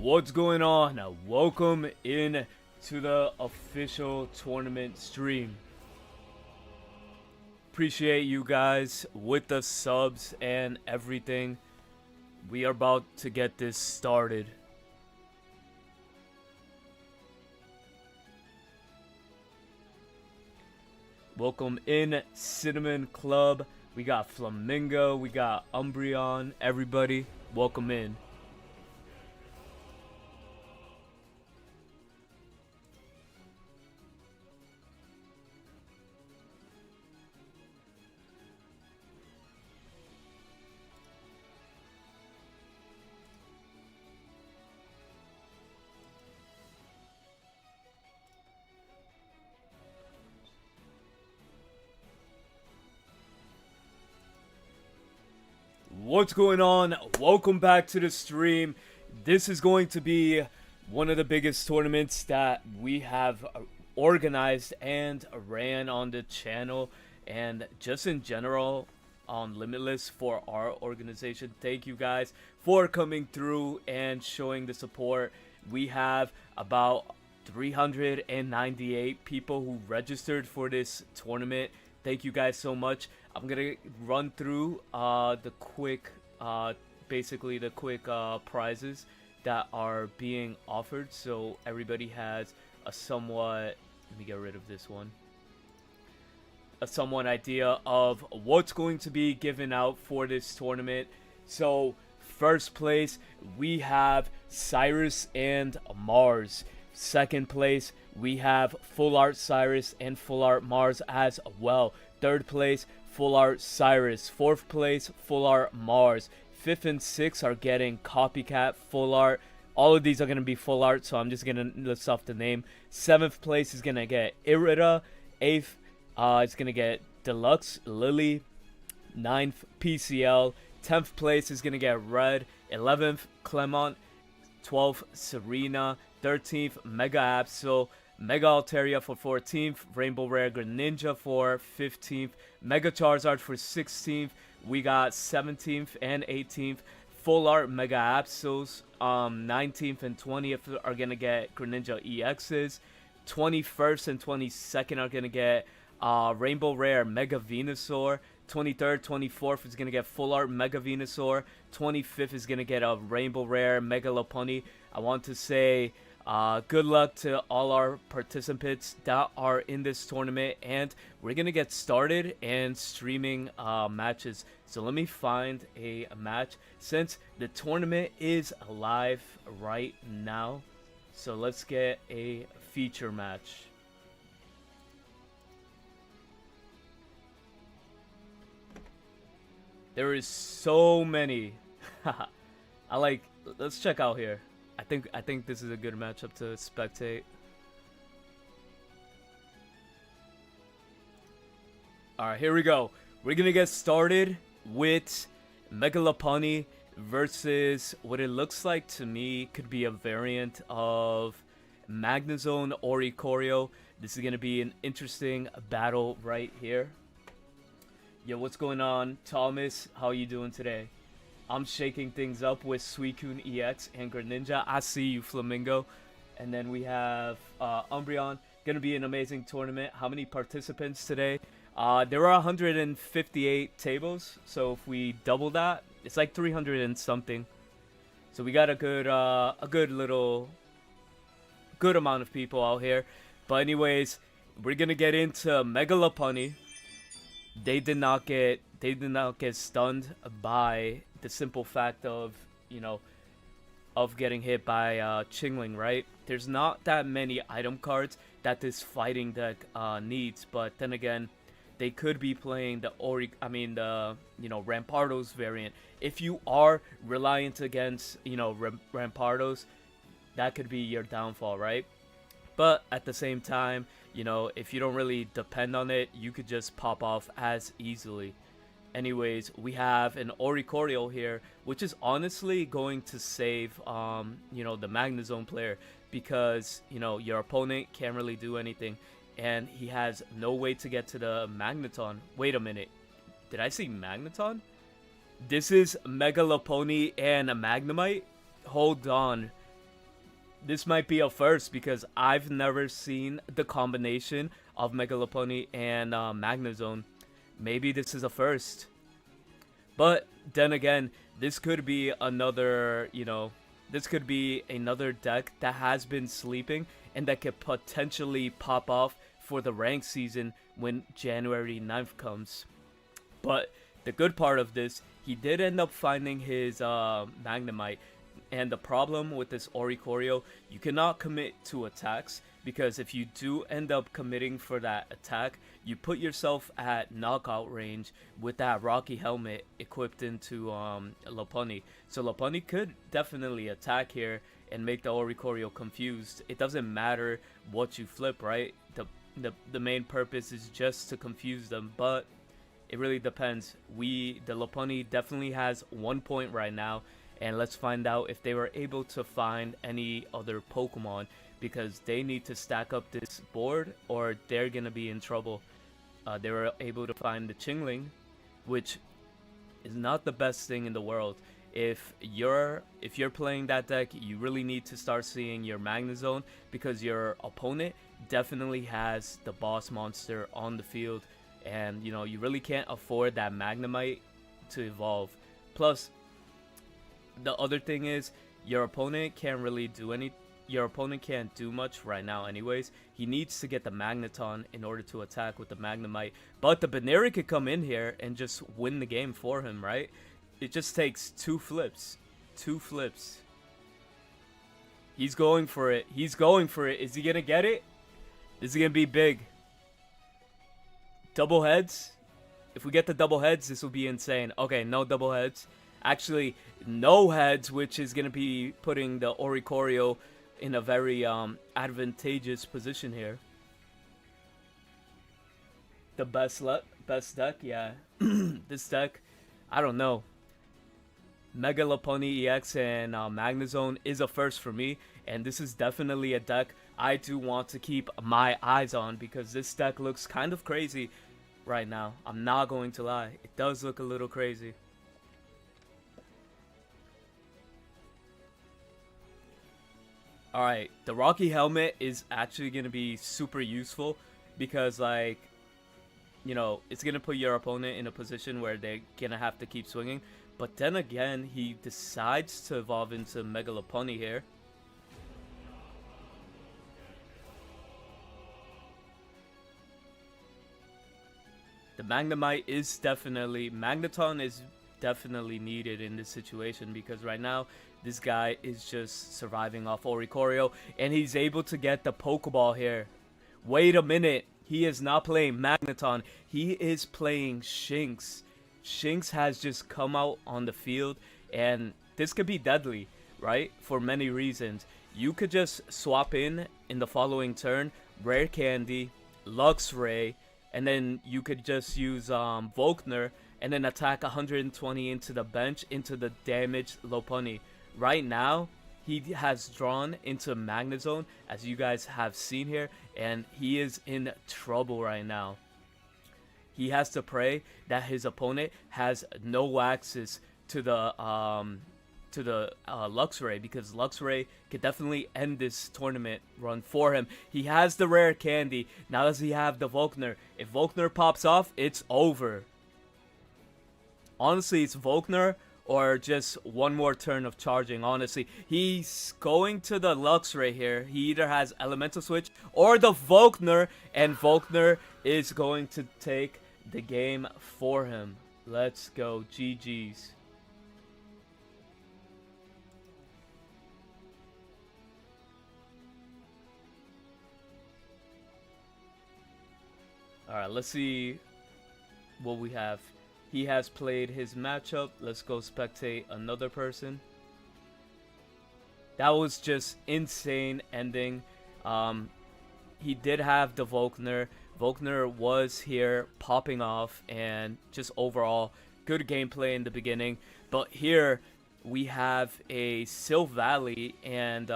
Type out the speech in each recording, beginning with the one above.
What's going on? Welcome in to the official tournament stream. Appreciate you guys with the subs and everything. We are about to get this started. Welcome in, Cinnamon Club. We got Flamingo, we got Umbreon, everybody. Welcome in. What's going on? Welcome back to the stream. This is going to be one of the biggest tournaments that we have organized and ran on the channel, and just in general on Limitless for our organization. Thank you guys for coming through and showing the support. We have about 398 people who registered for this tournament. Thank you guys so much. I'm gonna run through the quick, basically the quick prizes that are being offered, so everybody has a somewhat, let me get rid of this one, a somewhat idea of what's going to be given out for this tournament. So first place, we have Cyrus and Mars. Second place, we have Full Art Cyrus and Full Art Mars as well. Third place, Full Art Cyrus. Fourth place, Full Art Mars. Fifth and sixth are getting Copycat, Full Art. All of these are going to be Full Art, so I'm just going to list off the name. Seventh place is going to get Irida. Eighth is going to get Deluxe Lily. Ninth, PCL. 10th place is going to get Red. 11th, Clement. 12th, Serena. 13th, Mega Absol. Mega Altaria for 14th, Rainbow Rare Greninja for 15th, Mega Charizard for 16th, we got 17th and 18th, Full Art Mega Absols, 19th and 20th are going to get Greninja EXs, 21st and 22nd are going to get Rainbow Rare Mega Venusaur, 23rd, 24th is going to get Full Art Mega Venusaur, 25th is going to get a Rainbow Rare Mega Lopunny. I want to say good luck to all our participants that are in this tournament, and we're gonna get started and streaming matches. So let me find a match since the tournament is live right now. So let's get a feature match. There is so many. Let's check out here. I think this is a good matchup to spectate. Alright, here we go. We're gonna get started with Mega Lopunny versus what it looks like to me could be a variant of Magnazone or Ikorio. This is gonna be an interesting battle right here. Yo, what's going on, Thomas? How you doing today? I'm shaking things up with Suicune EX and Greninja. I see you, Flamingo. And then we have Umbreon. Gonna be an amazing tournament. How many participants today? There are 158 tables. So if we double that, it's like 300 and something. So we got a good amount of people out here. But anyways, we're gonna get into Mega Lopunny. They did not get stunned by the simple fact of, of getting hit by Chingling, right? There's not that many item cards that this fighting deck needs, but then again, they could be playing the Rampardos variant. If you are reliant against, Rampardos, that could be your downfall, right? But at the same time, if you don't really depend on it, you could just pop off as easily. Anyways, we have an Oricorio here, which is honestly going to save, the Magnazone player, because, your opponent can't really do anything, and he has no way to get to the Magneton. Wait a minute, did I see Magneton? This is Mega Lopunny and a Magnemite? Hold on. this might be a first because I've never seen the combination of Mega Lopunny and Magnazone. Maybe this is a first. But then again, this could be another, this could be another deck that has been sleeping and that could potentially pop off for the ranked season when January 9th comes. But the good part of this, he did end up finding his Magnemite. And the problem with this Oricorio, you cannot commit to attacks, because if you do end up committing for that attack, you put yourself at knockout range with that Rocky Helmet equipped into Lopunny. So Lopunny could definitely attack here and make the Oricorio confused. It doesn't matter what you flip, right? The main purpose is just to confuse them, but it really depends. The Lopunny definitely has 1 point right now. And let's find out if they were able to find any other Pokemon, because they need to stack up this board or they're going to be in trouble. They were able to find the Chingling, which is not the best thing in the world. If you're playing that deck, you really need to start seeing your Magnazone, because your opponent definitely has the boss monster on the field. And, you really can't afford that Magnemite to evolve. Plus, the other thing is, your opponent can't really do your opponent can't do much right now anyways. He needs to get the Magneton in order to attack with the Magnemite. But the Baneri could come in here and just win the game for him, right? It just takes 2 flips. 2 flips. He's going for it. He's going for it. Is he going to get it? This is going to be big. Double heads? If we get the double heads, this will be insane. Okay, no double heads. Actually, no heads, which is going to be putting the Oricorio in a very advantageous position here. The best deck, yeah. This deck, I don't know. Mega Lopunny EX and Magnazone is a first for me, and this is definitely a deck I do want to keep my eyes on, because this deck looks kind of crazy right now. I'm not going to lie. It does look a little crazy. Alright, the Rocky Helmet is actually going to be super useful, because, like, it's going to put your opponent in a position where they're going to have to keep swinging. But then again, he decides to evolve into Mega Lopunny here. The Magnemite is definitely, Magneton is definitely needed in this situation, because right now this guy is just surviving off Oricorio, and he's able to get the Pokeball here. Wait a minute, he is not playing Magneton, he is playing Shinx. Shinx has just come out on the field, and this could be deadly, right? For many reasons. You could just swap in the following turn, Rare Candy, Luxray, and then you could just use Volkner, and then attack 120 into the bench, into the damaged Lopunny. Right now, he has drawn into Magnazone, as you guys have seen here, and he is in trouble right now. He has to pray that his opponent has no access to the Luxray, because Luxray could definitely end this tournament run for him. He has the Rare Candy. Now does he have the Volkner? If Volkner pops off, it's over. Honestly, it's Volkner or just one more turn of charging, honestly. He's going to the Luxray here. He either has Elemental Switch or the Volkner, and Volkner is going to take the game for him. Let's go. GG's. Alright, let's see what we have. He has played his matchup. Let's go spectate another person. That was just insane ending. He did have the Volkner. Volkner was here popping off, and just overall good gameplay in the beginning. But here we have a Silvally and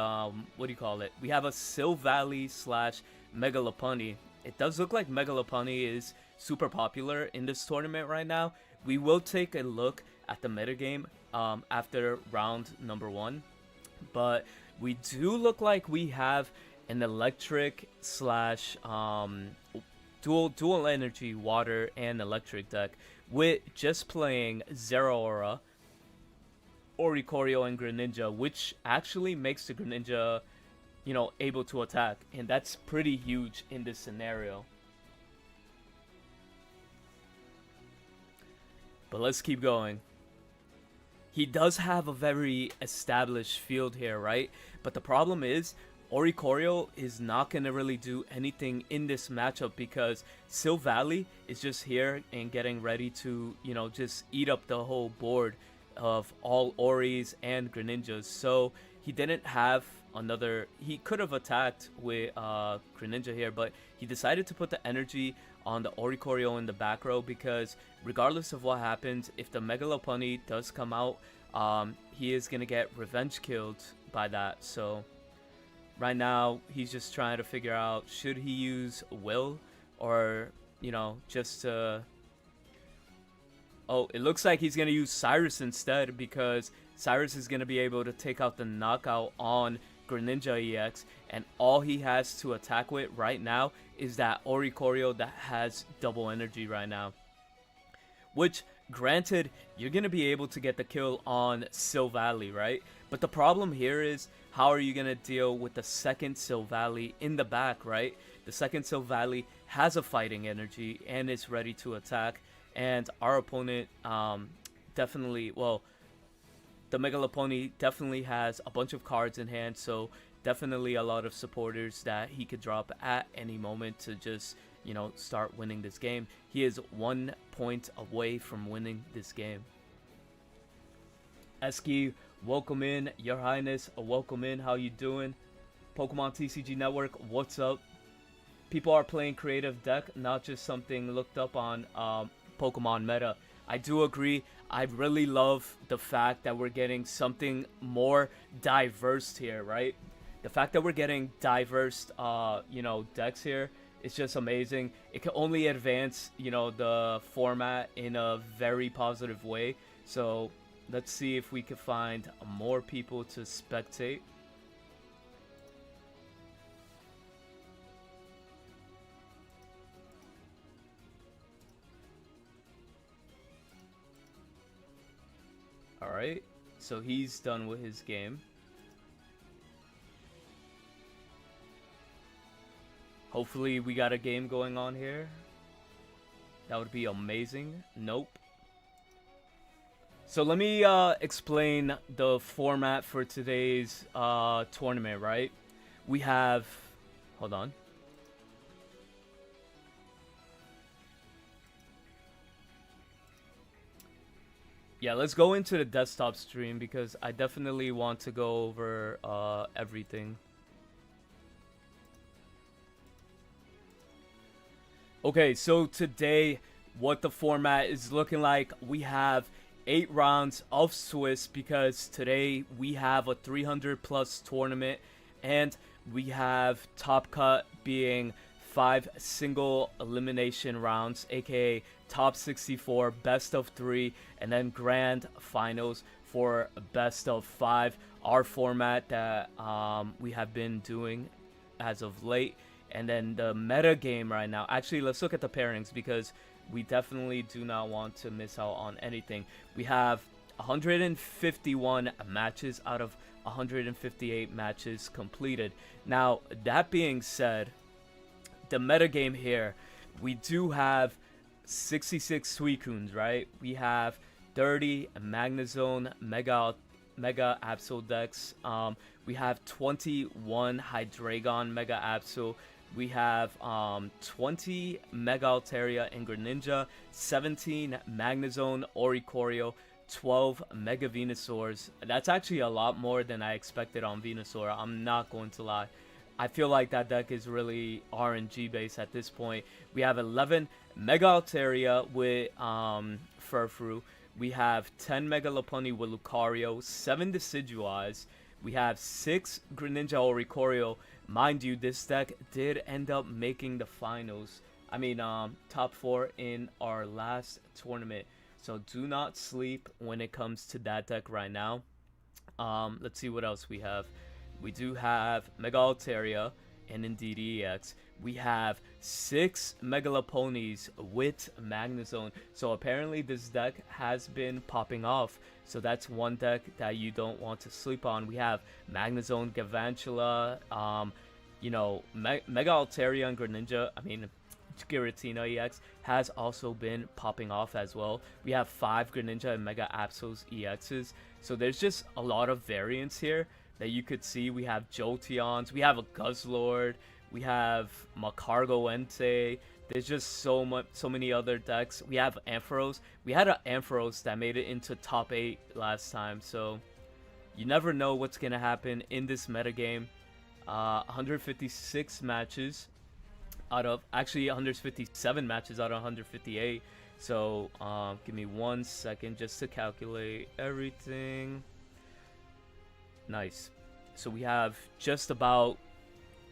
what do you call it? We have a Silvally slash Mega Lopunny. It does look like Mega Lopunny is super popular in this tournament right now. We will take a look at the metagame after round number 1. But we do look like we have an electric slash dual energy water and electric deck with just playing Zeraora, Oricorio, and Greninja, which actually makes the Greninja, you know, able to attack, and that's pretty huge in this scenario. But let's keep going. He does have a very established field here, right? But the problem is, Oricorio is not going to really do anything in this matchup because Silvally is just here and getting ready to, you know, just eat up the whole board of all Oris and Greninjas. So he didn't have another... He could have attacked with Greninja here, but he decided to put the energy on the Oricorio in the back row because regardless of what happens, if the Mega Lopunny does come out, he is going to get revenge killed by that. So right now, he's just trying to figure out, should he use Will or, you know, just Oh, it looks like he's going to use Cyrus instead because Cyrus is going to be able to take out the knockout on Greninja EX, and all he has to attack with right now is that Oricorio that has double energy right now. Which, granted, you're going to be able to get the kill on Silvally, right? But the problem here is, how are you going to deal with the second Silvally in the back, right? The second Silvally has a fighting energy and is ready to attack. And our opponent definitely, well, the Mega Lopunny definitely has a bunch of cards in hand, so definitely a lot of supporters that he could drop at any moment to just, you know, start winning this game. He is 1 point away from winning this game. Eski, welcome in. Your Highness, welcome in. How you doing? Pokemon TCG Network, what's up? People are playing creative deck, not just something looked up on Pokemon meta. I do agree. I really love the fact that we're getting something more diverse here, right? The fact that we're getting diverse, you know, decks here is just amazing. It can only advance, you know, the format in a very positive way. So let's see if we can find more people to spectate. Alright, so he's done with his game. Hopefully we got a game going on here. That would be amazing. Nope. So let me explain the format for today's tournament, right? We have... Hold on. Yeah, let's go into the desktop stream because I definitely want to go over everything. Okay, so today, what the format is looking like, we have 8 rounds of Swiss because today we have a 300 plus tournament and we have Top Cut being 5 single elimination rounds, aka top 64, best of 3, and then grand finals for best of 5. Our format that we have been doing as of late. And then the meta game right now. Actually, let's look at the pairings because we definitely do not want to miss out on anything. We have 151 matches out of 158 matches completed. Now, that being said, the meta game here, we do have 66 Suicunes, right? We have 30 Magnazone Mega Absol decks. We have 21 Hydreigon Mega Absol. We have 20 Mega Altaria and Greninja, 17 Magnazone Oricorio, 12 Mega Venusaurs. That's actually a lot more than I expected on Venusaur. I'm not going to lie. I feel like that deck is really RNG based at this point. We have 11 Mega Altaria with Furfru. We have 10 Mega Lopunny with Lucario, 7 Decidueyes. We have 6 Greninja Oricorio. Mind you, this deck did end up making the finals. I mean, top 4 in our last tournament. So do not sleep when it comes to that deck right now. Let's see what else we have. We do have Mega Altaria and indeed EX. We have 6 Mega Lopunnies with Magnazone. So apparently this deck has been popping off. So that's one deck that you don't want to sleep on. We have Magnazone, Galvantula, you know, Mega Altaria and Greninja. I mean, Giratina EX has also been popping off as well. We have 5 Greninja and Mega Absol's EXs. So there's just a lot of variants here that you could see. We have Jolteons, we have a Guzlord, we have Magcargo Entei. There's just so many other decks. We have Ampharos. We had an Ampharos that made it into top 8 last time, so you never know what's gonna happen in this metagame. 156 matches out of, actually 157 matches out of 158. So give me 1 second just to calculate everything. Nice. So we have just about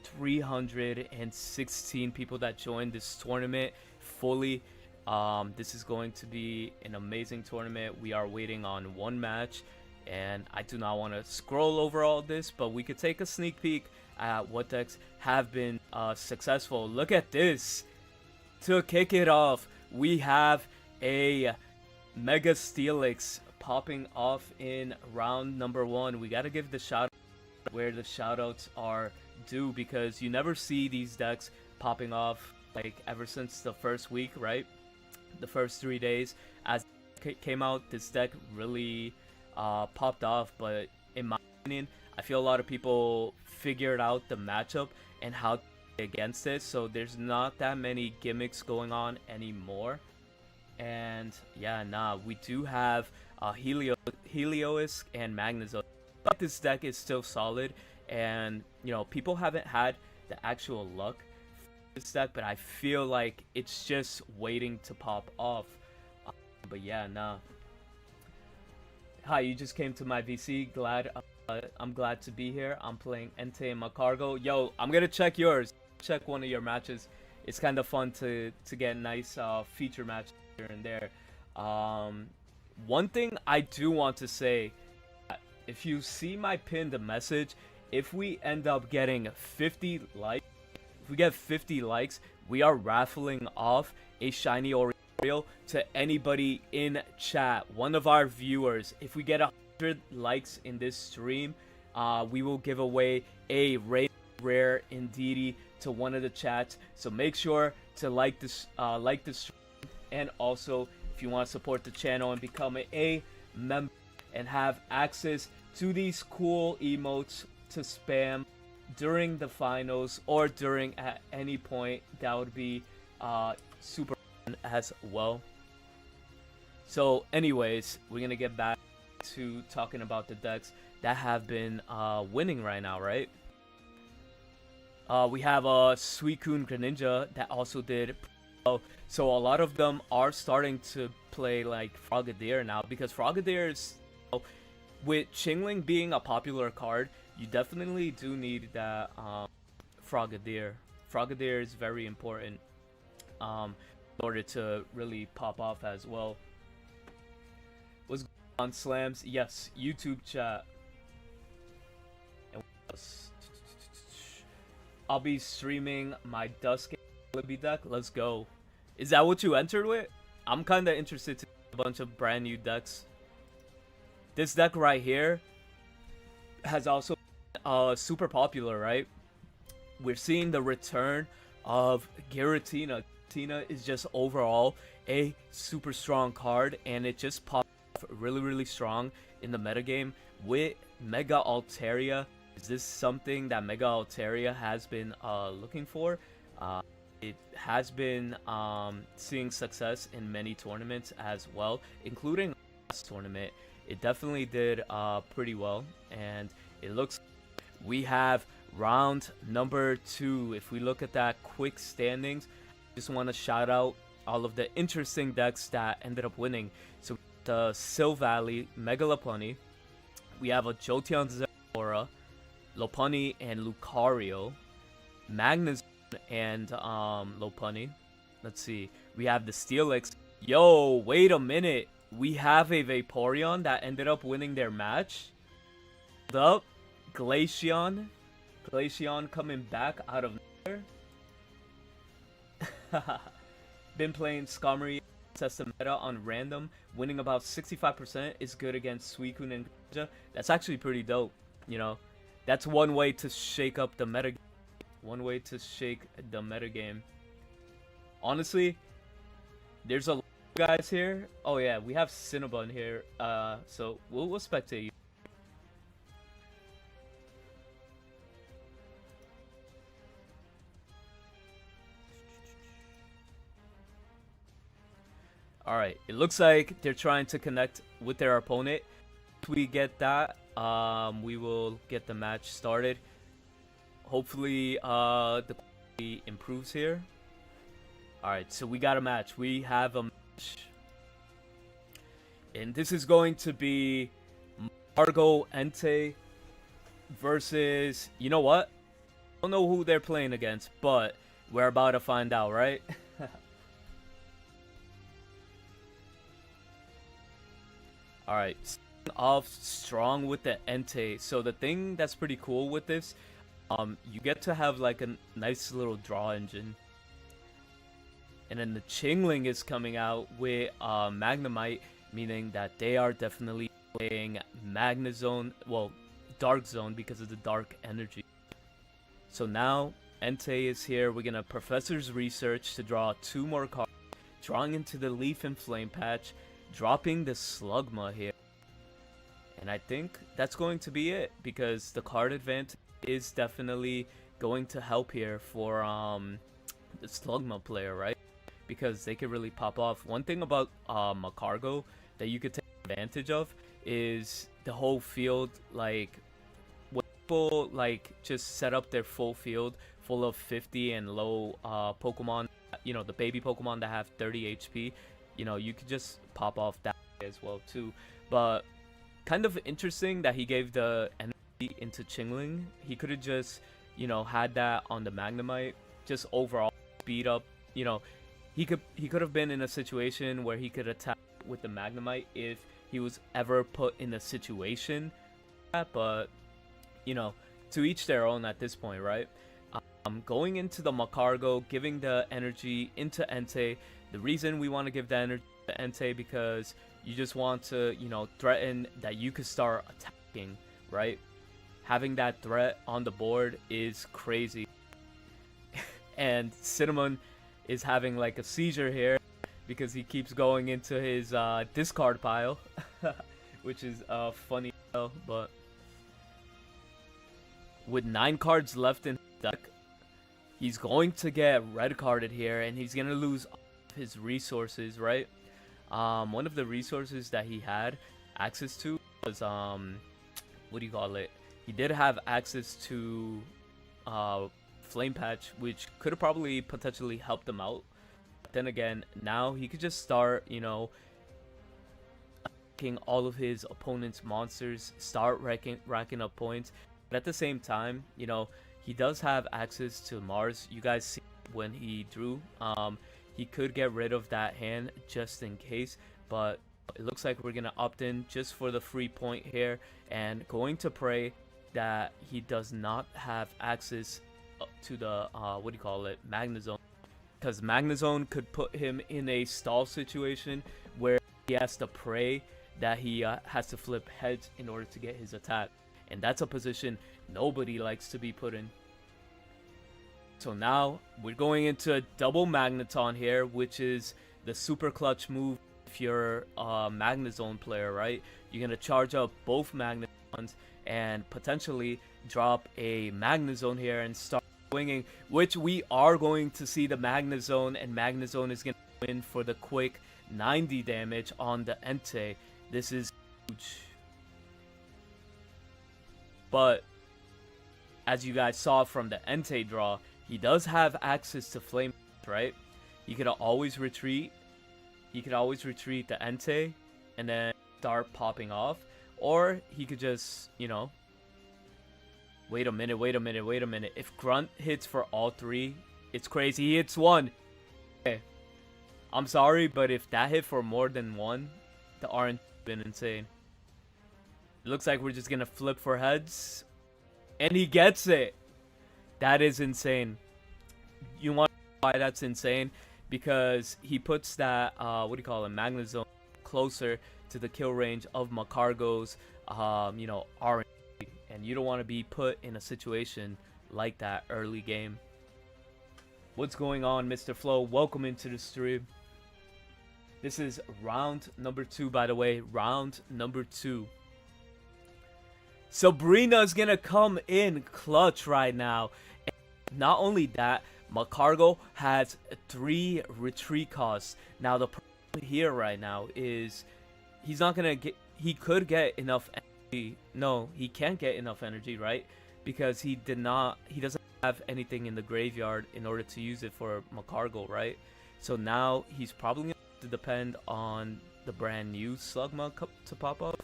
316 people that joined this tournament fully. This is going to be an amazing tournament. We are waiting on 1 match, and I do not want to scroll over all this, but we could take a sneak peek at what decks have been successful. Look at this. To kick it off, we have a Mega Steelix popping off in round number 1. We got to give the shout out where the shout outs are due, because you never see these decks popping off like ever since the first week, right? The first 3 days as it came out, this deck really popped off. But in my opinion, I feel a lot of people figured out the matchup and how to play against it, so there's not that many gimmicks going on anymore. And yeah, we do have Helios and Magnazone. But this deck is still solid, and you know, people haven't had the actual luck for this deck, but I feel like it's just waiting to pop off. But yeah, Hi, you just came to my VC. I'm glad to be here. I'm playing Entei and Magcargo. Yo, I'm gonna check yours. Check one of your matches. It's kind of fun to get nice feature matches here and there. One thing I do want to say, if you see my pinned message, if we end up getting 50 likes, if we get 50 likes, we are raffling off a shiny Oriole to anybody in chat, one of our viewers. If we get 100 likes in this stream, we will give away a rare Indeedee to one of the chats. So make sure to like this stream, and also if you want to support the channel and become a member and have access to these cool emotes to spam during the finals or during at any point, that would be super fun as well. So anyways, we're gonna get back to talking about the decks that have been winning right now, right? We have a Suicune Greninja that also did well. So a lot of them are starting to play like Frogadier now, because Frogadier is, with Chingling being a popular card, you definitely do need that Frogadier. Frogadier is very important in order to really pop off as well. What's going on, Slams? Yes, YouTube chat. And what else? I'll be streaming my Dusk Libby deck. Let's go. Is that what you entered with? I'm kind of interested to see a bunch of brand new decks. This deck right here has also super popular, right? We're seeing the return of Giratina. Giratina is just overall a super strong card, and it just popped off really strong in the metagame with Mega Altaria. Is this something that Mega Altaria has been looking for? It has been seeing success in many tournaments as well, including last tournament. It definitely did pretty well, and it looks we have round number 2. If we look at that quick standings, I just want to shout out all of the interesting decks that ended up winning. So the Silvally Mega Lopunny, we have a Jolteon Zeraora, Lopunny and Lucario, Magnazone and Lopunny. Let's see, we have the Steelix. Yo, wait a minute, we have a Vaporeon that ended up winning their match. up. Glaceon. Glaceon coming back out of nowhere. Been playing Skarmory, test the meta on random. Winning about 65% is good against Suicune and Greninja. That's actually pretty dope, you know. That's one way to shake up the meta. One way to shake the metagame. Honestly, there's a lot of guys here. Oh yeah, we have Cinnabon here. So we'll spectate you. Alright, it looks like they're trying to connect with their opponent. If we get that, we will get the match started. Hopefully, the quality improves here. Alright, so we got a match. We have a match. And this is going to be Magcargo Entei versus... You know what? I don't know who they're playing against, but we're about to find out, right? Alright, off strong with the Entei. So the thing that's pretty cool with this, you get to have like a nice little draw engine. And then the Chingling is coming out with Magnemite, meaning that they are definitely playing Magnazone, well, Dark Zone because of the dark energy. So now Entei is here. We're gonna Professor's Research to draw 2 more cards, drawing into the Leaf and Flame Patch, dropping the Slugma here. And I think that's going to be it, because the card advantage is definitely going to help here for the Slugma player, right? Because they could really pop off. One thing about Magcargo that you could take advantage of is the whole field, like when people like just set up their full field full of 50 and low Pokemon, you know, the baby Pokemon that have 30 HP, you know, you could just pop off that as well too. But kind of interesting that he gave the energy into Chingling. He could have just, you know, had that on the Magnemite, just overall speed up. You know, he could have been in a situation where he could attack with the Magnemite if he was ever put in a situation like that, but you know, to each their own at this point, right? Going into the Magcargo, giving the energy into Entei. The reason we want to give the energy to Entei because you just want to, you know, threaten that you could start attacking, right? Having that threat on the board is crazy. And Cinnamon is having like a seizure here because he keeps going into his discard pile, which is funny, but with 9 cards left in his deck, he's going to get red carded here, and he's gonna lose his resources, right? One of the resources that he had access to was what do you call it? He did have access to Flame Patch, which could have probably potentially helped him out. But then again, now he could just start, you know, attacking all of his opponent's monsters, start racking up points. But at the same time, you know, he does have access to Mars. You guys see when he drew, he could get rid of that hand just in case, but it looks like we're gonna opt in just for the free point here, and going to pray that he does not have access to the what do you call it, Magnazone, because Magnazone could put him in a stall situation where he has to pray that he has to flip heads in order to get his attack, and that's a position nobody likes to be put in. So now we're going into a double Magneton here, which is the super clutch move if you're a Magnazone player, right? You're going to charge up both Magnetons and potentially drop a Magnazone here and start swinging, which we are going to see the Magnazone, and Magnazone is going to win for the quick 90 damage on the Entei. This is huge. But as you guys saw from the Entei draw, he does have access to Flame, right? He could always retreat. He could always retreat the Entei and then start popping off. Or he could just, you know... Wait a minute. If Grunt hits for all 3, it's crazy. He hits 1. Okay. I'm sorry, but if that hit for more than 1, the RNG has been insane. It looks like we're just gonna flip for heads. And he gets it. That is insane. You want to know why that's insane? Because he puts that, what do you call it, Magnazone closer to the kill range of Magcargo's, you know, RNG. And you don't want to be put in a situation like that early game. What's going on, Mr. Flo? Welcome into the stream. This is round number 2, by the way. Round number 2. Sabrina's gonna come in clutch right now. And not only that, Magcargo has 3 retreat costs. Now the problem here right now is he's not gonna get. He could get enough energy. No, he can't get enough energy, right? Because he doesn't have anything in the graveyard in order to use it for Magcargo, right? So now he's probably gonna have to depend on the brand new Slugma to pop up.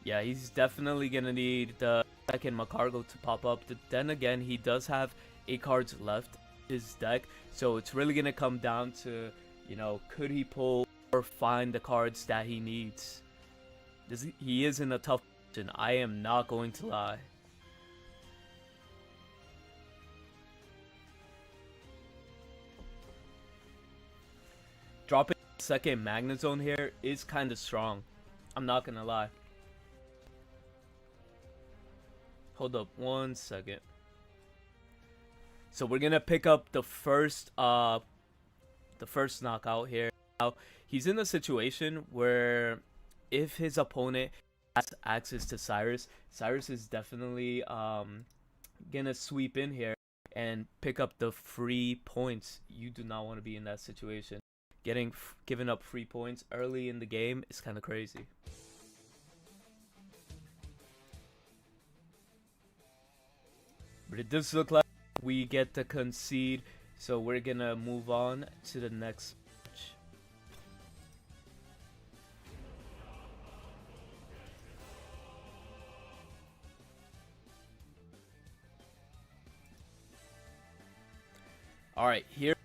Yeah, he's definitely gonna need the second Magcargo to pop up. Then again, he does have 8 cards left in his deck, so it's really gonna come down to, you know, could he pull or find the cards that he needs. He is in a tough position, I am not going to lie. Dropping second Magnazone here is kind of strong. I'm not gonna lie. Hold up 1 second. So we're gonna pick up the first knockout here. Now he's in a situation where if his opponent has access to Cyrus, Cyrus is definitely gonna sweep in here and pick up the free points. You do not want to be in that situation. Giving up free points early in the game is kind of crazy. But it does look like we get to concede, so we're gonna move on to the next match. Alright, here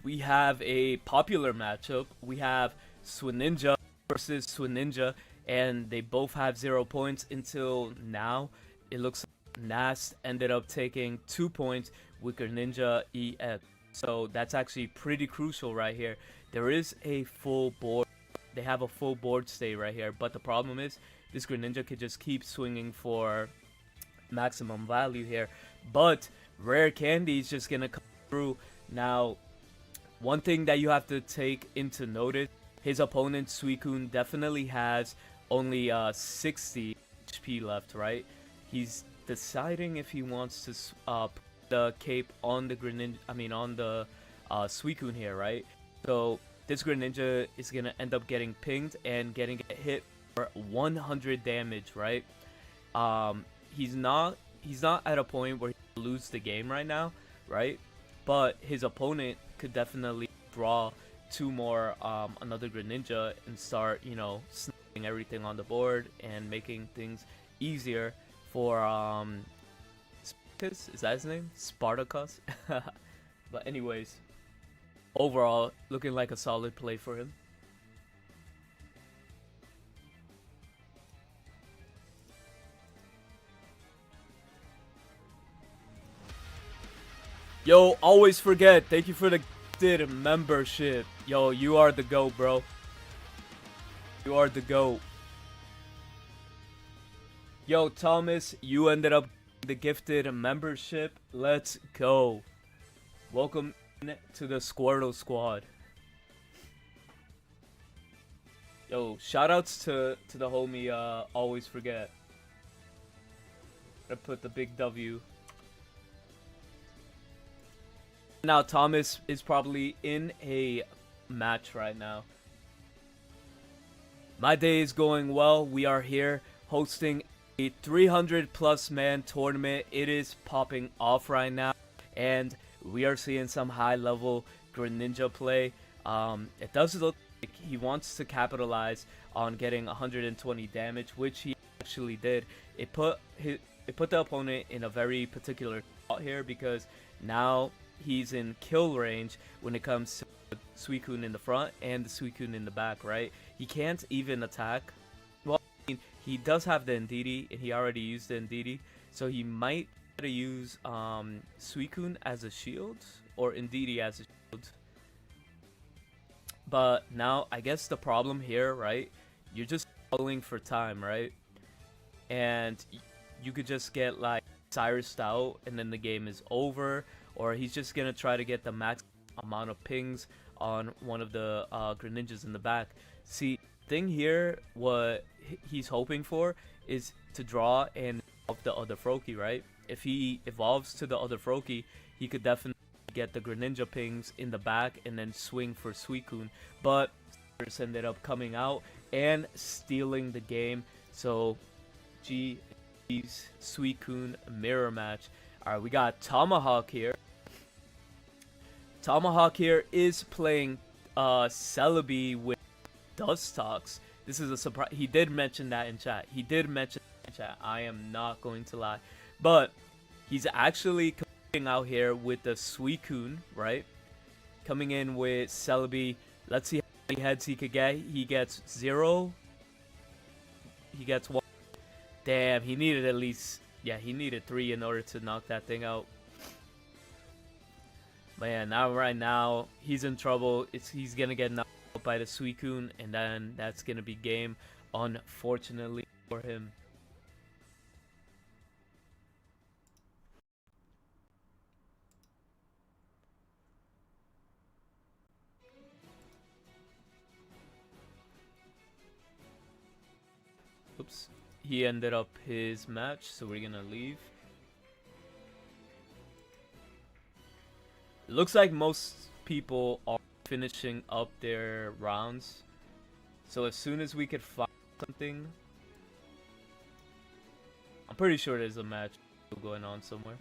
we have a popular matchup. We have Swinja versus Swinja, and they both have 0 points until now. It looks like Nast ended up taking 2 points with Greninja EX. So that's actually pretty crucial right here. There is a full board. They have a full board state right here. But the problem is this Greninja could just keep swinging for maximum value here. But Rare Candy is just going to come through. Now, one thing that you have to take into notice, his opponent Suicune definitely has only 60 HP left, right? He's deciding if he wants to put the cape on the Greninja, on the Suicune here, right? So this Greninja is gonna end up getting pinged and getting hit for 100 damage, right? He's not at a point where he lose the game right now, right? But his opponent could definitely draw 2 more another Greninja and start, you know, sniping everything on the board and making things easier for Spartacus, is that his name? Spartacus? But anyways, overall, looking like a solid play for him. Yo, always forget, thank you for the gifted membership. Yo, you are the GOAT, bro. You are the GOAT. Yo, Thomas, you ended up the gifted membership. Let's go. Welcome to the Squirtle Squad. Yo, shoutouts to the homie, always forget. I put the big W. Now, Thomas is probably in a match right now. My day is going well. We are here hosting a 300+ man tournament. It is popping off right now, and we are seeing some high level Greninja play. It does look like he wants to capitalize on getting 120 damage, which he actually did. It put the opponent in a very particular spot here, because now he's in kill range when it comes to Suicune in the front and the Suicune in the back, right? He can't even attack. Well, I mean, he does have the Indeedee, and he already used the Indeedee, so he might try to use Suicune as a shield, or Indeedee as a shield. But now, I guess the problem here, right? You're just calling for time, right? And you could just get like Cyrus'd out, and then the game is over. Or he's just gonna try to get the max amount of pings on one of the Greninjas in the back. See, thing here, what he's hoping for is to draw and evolve the other Froakie, right? If he evolves to the other Froakie, he could definitely get the Greninja pings in the back and then swing for Suicune. But Cyrus ended up coming out and stealing the game. So GG's Suicune mirror match. Alright, we got Tomahawk here. Tomahawk here is playing Celebi with Dustox. This is a surprise. He did mention that in chat. I am not going to lie. But he's actually coming out here with the Suicune, right? Coming in with Celebi. Let's see how many heads he could get. He gets 0. He gets 1. Damn, he needed at least... Yeah, he needed 3 in order to knock that thing out. Man, now right now, he's in trouble. He's going to get knocked out by the Suicune, and then that's going to be game, unfortunately, for him. Oops. He ended up his match, so we're gonna leave. It looks like most people are finishing up their rounds. So as soon as we could find something, I'm pretty sure there's a match going on somewhere.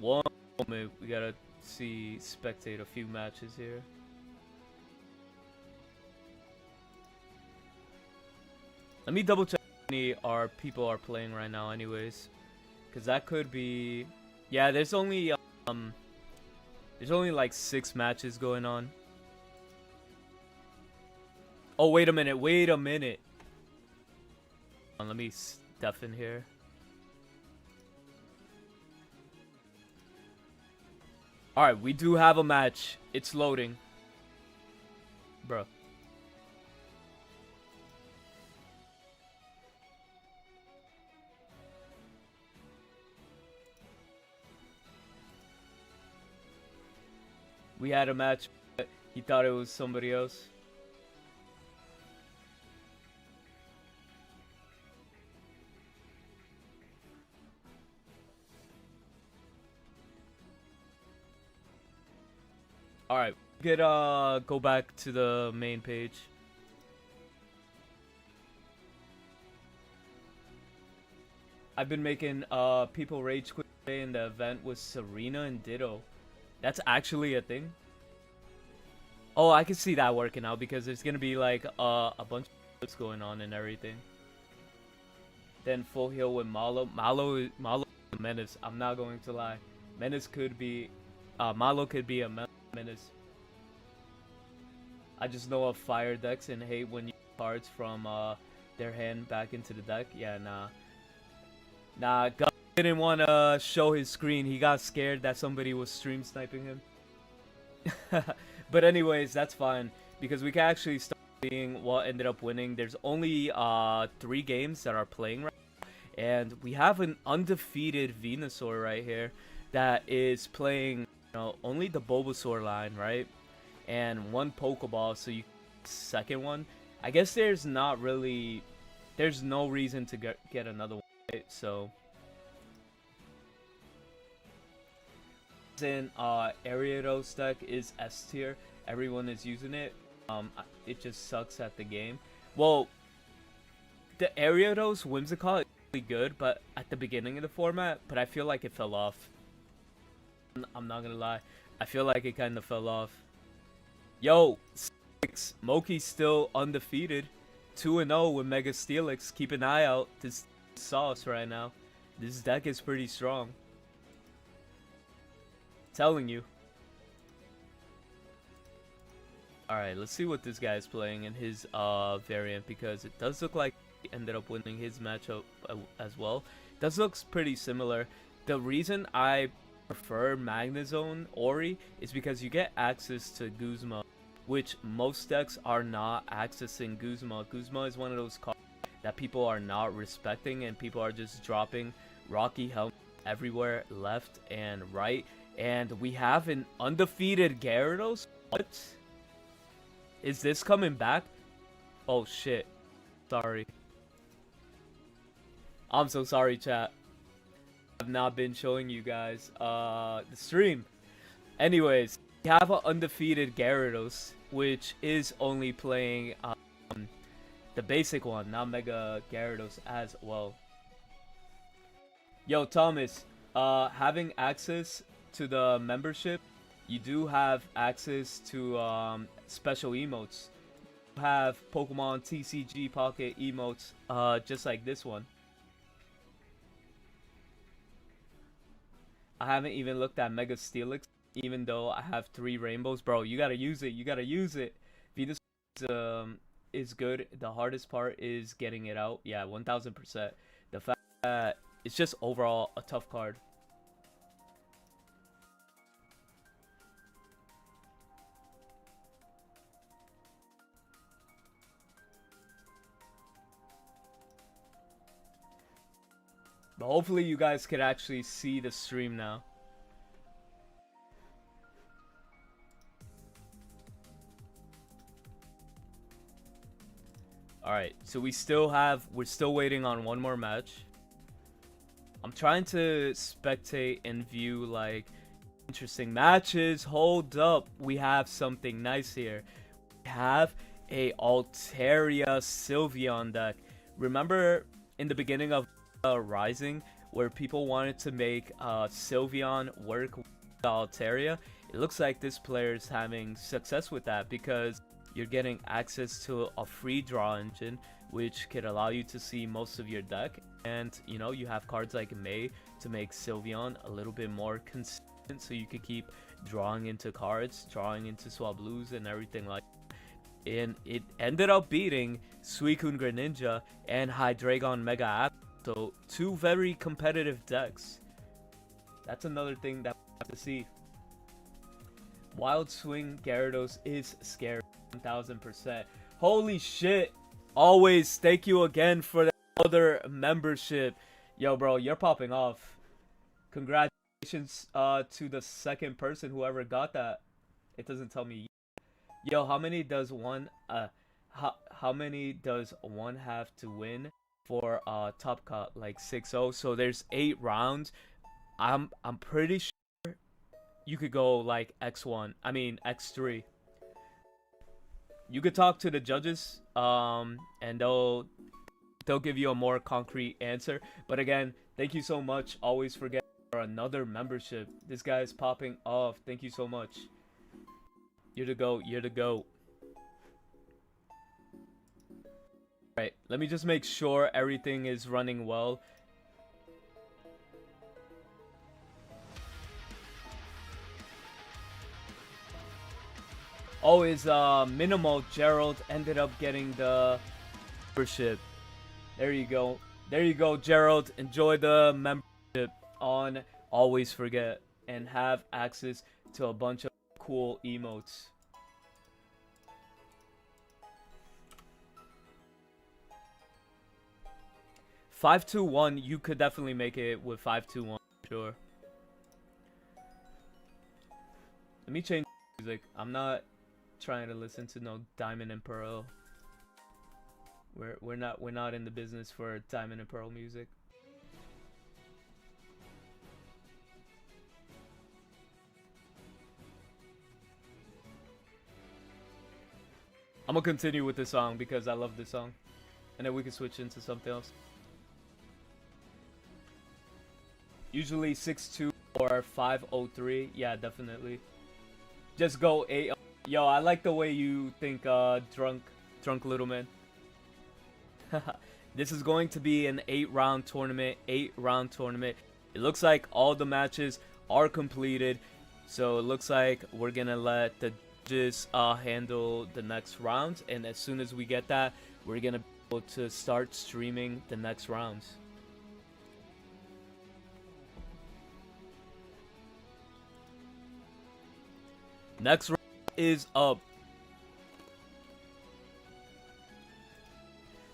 One moment, we gotta spectate a few matches here. Let me double check how many people are playing right now anyways, because that could be... Yeah, there's only like 6 matches going on. Oh, wait a minute. Let me step in here. Alright, we do have a match. It's loading. Bro. We had a match, but he thought it was somebody else. Alright, we could go back to the main page. I've been making people rage quit today, and the event was Serena and Ditto. That's actually a thing. Oh, I can see that working out because there's gonna be like a bunch of flips going on and everything. Then full heal with Malo. Malo is a menace. I'm not going to lie. Menace could be Malo could be a menace. I just know of fire decks and hate when you use cards from their hand back into the deck. Yeah, nah. God didn't want to show his screen. He got scared that somebody was stream sniping him. But anyways, that's fine because we can actually start seeing what ended up winning. There's only 3 games that are playing right now, and we have an undefeated Venusaur right here that is playing only the Bulbasaur line, right? And 1 Pokeball, so you second one. I guess there's no reason to get another one, right? So in Ariados deck is S tier. Everyone is using it. It just sucks at the game. Well, the Ariados Whimsicott is really good, but at the beginning of the format, but I feel like it fell off. I'm not gonna lie. I feel like it kind of fell off. Yo, Moki's still undefeated. 2-0 with Mega Steelix. Keep an eye out. This sauce right now. This deck is pretty strong. Telling you. Alright, let's see what this guy's playing in his variant, because it does look like he ended up winning his matchup as well. Does looks pretty similar. The reason I prefer Magnazone Ori is because you get access to Guzma, which most decks are not accessing Guzma. Guzma is one of those cards that people are not respecting, and people are just dropping Rocky Helmet everywhere, left and right. And we have an undefeated Gyarados. What? Is this coming back? Oh shit. Sorry. I'm so sorry, chat. I've not been showing you guys the stream. Anyways, we have an undefeated Gyarados, which is only playing the basic one, not Mega Gyarados as well. Yo, Thomas, having access to the membership, you do have access to special emotes. You have Pokemon TCG Pocket emotes, just like this one. I haven't even looked at Mega Steelix, even though I have 3 rainbows. Bro, you gotta use it. You gotta use it. Venus is good. The hardest part is getting it out. Yeah, 1000%. The fact that it's just overall a tough card. But hopefully you guys could actually see the stream now. Alright, so we're still waiting on one more match. I'm trying to spectate and view like interesting matches. Hold up, we have something nice here. We have a Altaria Sylveon deck. Remember in the beginning of Rising, where people wanted to make Sylveon work with Altaria? It looks like this player is having success with that, because you're getting access to a free draw engine, which could allow you to see most of your deck, and you know, you have cards like May to make Sylveon a little bit more consistent, so you could keep drawing into cards, drawing into Swablues and everything like that. And it ended up beating Suicune Greninja and Hydreigon Mega Absol. So 2 very competitive decks. That's another thing that we have to see. Wild Swing Gyarados is scary, 1000%. Holy shit. Always thank you again for the other membership. Yo, bro, you're popping off. Congratulations to the second person, whoever got that. It doesn't tell me. Yo, how many does one how many does one have to win for top cut? Like 6-0, so there's 8 rounds. I'm pretty sure you could go like X1, I mean X3. You could talk to the judges and they'll give you a more concrete answer. But again, thank you so much. Always forget for another membership. This guy is popping off. Thank you so much. You're the GOAT. You're the GOAT. Right, let me just make sure everything is running well. Oh, is Minimal Gerald ended up getting the membership. There you go. There you go, Gerald. Enjoy the membership on Always Forget and have access to a bunch of cool emotes. 5-2-1, you could definitely make it with 5-2-1, sure. Let me change music. I'm not trying to listen to no Diamond and Pearl. We're not in the business for Diamond and Pearl music. I'm gonna continue with this song because I love this song, and then we can switch into something else. Usually 6'2 or 5'03. Yeah, definitely. Just go 8. Yo, I like the way you think, drunk little man. This is going to be an 8-round tournament. 8-round tournament. It looks like all the matches are completed. So it looks like we're gonna let the judges handle the next rounds. And as soon as we get that, we're gonna be able to start streaming the next rounds. Next round is up.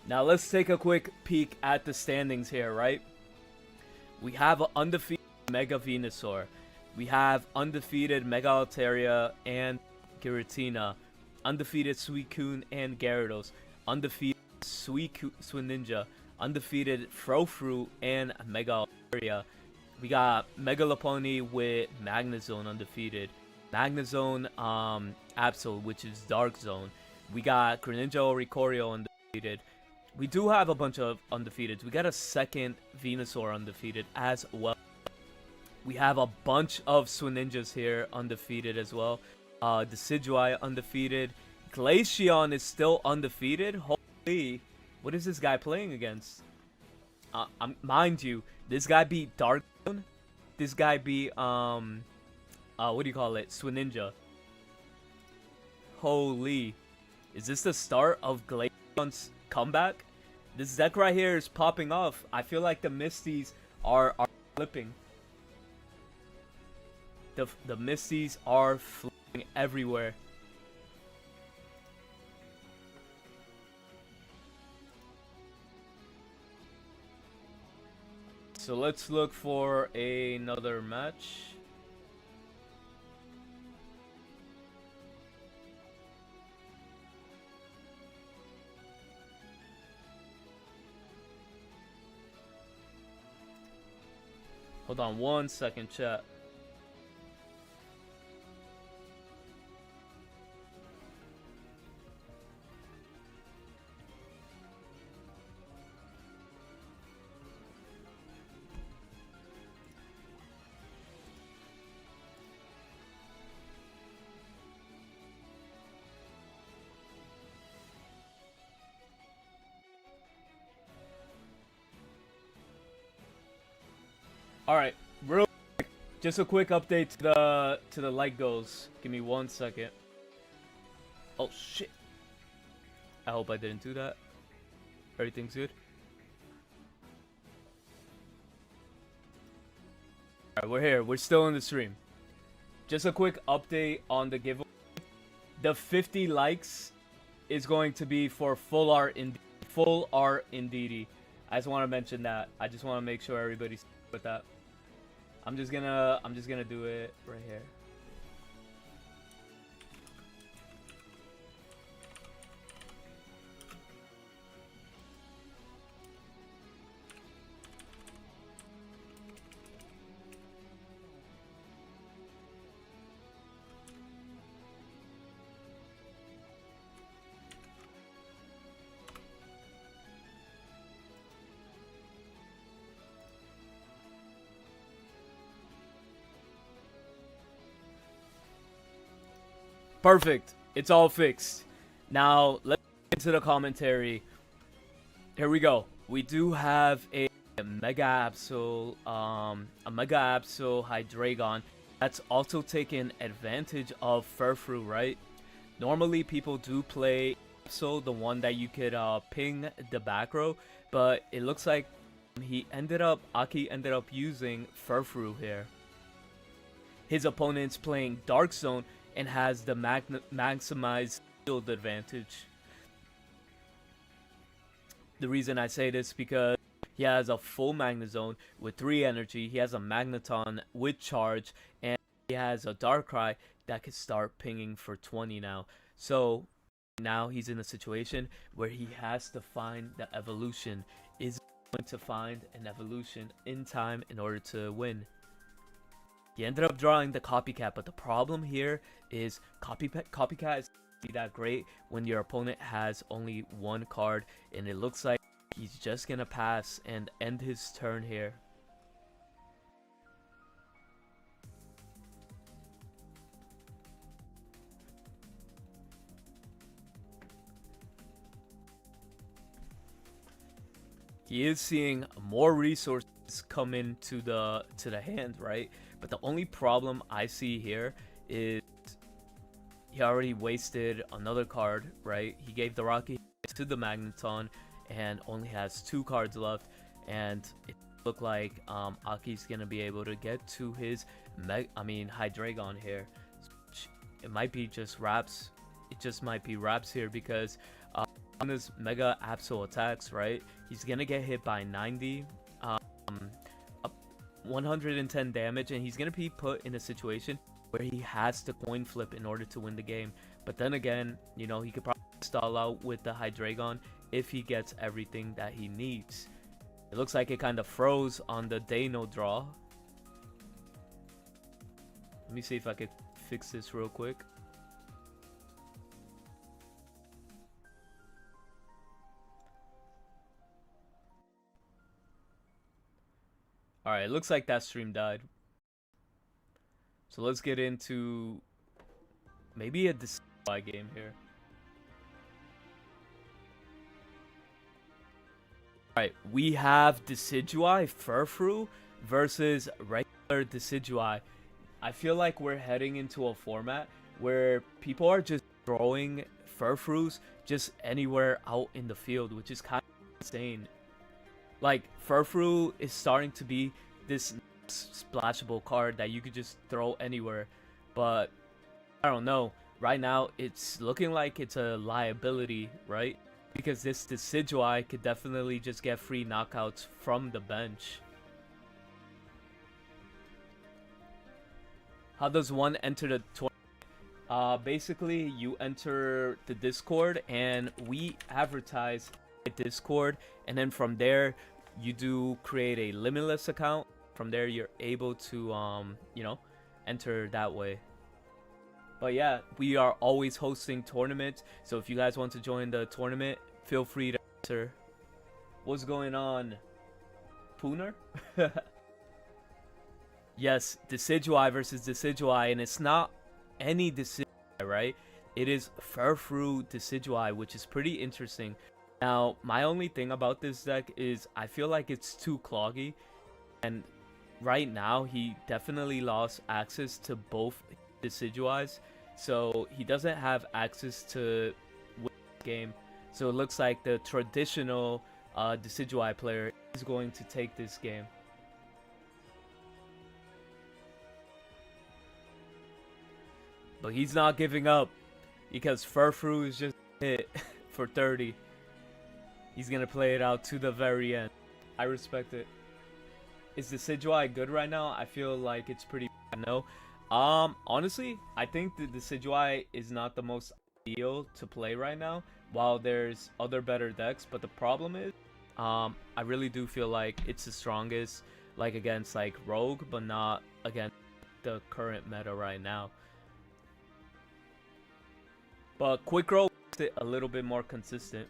Now let's take a quick peek at the standings here, right? We have an undefeated Mega Venusaur. We have undefeated Mega Altaria and Giratina. Undefeated Suicune and Gyarados. Undefeated Swinja. Undefeated Frofru and Mega Altaria. We got Mega Lopunny with Magnazone undefeated. Magnazone, Absol, which is Dark Zone. We got Greninja Oricorio undefeated. We do have a bunch of undefeateds. We got a second Venusaur undefeated as well. We have a bunch of Swinjas here undefeated as well. Decidueye undefeated. Glaceon is still undefeated. Holy, what is this guy playing against? Mind you, this guy beat Dark Zone. This guy beat what do you call it? Swinja. Holy, is this the start of Glaceon's comeback? This deck right here is popping off. I feel like the Misties are flipping. The Misties are flipping everywhere. So let's look for another match. Hold on 1 second, chat. All right, real quick, just a quick update to the light goals. Give me 1 second. Oh shit! I hope I didn't do that. Everything's good. All right, we're here. We're still in the stream. Just a quick update on the giveaway. The 50 likes is going to be for full art Indeedee. I just want to mention that. I just want to make sure everybody's with that. I'm just gonna do it right here. Perfect. It's all fixed. Now, let's get into the commentary. Here we go. We do have a Mega Absol Hydreigon that's also taking advantage of Furfrou, right? Normally, people do play Absol, the one that you could ping the back row, but it looks like Aki ended up using Furfrou here. His opponent's playing Dark Zone and has the maximized field advantage. The reason I say this because he has a full Magnazone with 3 energy, he has a Magneton with charge, and he has a Darkrai that can start pinging for 20 now. So now he's in a situation where he has to find the evolution. Is he going to find an evolution in time in order to win? He ended up drawing the Copycat, but the problem here is Copycat is not that great when your opponent has only 1 card, and it looks like he's just gonna pass and end his turn here. he is seeing more resources come into the hand, right? But the only problem I see here is he already wasted another card, right? He gave the Rocky to the Magnazone and only has 2 cards left, and it look like Aki's gonna be able to get to his Hydreigon here. It might be just wraps. It just might be wraps here because on his Mega Absol attacks, right? He's gonna get hit by 90, 110 damage, and he's gonna be put in a situation where he has to coin flip in order to win the game. But then again, you know, he could probably stall out with the Hydreigon if he gets everything that he needs. It looks like it kind of froze on the Dano draw. Let me see if I could fix this real quick. Alright, it looks like that stream died. So let's get into maybe a Decidueye game here. Alright, we have Decidueye Furfrou versus regular Decidueye. I feel like we're heading into a format where people are just throwing Furfrous just anywhere out in the field, which is kind of insane. Like, Furfrou is starting to be this splashable card that you could just throw anywhere, but I don't know. Right now, it's looking like it's a liability, right? Because this Decidueye could definitely just get free knockouts from the bench. How does one enter the tournament? Basically, you enter the Discord, and we advertise a Discord, and then from there, you do create a limitless account. From there, you're able to, you know, enter that way. But yeah, we are always hosting tournaments, so if you guys want to join the tournament, feel free to enter. What's going on, Pooner? Yes, Decidueye versus Decidueye, and it's not any Decidueye, right? It is Furfrou Decidueye, which is pretty interesting. Now, my only thing about this deck is I feel like it's too cloggy, and right now he definitely lost access to both Decidueyes, so he doesn't have access to win the game. So it looks like the traditional Decidueye player is going to take this game. But he's not giving up because Furfrou is just hit for 30. He's going to play it out to the very end. I respect it. Is Decidueye good right now? I feel like it's pretty bad. No. Honestly, I think the Decidueye is not the most ideal to play right now, while there's other better decks. But the problem is, I really do feel like it's the strongest, like against like Rogue, but not against the current meta right now. But Quick Roll makes it a little bit more consistent.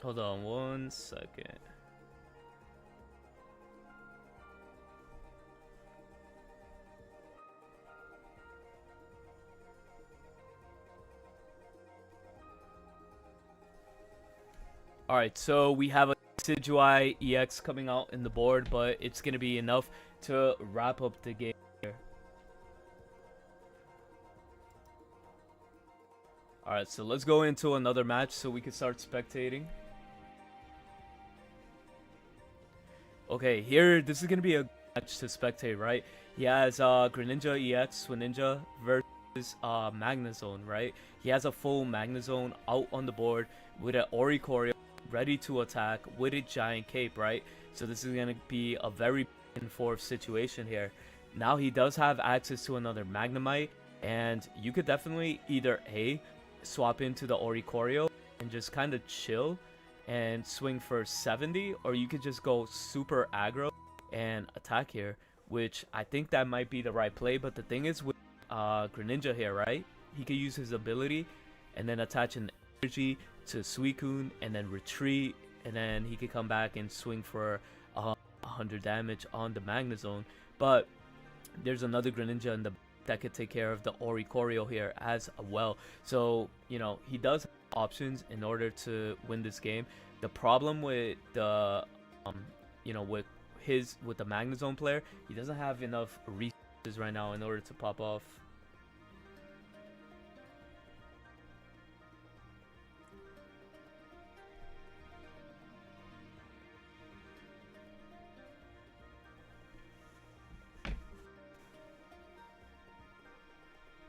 Hold on 1 second. Alright, so we have a Decidueye EX coming out in the board, but it's going to be enough to wrap up the game here. Alright, so let's go into another match so we can start spectating. Okay, here, this is going to be a match to spectate, right? He has Greninja EX, Swinja versus Magnazone, right? He has a full Magnazone out on the board with an Oricorio ready to attack with a giant cape, right? So this is going to be a very back and forth situation here. Now he does have access to another Magnemite, And you could definitely either A, swap into the Oricorio and just kind of chill and swing for 70, or you could just go super aggro and attack here, which I think that might be the right play. But the thing is with Greninja here, right? He could use his ability and then attach an energy to Suicune and then retreat, and then he could come back and swing for 100 damage on the Magnazone. But there's another Greninja in the that could take care of the Oricorio here as well. So, you know, he does have options in order to win this game. The problem with the, you know, with the Magnazone player, he doesn't have enough resources right now in order to pop off.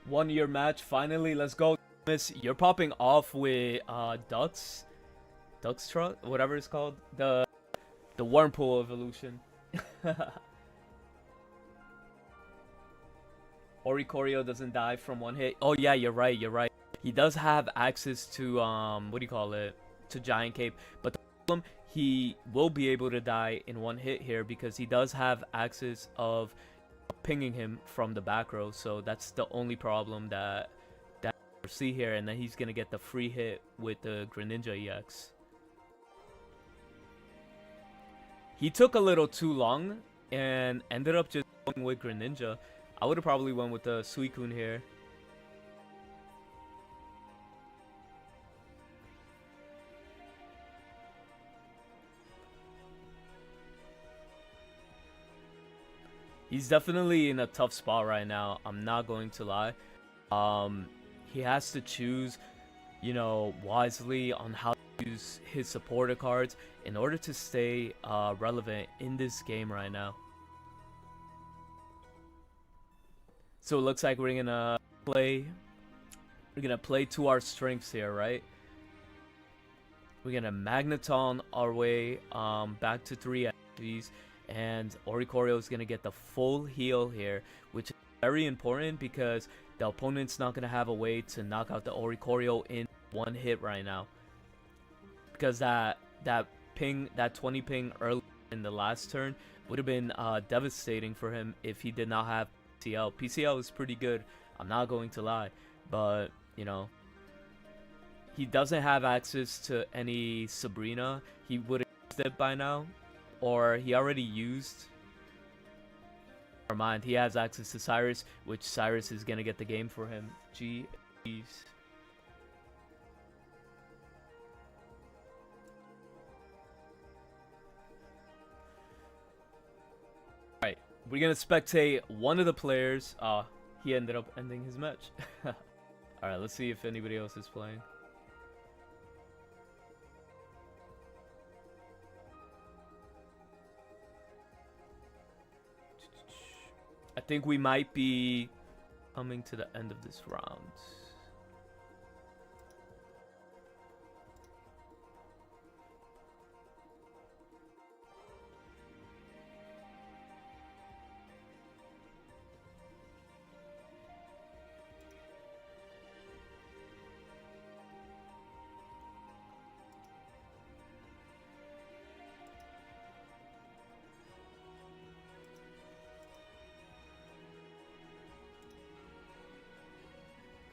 One-year match, finally, let's go. Miss, you're popping off with Duxtrot, whatever it's called, the Wurmple evolution. Oricorio doesn't die from one hit. Oh yeah, you're right. He does have access to what do you call it? To Giant Cape, but the problem, he will be able to die in one hit here because he does have access of pinging him from the back row. So that's the only problem that I see here, and then he's gonna get the free hit with the Greninja EX. He took a little too long and ended up just going with Greninja. I would have probably went with the Suicune here. He's definitely in a tough spot right now. I'm not going to lie. He has to choose, you know, wisely on how to use his supporter cards in order to stay relevant in this game right now. So it looks like we're gonna play to our strengths here, right? We're gonna Magneton our way back to 3 energies. And Oricorio is going to get the full heal here, which is very important because the opponent's not going to have a way to knock out the Oricorio in one hit right now. Because that 20 ping early in the last turn would have been devastating for him if he did not have PCL. PCL is pretty good, I'm not going to lie. But, you know, he doesn't have access to any Sabrina. He would have used it by now. Or he already used. Never mind, he has access to Cyrus, which Cyrus is gonna get the game for him. Jeez. Alright, we're gonna spectate one of the players. He ended up ending his match. Alright, let's see if anybody else is playing. I think we might be coming to the end of this round.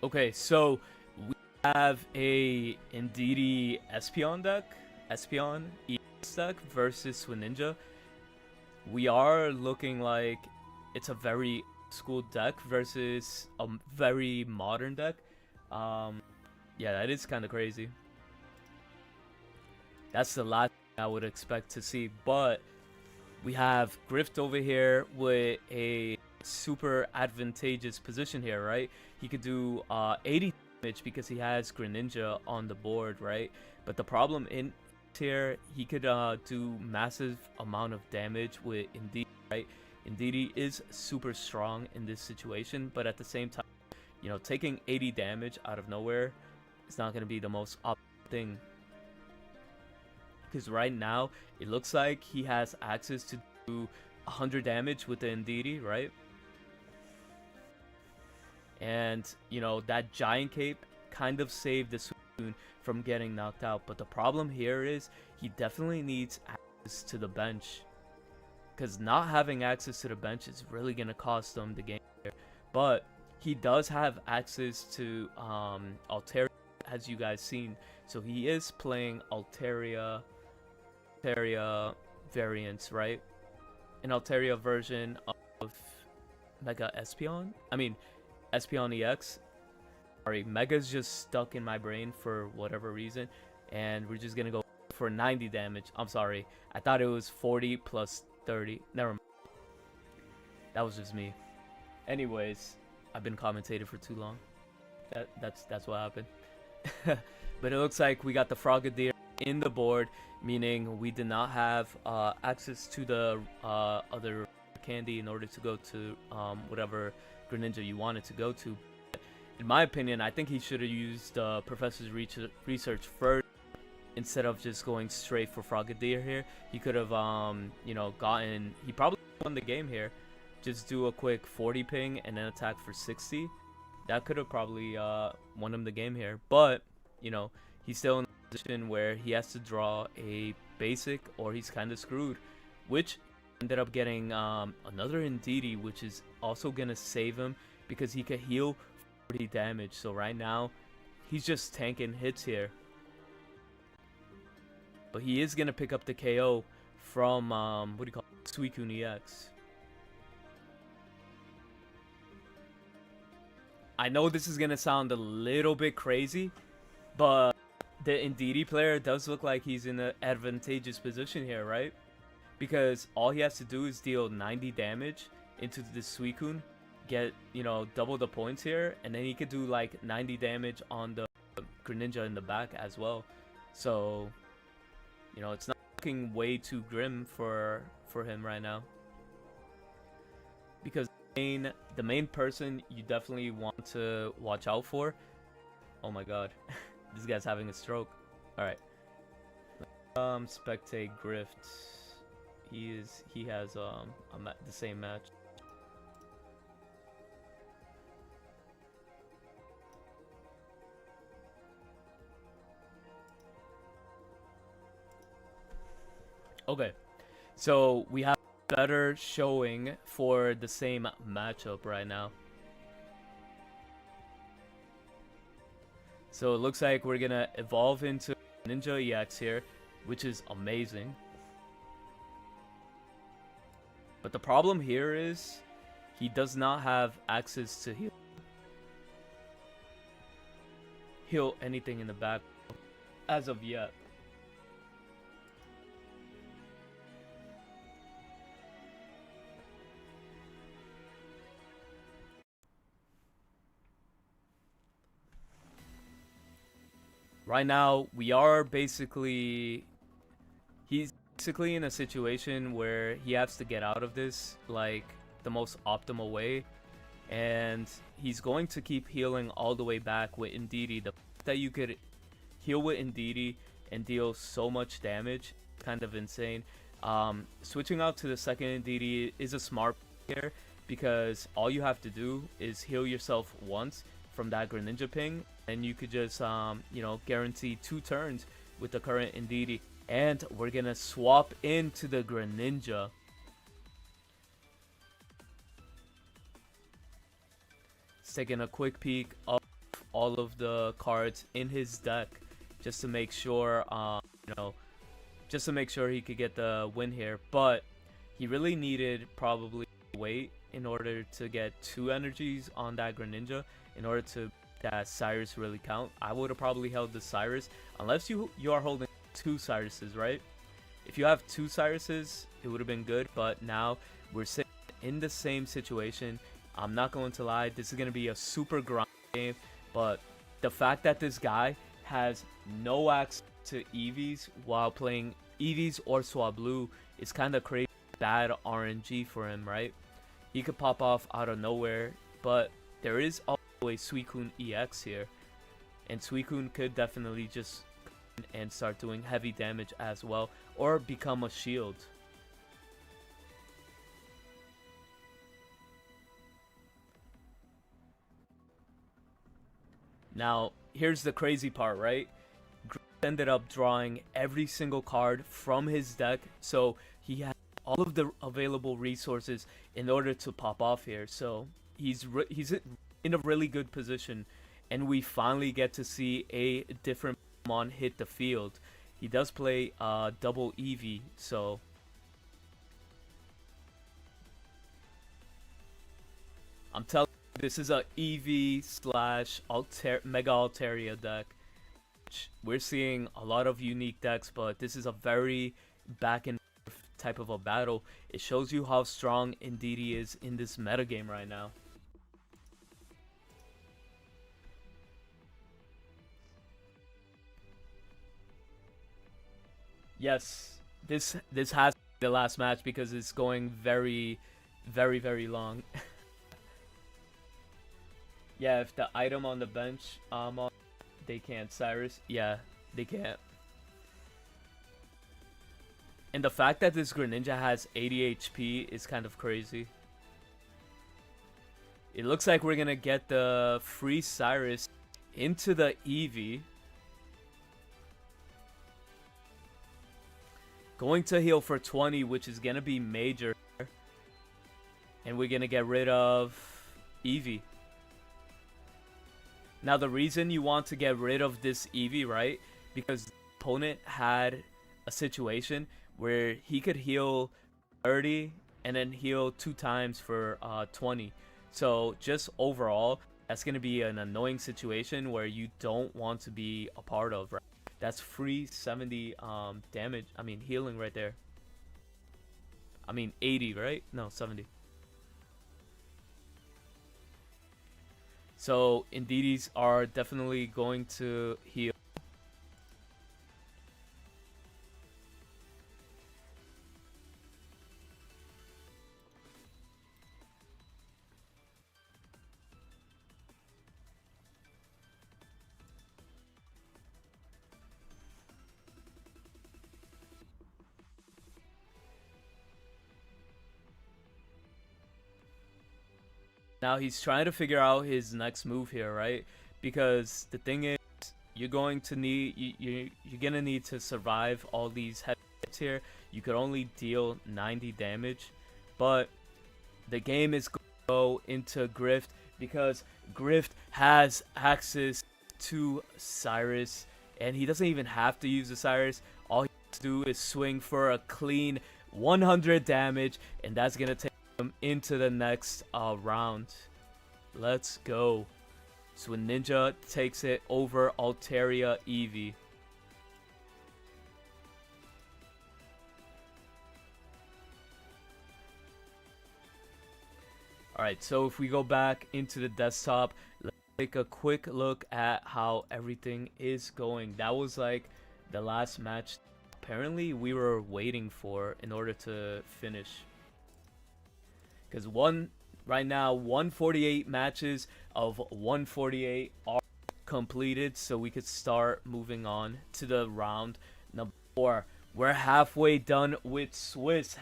Okay, so we have a Indeedee Espeon deck, Espeon EX deck versus Swinja. We are looking like it's a very school deck versus a very modern deck. Yeah, that is kind of crazy. That's the last thing I would expect to see, but we have Grift over here with a super advantageous position here, right? He could do 80 damage because he has Greninja on the board, right? But the problem in here, he could do massive amount of damage with Indeedee, right? Indeedee is super strong in this situation, but at the same time, you know, taking 80 damage out of nowhere is not going to be the most optimal thing. Because right now, it looks like he has access to do 100 damage with the Indeedee, right? And, you know, that Giant Cape kind of saved the Suicune from getting knocked out. But the problem here is he definitely needs access to the bench. Because not having access to the bench is really going to cost him the game here. But he does have access to Altaria, as you guys seen. So he is playing Altaria variants, right? An Altaria version of Mega Espeon. I mean, Espeon EX. Sorry, Mega's just stuck in my brain for whatever reason. And we're just gonna go for 90 damage. I'm sorry. I thought it was 40 plus 30. Never mind. That was just me. Anyways, I've been commentating for too long. That's what happened. But it looks like we got the Frogadier in the board, meaning we did not have access to the other candy in order to go to whatever Greninja you wanted to go to. In my opinion, I think he should have used Professor's research first instead of just going straight for Frogadier here. He could have, you know, gotten... He probably won the game here. Just do a quick 40 ping and then attack for 60. That could have probably won him the game here. But, you know, he's still in a position where he has to draw a basic or he's kind of screwed. Which ended up getting another Indeedee, which is also going to save him because he could heal 40 damage. So right now, he's just tanking hits here. But he is going to pick up the KO from, what do you call it? Suicune EX. I know this is going to sound a little bit crazy, but the Indeedee player does look like he's in an advantageous position here, right? Because all he has to do is deal 90 damage into the Suicune, get, you know, double the points here, and then he could do like 90 damage on the Greninja in the back as well. So, you know, it's not looking way too grim for him right now. Because the main person you definitely want to watch out for. Oh my god. This guy's having a stroke. Alright. Spectate Grift. He has the same match. Okay. So we have better showing for the same matchup right now. So it looks like we're gonna evolve into Ninja EX here, which is amazing. But the problem here is he does not have access to heal anything in the back as of yet. Right now, he's basically in a situation where he has to get out of this, like, the most optimal way. And he's going to keep healing all the way back with Indeedee. The fact that you could heal with Indeedee and deal so much damage, kind of insane. Switching out to the second Indeedee is a smart here, because all you have to do is heal yourself once from that Greninja ping, and you could just, you know, guarantee 2 turns with the current Indeedee. And we're gonna swap into the Greninja. Just taking a quick peek of all of the cards in his deck, just to make sure, you know, just to make sure he could get the win here. But he really needed probably wait in order to get 2 energies on that Greninja in order to that Cyrus really count. I would have probably held the Cyrus, unless you are holding 2 Cyruses, right? If you have 2 Cyruses, it would have been good, but now we're sitting in the same situation. I'm not going to lie, this is going to be a super grind game, but the fact that this guy has no access to EVs while playing EVs or Swablu is kind of crazy. Bad RNG for him, right? He could pop off out of nowhere, but there is always Suicune EX here, and Suicune could definitely just come in and start doing heavy damage as well, or become a shield. Now, here's the crazy part, right? Ended up drawing every single card from his deck, so he had all of the available resources in order to pop off here. So he's in a really good position, and we finally get to see a different Pokemon hit the field. He does play double Eevee, so I'm telling you, this is a Eevee slash Mega Altaria deck. We're seeing a lot of unique decks, but this is a very back and forth type of a battle. It shows you how strong Indeedee is in this metagame right now. Yes, this has to be the last match because it's going very long. Yeah, if the item on the bench they can't. Cyrus, yeah, they can't. And the fact that this Greninja has 80 HP is kind of crazy. It looks like we're gonna get the free Cyrus into the Eevee. Going to heal for 20, which is gonna be major. And we're gonna get rid of Eevee. Now, the reason you want to get rid of this Eevee, right? Because the opponent had a situation where he could heal 30 and then heal 2 times for 20. So just overall, that's going to be an annoying situation where you don't want to be a part of, right? That's free 70 damage. I mean, healing right there. I mean, 80, right? No, 70. So Indeedees are definitely going to heal. Now he's trying to figure out his next move here, right? Because the thing is, you're going to need you're gonna need to survive all these hits here. You could only deal 90 damage, but the game is going to go into Grift because Grift has access to Cyrus, and he doesn't even have to use the Cyrus. All he has to do is swing for a clean 100 damage, and that's gonna take into the next round. Let's go. Swinja takes it over Altaria Eevee. Alright, so if we go back into the desktop, let's take a quick look at how everything is going. That was like the last match apparently we were waiting for in order to finish. Because right now 148 matches of 148 are completed, so we could start moving on to the round number 4. We're halfway done with Swiss.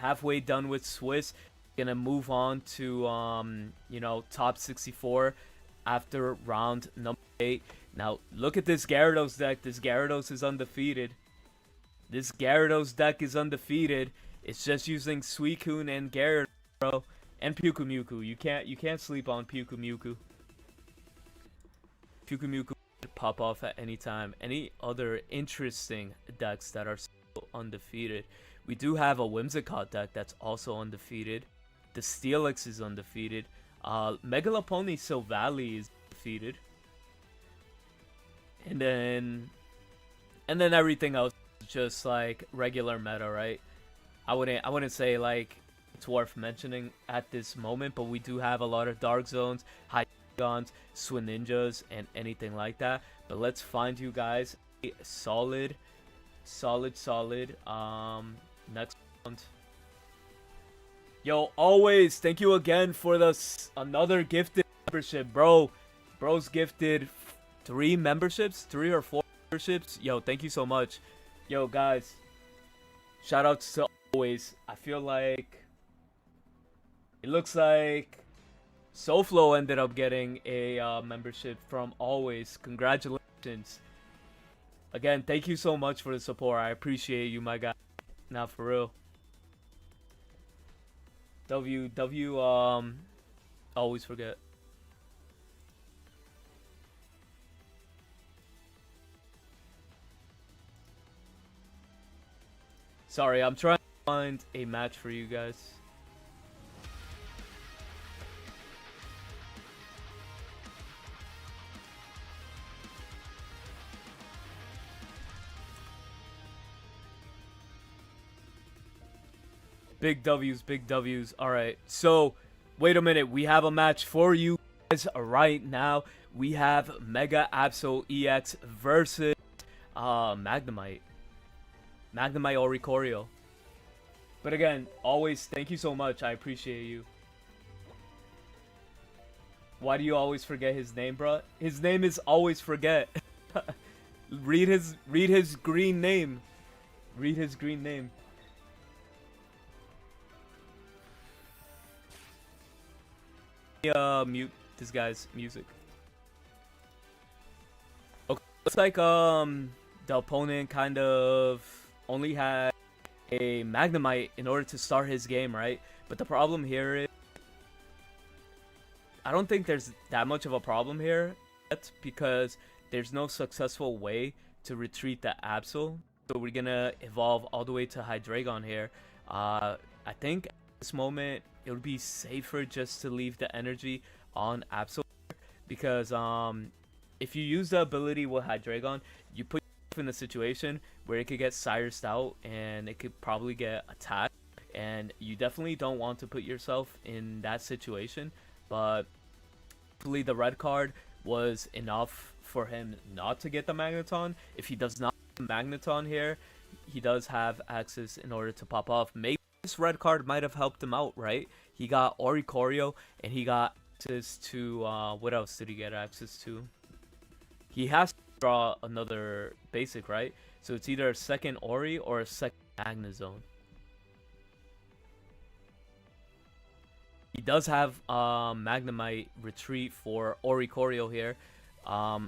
Gonna move on to you know, top 64 after round number 8. Now look at this Gyarados deck. This Gyarados is undefeated. This Gyarados deck is undefeated. It's just using Suicune and Gyarados, bro. And Pyukumuku. You can't sleep on Pyukumuku. Pyukumuku could pop off at any time. Any other interesting decks that are still undefeated? We do have a Whimsicott deck that's also undefeated. The Steelix is undefeated. Mega Lopunny Silvally is defeated. And then everything else is just like regular meta, right? I wouldn't say like it's worth mentioning at this moment, but we do have a lot of Dark Zones, Hydreigons, Swinjas, and anything like that. But let's find you guys a solid next round. Yo, always thank you again for another gifted membership, bro. Bro's gifted 3 or 4 memberships. Yo, thank you so much. Yo, guys, shout outs to always. I feel like it looks like SoFlo ended up getting a membership from Always. Congratulations. Again, thank you so much for the support. I appreciate you, my guy. Now for real. Always forget. Sorry, I'm trying to find a match for you guys. Big W's, big W's. Alright, so, wait a minute. We have a match for you guys right now. We have Mega Absol EX versus Magnemite. Magnemite Oricorio. But again, always thank you so much. I appreciate you. Why do you always forget his name, bro? His name is Always Forget. read his green name. Read his green name. Mute this guy's music. Okay, looks like the opponent kind of only had a Magnemite in order to start his game, right? But the problem here is I don't think there's that much of a problem here yet because there's no successful way to retreat the Absol. So we're gonna evolve all the way to Hydreigon here. I think at this moment it would be safer just to leave the energy on Absol because if you use the ability with Hydreigon, you put yourself in a situation where it could get Cyrused out and it could probably get attacked, and you definitely don't want to put yourself in that situation. But hopefully the red card was enough for him not to get the Magneton. If he does not get the Magneton here, he does have access in order to pop off. Maybe this red card might have helped him out, right? He got Oricorio and he got access to what else did he get access to? He has to draw another basic, right? So it's either a second Ori or a second Magnazone. He does have Magnemite retreat for Oricorio here. I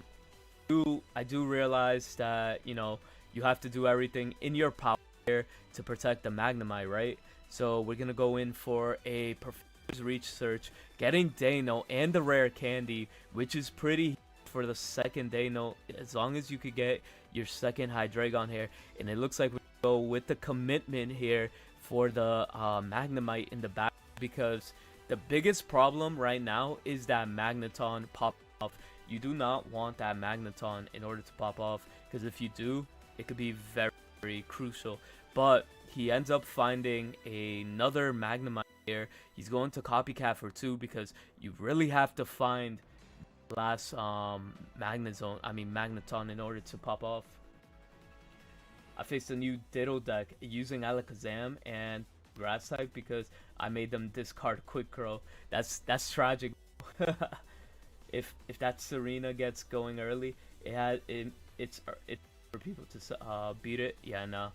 do realize that, you know, you have to do everything in your power here to protect the Magnemite, right? So we're gonna go in for a Professor's Reach search, getting Dano and the rare candy, which is pretty for the second Dano, as long as you could get your second Hydreigon here. And it looks like we go with the commitment here for the Magnemite in the back, because the biggest problem right now is that Magneton pop off. You do not want that Magneton in order to pop off, because if you do, it could be very, very crucial. But he ends up finding another Magnemite here. He's going to Copycat for 2 because you really have to find the last Magneton in order to pop off. I faced a new Ditto deck using Alakazam and Grass type because I made them discard Quick Crow. That's tragic. If that Serena gets going early, it's for people to beat it. Yeah, no.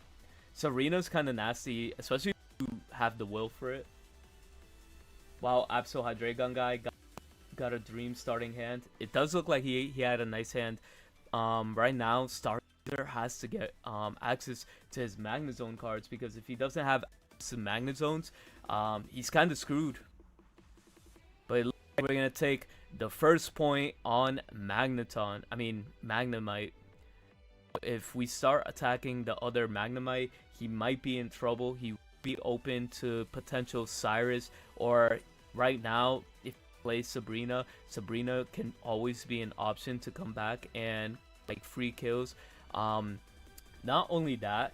Serena's kind of nasty, especially if you have the will for it. Wow, Absol Hydreigon guy got a dream starting hand. It does look like he had a nice hand. Right now, Starter has to get access to his Magnazone cards, because if he doesn't have access to Magnazones, he's kind of screwed. But it looks like we're gonna take the first point on Magnemite. If we start attacking the other Magnemite, he might be in trouble. He will be open to potential Cyrus, or right now, if he plays Sabrina can always be an option to come back and like free kills. Not only that,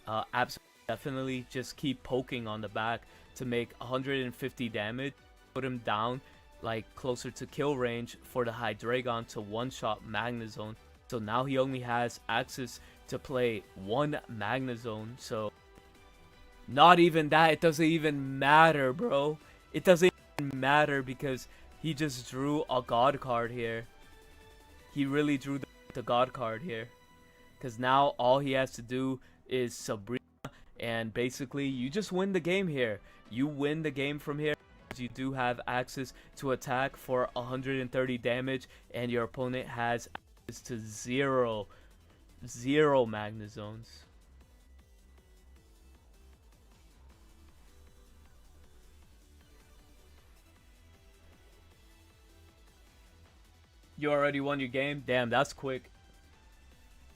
Absol definitely just keep poking on the back to make 150 damage, put him down like closer to kill range for the Hydreigon to one-shot Magnazone. So now he only has access to play one Magnazone. So not even that. It doesn't even matter, bro. It doesn't even matter because he just drew a God card here. He really drew the God card here. Because now all he has to do is Sabrina. And basically you just win the game here. You win the game from here. you do have access to attack for 130 damage, and your opponent has access to zero Magnazones. You already won your game? Damn, that's quick.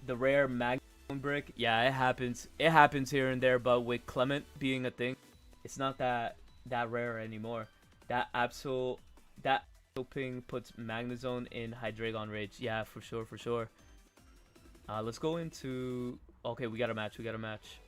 The rare Magnazone brick, yeah, it happens. It happens here and there, but with Clement being a thing, it's not that rare anymore. That Absol ping puts Magnazone in Hydreigon Rage. Yeah, for sure, for sure. Let's go into... Okay, we got a match. We got a match.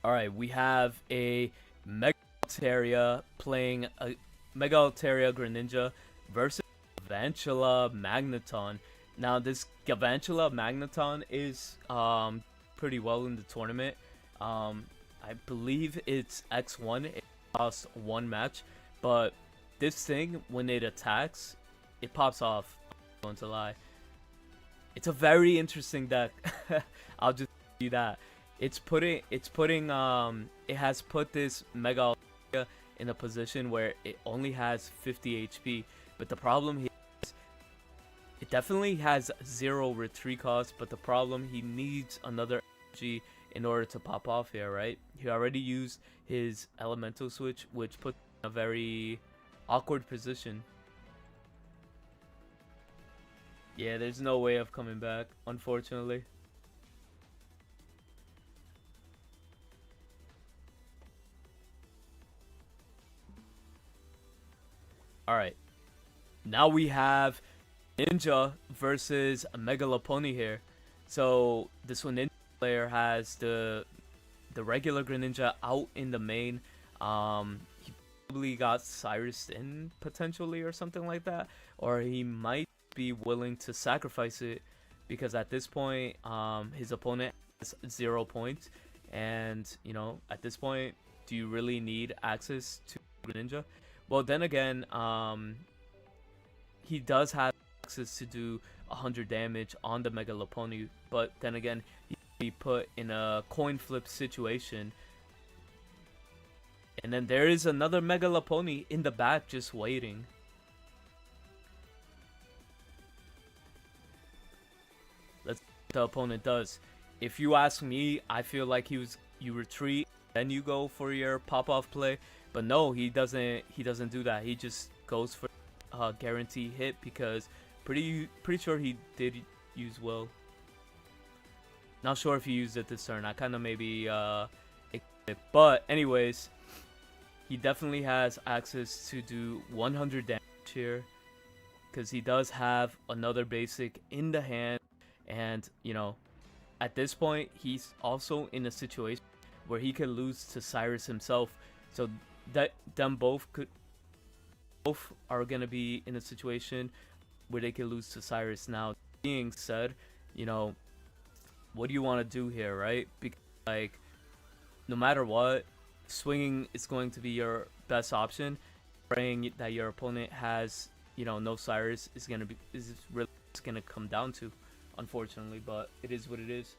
Alright, we have a Mega Altaria playing a Mega Altaria Greninja versus Galvantula Magneton. Now, this Galvantula Magneton is pretty well in the tournament. I believe it's X1. It lost one match, but this thing, when it attacks, it pops off. I'm not going to lie. It's a very interesting deck. I'll just do that. It has put this Mega Altaria in a position where it only has 50 HP, but the problem here is it definitely has 0 retreat cost, but the problem, he needs another energy in order to pop off here, right? He already used his elemental switch, which puts him in a very awkward position. Yeah, there's no way of coming back, unfortunately. Alright, now we have Ninja versus a Mega Lopunny here. So this one, Ninja player has the regular Greninja out in the main. He probably got Cyrus in potentially or something like that, or he might be willing to sacrifice it because at this point, his opponent has 0 points, and you know, at this point, do you really need access to Greninja? Well, then again, he does have access to do 100 damage on the Mega Lopunny, but then again, he'd be put in a coin flip situation. And then there is another Mega Lopunny in the back just waiting. Let's see what the opponent does. If you ask me, I feel like you retreat, then you go for your pop-off play. But no, he doesn't do that. He just goes for a guarantee hit because pretty sure he did use Will. Not sure if he used it this turn. I kind of maybe but anyways, he definitely has access to do 100 damage here because he does have another basic in the hand, and you know, at this point he's also in a situation where he could lose to Cyrus himself. So that them both are gonna be in a situation where they can lose to Cyrus. Now, being said, you know, what do you want to do here, right? Because like, no matter what, swinging is going to be your best option. Praying that your opponent has, you know, no Cyrus is really gonna come down to, unfortunately. But it is what it is.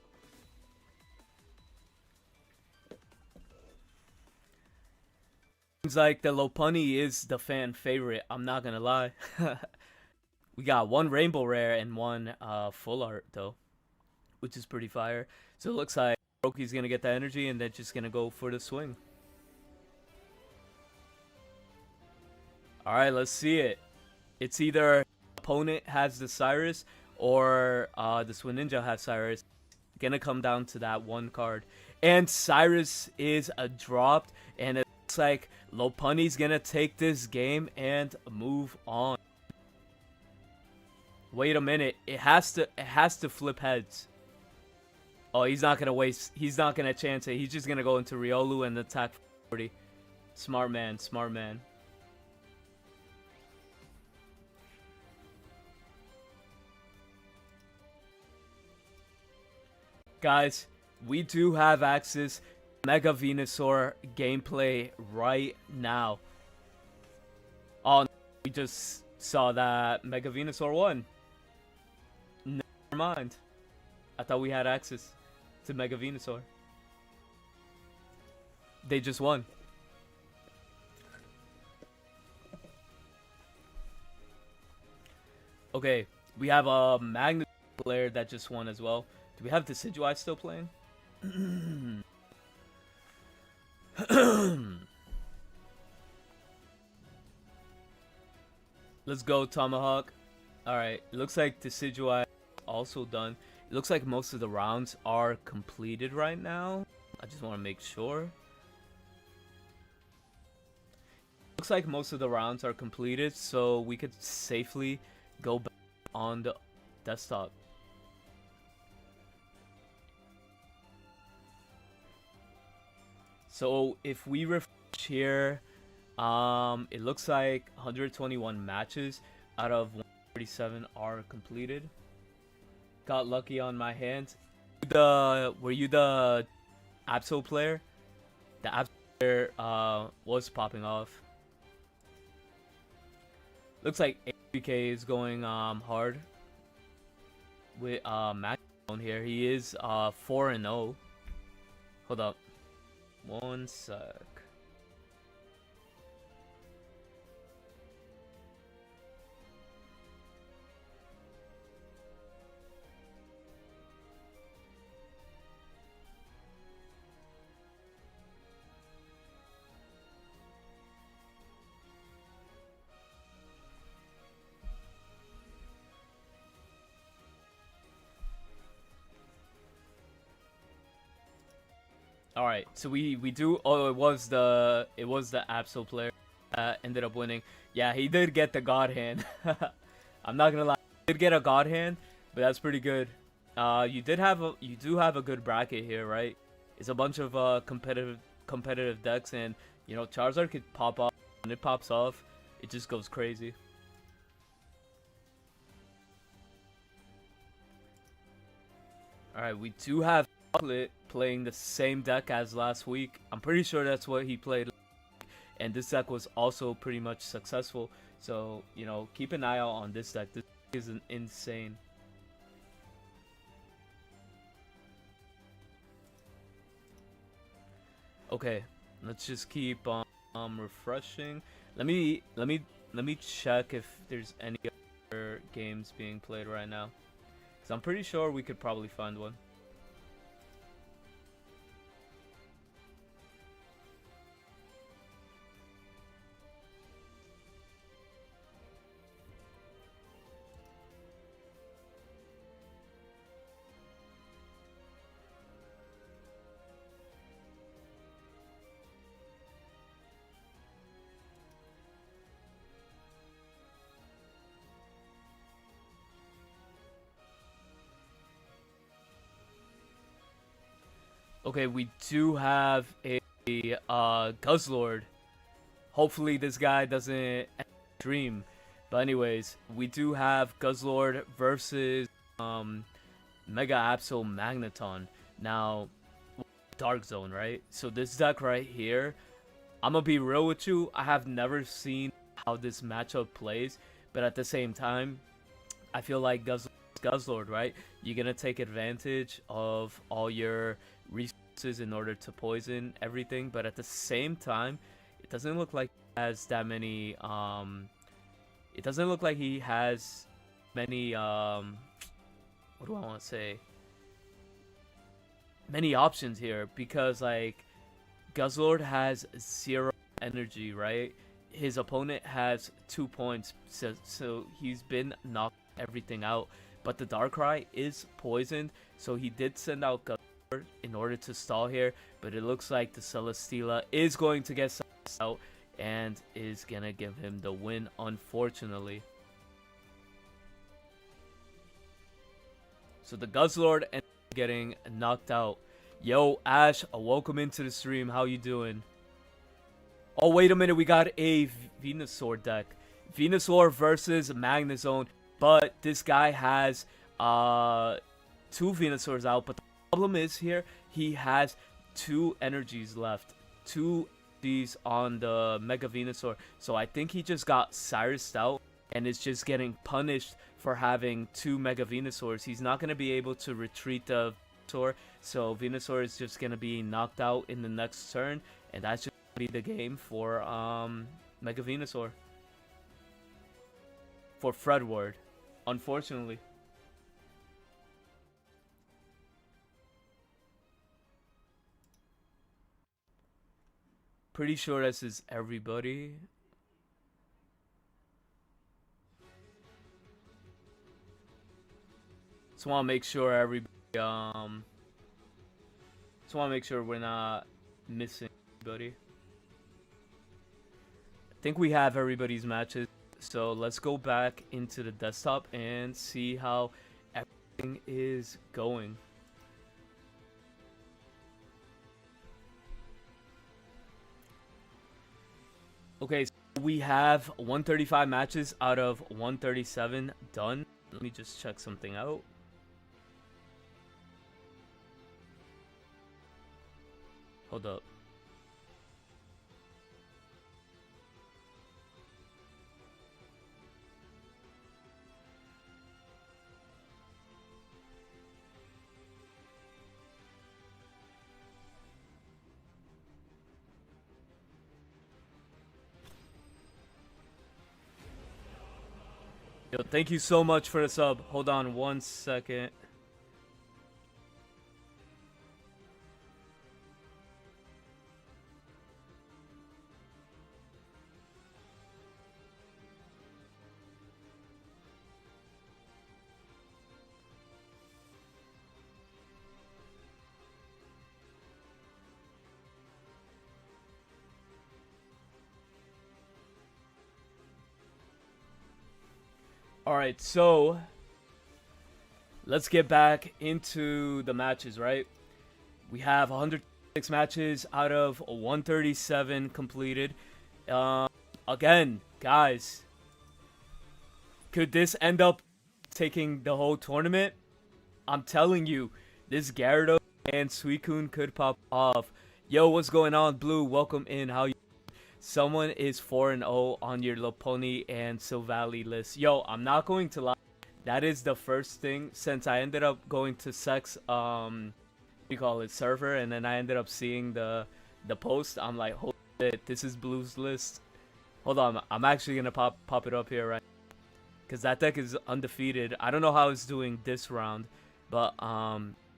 Seems like the Lopunny is the fan favorite. I'm not gonna lie. We got one rainbow rare and one full art though, which is pretty fire. So it looks like Roki's gonna get the energy and then just gonna go for the swing. All right, let's see it. It's either opponent has the Cyrus or the Swinja has Cyrus. Gonna come down to that one card, and Cyrus is a dropped, and it looks like Lopunny's gonna take this game and move on. Wait a minute, it has to flip heads. Oh, he's not gonna waste. He's not gonna chance it. He's just gonna go into Riolu and attack 40. Smart man, smart man. Guys, we do have access to Mega Venusaur gameplay right now. Oh, no, we just saw that Mega Venusaur won. Never mind. I thought we had access to Mega Venusaur. They just won. Okay, we have a Magnazone player that just won as well. Do we have Decidueye still playing? Let's go, Tomahawk. Alright, it looks like Decidueye also done. It looks like most of the rounds are completed right now. I just want to make sure. Looks like most of the rounds are completed, so we could safely go back on the desktop. So if we refresh here, it looks like 121 matches out of 137 are completed. Got lucky on my hands. Were you the Absol player? The Absol player was popping off. Looks like ABK is going hard with Magnazone here. He is 4-0. Hold up. One sec. All right, so we do. Oh, it was the Absol player that ended up winning. Yeah, he did get the God Hand. I'm not gonna lie, he did get a God Hand, but that's pretty good. You do have a good bracket here, right? It's a bunch of competitive decks, and you know Charizard could pop off. When it pops off, it just goes crazy. All right, we do have playing the same deck as last week. I'm pretty sure that's what he played, and this deck was also pretty much successful. So you know, keep an eye out on this deck. This is insane. Okay, let's just keep refreshing. Let me check if there's any other games being played right now, because I'm pretty sure we could probably find one. Okay, we do have a Guzlord. Hopefully this guy doesn't dream. But anyways, we do have Guzlord versus Mega Absol Magneton. Now, Dark Zone, right? So this deck right here, I'm gonna be real with you. I have never seen how this matchup plays, but at the same time, I feel like Guzlord, right? You're gonna take advantage of all your resources in order to poison everything, but at the same time, it doesn't look like he has that many. It doesn't look like he has many. What do I want to say? Many options here, because like Guzlord has 0 energy, right? His opponent has 2 points, so he's been knocked everything out. But the Darkrai is poisoned, so he did send out Guzlord in order to stall here. But it looks like the Celesteela is going to get out and is gonna give him the win, unfortunately. So the Guzlord ended up getting knocked out. Yo, Ash, welcome into the stream. How you doing? Oh, wait a minute. We got a Venusaur deck. Venusaur versus Magnazone. But this guy has 2 Venusaurs out. But the problem is here, he has 2 energies left. 2 these on the Mega Venusaur. So I think he just got Cyrus'd out and is just getting punished for having 2 Mega Venusaurs. He's not going to be able to retreat the Venusaur. So Venusaur is just gonna be knocked out in the next turn, and that's just gonna be the game for Mega Venusaur. For Fredward, unfortunately. Pretty sure this is everybody. Just want to make sure everybody, just want to make sure we're not missing anybody. I think we have everybody's matches, so let's go back into the desktop and see how everything is going. Okay, so we have 135 matches out of 137 done. Let me just check something out. Hold up. Yo, thank you so much for the sub. Hold on 1 second. Alright, so let's get back into the matches, right? We have 106 matches out of 137 completed. Again, guys, could this end up taking the whole tournament? I'm telling you, this Gyarados and Suicune could pop off. Yo, what's going on, Blue? Welcome in. How you? Someone is 4-0 on your Lopunny and Silvally list. Yo, I'm not going to lie. That is the first thing since I ended up going to Sex, what do you call it, server, and then I ended up seeing the post. I'm like, holy shit, this is Blue's list. Hold on, I'm actually gonna pop it up here, right? Because that deck is undefeated. I don't know how it's doing this round, but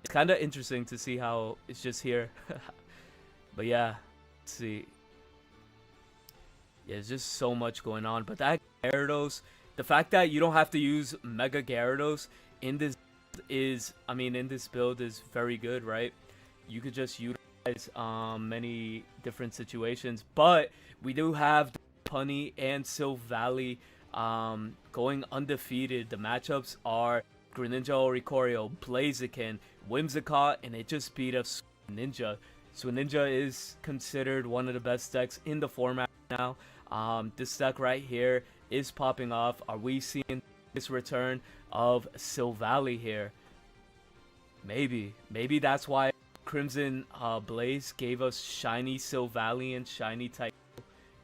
it's kind of interesting to see how it's just here. But yeah, let's see. Yeah, there's just so much going on. But that Gyarados, the fact that you don't have to use Mega Gyarados in this in this build is very good, right? You could just utilize many different situations. But we do have Lopunny and Silvally going undefeated. The matchups are Greninja, Oricorio, Blaziken, Whimsicott, and it just beat up Swinja. Swinja is considered one of the best decks in the format now. This deck right here is popping off. Are we seeing this return of Silvally here? Maybe that's why Crimson Blaze gave us shiny Silvally and shiny Type.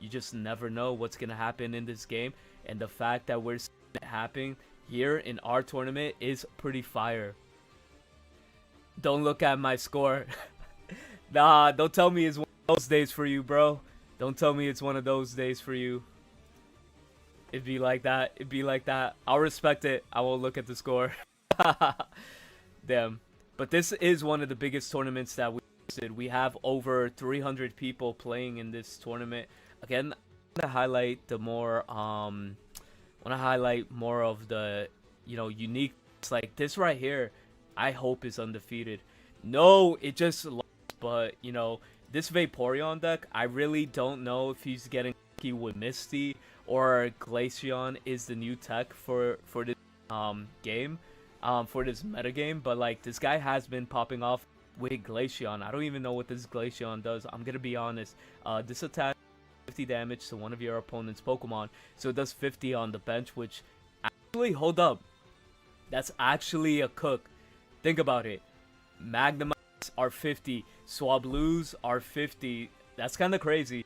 You just never know what's gonna happen in this game, and the fact that we're seeing it happening here in our tournament is pretty fire. Don't look at my score. Nah, don't tell me it's one of those days for you, bro. Don't tell me it's one of those days for you. It'd be like that. It'd be like that. I'll respect it. I won't look at the score. Damn. But this is one of the biggest tournaments that we did. We have over 300 people playing in this tournament. Again, I want to highlight the more of the, unique. It's like this right here. I hope is undefeated. No, it just lost, but this Vaporeon deck, I really don't know if he's getting lucky with Misty or Glaceon is the new tech for this game, for this metagame. But like this guy has been popping off with Glaceon. I don't even know what this Glaceon does. I'm gonna be honest. This attack 50 damage to one of your opponent's Pokemon, so it does 50 on the bench. Which actually, hold up, that's actually a cook. Think about it. Magnum are 50, Swablues are 50. That's kind of crazy.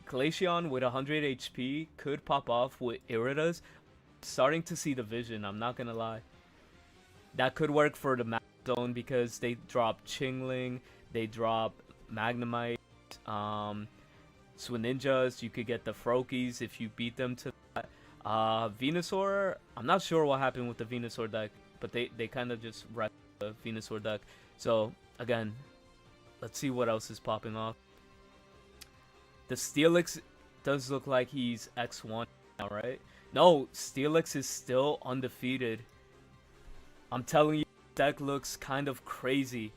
Glaceon with 100 HP could pop off with Iridas. Starting to see the vision, I'm not gonna lie. that could work for the Magnazone because they drop Chingling, they drop Magnemite, Swinjas. You could get the Froakies if you beat them to that. Venusaur, I'm not sure what happened with the Venusaur deck, but they kind of just wrecked the Venusaur deck. So again, let's see what else is popping off. The Steelix does look like he's X1 now, right? No, Steelix is still undefeated. I'm telling you, deck looks kind of crazy.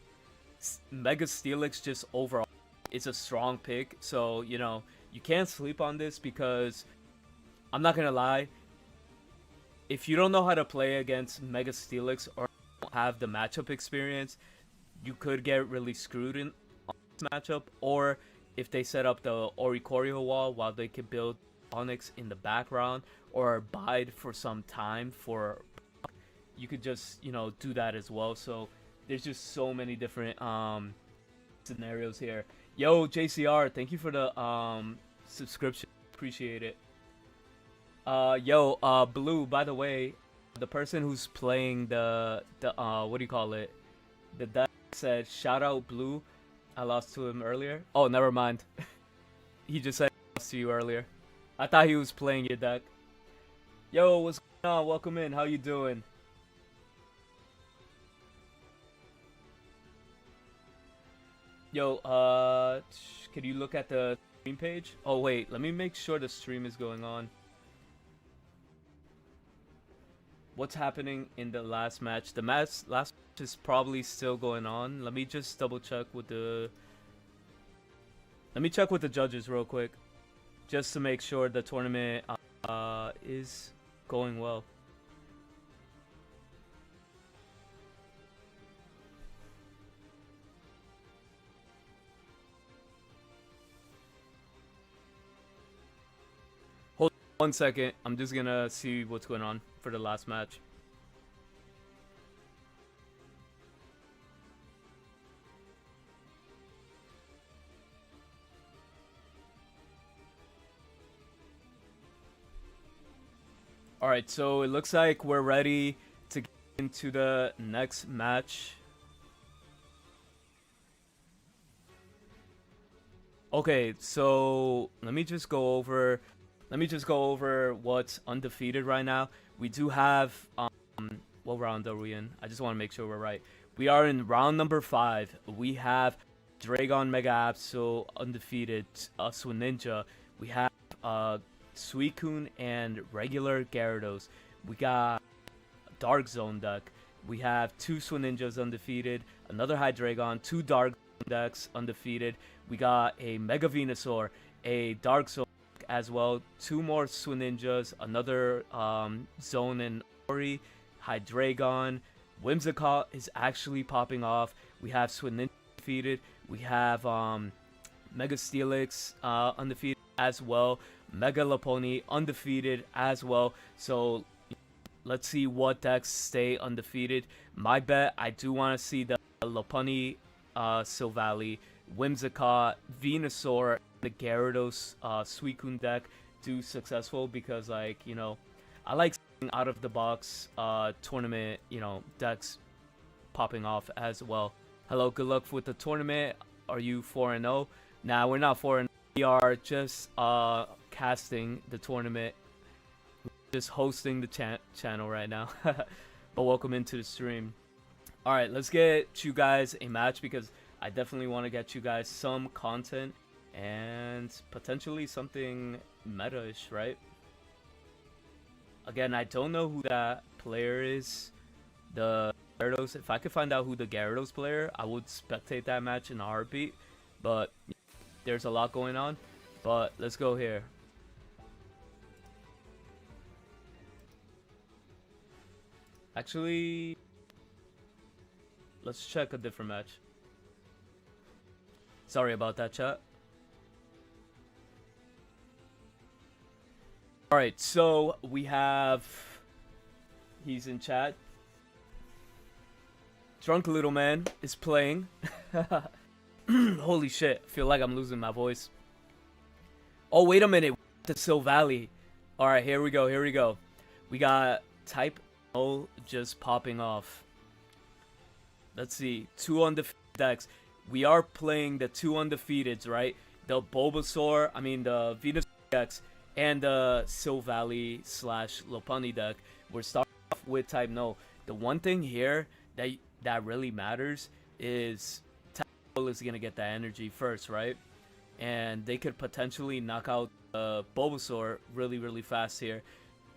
Mega Steelix just overall is a strong pick. So, you know, you can't sleep on this because, I'm not going to lie, if you don't know how to play against Mega Steelix or don't have the matchup experience, you could get really screwed in this matchup. Or if they set up the Oricorio wall while they can build Onyx in the background or bide for some time for, you could just, you know, do that as well. So there's just so many different scenarios here. Yo, JCR, thank you for the subscription. Appreciate it. Blue, by the way, the person who's playing the what do you call it? The deck said shout out Blue. I lost to him earlier. Oh, never mind. He just said I lost to you earlier. I thought he was playing your deck. Yo, what's going on? Welcome in. How you doing? Yo, can you look at the stream page? Oh wait, let me make sure the stream is going on. What's happening in the last match? The last match is probably still going on. Let me just double check with the... Let me check with the judges real quick, just to make sure the tournament is going well. Hold on 1 second. I'm just gonna see what's going on for the last match. Alright, so it looks like we're ready to get into the next match. Okay, so let me just go over what's undefeated right now. We do have what round are we in? I just want to make sure we're right. We are in round number 5. We have Hydreigon, Mega Absol undefeated, Swinja. We have Suicune and regular Gyarados. We got Dark Zone deck. We have 2 Swinjas undefeated, another Hydreigon, 2 Dark Zone decks undefeated. We got a Mega Venusaur, a Dark Zone deck as well, 2 more Swinjas, another Zone and Ori, Hydreigon. Whimsicott is actually popping off. We have Swinja undefeated. We have Mega Steelix undefeated as well. Mega Lopunny undefeated as well. So let's see what decks stay undefeated. My bet, I do want to see the Lopunny, Silvally, Whimsicott, Venusaur, the Gyarados, Suicune deck do successful because, like, you know, I like seeing out of the box tournament, you know, decks popping off as well. Hello, good luck with the tournament. Are you 4-0? Nah, we're not 4-0. We are just casting the tournament, just hosting the channel right now. But welcome into the stream. Alright, let's get you guys a match because I definitely want to get you guys some content and potentially something meta-ish, right? Again, I don't know who that player is. The Gyarados, if I could find out who the Gyarados player, I would spectate that match in a heartbeat. But there's a lot going on. But let's go here. Actually, let's check a different match. Sorry about that, chat. Alright, so we have... He's in chat. Drunk Little Man is playing. Holy shit, I feel like I'm losing my voice. Oh, wait a minute. The Silvally. Alright, here we go, here we go. We got Type O just popping off. Let's see. 2 undefeated decks. We are playing the 2 undefeateds, right? The Bulbasaur, the Venus decks, and the Silvally / Lopunny deck. We're starting off with type No. The one thing here that really matters is type No is gonna get that energy first, right? And they could potentially knock out Bulbasaur really fast here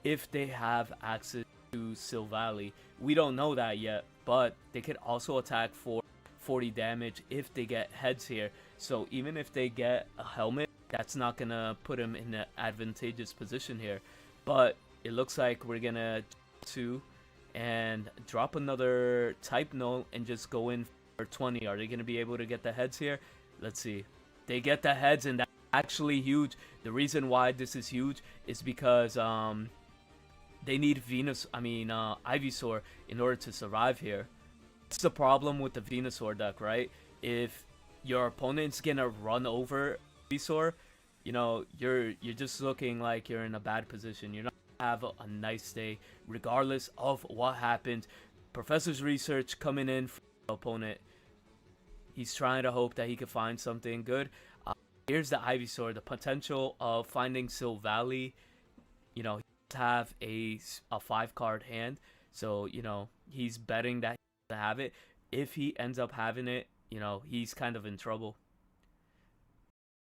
if they have access to Silvally. We don't know that yet, but they could also attack for 40 damage if they get heads here. So even if they get a helmet, that's not gonna put him in an advantageous position here. But it looks like we're gonna to and drop another type No and just go in for 20. Are they gonna be able to get the heads here? Let's see. They get the heads, and that's actually huge. The reason why this is huge is because they need Ivysaur in order to survive here. It's the problem with the Venusaur deck, right? If your opponent's gonna run over Ivysaur, you're just looking like you're in a bad position. You're not gonna have a nice day, regardless of what happened. Professor's research coming in for the opponent. He's trying to hope that he could find something good. Here's the Ivysaur, the potential of finding Silvally. He does have a 5-card hand, so he's betting that he has to have it. If he ends up having it, he's kind of in trouble.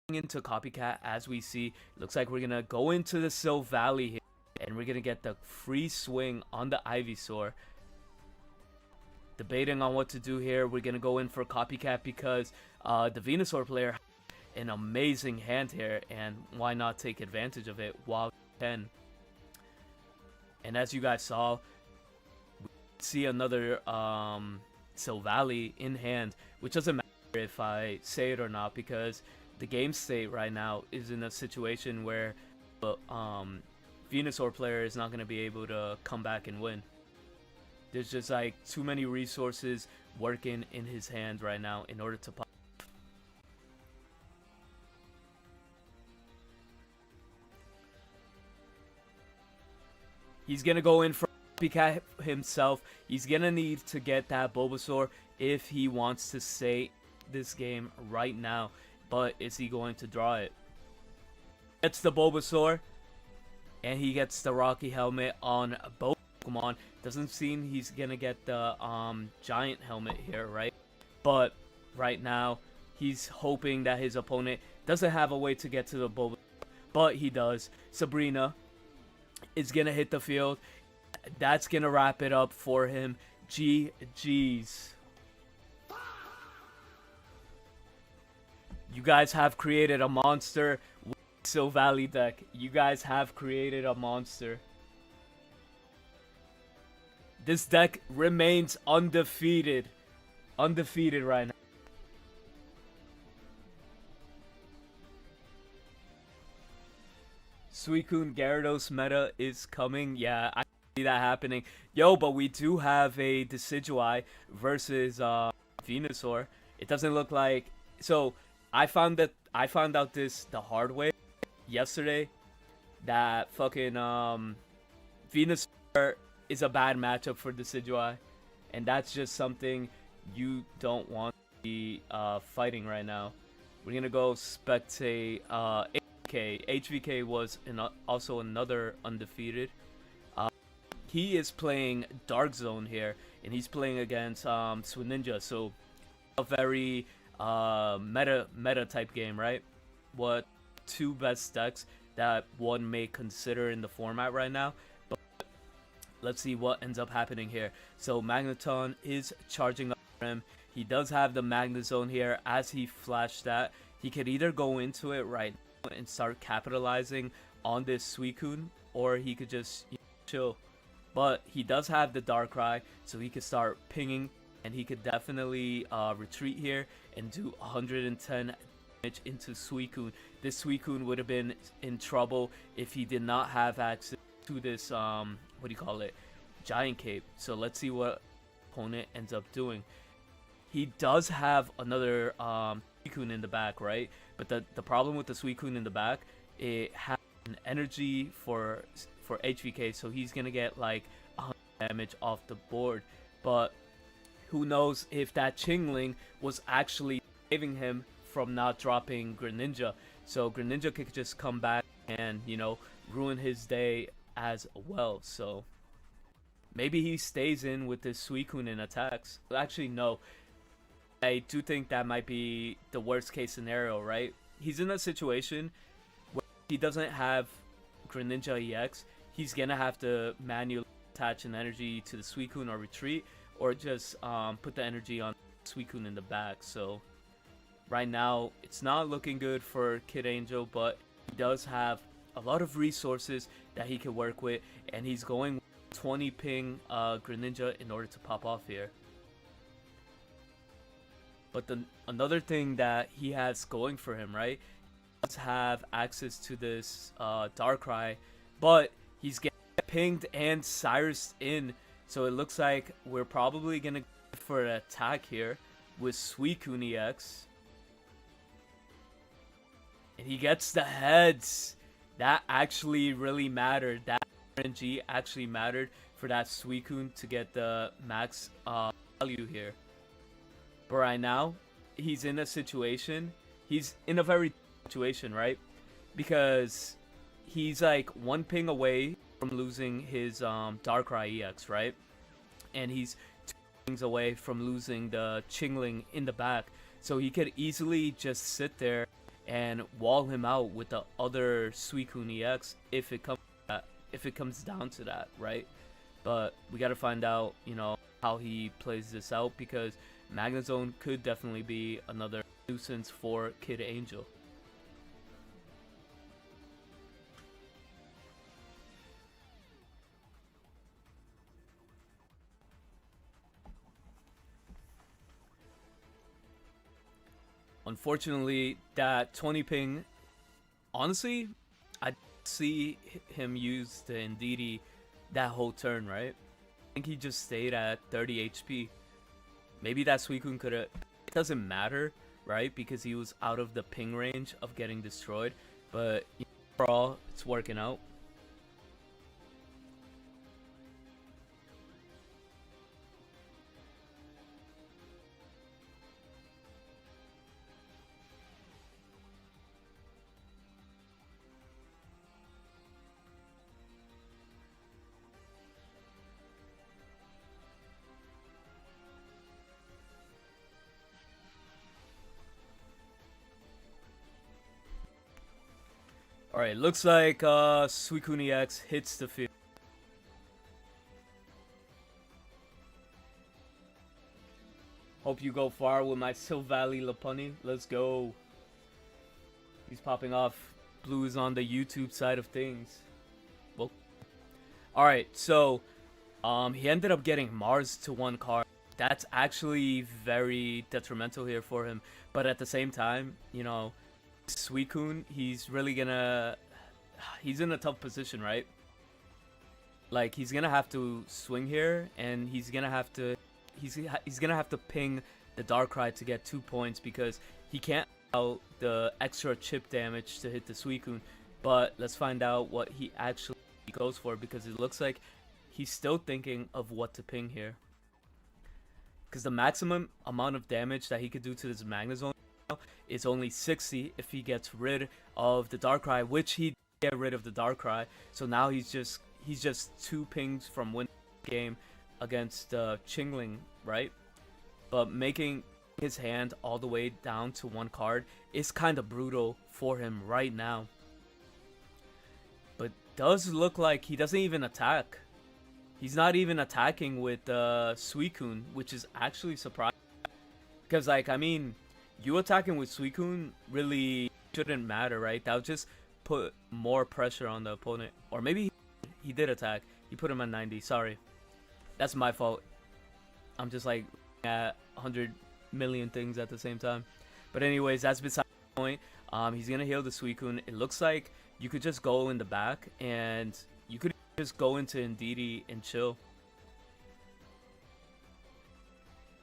Into Copycat, as we see, looks like we're gonna go into the Silvally here, and we're gonna get the free swing on the Ivysaur. Debating on what to do here. We're gonna go in for Copycat because the Venusaur player has an amazing hand here, and why not take advantage of it while you can. And as you guys saw, we see another Silvally in hand, which doesn't matter if I say it or not, because the game state right now is in a situation where the Venusaur player is not going to be able to come back and win. There's just like too many resources working in his hand right now in order to pop. He's going to go in for Copycat himself. He's going to need to get that Bulbasaur if he wants to stay this game right now. But is he going to draw it? Gets the Bulbasaur, and he gets the Rocky Helmet on both Pokemon. Doesn't seem he's gonna get the Giant Helmet here, right? But right now, he's hoping that his opponent doesn't have a way to get to the Bulbasaur, but he does. Sabrina is gonna hit the field. That's gonna wrap it up for him. GG's. You guys have created a monster with Silvally deck. You guys have created a monster. This deck remains undefeated. Undefeated right now. Suicune Gyarados meta is coming. Yeah, I see that happening. Yo, but we do have a Decidueye versus Venusaur. It doesn't look like... So, I found out this the hard way yesterday, that fucking Venusaur is a bad matchup for Decidueye, and that's just something you don't want to be fighting right now. We're gonna go spectate HVK. HVK was also another undefeated. He is playing Dark Zone here, and he's playing against Swinja, so a very meta type game, right? What two best decks that one may consider in the format right now. But let's see what ends up happening here. So Magnazone is charging up for him. He does have the Magnazone here. As he flashed that, he could either go into it right now and start capitalizing on this Suicune, or he could just chill. But he does have the Darkrai, so he could start pinging, and he could definitely retreat here and do 110 damage into Suicune. This Suicune would have been in trouble if he did not have access to this, Giant Cape. So let's see what opponent ends up doing. He does have another Suicune in the back, right? But the problem with the Suicune in the back, it has an energy for HVK, so he's gonna get like 100 damage off the board. But who knows if that Chingling was actually saving him from not dropping Greninja. So Greninja could just come back and, you know, ruin his day as well. So maybe he stays in with this Suicune and attacks. Actually, no. I do think that might be the worst case scenario, right? He's in a situation where he doesn't have Greninja EX. He's gonna have to manually attach an energy to the Suicune or retreat, or just put the energy on Suicune in the back. So right now, it's not looking good for Kid Angel, but he does have a lot of resources that he can work with, and he's going 20 ping Greninja in order to pop off here. But another thing that he has going for him, right? He does have access to this Darkrai, but he's getting pinged and Cyrus in. So it looks like we're probably going to go for an attack here with Suicune EX. And he gets the heads. That actually really mattered. That RNG actually mattered for that Suicune to get the max value here. But right now, he's in a situation. He's in a very situation, right? Because he's like one ping away from losing his Darkrai EX, right? And he's 2 pings away from losing the Chingling in the back. So he could easily just sit there and wall him out with the other Suicune EX if it comes down to that, right? But we gotta find out, you know, how he plays this out, because Magnazone could definitely be another nuisance for Kid Angel. Unfortunately, that 20 ping, honestly, I see him use the Indeedee that whole turn, right? I think he just stayed at 30 HP. Maybe that Suicune could have... It doesn't matter, right? Because he was out of the ping range of getting destroyed. But overall, it's working out. Alright, looks like Suicune EX hits the field. Hope you go far with my Silvally Lopunny. Let's go. He's popping off. Blue is on the YouTube side of things. Well, alright, so he ended up getting Mars to 1 card. That's actually very detrimental here for him. But at the same time, you know, Suicune, he's in a tough position, right? Like, he's gonna have to swing here, and he's gonna have to ping the Darkrai to get 2 points, because he can't allow the extra chip damage to hit the Suicune. But let's find out what he actually goes for, because it looks like he's still thinking of what to ping here, because the maximum amount of damage that he could do to this Magnazone is only 60 if he gets rid of the Darkrai, which he get rid of the Darkrai. So now he's just 2 pings from winning the game against Chingling, right? But making his hand all the way down to 1 card is kind of brutal for him right now. But does look like he doesn't even attack. He's not even attacking with Suicune, which is actually surprising. Because, like, I mean, you attacking with Suicune really shouldn't matter, right? That would just put more pressure on the opponent. Or maybe he did attack. He put him at 90. Sorry. That's my fault. I'm just like at 100 million things at the same time. But anyways, that's beside the point. He's going to heal the Suicune. It looks like you could just go in the back, and you could just go into Indeedee and chill.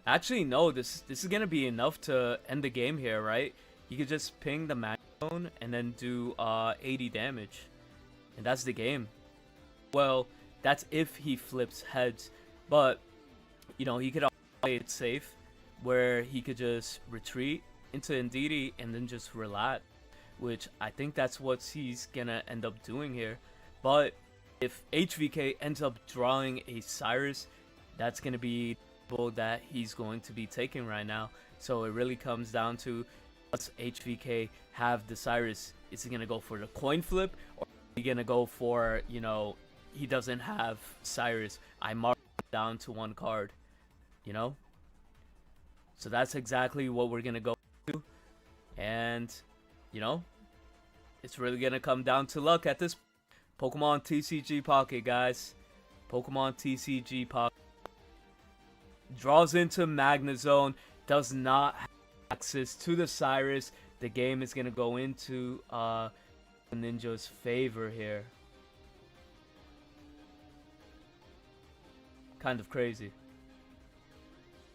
Actually, no, this is gonna be enough to end the game here, right? You could just ping the Magnazone and then do 80 damage. And that's the game. Well, that's if he flips heads. But, you know, he could play it safe, where he could just retreat into Indeedee and then just relax, which I think that's what he's gonna end up doing here. But if HVK ends up drawing a Cyrus, that's gonna be that he's going to be taking right now. So it really comes down to, does HVK have the Cyrus? Is he gonna go for the coin flip, or is he gonna go for, you know, he doesn't have Cyrus, I mark it down to one card, you know? So that's exactly what we're gonna go to, and you know, it's really gonna come down to luck at this Pokemon TCG Pocket, guys. Pokemon TCG Pocket. Draws into Magnazone, does not have access to the Cyrus. The game is gonna go into Ninja's favor here. Kind of crazy.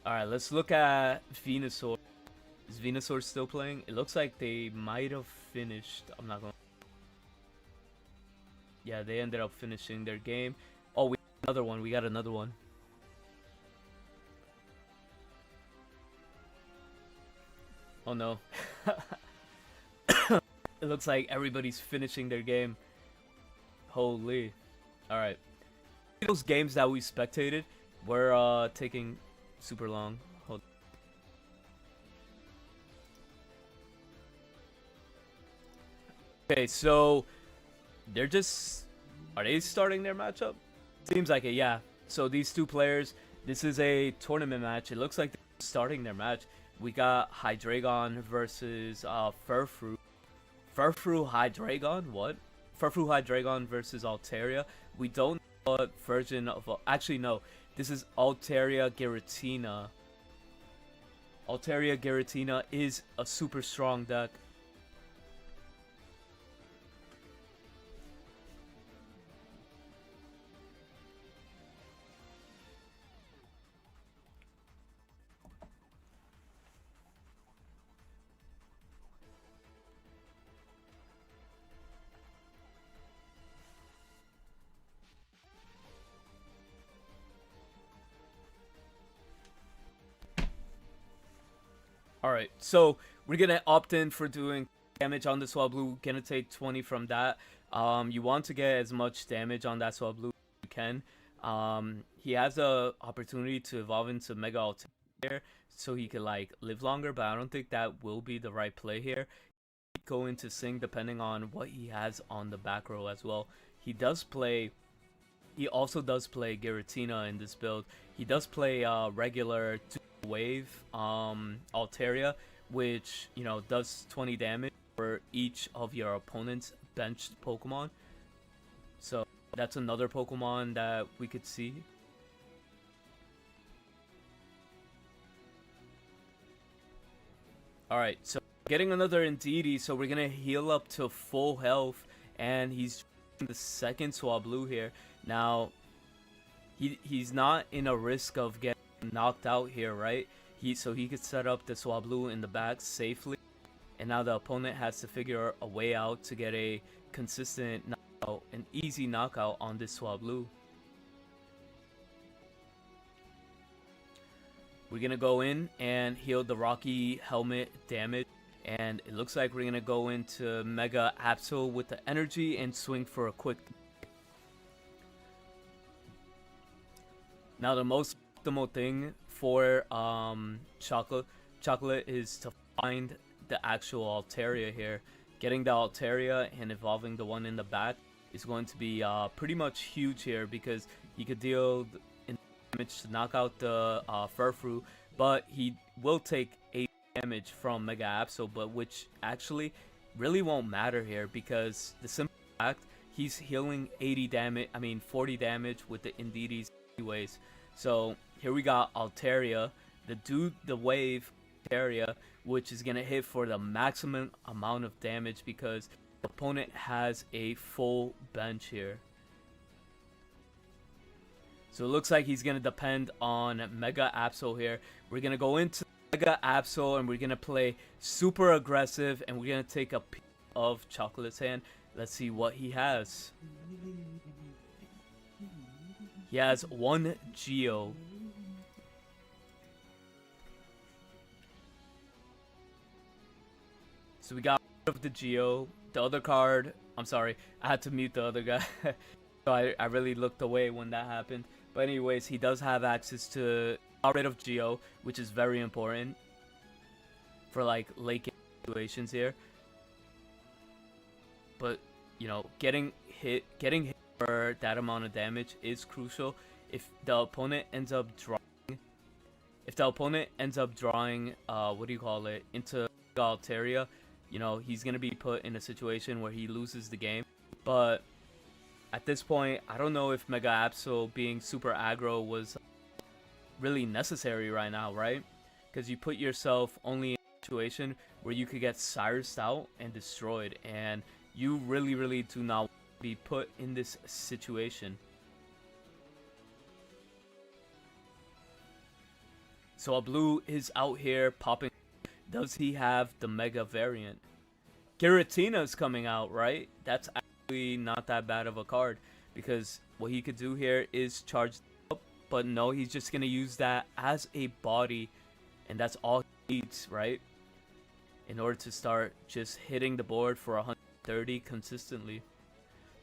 Alright, let's look at Venusaur. Is Venusaur still playing? It looks like they might have finished. I'm not gonna. Yeah, they ended up finishing their game. Oh, we got another one. We got another one. Oh no. It looks like everybody's finishing their game. Holy. Alright. Those games that we spectated were taking super long. Hold. Okay, so they're just, are they starting their matchup? Seems like it, yeah. So these two players, this is a tournament match. It looks like they're starting their match. We got Hydreigon versus Furfrou. Furfrou Hydreigon? What? Furfrou Hydreigon versus Altaria. We don't know what version of... Actually, no. This is Altaria Giratina. Altaria Giratina is a super strong deck. Alright, so we're gonna opt in for doing damage on the Swablu. Gonna take 20 from that. You want to get as much damage on that Swablu as you can. He has the opportunity to evolve into Mega Altaria, so he could like live longer, but I don't think that will be the right play here. Go into Sing depending on what he has on the back row as well. He also does play Giratina in this build. He does play regular wave Altaria, which, you know, does 20 damage for each of your opponent's benched Pokemon. So that's another Pokemon that we could see. Alright, so getting another Indeedee, so we're gonna heal up to full health, and he's the second Swablu here. Now he's not in a risk of getting knocked out here, right? So he could set up the Swablu in the back safely, and now the opponent has to figure a way out to get a consistent knockout, an easy knockout on this Swablu. We're gonna go in and heal the Rocky Helmet damage, and it looks like we're gonna go into Mega Absol with the energy and swing for a quick. Now the most optimal thing for Chocolate is to find the actual Altaria here. Getting the Altaria and evolving the one in the back is going to be pretty much huge here, because he could deal damage to knock out the Furfrou, but he will take 8 damage from Mega Absol, but which actually really won't matter here, because the simple fact, he's healing 40 damage with the Indeedees anyways. So here we got Altaria, the wave Altaria, which is gonna hit for the maximum amount of damage because the opponent has a full bench here. So it looks like he's gonna depend on Mega Absol here. We're gonna go into Mega Absol and we're gonna play super aggressive, and we're gonna take a piece of Chocolate's hand. Let's see what he has. He has one Geo. So we got rid of the Geo. The other card, I'm sorry, I had to mute the other guy. So I really looked away when that happened. But anyways, he does have access to got rid of Geo, which is very important for like late game situations here. But you know, getting hit for that amount of damage is crucial. If the opponent ends up drawing, what do you call it, into Altaria, you know, he's gonna be put in a situation where he loses the game. But at this point, I don't know if Mega Absol being super aggro was really necessary right now, right? Because you put yourself only in a situation where you could get Cyrused out and destroyed, and you really do not be put in this situation. So a blue is out here popping. Does he have the Mega variant? Giratina's coming out, right? That's actually not that bad of a card, because what he could do here is charge up, but no, he's just gonna use that as a body, and that's all he needs, right? In order to start just hitting the board for 130 consistently.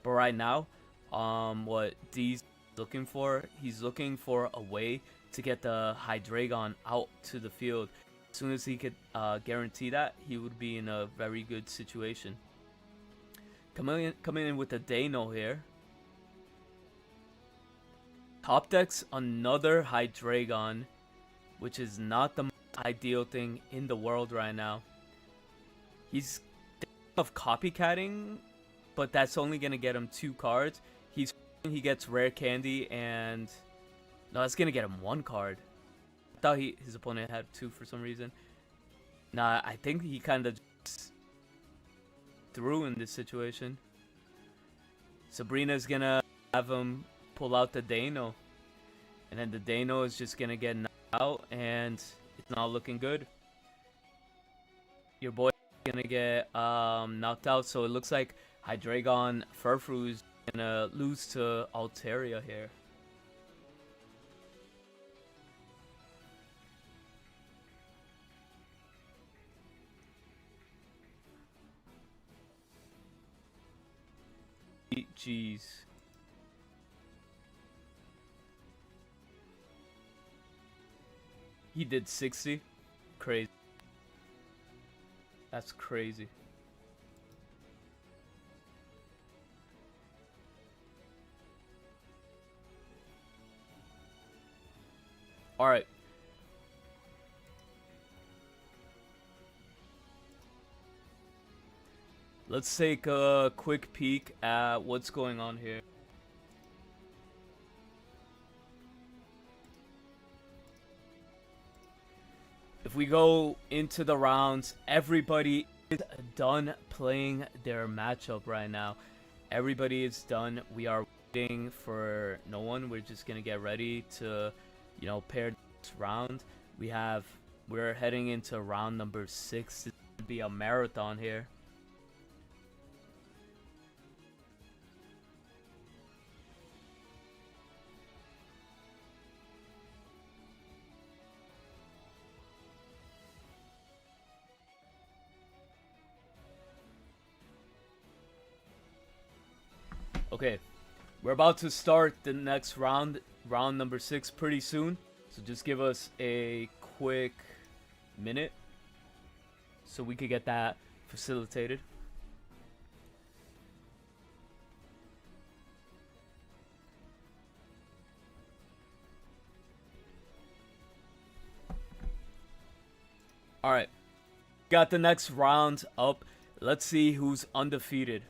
But right now, what D's looking for, he's looking for a way to get the Hydreigon out to the field. As soon as he could guarantee that, he would be in a very good situation. Coming in with the Dano here. Top decks another Hydreigon, which is not the most ideal thing in the world right now. He's of copycatting, but that's only gonna get him 2 cards. He gets rare candy, and no, that's gonna get him 1 card. I thought his opponent had 2 for some reason. Nah, I think he kind of threw in this situation. Sabrina's gonna have him pull out the Dano, and then the Dano is just gonna get knocked out, and it's not looking good. Your boy is gonna get knocked out, so it looks like Hydreigon Furfrou is gonna lose to Altaria here. Jeez. He did 60? Crazy. That's crazy. Alright. Let's take a quick peek at what's going on here. If we go into the rounds, everybody is done playing their matchup right now. Everybody is done. We are waiting for no one. We're just gonna get ready to, you know, pair this round. We're heading into round number 6. This should be a marathon here. Okay, we're about to start the next round, round number 6, pretty soon. So just give us a quick minute so we could get that facilitated. Alright, got the next round up. Let's see who's undefeated.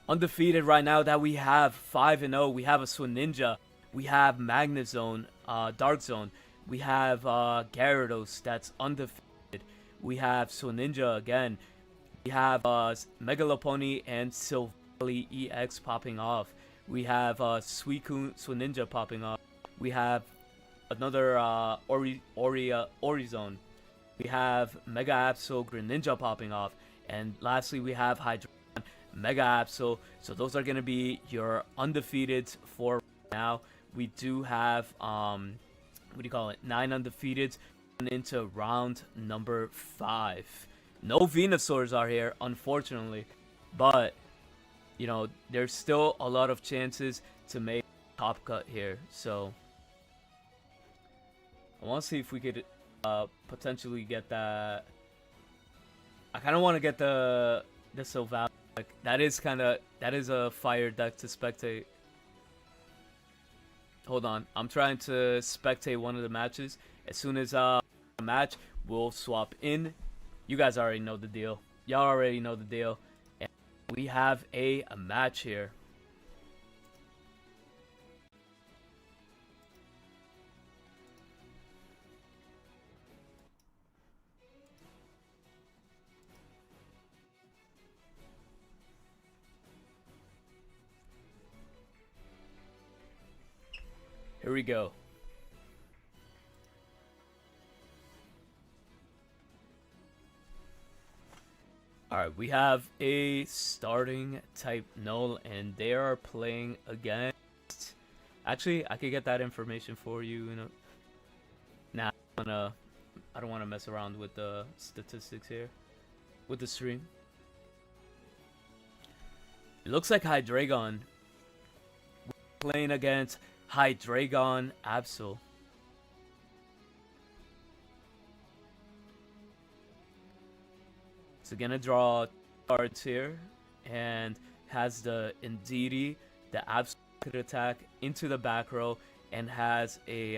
Undefeated right now that we have 5-0. We have a Swinja, we have Magnazone, Dark Zone, we have Gyarados that's undefeated, we have Swinja again, we have Lopunny and Silvally EX popping off, we have Suicune Swinja popping off, we have another Orizone, we have Mega Absol Greninja popping off, and lastly we have Hydreigon Mega Absol. So those are gonna be your undefeated for now. We do have what do you call it, 9 undefeated into round number 5. No Venusaurs are here, unfortunately, but you know, there's still a lot of chances to make top cut here. So I want to see if we could potentially get that. I kind of want to get the Silvally. Like, that is a fire deck to spectate. Hold on, I'm trying to spectate one of the matches. As soon as a match, we'll swap in. You guys already know the deal. Y'all already know the deal. And we have a match here. Here we go. Alright, we have a starting type null, and they are playing against... Actually, I could get that information for you. Nah, I don't want to mess around with the statistics here. With the stream. It looks like Hydreigon. We're playing against Hydreigon Absol. So gonna draw cards here, and has the Indeedee, the Absol could attack into the back row, and has a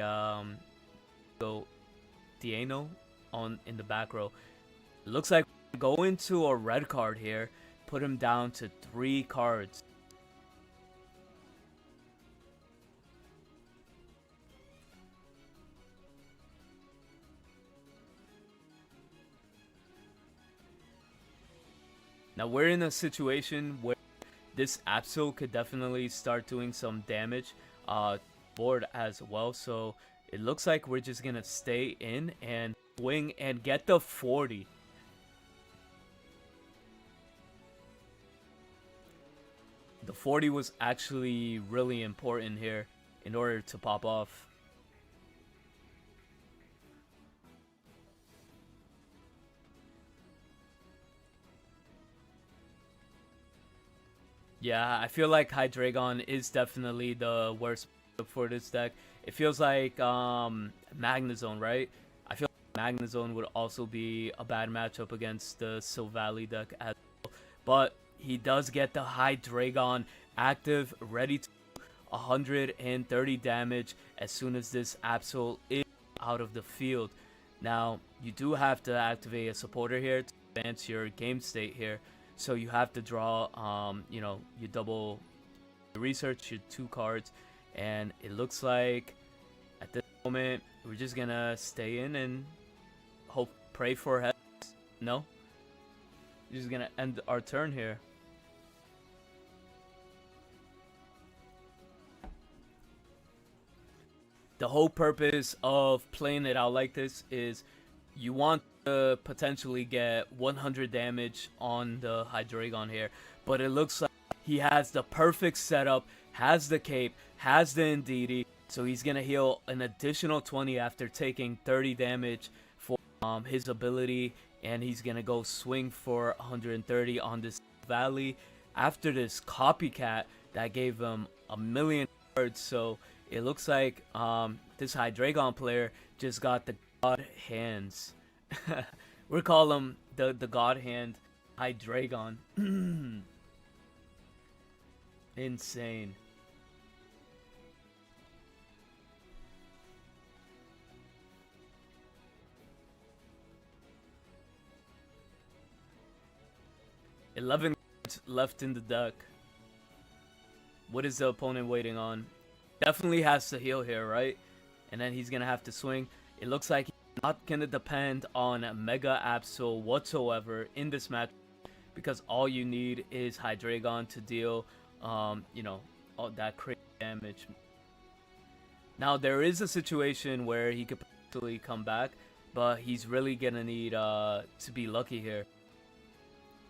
Diano in the back row. It looks like go into a red card here, put him down to 3 cards. Now we're in a situation where this Absol could definitely start doing some damage board as well. So it looks like we're just going to stay in and swing and get the 40. The 40 was actually really important here in order to pop off. Yeah, I feel like Hydreigon is definitely the worst for this deck. It feels like Magnazone, right? I feel like Magnazone would also be a bad matchup against the Silvally deck as well. But he does get the Hydreigon active, ready to 130 damage as soon as this Absol is out of the field. Now, you do have to activate a supporter here to advance your game state here. So you have to draw, you know, you double research your 2 cards, and it looks like at this moment we're just gonna stay in and pray for heads. No, we're just gonna end our turn here. The whole purpose of playing it out like this is you want to potentially get 100 damage on the Hydreigon here, but it looks like he has the perfect setup, has the cape, has the Indeedee, so he's gonna heal an additional 20 after taking 30 damage for his ability, and he's gonna go swing for 130 on this Valley after this copycat that gave him a million cards. So it looks like this Hydreigon player just got the god hands. We call him the god hand Hydreigon. Insane. $11 left in the deck. What is the opponent waiting on? Definitely has to heal here, right? And then he's gonna have to swing. It looks like he's not gonna depend on Mega Absol whatsoever in this match, because all you need is Hydreigon to deal, you know, all that crazy damage. Now there is a situation where he could potentially come back, but he's really gonna need to be lucky here,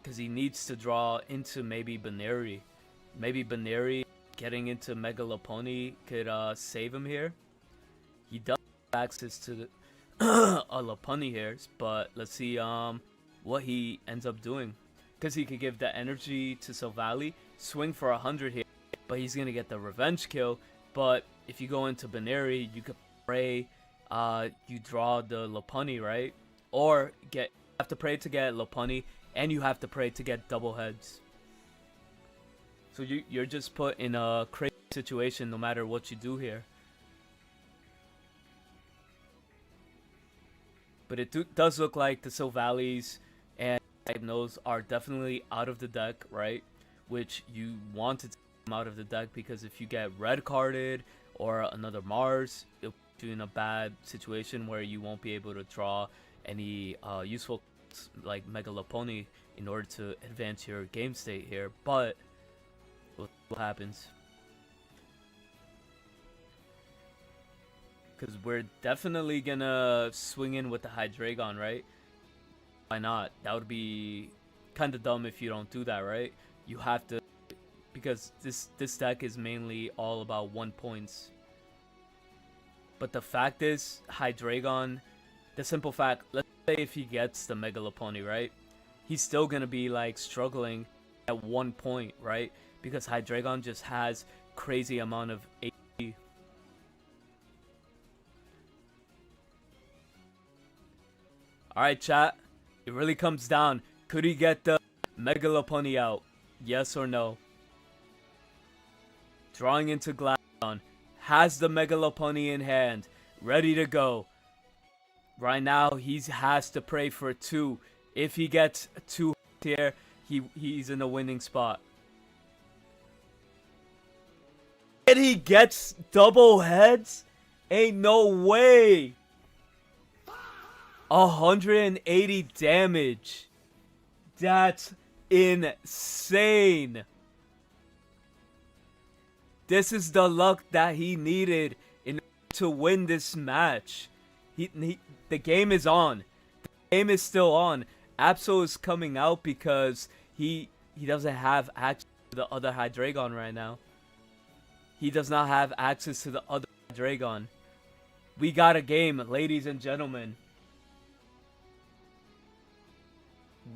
because he needs to draw into maybe Baneri. Maybe Baneri getting into Mega Lopunny could save him here. He does access to the a Lopunny here, but let's see what he ends up doing. Because he could give the energy to Silvally, swing for 100 here, but he's gonna get the revenge kill. But if you go into Binary, you could pray you draw the Lopunny, right? Or you have to pray to get Lopunny, and you have to pray to get double heads. So you're just put in a crazy situation no matter what you do here. But it does look like the Silvallies and Hypnos are definitely out of the deck, right? Which you want to take them out of the deck, because if you get red carded or another Mars, it'll put you in a bad situation where you won't be able to draw any useful like Mega Lopunny in order to advance your game state here. But we'll see what happens. Because we're definitely gonna swing in with the Hydreigon, right? Why not? That would be kind of dumb if you don't do that, right? You have to, because this deck is mainly all about 1 points. But the fact is, Hydreigon, the simple fact, let's say if he gets the Mega Lopunny, right? He's still gonna be like struggling at 1 point, right? Because Hydreigon just has crazy amount of HP. Alright, chat. It really comes down. Could he get the Mega Lopunny out? Yes or no? Drawing into Glaceon. Has the Mega Lopunny in hand. Ready to go. Right now, he has to pray for 2. If he gets 2 here, he's in a winning spot. And he gets double heads? Ain't no way! 180 damage. That's insane. This is the luck that he needed in order to win this match. The game is on. The game is still on. Absol is coming out because he doesn't have access to the other Hydreigon right now. He does not have access to the other Hydreigon. We got a game, ladies and gentlemen.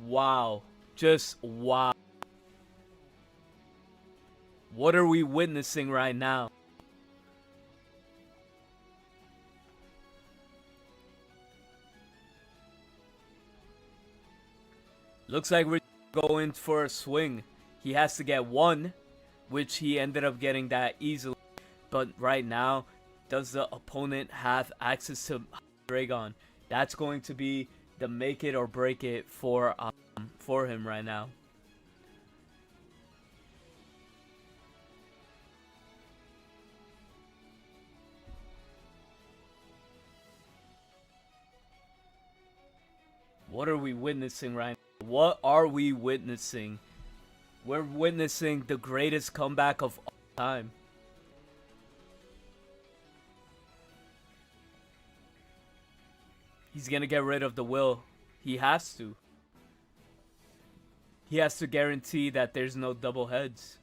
Wow. Just wow. What are we witnessing right now? Looks like we're going for a swing. He has to get 1, which he ended up getting that easily. But right now, does the opponent have access to Hydreigon? That's going to be the make it or break it for him right now. What are we witnessing right now? What are we witnessing? We're witnessing the greatest comeback of all time. He's gonna get rid of the will. He has to. He has to guarantee that there's no double heads.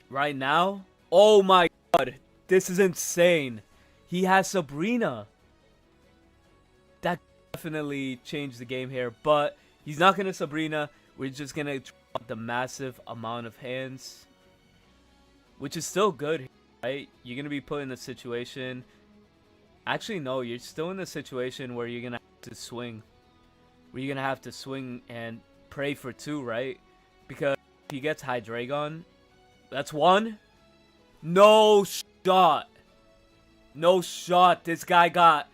Right now? Oh my god. This is insane. He has Sabrina. That definitely changed the game here. But he's not going to Sabrina. We're just going to drop the massive amount of hands. Which is still good, right? You're going to be put in a situation. Actually, no. You're still in a situation where you're going to have to swing. Where you're going to have to swing and pray for 2, right? Because if he gets Hydreigon, that's 1. No shot. No shot. This guy got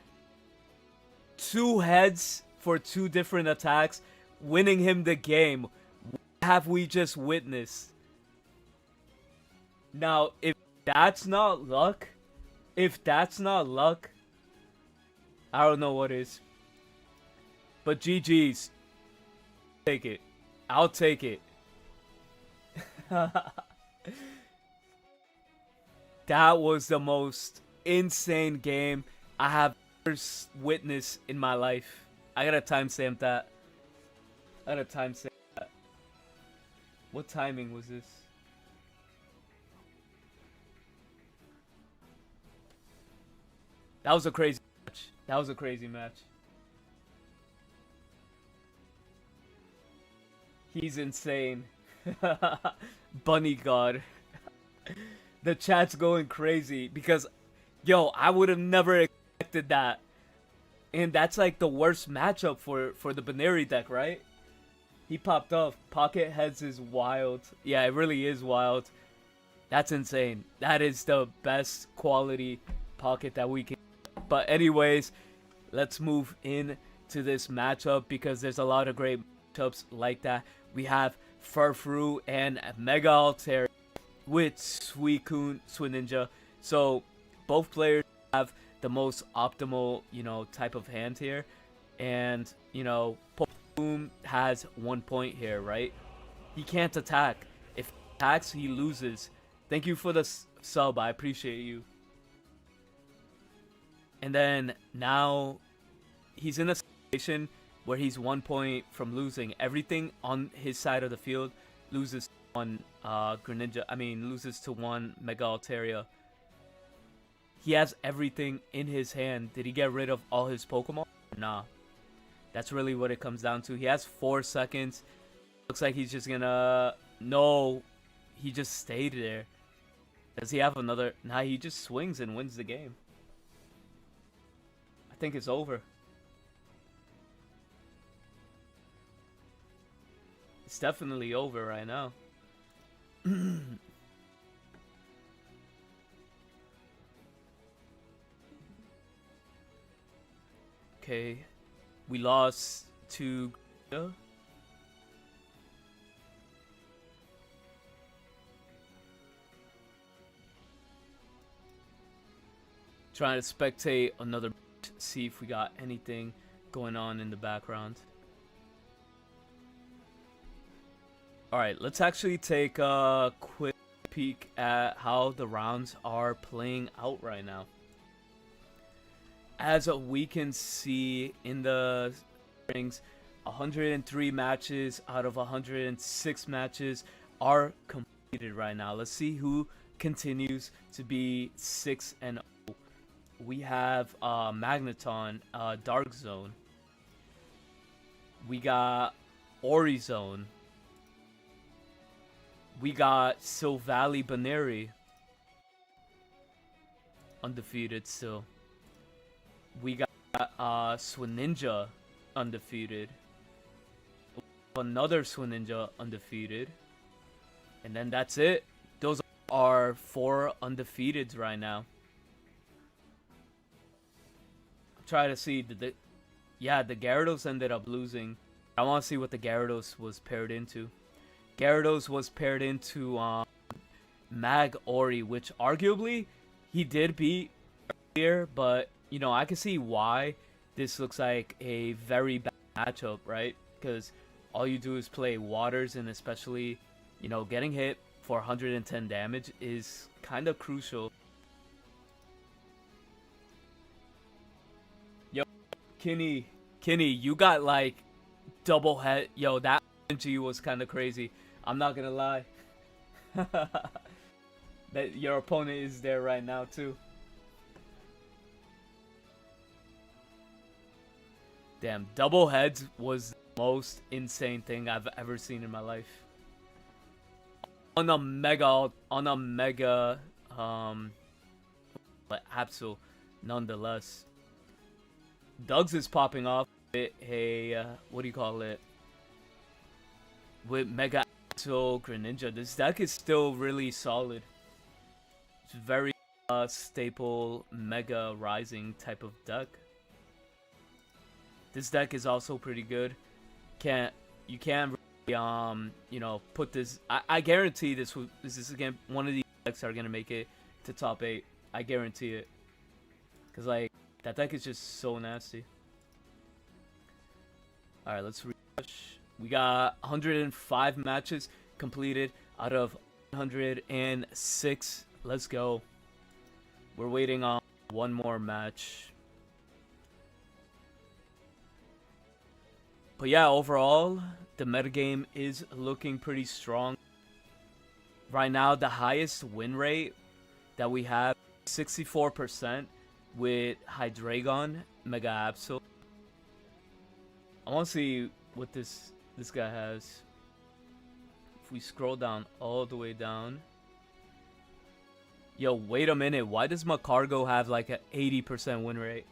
2 heads for 2 different attacks, winning him the game. What have we just witnessed? Now, if that's not luck, I don't know what is. But GG's. Take it. I'll take it. That was the most insane game I have ever witnessed in my life. I gotta timestamp that. What timing was this? That was a crazy match. That was a crazy match. He's insane. Bunny God. The chat's going crazy because, yo, I would have never expected that. And that's like the worst matchup for the Baneri deck, right? He popped off. Pocket Heads is wild. Yeah, it really is wild. That's insane. That is the best quality pocket that we can. But anyways, let's move in to this matchup because there's a lot of great matchups like that. We have Furfrou and Mega Altaria with Suicune, Swinja. So both players have the most optimal, type of hand here. And, Boom has 1 point here, right? He can't attack. If he attacks, he loses. Thank you for the sub. I appreciate you. And then now he's in a situation where he's 1 point from losing. Everything on his side of the field loses one Greninja. Loses to one Mega Altaria. He has everything in his hand. Did he get rid of all his Pokemon? Nah. That's really what it comes down to. He has 4 seconds. Looks like he's just gonna... No. He just stayed there. Does he have another... Nah, he just swings and wins the game. I think it's over. It's definitely over right now. Okay. We lost to... Trying to spectate another, see if we got anything going on in the background. Alright, let's actually take a quick peek at how the rounds are playing out right now. As we can see in the rings, 103 matches out of 106 matches are completed right now. Let's see who continues to be 6-0. We have Magnazone, Dark Zone. We got Orizone. We got Silvally Baneri. Undefeated still. We got Swinja undefeated. Another Swinja undefeated. And then that's it. Those are 4 undefeateds right now. I'm trying to see. Yeah, the Gyarados ended up losing. I want to see what the Gyarados was paired into. Gyarados was paired into Mag Ori, which arguably he did beat earlier, but I can see why this looks like a very bad matchup, right? Because all you do is play waters, and especially, getting hit for 110 damage is kind of crucial. Yo, Kinney, you got like double head. Yo, that G was kind of crazy. I'm not gonna lie. That your opponent is there right now too. Damn, double heads was the most insane thing I've ever seen in my life. On a mega Absol, nonetheless. Dugs is popping off with a what do you call it? With Mega Absol Greninja. This deck is still really solid. It's very staple Mega Rising type of deck. This deck is also pretty good. You can't really, put this. I guarantee this is again one of these decks that are gonna make it to top 8. I guarantee it. Cause like that deck is just so nasty. All right, let's refresh. We got 105 matches completed out of 106. Let's go. We're waiting on one more match. But yeah, overall, the metagame is looking pretty strong. Right now, the highest win rate that we have, 64% with Hydreigon, Mega Absol. I want to see what this guy has. If we scroll down all the way down. Yo, wait a minute. Why does Magcargo have like an 80% win rate?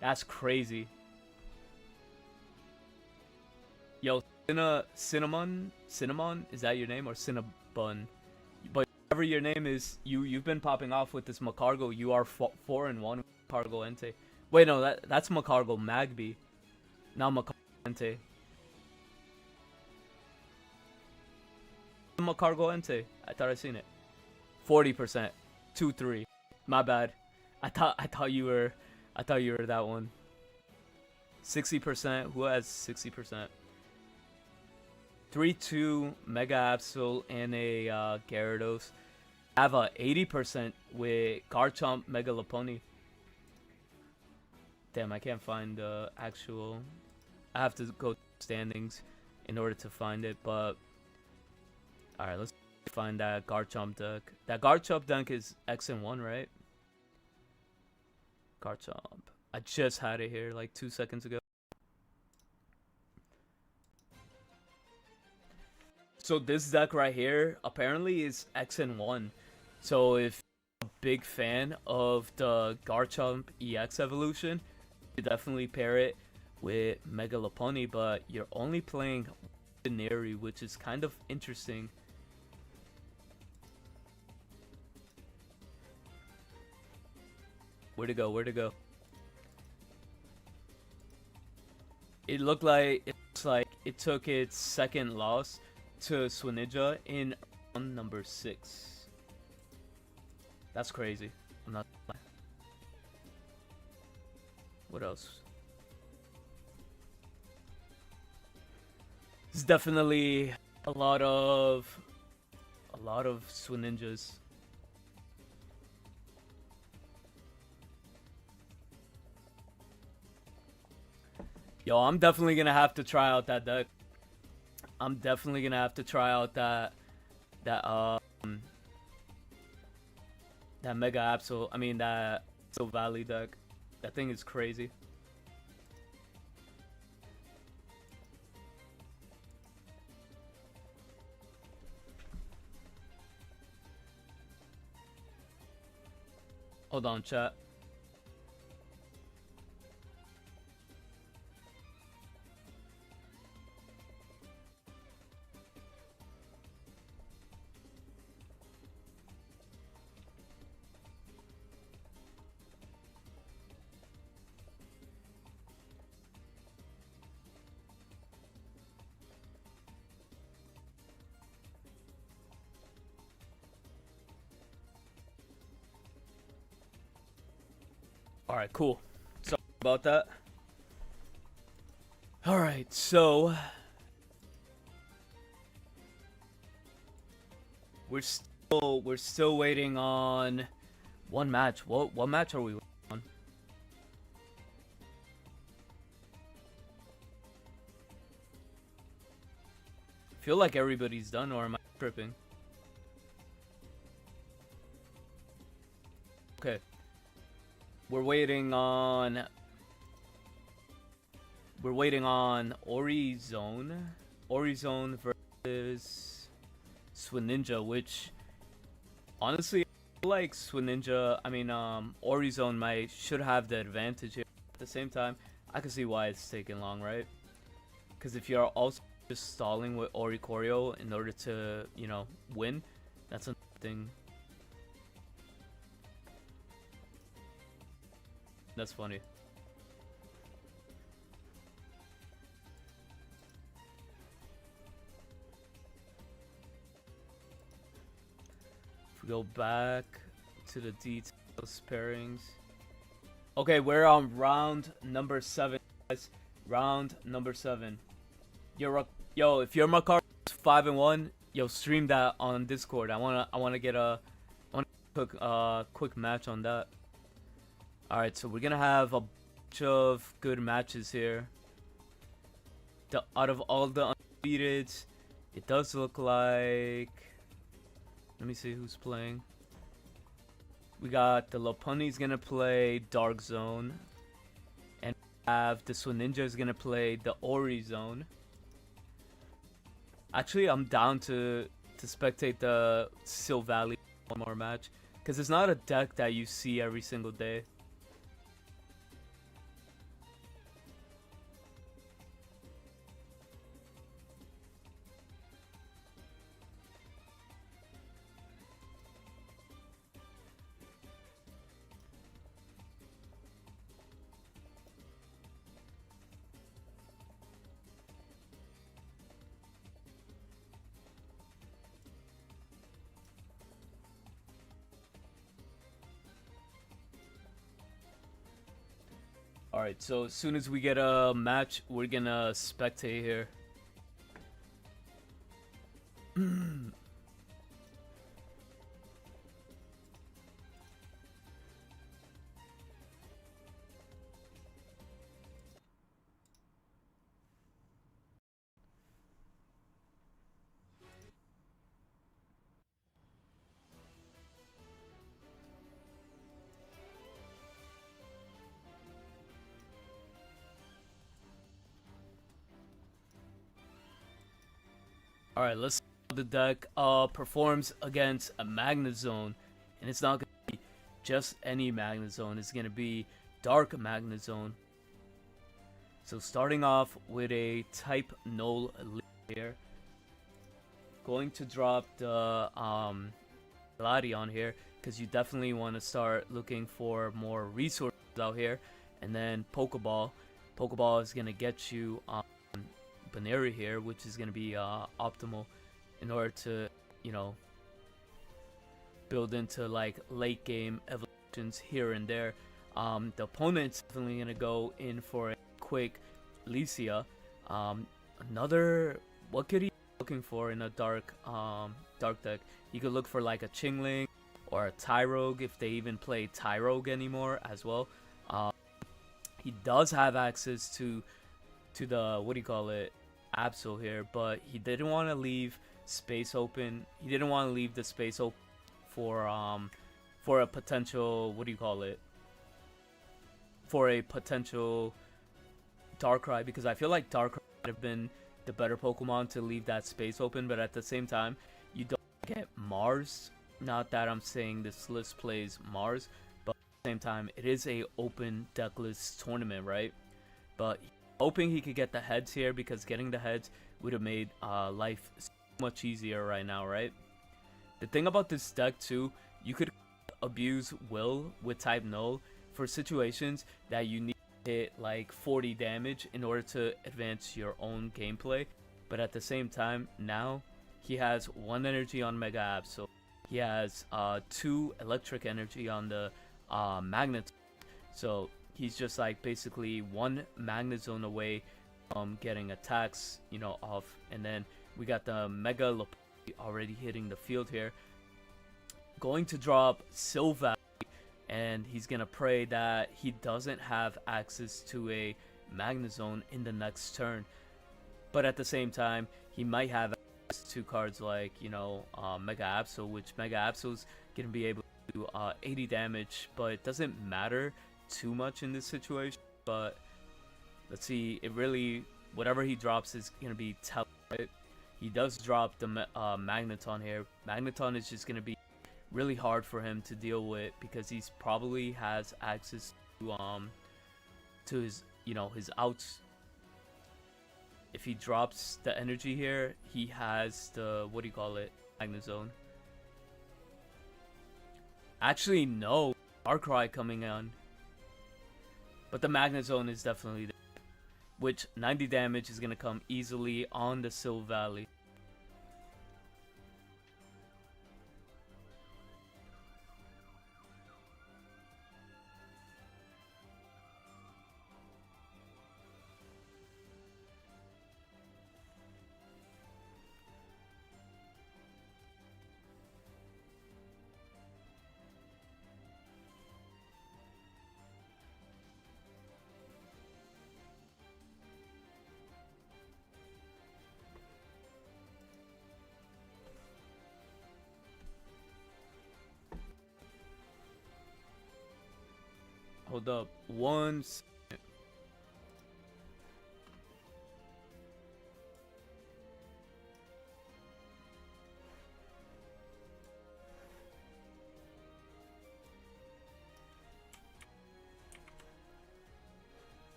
That's crazy. Yo, Cinnamon, is that your name, or Cinnabon? But whatever your name is, you've been popping off with this Magcargo. You are 4-1 with Magcargo Entei. Wait, no, that's Magcargo Magby, not Magcargo Entei. Magcargo Entei. I thought I seen it. 40%, 2-3. My bad. I thought you were that one. 60%. Who has 60%? 3-2 Mega Absol and a Gyarados. I have a 80% with Garchomp Mega Lopunny. Damn, I can't find the actual. I have to go to standings in order to find it. But alright, let's find that Garchomp deck. That Garchomp deck is XN1, right? Garchomp. I just had it here like 2 seconds ago. So this deck right here apparently is XN1. So if you're a big fan of the Garchomp EX evolution, you definitely pair it with Mega Lopunny, but you're only playing Ordinary, which is kind of interesting. Where'd it go? Where'd it go? It looks like it took its second loss to Swinja in round number 6. That's crazy. I'm not lying. What else? It's definitely a lot of Swinjas. Yo, I'm definitely gonna have to try out that deck. I'm definitely gonna have to try out that Mega Absol. I mean that Silvally deck. That thing is crazy. Hold on, chat. Alright, cool. Sorry about that. Alright, so we're still waiting on one match. What match are we waiting on? I feel like everybody's done, or am I tripping? Okay. We're waiting on Orizone versus Swinja, which honestly I feel like Swinja, I mean Orizone should have the advantage here. At the same time, I can see why it's taking long, right? Because if you're also just stalling with Oricorio in order to, you know, win, that's another thing. That's funny. If we go back to the details pairings. Okay, we're on round number 7, guys. Round number 7. Yo, if you're Magcargo 5-1, yo, stream that on Discord. I wanna get a quick match on that. Alright, so we're gonna have a bunch of good matches here. Out of all the defeated. It does look like... Let me see who's playing. We got the Lopunny's gonna play Dark Zone. And we have the Swinja's gonna play the Ori Zone. Actually, I'm down to spectate the Silvally one more match. Because it's not a deck that you see every single day. Alright, so as soon as we get a match, we're gonna spectate here. Alright, let's see how the deck performs against a Magnazone. And it's not going to be just any Magnazone. It's going to be Dark Magnazone. So starting off with a type null here. Going to drop the Larion here. Because you definitely want to start looking for more resources out here. And then Pokeball. Pokeball is going to get you... Baneri here, which is going to be optimal in order to, you know, build into like late game evolutions here and there. The opponent's definitely going to go in for a quick Licia. Another, what could he be looking for in a dark deck? He could look for like a Chingling or a Tyrogue if they even play Tyrogue anymore as well. He does have access to the, what do you call it, Absol here, but he didn't want to leave space open. He didn't want to leave the space open for a potential, what do you call it, for a potential Darkrai, because I feel like Darkrai would have been the better Pokemon to leave that space open. But at the same time, you don't get Mars. Not that I'm saying this list plays Mars, but at the same time, it is a open decklist tournament, right? But hoping he could get the heads here, because getting the heads would have made life so much easier right now, right? The thing about this deck too, you could abuse Will with type null for situations that you need to hit like 40 damage in order to advance your own gameplay. But at the same time, now he has 1 energy on Mega Absol. He has 2 electric energy on the Magnet. So he's just like basically 1 Magnazone away from getting attacks, you know, off. And then we got the Mega Lopunny already hitting the field here. Going to drop Silvally, and he's going to pray that he doesn't have access to a Magnazone in the next turn. But at the same time, he might have access to cards like, you know, Mega Absol, which Mega Absol's going to be able to do 80 damage, but it doesn't matter too much in this situation. But let's see, it really, whatever he drops is going to be tough, right? He does drop the Magneton here. Magneton is just going to be really hard for him to deal with, because he's probably has access to his, you know, his outs. If he drops the energy here, he has the, what do you call it, Magnazone. Actually, no, Darkrai coming on. But the Magnazone is definitely there, which 90 damage is going to come easily on the Silvally. hold up. One second.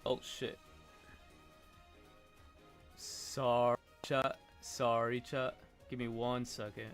Oh shit. Sorry, chat. Sorry, chat. Give me 1 second.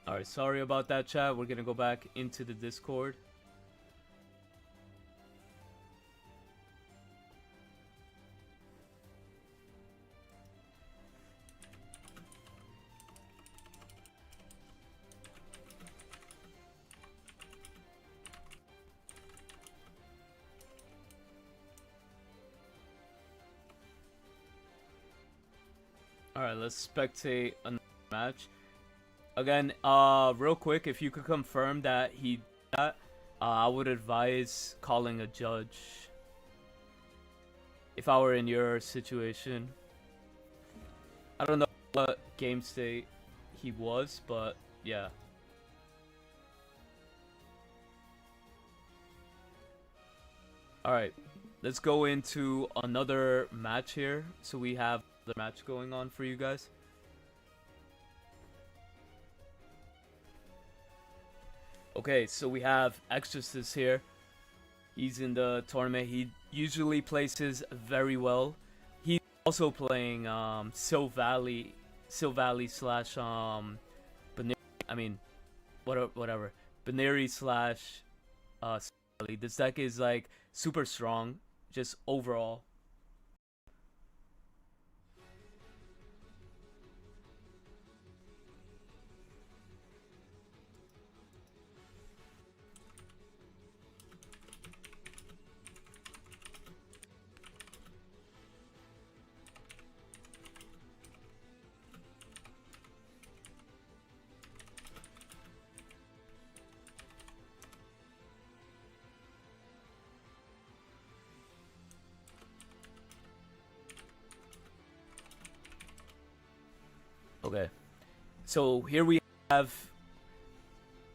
Alright, sorry about that, chat. We're gonna go back into the Discord. Alright, let's spectate another match. Again, real quick, if you could confirm that he did that, I would advise calling a judge. If I were in your situation. I don't know what game state he was, but yeah. Alright, let's go into another match here. So we have the match going on for you guys. Okay, so we have Exorcist here. He's in the tournament. He usually places very well. He's also playing Silvally slash Baneri, I mean, whatever. Baneri slash Silvally. This deck is like super strong, just overall. Okay, so here we have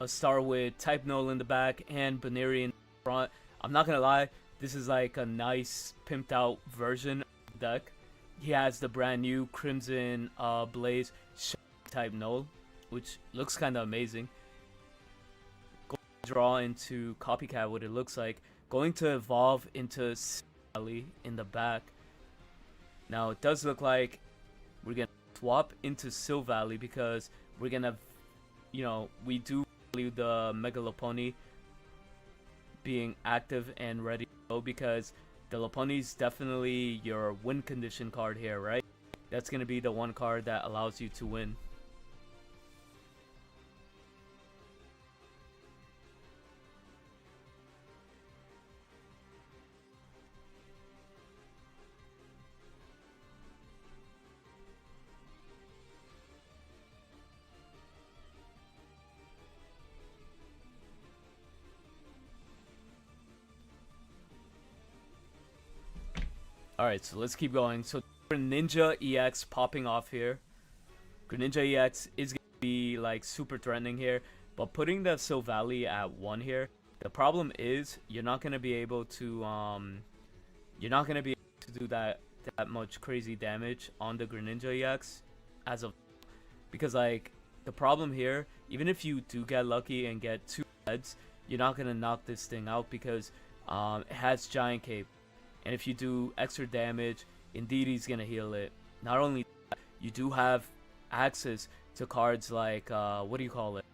a star with Type Null in the back and Baneri in front. I'm not gonna lie, this is like a nice pimped out version of the deck. He has the brand new Crimson Blaze Type Null, which looks kind of amazing. Going to draw into Copycat what it looks like. Going to evolve into Silvally in the back. Now it does look like we're gonna swap into Silvally because we're gonna, you know, we do value the Mega Lopunny being active and ready to go because the Lopunny's definitely your win condition card here, right? That's gonna be the one card that allows you to win. Alright, so let's keep going. So Greninja EX popping off here. Greninja EX is going to be like super threatening here. But putting the Silvally at 1 here, the problem is you're not going to be able to do that much crazy damage on the Greninja EX as of, because like the problem here, even if you do get lucky and get 2 heads, you're not going to knock this thing out because it has Giant Cape. And if you do extra damage, indeed he's gonna heal it. Not only that, you do have access to cards like, what do you call it?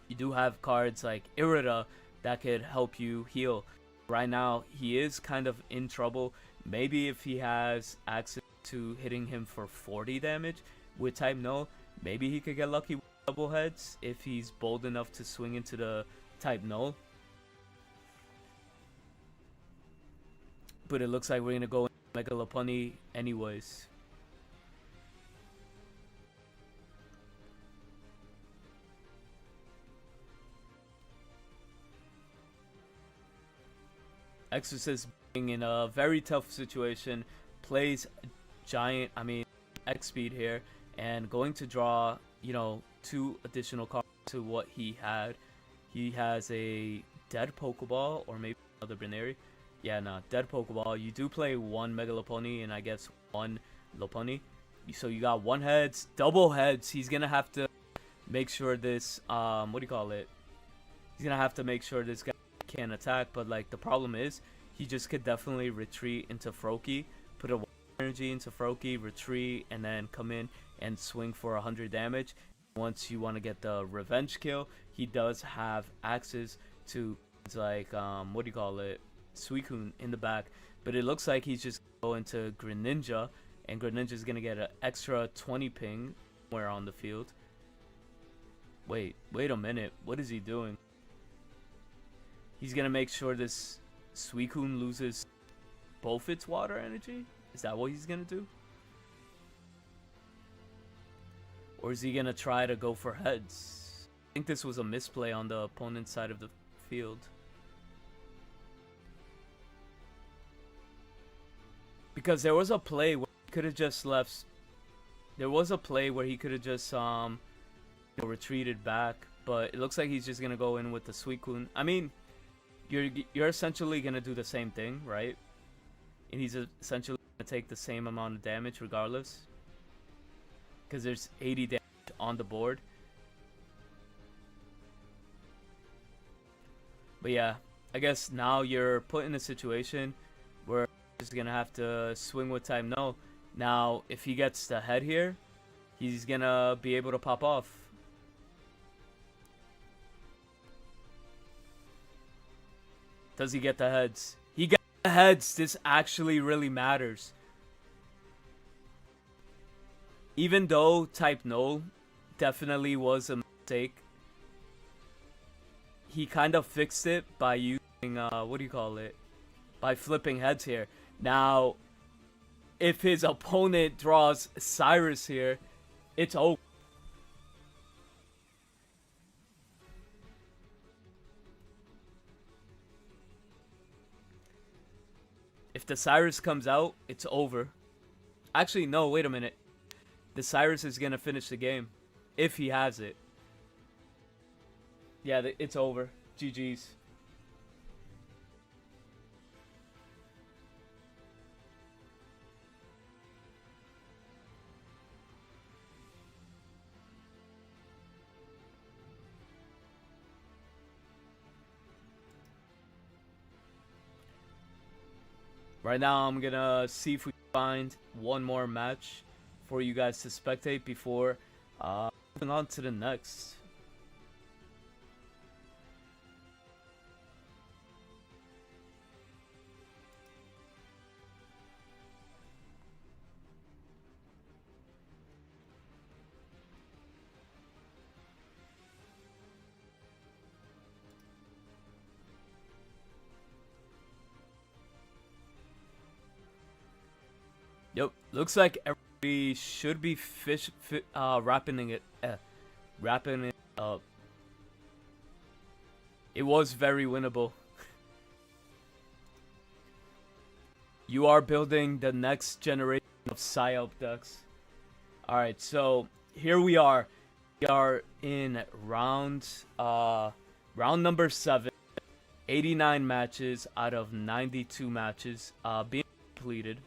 You do have cards like Irida that could help you heal. Right now, he is kind of in trouble. Maybe if he has access to hitting him for 40 damage with type no. Maybe he could get lucky with double heads if he's bold enough to swing into the type no. But it looks like we're gonna go Mega Lopunny anyways. Exorcist being in a very tough situation, plays giant, X speed here, and going to draw, 2 additional cards to what he had. He has a dead Pokeball, or maybe another Binary. Yeah, no, dead Pokeball. You do play 1 Mega Lopunny and I guess 1 Lopunny. So you got 1 heads, double heads. He's gonna have to make sure this, what do you call it? He's gonna have to make sure this guy can attack, but like the problem is, he just could definitely retreat into Froakie, put a energy into Froakie, retreat, and then come in and swing for 100 damage. Once you want to get the revenge kill, he does have axes to like what do you call it, Suicune in the back, but it looks like he's just going to Greninja, and Greninja's gonna get an extra 20 ping somewhere on the field. Wait a minute, what is he doing? He's gonna make sure this Suicune loses both its water energy? Is that what he's gonna do? Or is he gonna try to go for heads? I think this was a misplay on the opponent's side of the field. Because there was a play where he could have just left. There was a play where he could have just retreated back, but it looks like he's just gonna go in with the Suicune. I mean, you're essentially gonna do the same thing, right? And he's essentially gonna take the same amount of damage regardless, because there's 80 damage on the board. But yeah, I guess now you're put in a situation where you're just gonna have to swing with type no. Now, if he gets the head here, he's gonna be able to pop off. Does he get the heads? He got the heads. This actually really matters. Even though type no definitely was a mistake, he kind of fixed it by using, what do you call it? By flipping heads here. Now, if his opponent draws Cyrus here, it's over. If the Cyrus comes out, it's over. Actually, no, wait a minute. The Cyrus is going to finish the game. If he has it. Yeah, it's over. GG's. Right now, I'm gonna see if we find one more match for you guys to spectate before moving on to the next. Yep, looks like everybody should be wrapping it up. It was very winnable. You are building the next generation of Psy-Up decks. Alright, so here we are. We are in round number 7. 89 matches out of 92 matches being completed.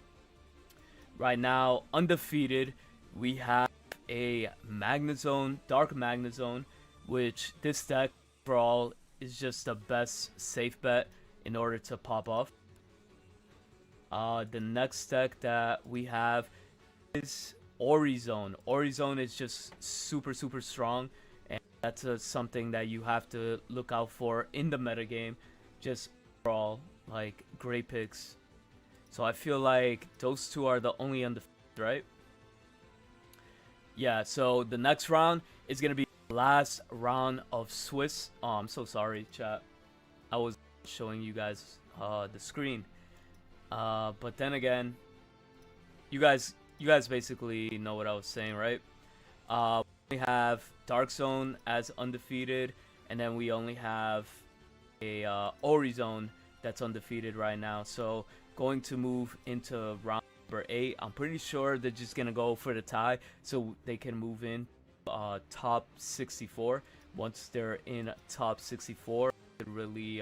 Right now, undefeated, we have a Magnazone, Dark Magnazone, which this deck overall is just the best safe bet in order to pop off. The next deck that we have is Orizone. Orizone is just super strong, and that's something that you have to look out for in the metagame. Just overall, like, great picks. So I feel like those two are the only undefeated right? Yeah, so the next round is going to be the last round of Swiss. Oh, I'm so sorry, chat. I was showing you guys the screen. But then again, you guys basically know what I was saying, right? We have Dark Zone as undefeated, and then we only have a Orizone that's undefeated right now. So going to move into round number 8. I'm pretty sure they're just gonna go for the tie, so they can move in top 64. Once they're in top 64, it really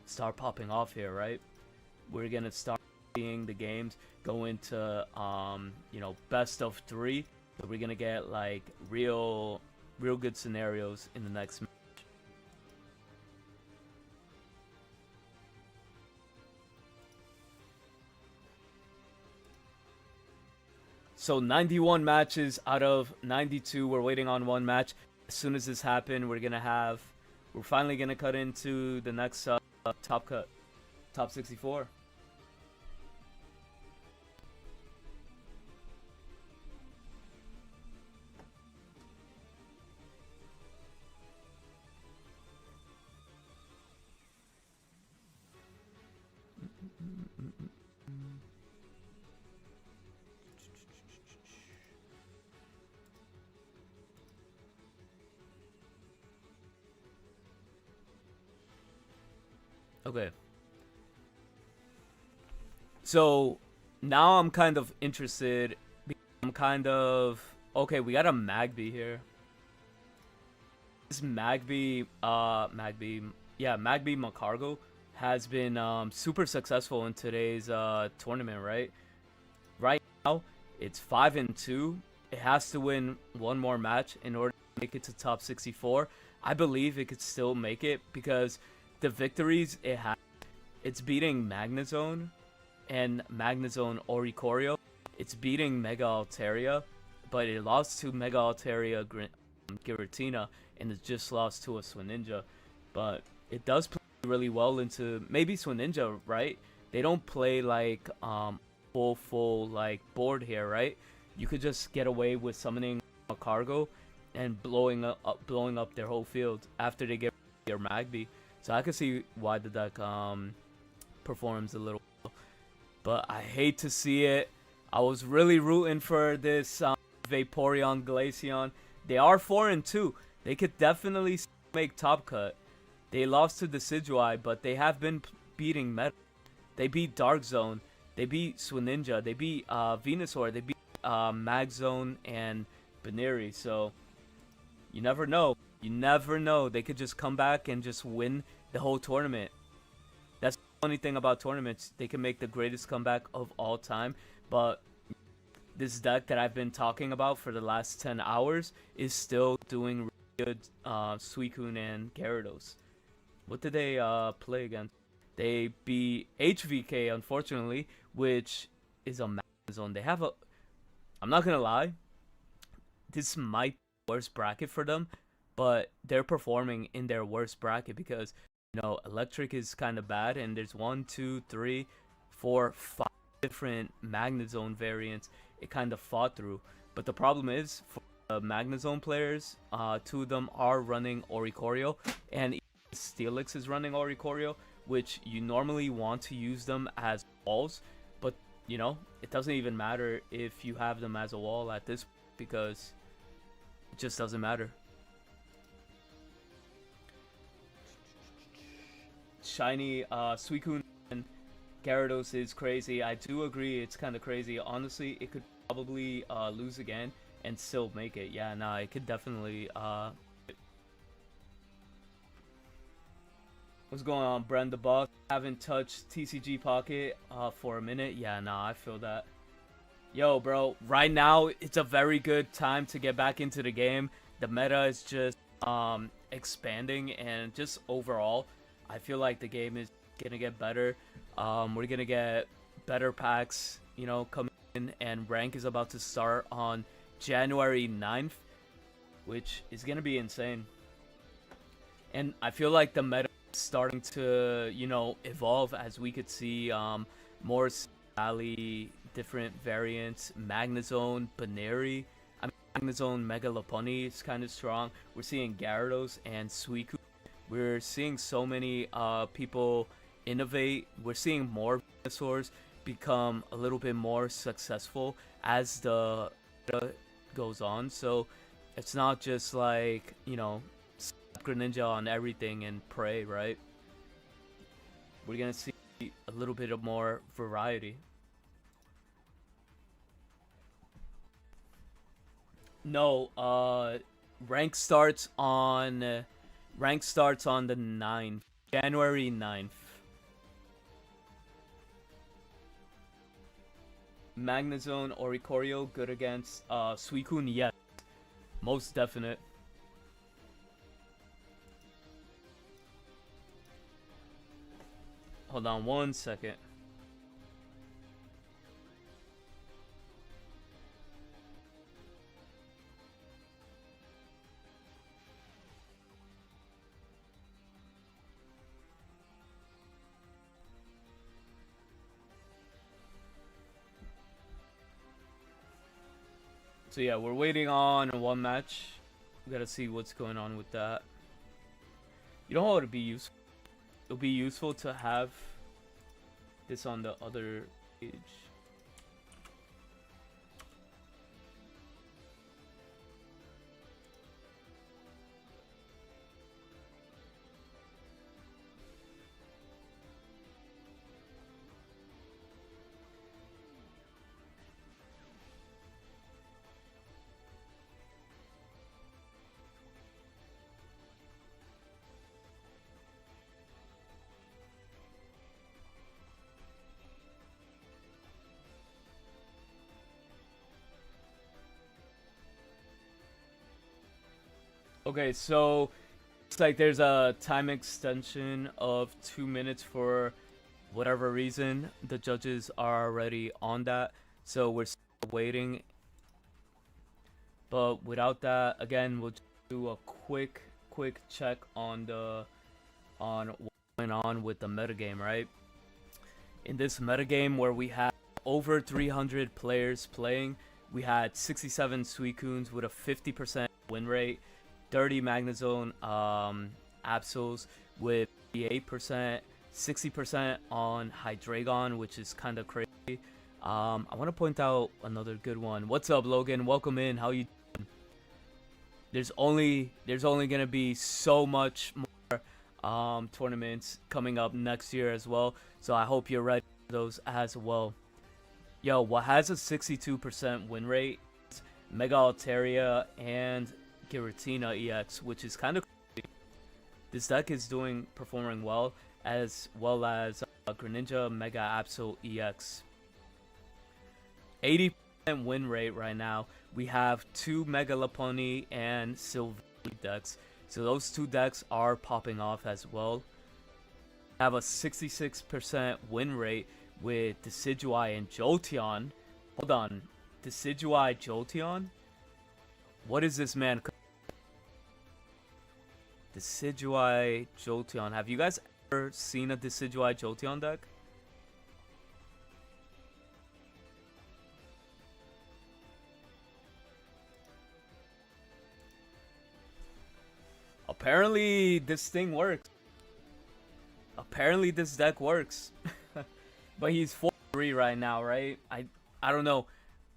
start popping off here, right? We're gonna start seeing the games go into you know, best of 3. So we're gonna get like real good scenarios in the next match. So 91 matches out of 92. We're waiting on one match. As soon as this happens, we're finally gonna cut into the next top 64. Okay. So now I'm kind of interested. Okay, we got a Magby here. This Magby Magcargo has been super successful in today's tournament, right? Right now, it's 5-2. It has to win one more match in order to make it to top 64. I believe it could still make it because the victories it has, it's beating Magnazone and Magnazone Oricorio. It's beating Mega Altaria, but it lost to Mega Altaria Giratina, and it just lost to a Swinja. But it does play really well into maybe Swinja, right? They don't play like full like board here, right? You could just get away with summoning a cargo and blowing up their whole field after they get their Magby. So I can see why the deck performs a little, but I hate to see it. I was really rooting for this Vaporeon Glaceon. They are 4-2. They could definitely make top cut. They lost to Decidueye, but they have been beating Meta. They beat Dark Zone. They beat Swinja. They beat Venusaur. They beat Magnazone and Baneri. So you never know. You never know. They could just come back and just win the whole tournament. That's the funny thing about tournaments. They can make the greatest comeback of all time. But this deck that I've been talking about for the last 10 hours is still doing really good. Suicune and Gyarados. What did they play against? They beat HVK, unfortunately, which is a Magnazone. They have a... I'm not going to lie. This might be the worst bracket for them. But they're performing in their worst bracket because, you know, Electric is kind of bad. And there's 1, 2, 3, 4, 5 different Magnazone variants it kind of fought through. But the problem is, for the Magnazone players, 2 of them are running Oricorio. And Steelix is running Oricorio, which you normally want to use them as walls. But, you know, it doesn't even matter if you have them as a wall at this point because it just doesn't matter. Shiny Suicune and Gyarados is crazy. I do agree, it's kind of crazy. Honestly, it could probably lose again and still make it. Yeah, nah, it could definitely. What's going on, Brenda Boss? Haven't touched TCG Pocket for a minute. Yeah, nah, I feel that. Yo, bro, right now it's a very good time to get back into the game. The meta is just expanding, and just overall, I feel like the game is gonna get better. We're gonna get better packs, you know, coming in, and rank is about to start on January 9th, which is gonna be insane. And I feel like the meta is starting to, you know, evolve as we could see more Silvally different variants. Magnazone, Baneri. I mean, Magnazone, Mega Lopunny is kind of strong. We're seeing Gyarados and Suicune. We're seeing so many people innovate. We're seeing more Venusaurs become a little bit more successful as the goes on. So it's not just like, you know, Greninja on everything and pray, right? We're gonna see a little bit of more variety. No, rank starts on the 9th, January 9th. Magnazone Oricorio good against Suicune, yes. Most definite. Hold on one second. So yeah, we're waiting on one match. We gotta see what's going on with that. You know how it'd be useful? It'll be useful to have this on the other page. Okay, so it's like there's a time extension of 2 minutes for whatever reason. The judges are already on that, so we're still waiting. But without that, again, we'll just do a quick check on what's going on with the metagame, right? In this metagame where we have over 300 players playing, we had 67 Suicunes with a 50% win rate. 30 Magnazone Absols with 58%, 60% on Hydreigon, which is kind of crazy. I want to point out another good one. What's up, Logan? Welcome in. How you doing? There's only gonna be so much more tournaments coming up next year as well, so I hope you're ready for those as well. Yo, what has a 62% win rate? Mega Altaria and Giratina EX, which is kind of crazy. This deck is performing well as Greninja Mega Absol EX. 80% win rate right now. We have 2 Mega Lopunny and Silvally decks, so those 2 decks are popping off as well. We have a 66% win rate with Decidueye and Jolteon. Hold on, Decidueye Jolteon? What is this man? Decidueye Jolteon. Have you guys ever seen a Decidueye Jolteon deck? Apparently this thing works. Apparently this deck works. But he's 4-3 right now, right? I don't know.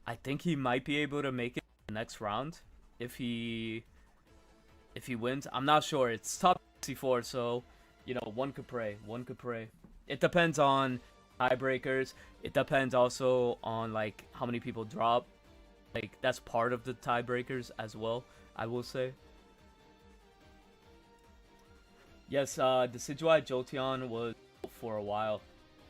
I think he might be able to make it the next round if he wins. I'm not sure. It's top 64, so you know, one could pray. One could pray. It depends on tiebreakers. It depends also on like how many people drop. Like that's part of the tiebreakers as well, I will say. Yes, the Decidueye Jolteon was for a while.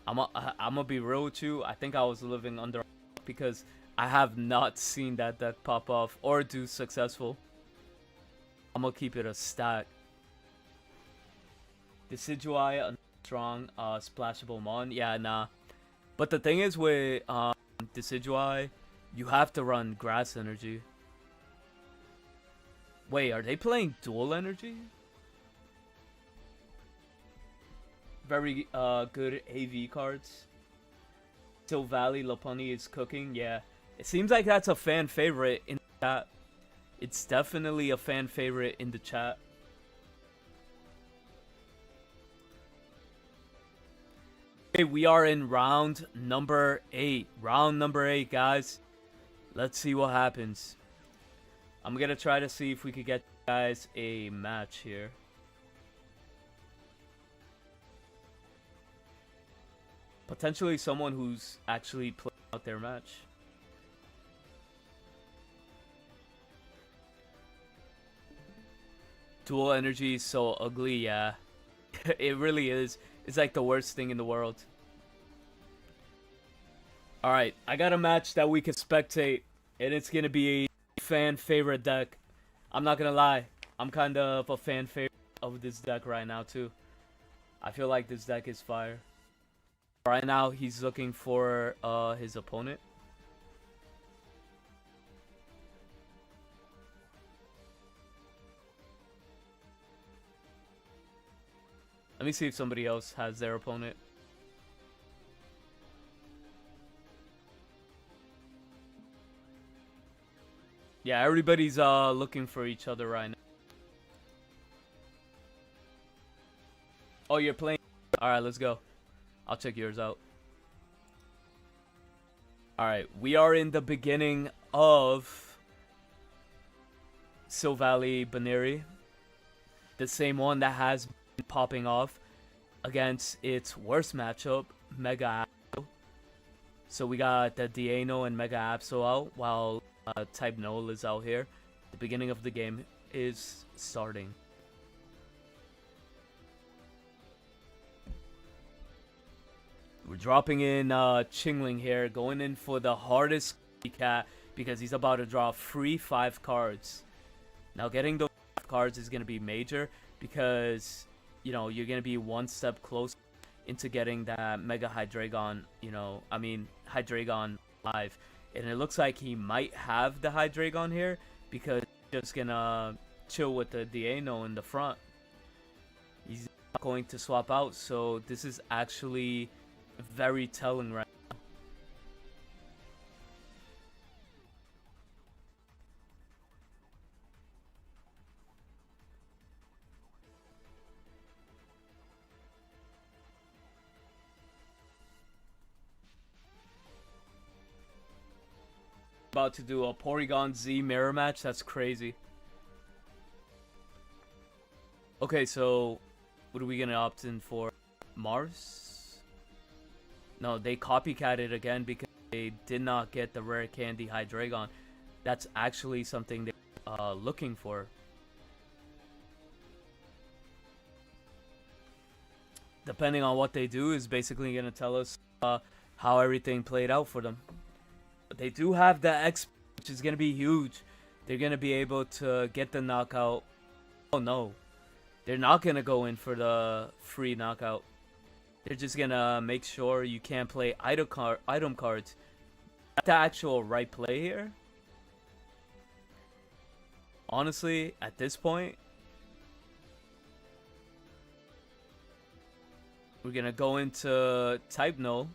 I'm gonna be real with you. I think I was living under because I have not seen that deck pop off or do successful. I'm gonna keep it a stack. Decidueye, a strong splashable mon. Yeah, nah. But the thing is with Decidueye, you have to run grass energy. Wait, are they playing dual energy? Very good AV cards. Silvally Lopunny is cooking. Yeah, it seems like that's a fan favorite in the chat. It's definitely a fan favorite in the chat. Okay, we are in round number 8. Round number 8, guys. Let's see what happens. I'm gonna try to see if we could get guys a match here. Potentially someone who's actually playing out their match. Dual energy is so ugly, yeah. It really is. It's like the worst thing in the world. Alright, I got a match that we can spectate, and it's gonna be a fan favorite deck. I'm not gonna lie, I'm kind of a fan favorite of this deck right now too. I feel like this deck is fire. Right now, he's looking for his opponent. Let me see if somebody else has their opponent. Yeah, everybody's looking for each other right now. Oh, you're playing? Alright, let's go. I'll check yours out. Alright, we are in the beginning of Silvally Baneri. The same one that has been popping off against its worst matchup, Mega Absol. So we got the Diano and Mega Absol out, while Type Null is out here. The beginning of the game is starting. We're dropping in Chingling here, going in for the hardest cat because he's about to draw free 5 cards. Now getting those 5 cards is going to be major because, you know, you're going to be one step closer into getting that Mega Hydreigon, Hydreigon live. And it looks like he might have the Hydreigon here because he's just going to chill with the Diano in the front. He's not going to swap out, so this is actually very telling right now. About to do a Porygon Z mirror match. That's crazy. Okay, so what are we gonna opt in for? Mars? No, they copycatted again because they did not get the rare candy Hydreigon. That's actually something they're looking for. Depending on what they do is basically going to tell us how everything played out for them. But they do have the X, which is going to be huge. They're going to be able to get the knockout. Oh no, they're not going to go in for the free knockout. They're just gonna make sure you can't play item cards. That's the actual right play here. Honestly, at this point, we're gonna go into Type Null.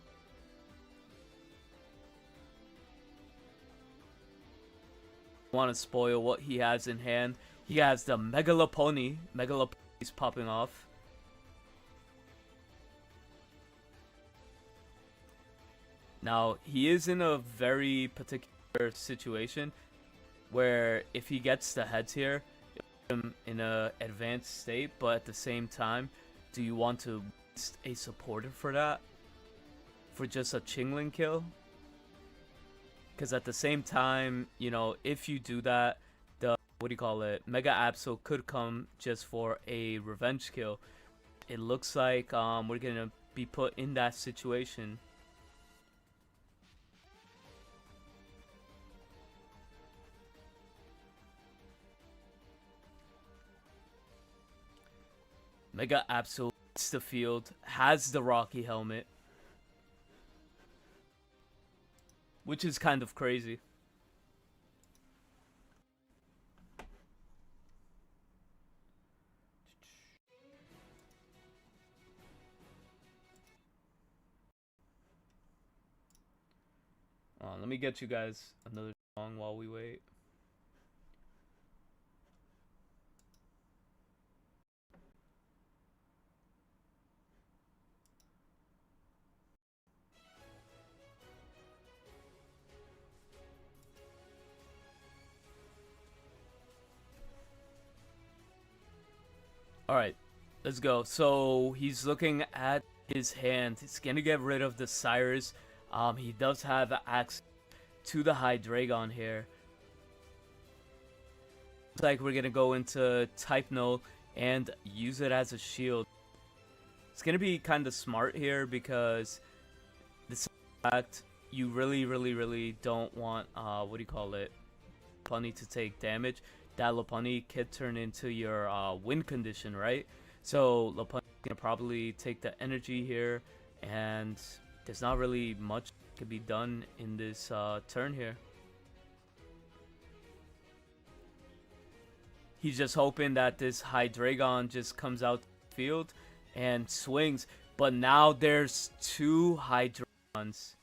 Want to spoil what he has in hand. He has the Mega Lopunny. Mega Lopunny is popping off. Now, he is in a very particular situation where if he gets the heads here, him in a advanced state, but at the same time, do you want to waste a supporter for that? For just a Chingling kill? Because at the same time, you know, if you do that, the, Mega Absol could come just for a revenge kill. It looks like we're going to be put in that situation. Mega Absol hits the field, has the Rocky helmet, which is kind of crazy. let me get you guys another song while we wait. Alright, let's go. So he's looking at his hand. He's gonna get rid of the Cyrus. He does have access to the Hydreigon here. Looks like we're gonna go into Type Null and use it as a shield. It's gonna be kind of smart here because this fact you really don't want what do you call it, Lopunny to take damage. That Lopunny could turn into your win condition, right? So Lopunny's gonna probably take the energy here, and there's not really much that can be done in this turn here. He's just hoping that this Hydreigon just comes out to the field and swings, but now there's two Hydreigons,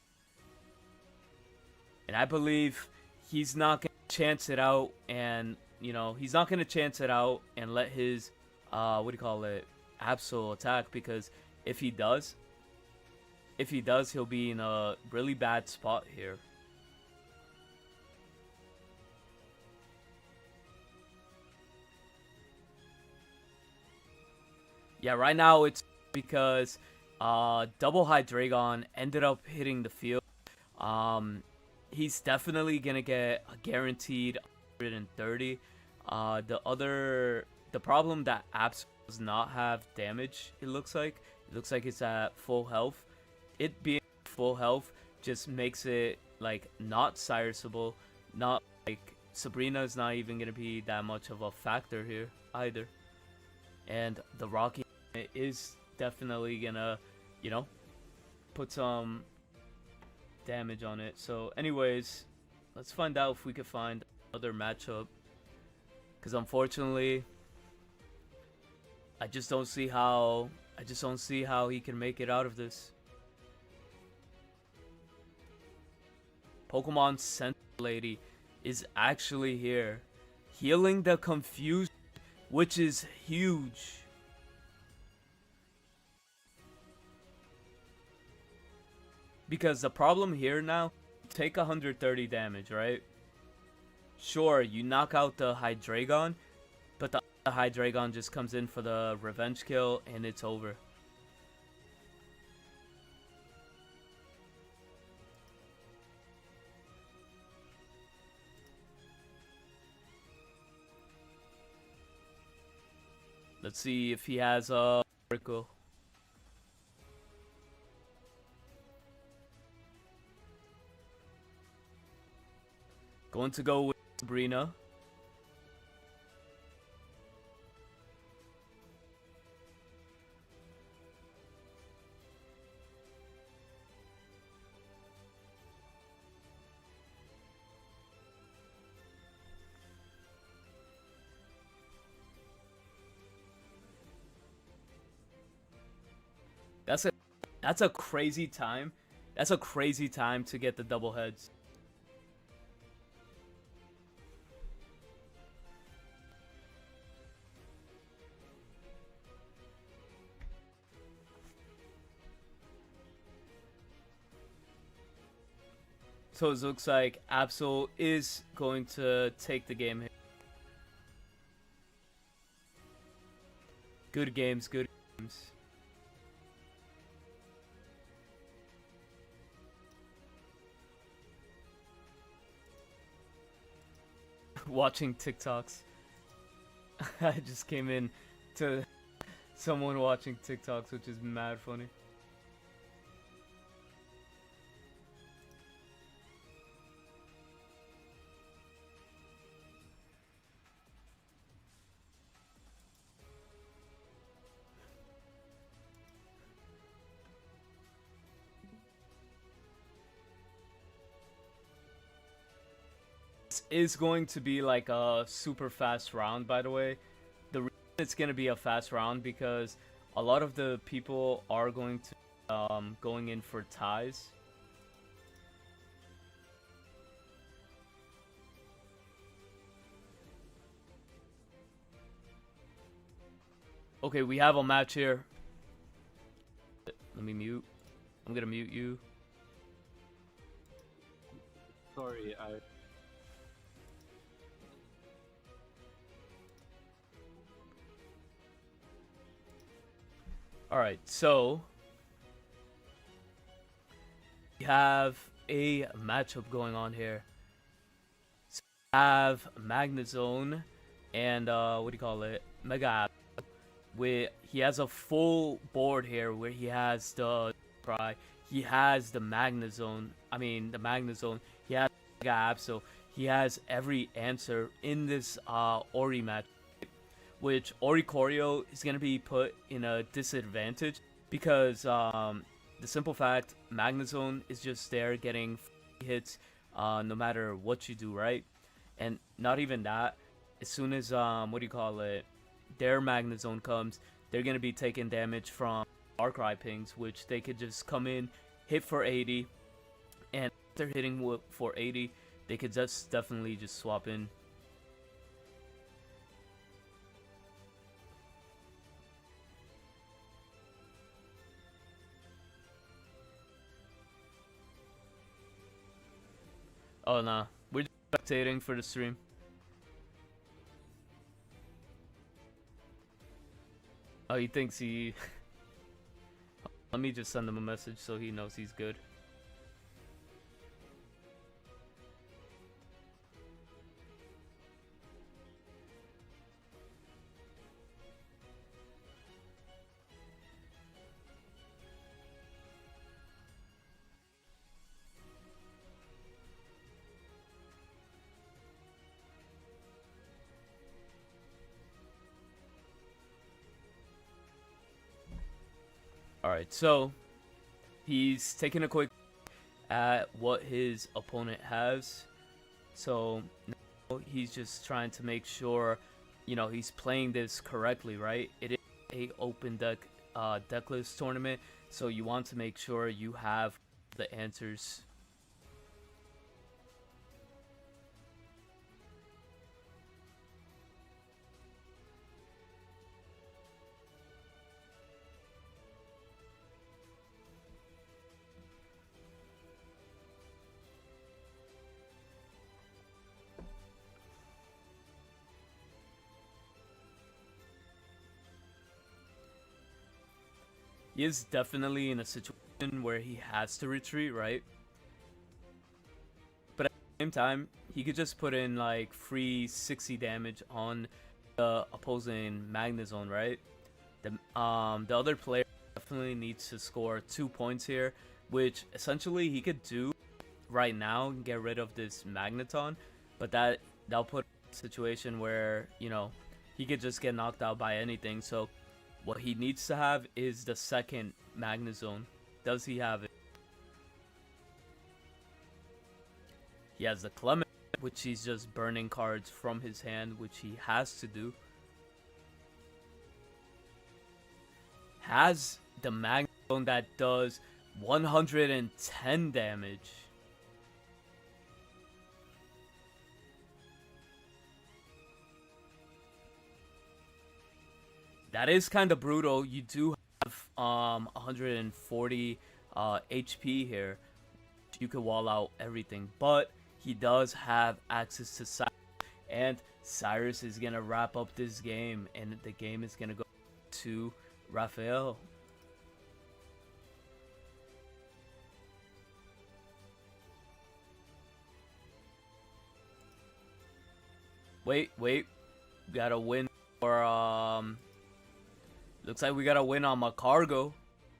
and I believe he's not gonna chance it out, and he's not gonna chance it out and let his what do you call it, Absol attack, because if he does, he'll be in a really bad spot here. Yeah, right now it's because double Hydreigon ended up hitting the field. He's definitely gonna get a guaranteed 130. The problem that Absol does not have damage. It looks like it's at full health. It being full health just makes it like not Cyrusable. Not like Sabrina is not even gonna be that much of a factor here either. And the Rocky is definitely gonna, put some damage on it. So anyways, let's find out if we can find another matchup, because unfortunately I just don't see how he can make it out of this. Pokemon Sentinel Lady is actually here, healing the confusion, which is huge. Because the problem here now, take 130 damage, right? Sure, you knock out the Hydreigon, but the Hydreigon just comes in for the revenge kill and it's over. Let's see if he has a Oracle. Going to go with Sabrina. That's a crazy time. That's a crazy time to get the double heads. So it looks like Absol is going to take the game here. Good games, good games. Watching TikToks. I just came in to someone watching TikToks, which is mad funny. Is going to be like a super fast round, by the way. The reason it's going to be a fast round because a lot of the people are going to going in for ties. Okay, we have a match here. Let me mute. I'm gonna mute you. Sorry, Alright, so we have a matchup going on here. So we have Magnazone and what do you call it? Mega. He has a full board here where he has the he has the Magnazone. I mean the Magnazone. He has Mega Absol. He has every answer in this Ori match, which Oricorio is gonna be put in a disadvantage because the simple fact Magnazone is just there getting hits no matter what you do, right? And not even that. As soon as what do you call it? Their Magnazone comes, they're gonna be taking damage from Darkrai pings, which they could just come in, hit for 80, and after hitting for 80, they could just definitely just swap in. Oh nah, we're just spectating for the stream. Oh, he thinks he... Let me just send him a message so he knows he's good. Alright, so he's taking a quick at what his opponent has. So now he's just trying to make sure, you know, he's playing this correctly, right? It is a open deck decklist tournament, so you want to make sure you have the answers. He is definitely in a situation where he has to retreat, right? But at the same time, he could just put in like free 60 damage on the opposing Magnazone, right? The other player definitely needs to score 2 points here, which essentially he could do right now and get rid of this Magneton, but that'll put a situation where, you know, he could just get knocked out by anything. So what he needs to have is the second Magnazone. Does he have it? He has the Clement, which he's just burning cards from his hand, which he has to do. Has the Magnazone that does 110 damage. That is kind of brutal. You do have 140 HP here. You could wall out everything, but he does have access to Cyrus, and Cyrus is gonna wrap up this game, and the game is gonna go to Raphael. Wait, we gotta win for looks like we got a win on Magcargo.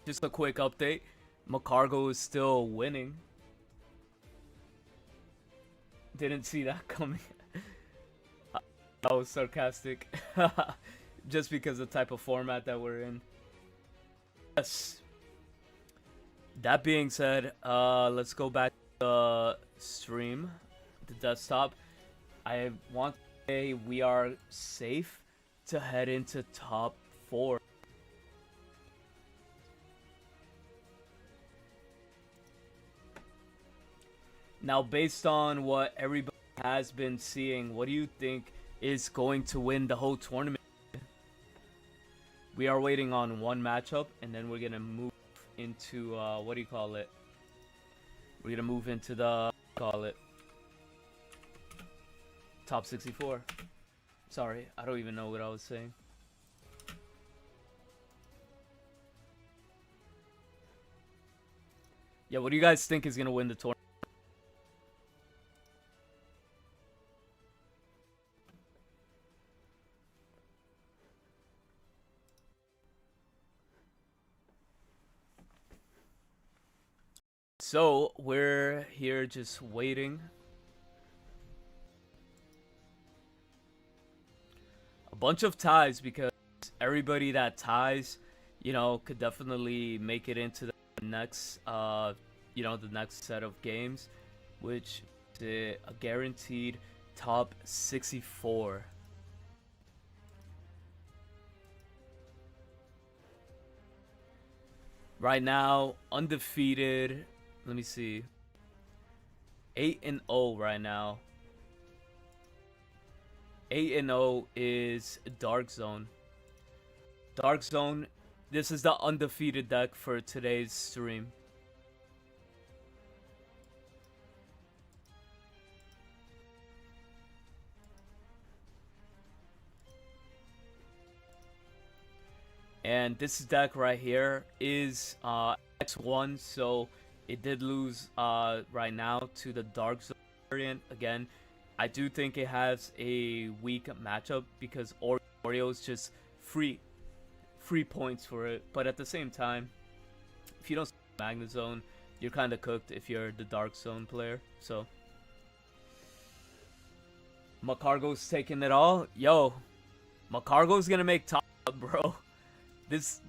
Just a quick update. Magcargo is still winning. Didn't see that coming. That was sarcastic. Just because of the type of format that we're in. Yes. That being said, let's go back to the stream, the desktop. I want to say we are safe to head into top 4. Now, based on what everybody has been seeing, what do you think is going to win the whole tournament? We are waiting on one matchup, and then we're gonna move into what do you call it? We're gonna move into the top 64. Sorry, I don't even know what I was saying. Yeah, what do you guys think is gonna win the tournament? So, we're here just waiting. A bunch of ties, because everybody that ties, you know, could definitely make it into the next, you know, the next set of games, which is a guaranteed top 64. Right now, undefeated. Let me see. 8-0 right now. 8-0 is Dark Zone. Dark Zone, this is the undefeated deck for today's stream. And this deck right here is X1, so it did lose right now to the Dark Zone variant. Again, I do think it has a weak matchup because Oreo is just free points for it. But at the same time, if you don't Magnazone, you're kind of cooked if you're the Dark Zone player. So Magcargo's taking it all. Yo, Magcargo's gonna make top cut, bro. This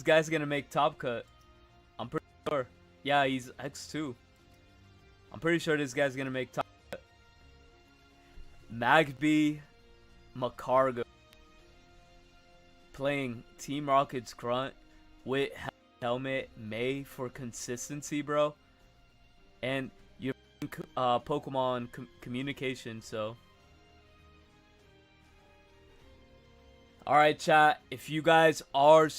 guy's gonna make top cut. I'm pretty sure. Yeah, he's X2. I'm pretty sure this guy's gonna make top cut. Magby, Magcargo playing Team Rocket's Grunt with Helmet May for consistency, bro. And you're Pokemon communication, so. Alright, chat. If you guys are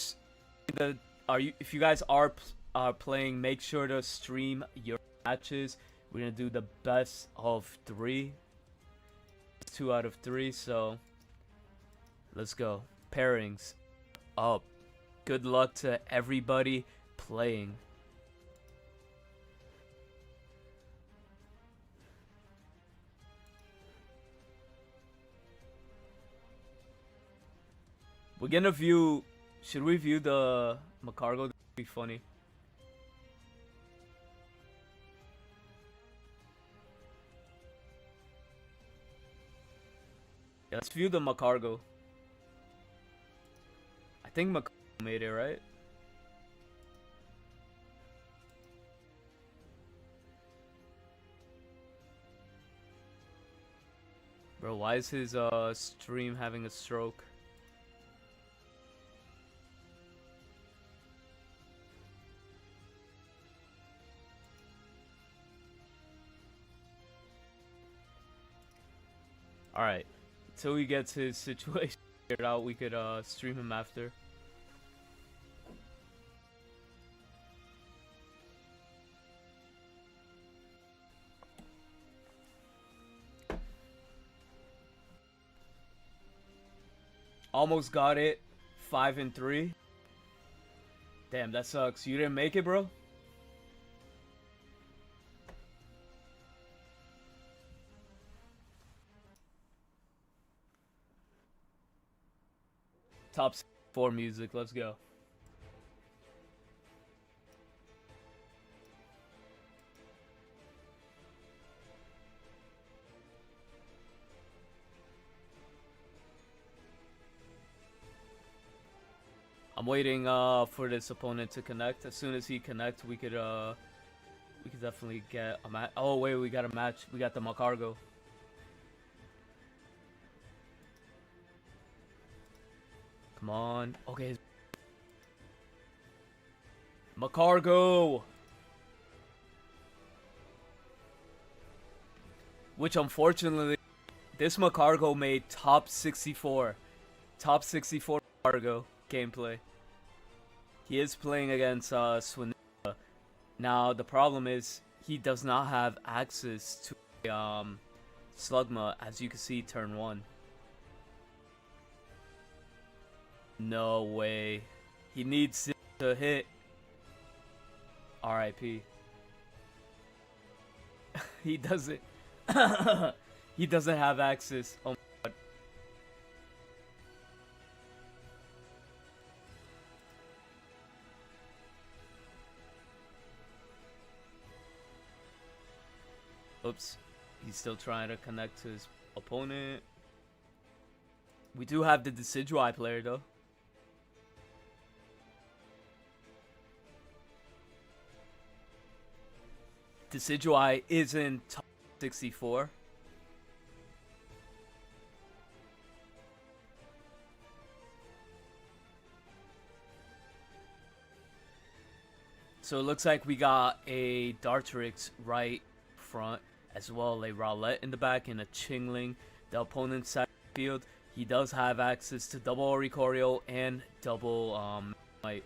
playing, make sure to stream your matches. We're gonna do the best of 3. 2 out of 3, so let's go. Pairings up. Good luck to everybody playing. We're gonna view. Should we view the Magcargo? That'd be funny. Yeah, let's view the Magcargo. I think Magcargo made it, right? Bro, why is his stream having a stroke? Alright, until he gets his situation figured out, we could stream him after. Almost got it. 5-3. Damn, that sucks. You didn't make it, bro? Top 4 music, let's go. I'm waiting for this opponent to connect. As soon as he connects, we could definitely get a match. Oh wait, we got a match. We got the Magcargo. Come on. Okay. Magcargo! Which unfortunately, this Magcargo made top 64. Top 64 Magcargo. gameplay. He is playing against Swinja. Now the problem is he does not have access to Slugma, as you can see turn 1. No way. He needs to hit. RIP. He doesn't. He doesn't have access. Oh my god. Oops. He's still trying to connect to his opponent. We do have the Decidueye player though. Decidueye is in top 64. So it looks like we got a Dartrix right front, as well a Rowlet in the back and a Chingling. The opponent's side of the field, he does have access to double Oricorio and double Might,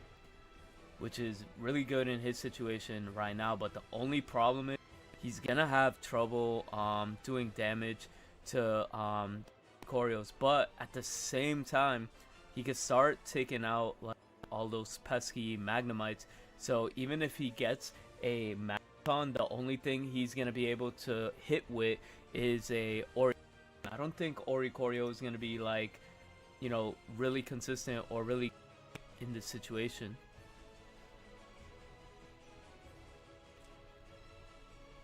which is really good in his situation right now. But the only problem is he's gonna have trouble doing damage to Oricoreos. But at the same time, he can start taking out like all those pesky Magnemites. So even if he gets a Magneton, the only thing he's going to be able to hit with is a Ori. I don't think Oricorio is going to be like, you know, really consistent or really in this situation.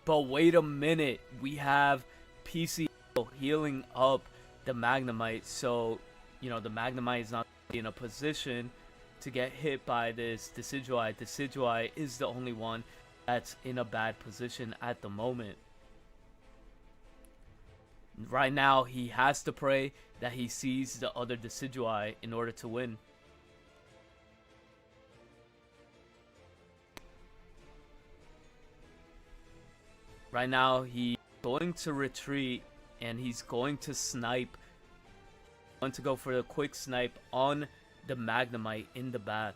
But wait a minute, we have PC healing up the Magnemite, so, you know, the Magnemite is not in a position to get hit by this Decidueye. Decidueye is the only one that's in a bad position at the moment. Right now, he has to pray that he sees the other Decidueye in order to win. Right now, he's going to retreat and he's going to snipe. He's going to go for a quick snipe on the Magnemite in the back.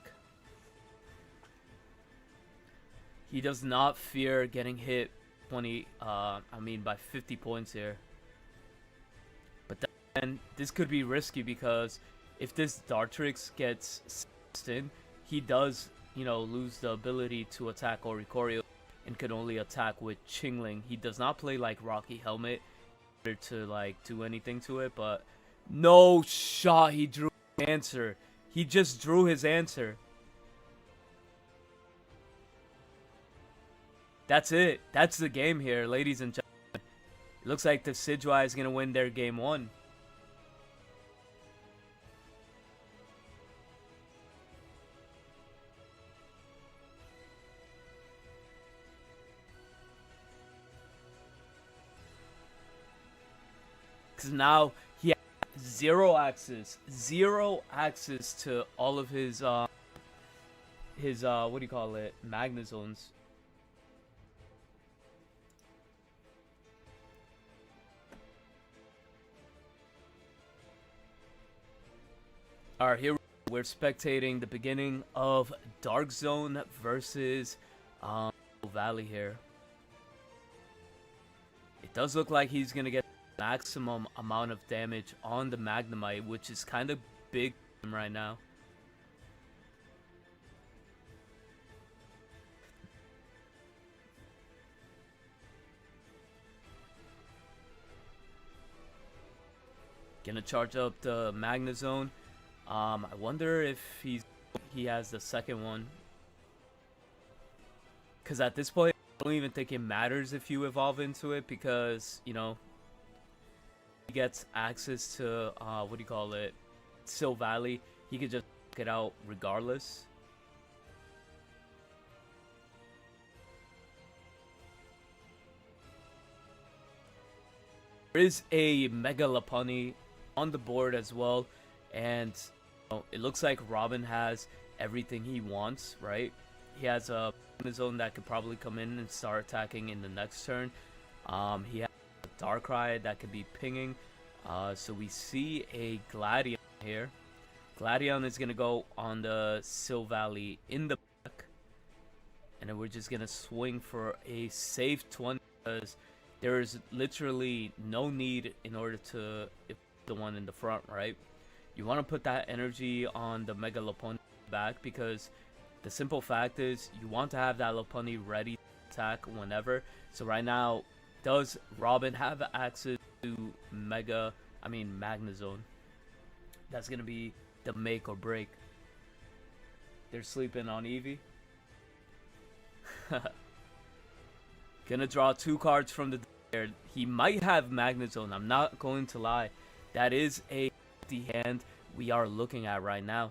He does not fear getting hit by 50 points here. But then this could be risky because if this Dartrix gets in, he does, you know, lose the ability to attack Oricorio and can only attack with Chingling. He does not play like Rocky Helmet in order to like do anything to it, but no shot, he drew an answer. He just drew his answer. That's it. That's the game here, ladies and gentlemen. It looks like the Decidueye is going to win their game 1. Because now he has zero access to all of his what do you call it, Magnazones. Alright, here we're spectating the beginning of Dark Zone versus Valley here. It does look like he's gonna get maximum amount of damage on the Magnemite, which is kind of big right now. Gonna charge up the Magnazone. I wonder if he has the second one, because at this point I don't even think it matters if you evolve into it, because, you know, he gets access to what do you call it, Silvally. He could just get out regardless. There is a Mega Lopunny on the board as well, and it looks like Robin has everything he wants, right? He has a zone that could probably come in and start attacking in the next turn. He has a Darkrai that could be pinging. So we see a Gladion here. Gladion is gonna go on the Silvally in the back, and then we're just gonna swing for a safe 20 because there's literally no need in order to the one in the front, right? You want to put that energy on the Mega Lopunny back because the simple fact is you want to have that Lopunny ready to attack whenever. So right now, does Robin have access to Magnazone? That's gonna be the make or break. They're sleeping on Eevee. Gonna draw 2 cards from the deck. He might have Magnazone. I'm not going to lie. That is a hand we are looking at right now.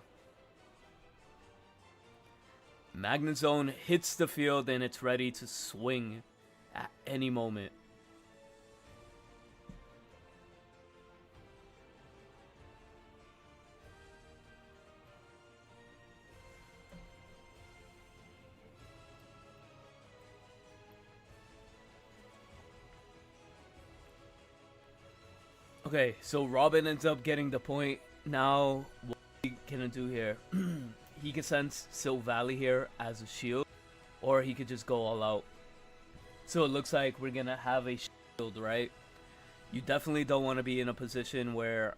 Magnazone hits the field and it's ready to swing at any moment. Okay, so Robin ends up getting the point. Now, what he gonna do here? He can send Silvally here as a shield, or he could just go all out. So it looks like we're gonna have a shield, right? You definitely don't want to be in a position where,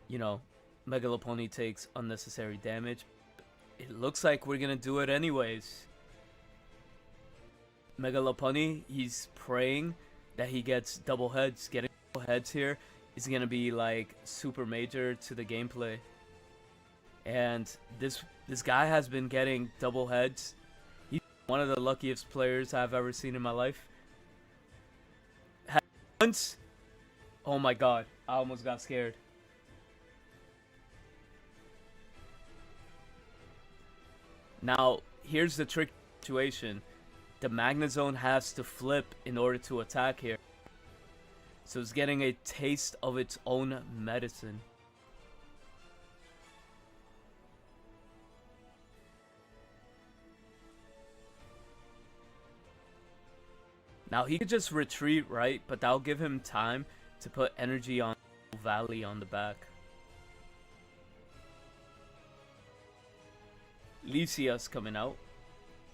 you know, Mega Lopunny takes unnecessary damage. It looks like we're gonna do it anyways. Mega Lopunny, he's praying that he gets double heads. Getting double heads here is gonna be like super major to the gameplay. And this guy has been getting double heads. He's one of the luckiest players I've ever seen in my life. Once, oh my god, I almost got scared. Now, here's the trick situation. The Magnazone has to flip in order to attack here. So it's getting a taste of its own medicine. Now he could just retreat, right? But that'll give him time to put energy on Valley on the back. Lysia's coming out.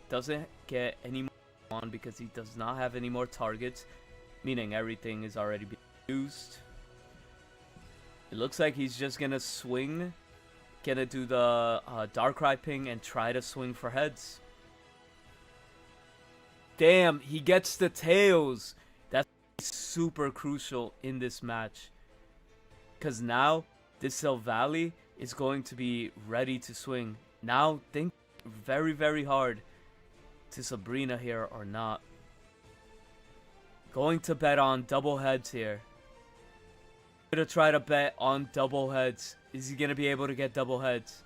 Doesn't get any more on because he does not have any more targets, meaning everything is already being used. It looks like he's just gonna swing, gonna do the Darkrai ping and try to swing for heads. Damn, he gets the tails. That's super crucial in this match. Because now, this Silvally is going to be ready to swing. Now, think very, very hard to Sabrina here or not. Going to bet on double heads here. Gonna try to bet on double heads. Is he gonna be able to get double heads?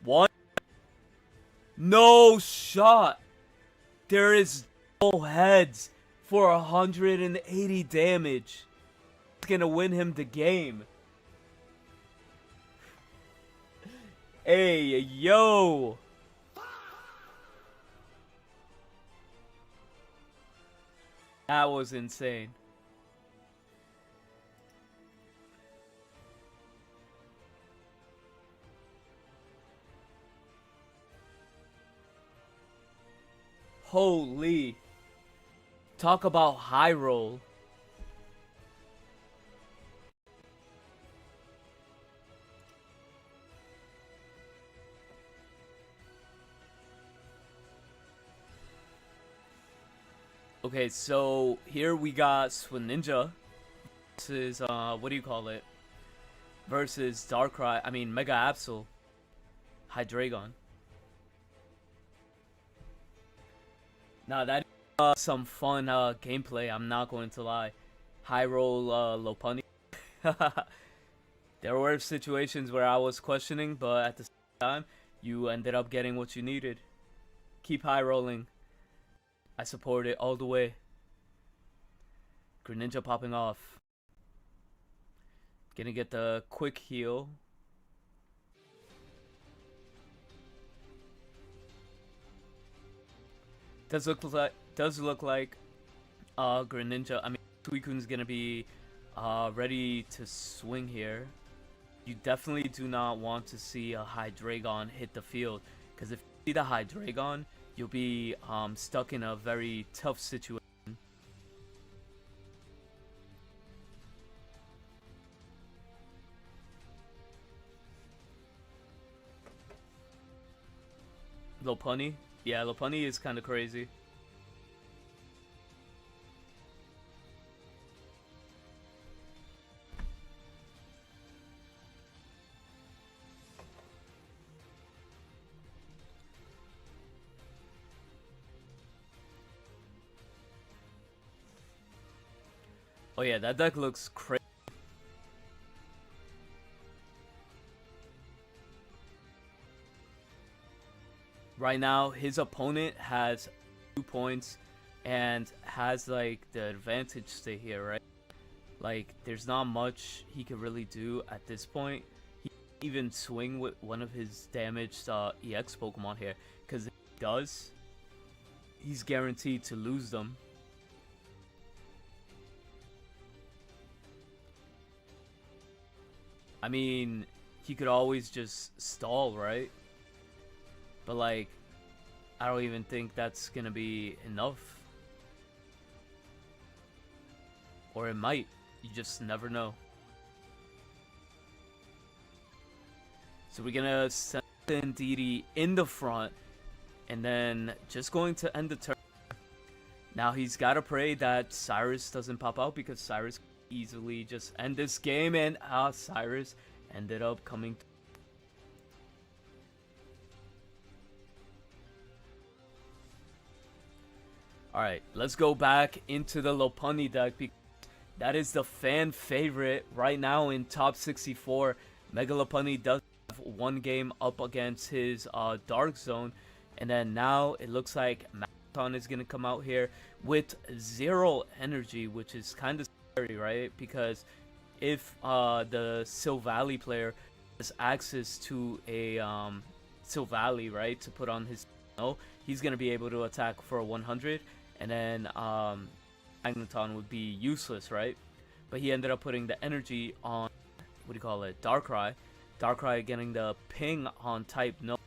One. No shot. There is double heads for 180 damage. It's gonna win him the game. Hey, yo. That was insane. Holy. Talk about high roll. Okay, so here we got Swinja versus what do you call it? Versus Darkrai. I mean Mega Absol. Hydreigon. Now that is some fun gameplay, I'm not going to lie. High roll Lopunny. There were situations where I was questioning, but at the same time, you ended up getting what you needed. Keep high rolling. I support it all the way. Greninja popping off. Gonna get the quick heal. Does look like Greninja. I mean, Suicune's gonna be ready to swing here, you definitely do not want to see a Hydreigon hit the field, because if you see the Hydreigon, you'll be stuck in a very tough situation. Lopunny? Yeah, Lopunny is kind of crazy. Oh yeah, that deck looks crazy. Right now, his opponent has 2 points and has like the advantage stay here, right? Like, there's not much he could really do at this point. He can even swing with one of his damaged EX Pokemon here, because if he does, he's guaranteed to lose them. I mean, he could always just stall, right? But like, I don't even think that's gonna be enough. Or it might. You just never know. So we're gonna send Indeedee in the front, and then just going to end the turn. Now he's gotta pray that Cyrus doesn't pop out, because Cyrus could easily just end this game, and Cyrus ended up coming. Alright, let's go back into the Lopunny deck, because that is the fan favorite right now in top 64. Mega Lopunny does have 1 game up against his Dark Zone, and then now it looks like Magnazone is going to come out here with 0 energy, which is kind of scary, right? Because if the Silvally player has access to a Silvally, right, to put on his he's going to be able to attack for 100, and then Magnazone would be useless, right? But he ended up putting the energy on, what do you call it, Darkrai. Darkrai getting the ping on type no.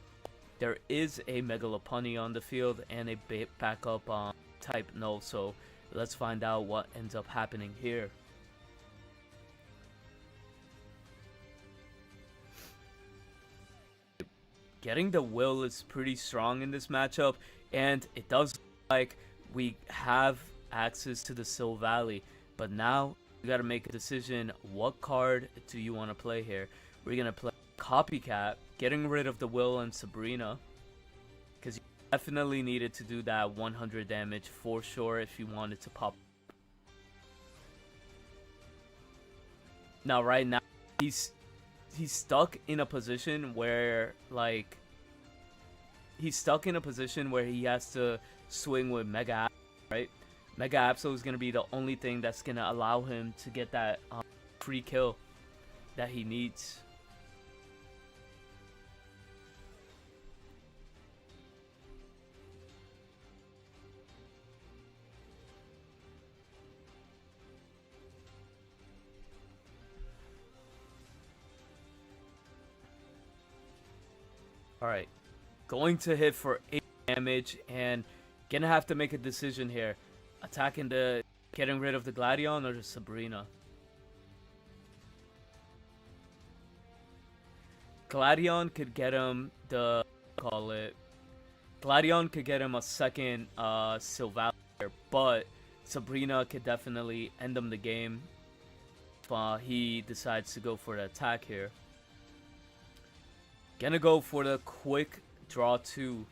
There is a Mega Lopunny on the field and a backup on type no, so let's find out what ends up happening here. Getting the will is pretty strong in this matchup, and it does look like we have access to the Silvally, but now you got to make a decision. What card do you want to play here? We're gonna play Copycat, getting rid of the Will and Sabrina, because you definitely needed to do that 100 damage for sure if you wanted to pop. Now right now he's stuck in a position where he has to swing with Mega, right? Mega Absol is going to be the only thing that's going to allow him to get that free kill that he needs. Alright, going to hit for 8 damage, and gonna have to make a decision here. Getting rid of the Gladion or the Sabrina. Gladion could get him Gladion could get him a second Silvally, but Sabrina could definitely end him the game if he decides to go for the attack here. Gonna go for the quick draw 2,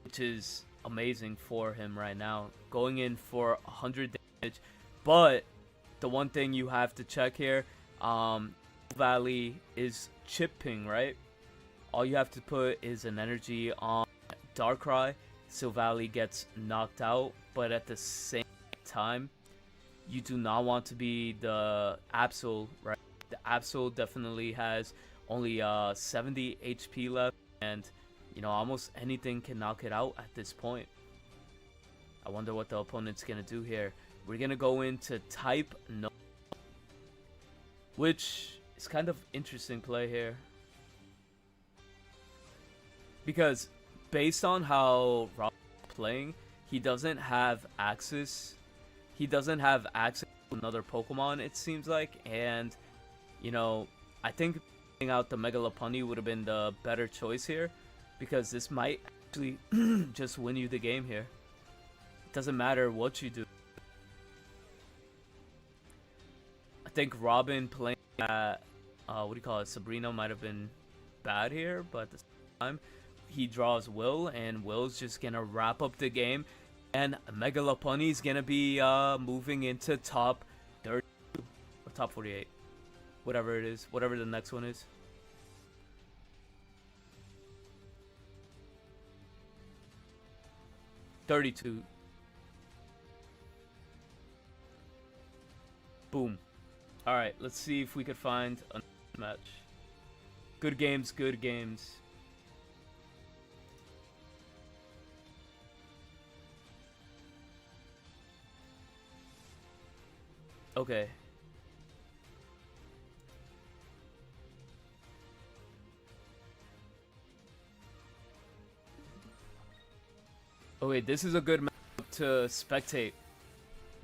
which is amazing for him right now. Going in for 100 damage, but the one thing you have to check here, Valley is chipping, right? All you have to put is an energy on Darkrai. Silvally gets knocked out, but at the same time, you do not want to be the Absol, right? The Absol definitely has only 70 HP left, and you know, almost anything can knock it out at this point. I wonder what the opponent's gonna do here. we're gonna go into type no, which is kind of interesting play here. Because based on how Rob's playing, he doesn't have access. He doesn't have access to another Pokemon, it seems like. And, you know, I think putting out the Mega Lopunny would have been the better choice here. Because this might actually just win you the game here. It doesn't matter what you do. I think Robin playing at, what do you call it, Sabrina might have been bad here. But at the same time, he draws Will, and Will's just gonna wrap up the game, and Mega Lopunny's gonna be moving into top 32 or top 48, whatever it is, whatever the next one is. $32. Boom. All right, let's see if we could find a match. Good games, good games. Okay. Okay, this is a good match to spectate.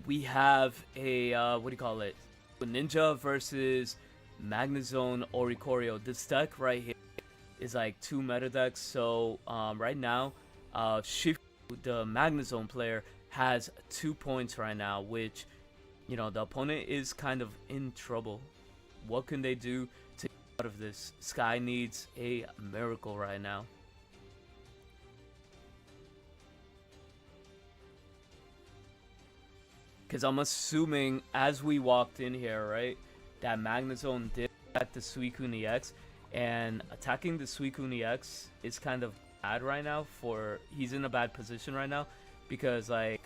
We have a, what do you call it? Ninja versus Magnazone Oricorio. This deck right here is like 2 meta decks. So, right now, Shift, the Magnazone player, has 2 points right now, which, you know, the opponent is kind of in trouble. What can they do to get out of this? Sky needs a miracle right now. Because I'm assuming, as we walked in here, right, that Magnazone did attack the Suicune EX, and attacking the Suicune EX is kind of bad right now for... He's in a bad position right now, because, like,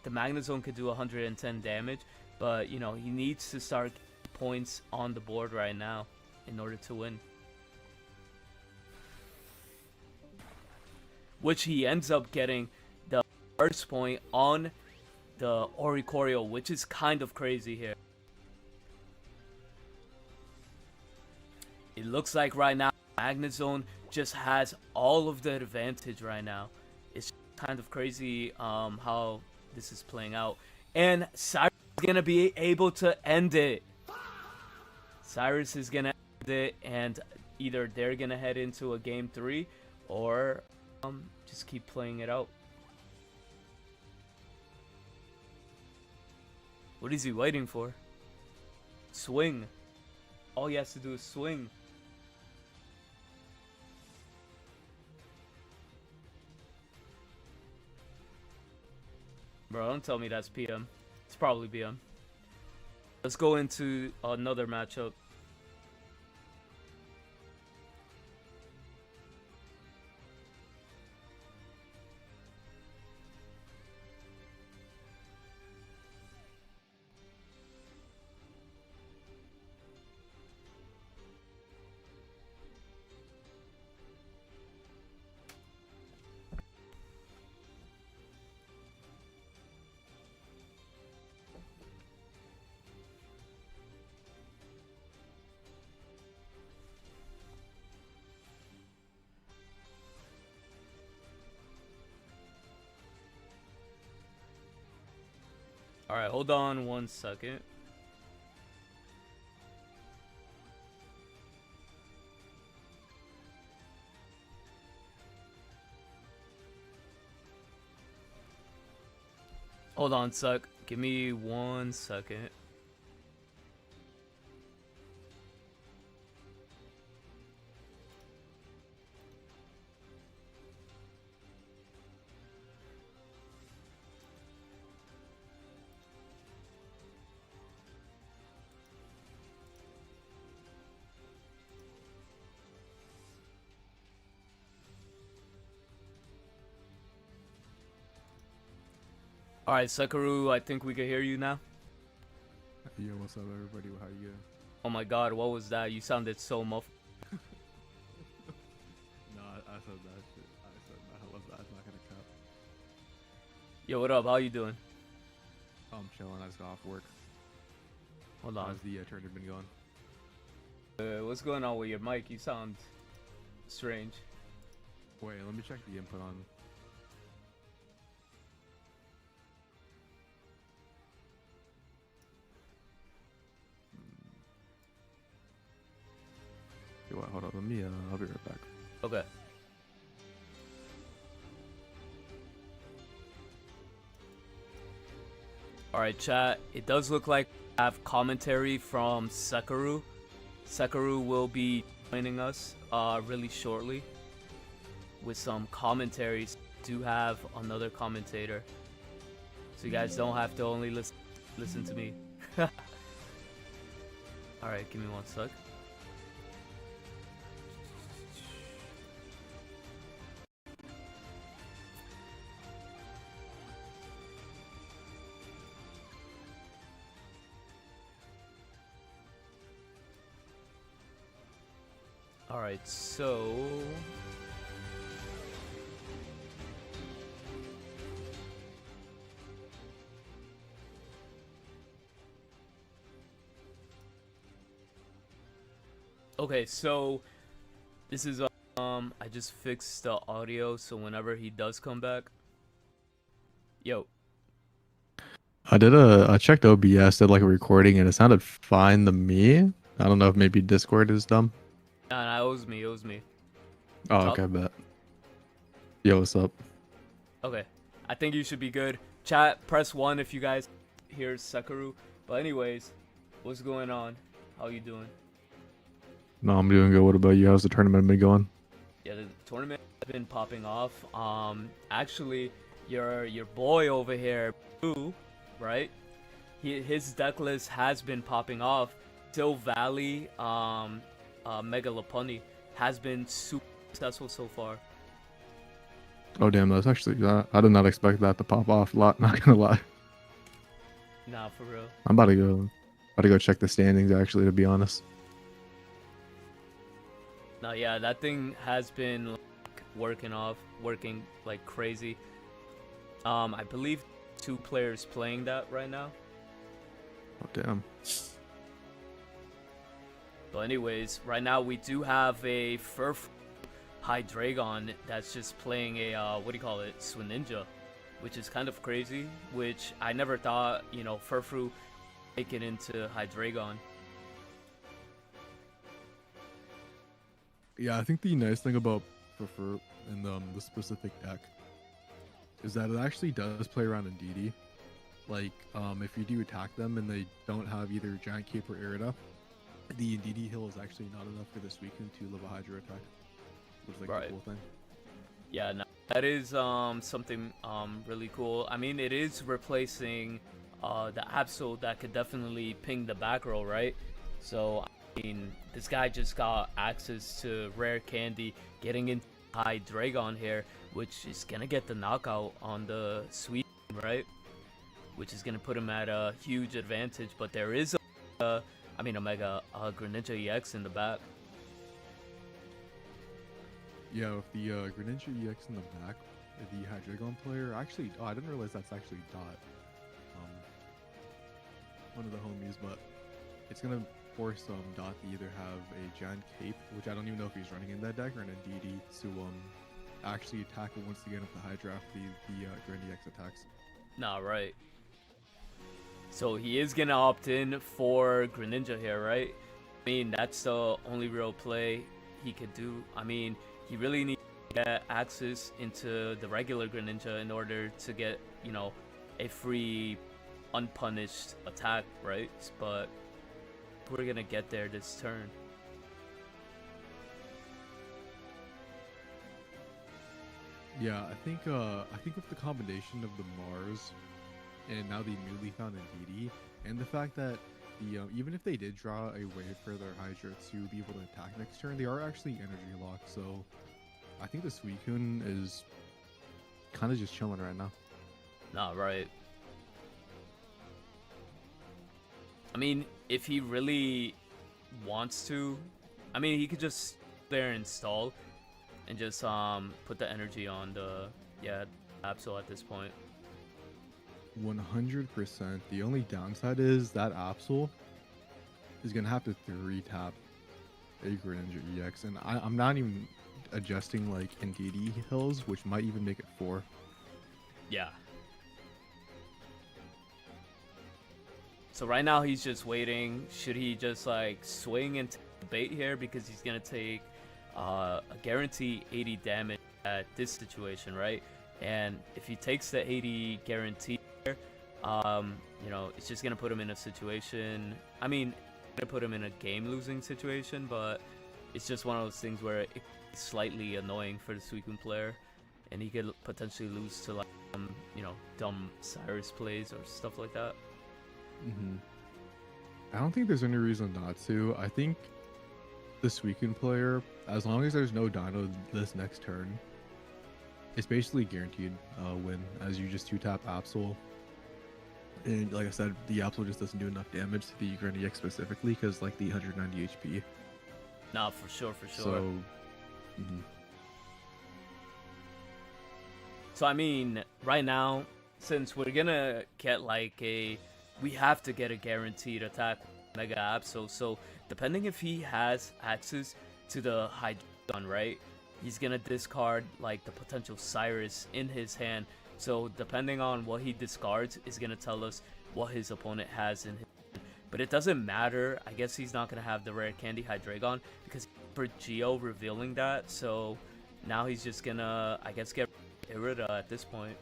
the Magnazone could do 110 damage, but, you know, he needs to start points on the board right now in order to win. Which he ends up getting the first point on the Oricorio, which is kind of crazy here. It looks like right now Magnazone just has all of the advantage right now. It's kind of crazy how this is playing out. And Cyrus is going to be able to end it. Cyrus is going to end it, and either they're going to head into a game 3 or just keep playing it out. What is he waiting for? Swing. All he has to do is swing. Bro, don't tell me that's PM. It's probably PM. Let's go into another matchup. Alright, hold on 1 second. Hold on, suck. Give me 1 second. Alright, Sakaru, I think we can hear you now. Yo, what's up, everybody? How you doing? Oh my god, what was that? You sounded so muffled. No, I said that shit. I said that. I love that. I'm not gonna cap. Yo, what up? How you doing? I'm chilling. I just got off work. Hold on. How's the tournament been going? What's going on with your mic? You sound strange. Wait, let me check the input on. Wait, hold on. Let me. I'll be right back. Okay. Alright, chat. It does look like I have commentary from Sekiro. Sekiro will be joining us really shortly with some commentaries. Do have another commentator, so you guys don't have to only listen to me. Alright, give me one sec. Alright, so... Okay, so this is I just fixed the audio, so whenever he does come back, yo. I checked OBS, did like a recording, and it sounded fine to me. I don't know if maybe Discord is dumb. Nah, it was me. Oh, Talk. okay, bet. Yo, what's up? Okay, I think you should be good. Chat, press 1 if you guys hear Sekiro. But anyways, what's going on? How you doing? No, I'm doing good. What about you? How's the tournament been going? Yeah, the tournament has been popping off. Actually, your boy over here, Boo, right? His deck list has been popping off. Silvally, Mega Lopunny has been super successful so far. Oh, damn, that's actually, I did not expect that to pop off a lot, not gonna lie. Nah, for real. I'm about to go check the standings, actually, to be honest. No, yeah, that thing has been like, working like crazy. I believe 2 players playing that right now. Oh, damn. But anyways, right now we do have a Hydreigon that's just playing a Swinja, which is kind of crazy. Which I never thought, Furfru make it into Hydreigon. Yeah, I think the nice thing about Prefer and the specific deck is that it actually does play around in DD. Like, if you do attack them and they don't have either Giant Cape or Irida, the DD heal is actually not enough for the Suicune to live a Hydro attack, which is like the cool thing. Yeah, no, that is something really cool. I mean, it is replacing the Absol that could definitely ping the back row, right? So I mean, this guy just got access to rare candy, getting into Hydreigon here, which is gonna get the knockout on the Suicune, right? Which is gonna put him at a huge advantage. But there is a Mega Greninja EX in the back. Yeah, with the Greninja EX in the back, the Hydreigon player actually, I didn't realize that's actually Dot, one of the homies, but it's gonna force Dot to either have a Giant Cape, which I don't even know if he's running in that deck, or an DD to actually attack it once again if the Hydra after the Greninja EX attacks. Nah, right. So he is gonna opt in for Greninja here, right? I mean, that's the only real play he could do. I mean, he really needs to get access into the regular Greninja in order to get, a free, unpunished attack, right? But we're gonna get there this turn. Yeah, I think with the combination of the Mars and now the newly found DD, and the fact that the even if they did draw a way for their Hydra to be able to attack next turn, they are actually energy locked. So I think the Suicune is kind of just chilling right now. Nah, right. I mean, if he really wants to, I mean, he could just there install and just put the energy on the Absol at this point. 100%. The only downside is that Absol is gonna have to 3-tap a Greninja EX, and I'm not even adjusting like NDD hills, which might even make it 4. Yeah. So right now he's just waiting. Should he just like swing and take the bait here, because he's gonna take a guarantee 80 damage at this situation, right? And if he takes the 80 guarantee here, you know, it's just gonna put him in a situation. I mean, gonna put him in a game-losing situation, but it's just one of those things where it's slightly annoying for the Suicune player, and he could potentially lose to like you know, dumb Cyrus plays or stuff like that. I don't think there's any reason not to. I think the Suicune player, as long as there's no Dino this next turn, it's basically guaranteed win, as you just 2-tap Absol. And like I said, the Absol just doesn't do enough damage to the Greninja specifically, because like the 190 HP. Nah, for sure, for sure. So, So I mean, right now, since we're gonna get like we have to get a guaranteed attack Mega Absol. So depending if he has access to the Hydreigon, right, he's gonna discard like the potential Cyrus in his hand. So depending on what he discards is gonna tell us what his opponent has in his hand. But it doesn't matter. I guess he's not gonna have the rare candy Hydreigon, because for Geo revealing that. So now he's just gonna, I guess, get Irida at this point.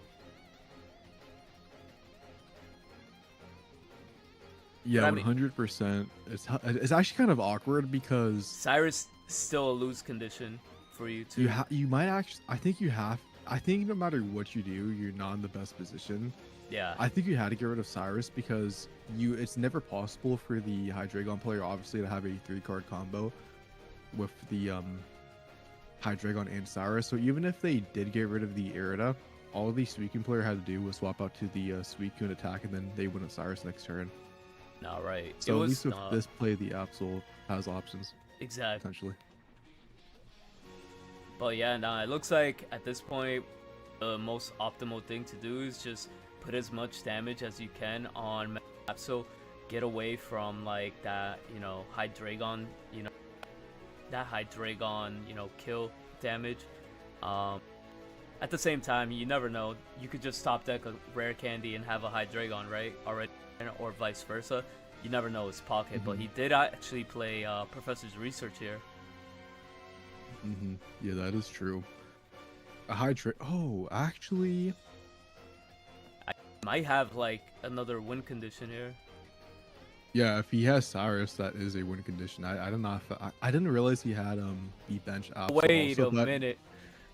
yeah, I mean, 100%. It's actually kind of awkward because Cyrus still a lose condition for you too. you might actually. I think no matter what you do, you're not in the best position. Yeah. I think you had to get rid of Cyrus because it's never possible for the Hydreigon player, obviously, to have a 3-card combo with the Hydreigon and Cyrus. So even if they did get rid of the Irida, all the Suicune player had to do was swap out to the Suicune attack, and then they win a Cyrus next turn. No, right. So at least with this play, the Absol has options. Exactly. Potentially. But yeah, nah, it looks like at this point, the most optimal thing to do is just put as much damage as you can on Absol. Get away from like that, you know, Hydreigon, you know, that Hydreigon, you know, kill damage. At the same time, you never know. You could just top deck a rare candy and have a Hydreigon, right? Already, or vice versa. You never know his pocket. But he did actually play Professor's Research here. Yeah, that is true. A Oh, actually, I might have like another win condition here. yeah. If he has Cyrus, that is a win condition. I don't know if I didn't realize he had the bench Absol. Wait a minute.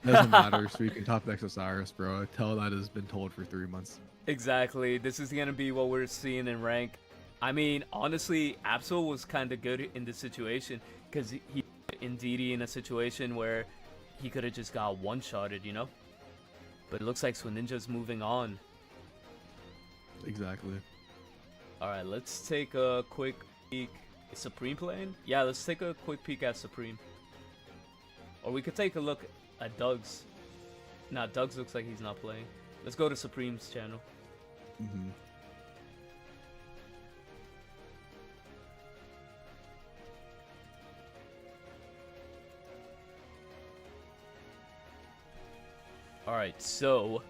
Doesn't matter. So you can top deck Cyrus, bro. Tell that has been told for 3 months. Exactly. This is gonna be what we're seeing in rank. I mean, honestly, Absol was kind of good in this situation because he put Indeedee in a situation where he could have just got one-shotted, you know? But it looks like Swinja's moving on. Exactly. Alright, let's take a quick peek. Is Supreme playing? Yeah, let's take a quick peek at Supreme. Or we could take a look at Doug's. Nah, Doug's looks like he's not playing. Let's go to Supreme's channel. Alright, so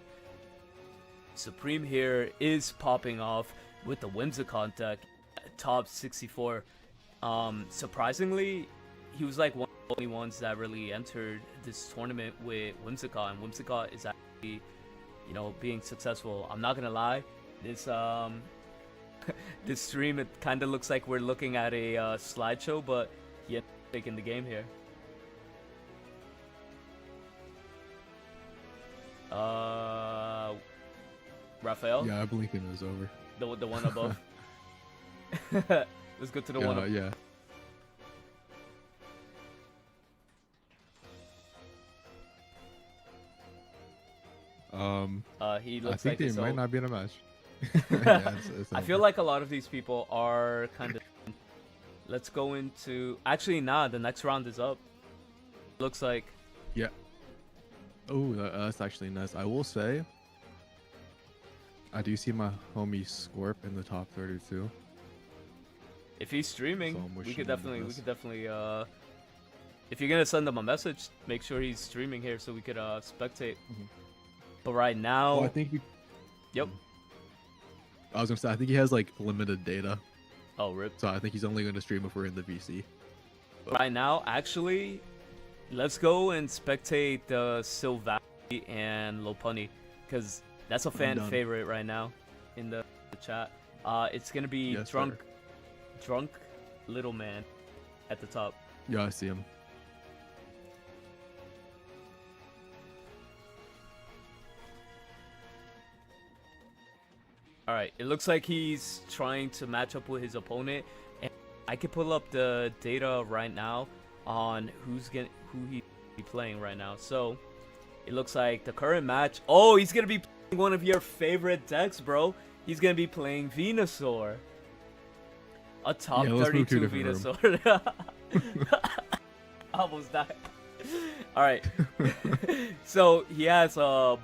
Supreme here is popping off with the Whimsicott deck, top 64. Surprisingly, he was like one of the only ones that really entered this tournament with Whimsicott, and Whimsicott is actually, you know, being successful. I'm not gonna lie, this this stream, it kind of looks like we're looking at a slideshow, but yet taking the game here. Raphael? Yeah, I blinked and it was over. The one above. Let's go to the one above. Yeah. He looks I think like they might old. not be in a match. Yeah, it's I feel like a lot of these people are kind of. Let's go into. Actually, nah. The next round is up. Looks like. Yeah. Oh, that's actually nice. I will say, I do see my homie Scorp in the top 32. If he's streaming, So I'm we wishing could him the definitely, best. if you're gonna send him a message, make sure he's streaming here so we could spectate. But right now, Well, I think we. Yep. I was gonna say I think he has like limited data, Oh, rip. so I think he's only gonna stream if we're in the VC. Right now, actually, let's go and spectate the Silvally and Lopunny, because that's a fan done. favorite right now in the chat. It's gonna be Yes, drunk, sir. drunk little man at the top. Yeah, I see him. All right, it looks like he's trying to match up with his opponent, and I can pull up the data right now on who he's playing right now. So it looks like the current match. Oh, he's gonna be playing one of your favorite decks, bro. He's gonna be playing Venusaur, a top Yeah, let's move to 32 a different Venusaur. Almost died. All right, so he has a.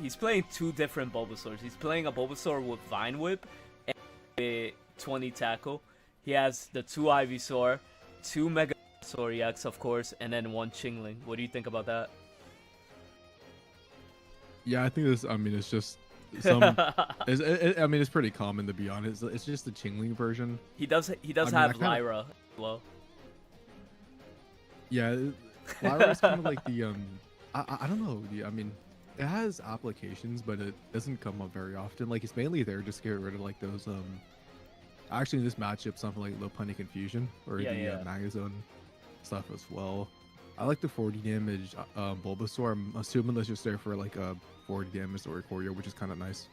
He's playing two different Bulbasaurs. He's playing a Bulbasaur with Vine Whip and a 20 tackle. He has the two Ivysaur, two Megazord EX, of course, and then one Chingling. What do you think about that? Yeah, I think this. I mean, it's just some. I mean, it's pretty common to be honest. It's just the Chingling version. He does I mean, have I kinda- Lyra as well. Yeah, Lyra is kind of like the I don't know. I mean, it has applications, but it doesn't come up very often. Like it's mainly there just to get rid of like those Actually, in this matchup, something like Lopunny Confusion or Yeah, the yeah. Magnazone stuff as well. I like the 40 damage Bulbasaur. I'm assuming that's just there for like a 40 damage or Oricorio, which is kind of nice.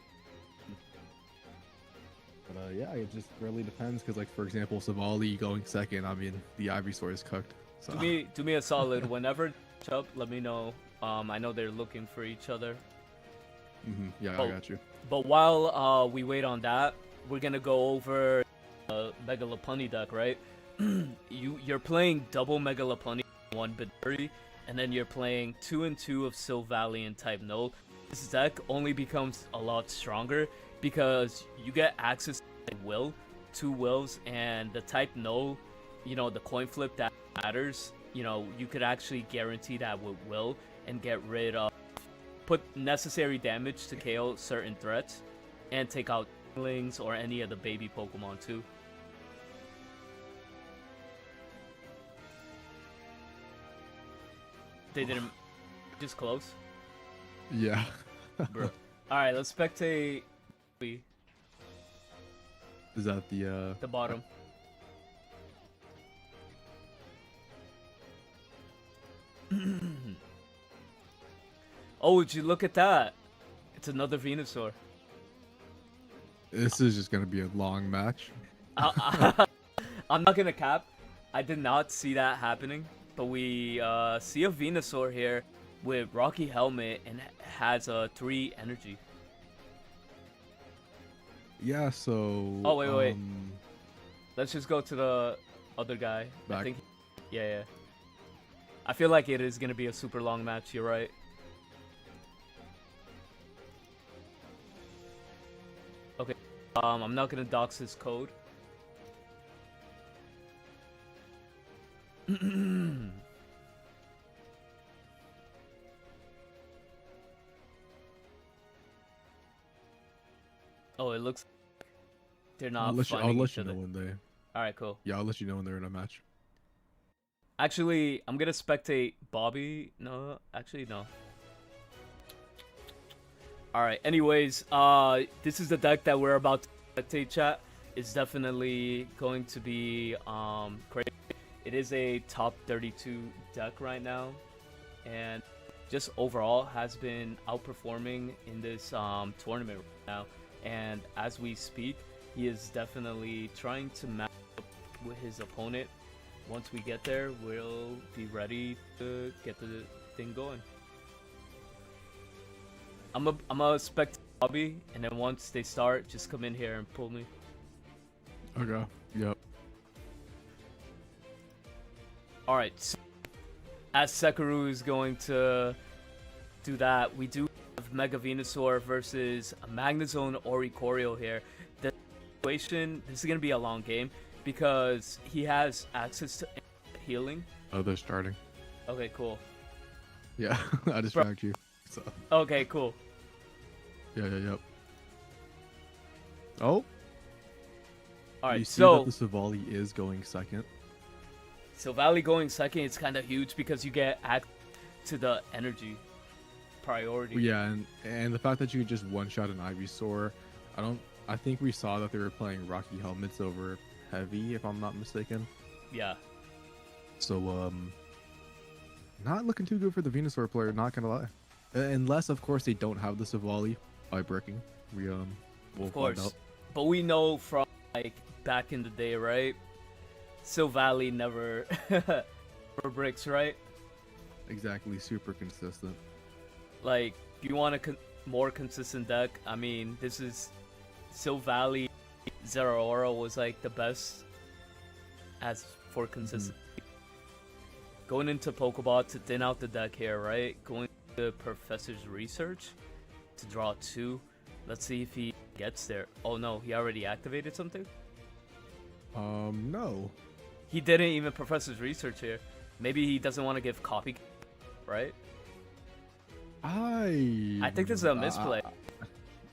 But yeah, it just really depends because, like, for example, Silvally going second. I mean, the Ivysaur is cooked. So. Do me a solid. Whenever up, let me know. I know they're looking for each other. Yeah, Oh. I got you. But while we wait on that, we're gonna go over Mega Lopunny deck, right? You're playing double Mega Lopunny, one Biduri, and then you're playing 2 and 2 of Silvally and type No. This deck only becomes a lot stronger because you get access to Will, 2 Wills, and the type No, you know, the coin flip that matters. You know, you could actually guarantee that with Will and get rid of, put necessary damage to KO certain threats, and take out Lings or any of the baby Pokemon too. They didn't just close, Yeah. bro. All right, let's spectate Is that the bottom. Oh, would you look at that? It's another Venusaur. This is just gonna be a long match. I'm not gonna cap. I did not see that happening, but we see a Venusaur here with Rocky Helmet and has a 3 energy. Yeah. So. Oh, wait. Let's just go to the other guy. I Back. think, yeah. I feel like it is gonna be a super long match. You're right. Okay. I'm not gonna dox his code. Oh, it looks like they're not I'll let you finding each know other. when they. All right, cool. Yeah, I'll let you know when they're in a match. Actually, I'm gonna spectate Bobby. No, actually, no. All right. Anyways, this is the deck that we're about to spectate. Chat. It's definitely going to be crazy. It is a top 32 deck right now, and just overall has been outperforming in this tournament right now. And as we speak, he is definitely trying to match up with his opponent. Once we get there, we'll be ready to get the thing going. I'm a spectate Bobby, and then once they start, just come in here and pull me. Okay. Yep. Alright, so as Sekiro is going to do that, we do Mega Venusaur versus Magnazone Oricorio here. The situation, this is going to be a long game because he has access to healing. Oh, they're starting. Okay, cool. Yeah, I distract you. So. Okay, cool. Yep. Oh. All right, you see so that the Silvally is going second. Silvally going second, it's kind of huge because you get access to the energy priority. Yeah, and the fact that you could just one-shot an Ivysaur, I think we saw that they were playing Rocky Helmets over Heavy, if I'm not mistaken. Yeah. So, not looking too good for the Venusaur player, not gonna lie. Unless, of course, they don't have the Silvally by bricking. We'll of course. find out. But we know from, like, back in the day, right? Silvally never for bricks, right? Exactly, super consistent. Like, if you want a more consistent deck, I mean, this is Silvally. Zeraora was like the best as for consistency. Going into Pokeball to thin out the deck here, right? Going to Professor's Research to draw 2. Let's see if he gets there. Oh no, he already activated something? No. He didn't even Professor's Research here. Maybe he doesn't want to give copy, right? I think this is a misplay.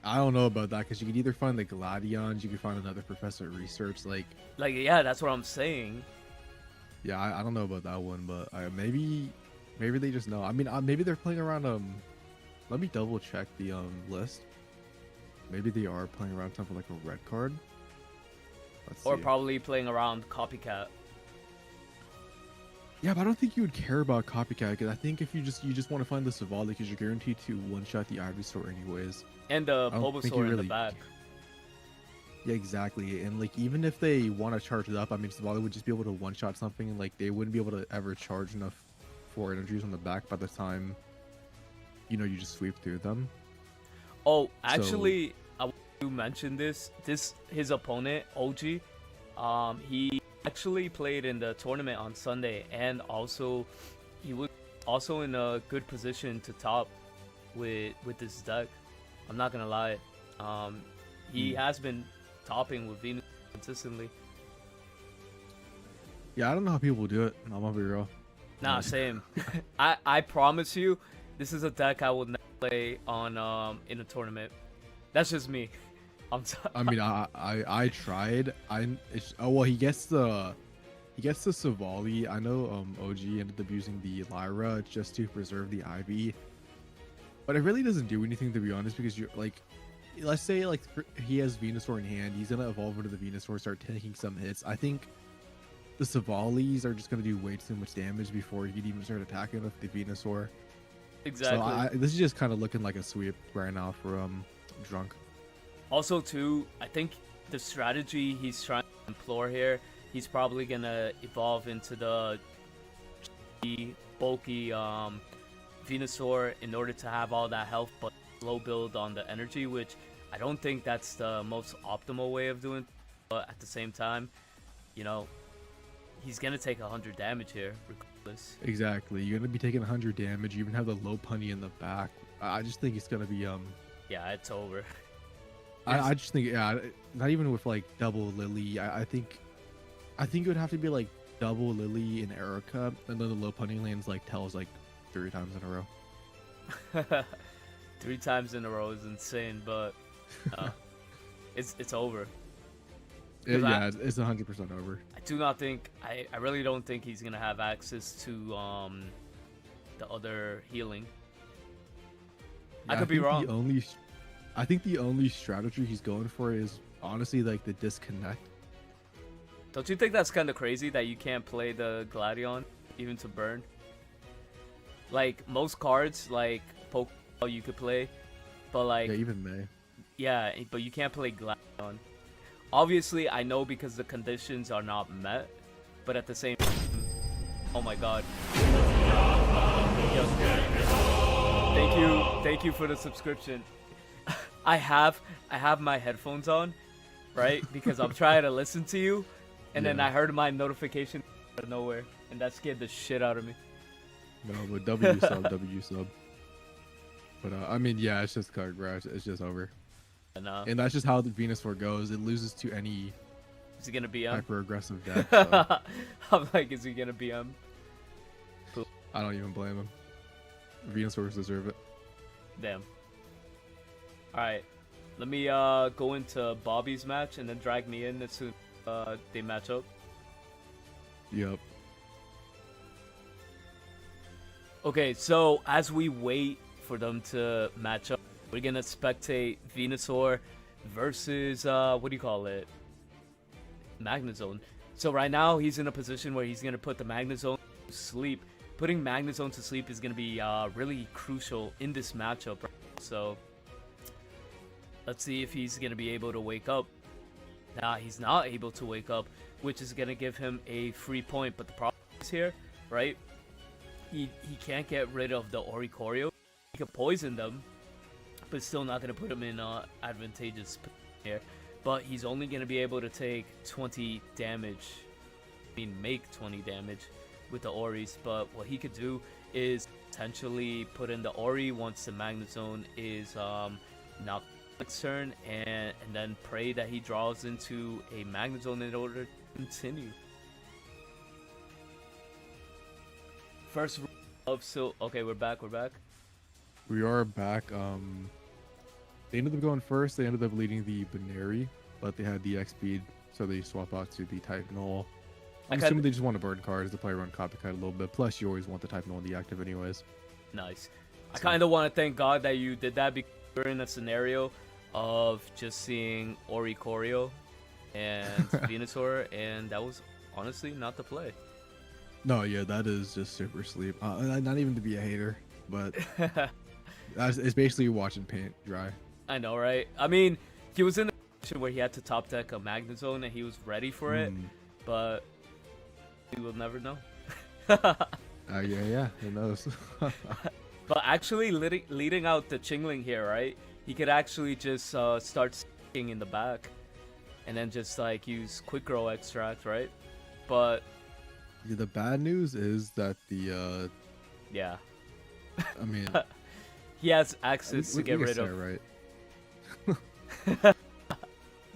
I don't know about that because you could either find the Gladions, you could find another Professor Research, like yeah, that's what I'm saying. Yeah, I don't know about that one, but maybe they just know. I mean, maybe they're playing around. Let me double check the list. Maybe they are playing around something like a red card. Let's or see. Probably playing around Copycat. Yeah, but I don't think you would care about Copycat because I think if you just want to find the Silvally because you're guaranteed to one-shot the Ivysaur anyways. And the Bulbasaur in the back. Yeah, exactly. And like even if they want to charge it up, I mean Silvally would just be able to one-shot something and like they wouldn't be able to ever charge enough for energies on the back by the time you just sweep through them. Oh, actually, I want to mention this. His opponent, OG, he actually played in the tournament on Sunday, and also he was also in a good position to top with this deck. I'm not gonna lie, he has been topping with Venus consistently. Yeah, I don't know how people do it. I'm gonna be real. Nah, same. I promise you, this is a deck I would never play on in a tournament. That's just me. I mean, I tried. He gets the Silvally. I know OG ended up using the Lyra just to preserve the Ivy, but it really doesn't do anything, to be honest, because you're like, let's say like he has Venusaur in hand, he's gonna evolve into the Venusaur, start taking some hits. I think the Silvallies are just gonna do way too much damage before he'd even start attacking with the Venusaur. Exactly. So this is just kind of looking like a sweep right now for Drunk. Also, too, I think the strategy he's trying to employ here, he's probably gonna evolve into the bulky Venusaur in order to have all that health, but slow build on the energy, which I don't think that's the most optimal way of doing. But at the same time, he's gonna take 100 damage here, regardless. Exactly, you're gonna be taking 100 damage. You even have the Lopunny in the back. I just think it's gonna be Yeah, it's over. I just think not even with like double Lily. I think it would have to be like double Lily and Erica, and then the Lopunny lands like Tells like 3 times in a row. 3 times in a row is insane, but it's over. It's 100% over. I do not think I really don't think he's gonna have access to the other healing. Yeah, I could be wrong. I think the only strategy he's going for is honestly like the disconnect. Don't you think that's kind of crazy that you can't play the Gladion even to burn? Like most cards, like Pokeball, you could play, but like even May. Yeah, but you can't play Gladion. Obviously, I know because the conditions are not met, but at the same time, oh my god. Thank you for the subscription. I have my headphones on, right? Because I'm trying to listen to you, and then I heard my notification out of nowhere, and that scared the shit out of me. No, but W sub. But I mean, yeah, it's just card grass. It's just over. And And that's just how the Venusaur goes. It loses to any is he gonna BM? hyper aggressive deck. So I'm like, is he gonna BM? I don't even blame him. Venusaurs deserve it. Damn. Alright. Let me go into Bobby's match and then drag me in as soon as they match up. Yep. Okay, so as we wait for them to match up, we're gonna spectate Venusaur versus what do you call it? Magnazone. So right now he's in a position where he's gonna put the Magnazone to sleep. Putting Magnazone to sleep is gonna be really crucial in this matchup. So let's see if he's gonna be able to wake up. Nah, he's not able to wake up, which is gonna give him a free point. But the problem is here, right? He can't get rid of the Oricorio. He can poison them, but it's still not gonna put him in advantageous here. But he's only gonna be able to take 20 damage. I mean, make 20 damage with the Oris. But what he could do is potentially put in the Ori once the Magnazone is knocked next turn, and then pray that he draws into a Magnazone in order to continue. First of okay, we're back. We are back. They ended up going first. They ended up leading the Binary, but they had the X speed, so they swap out to the Type Null. I'm assuming they just want to burn cards to play around Copycat a little bit. Plus, you always want the Type Null in the active anyways. Nice. I kind of want to thank God that you did that, because we're in a scenario of just seeing Oricorio and Venusaur, and that was honestly not the play. No, yeah, that is just super sleep. Not even to be a hater, but it's basically watching paint dry. I know, right? I mean, he was in a position where he had to top deck a Magnazone, and he was ready for it, but we will never know. Yeah, who knows? But actually, leading out the Chingling here, right? He could actually just start sticking in the back, and then just like use Quick Grow Extract, right? But yeah, the bad news is that the yeah, I mean, he has access to get rid of. Right?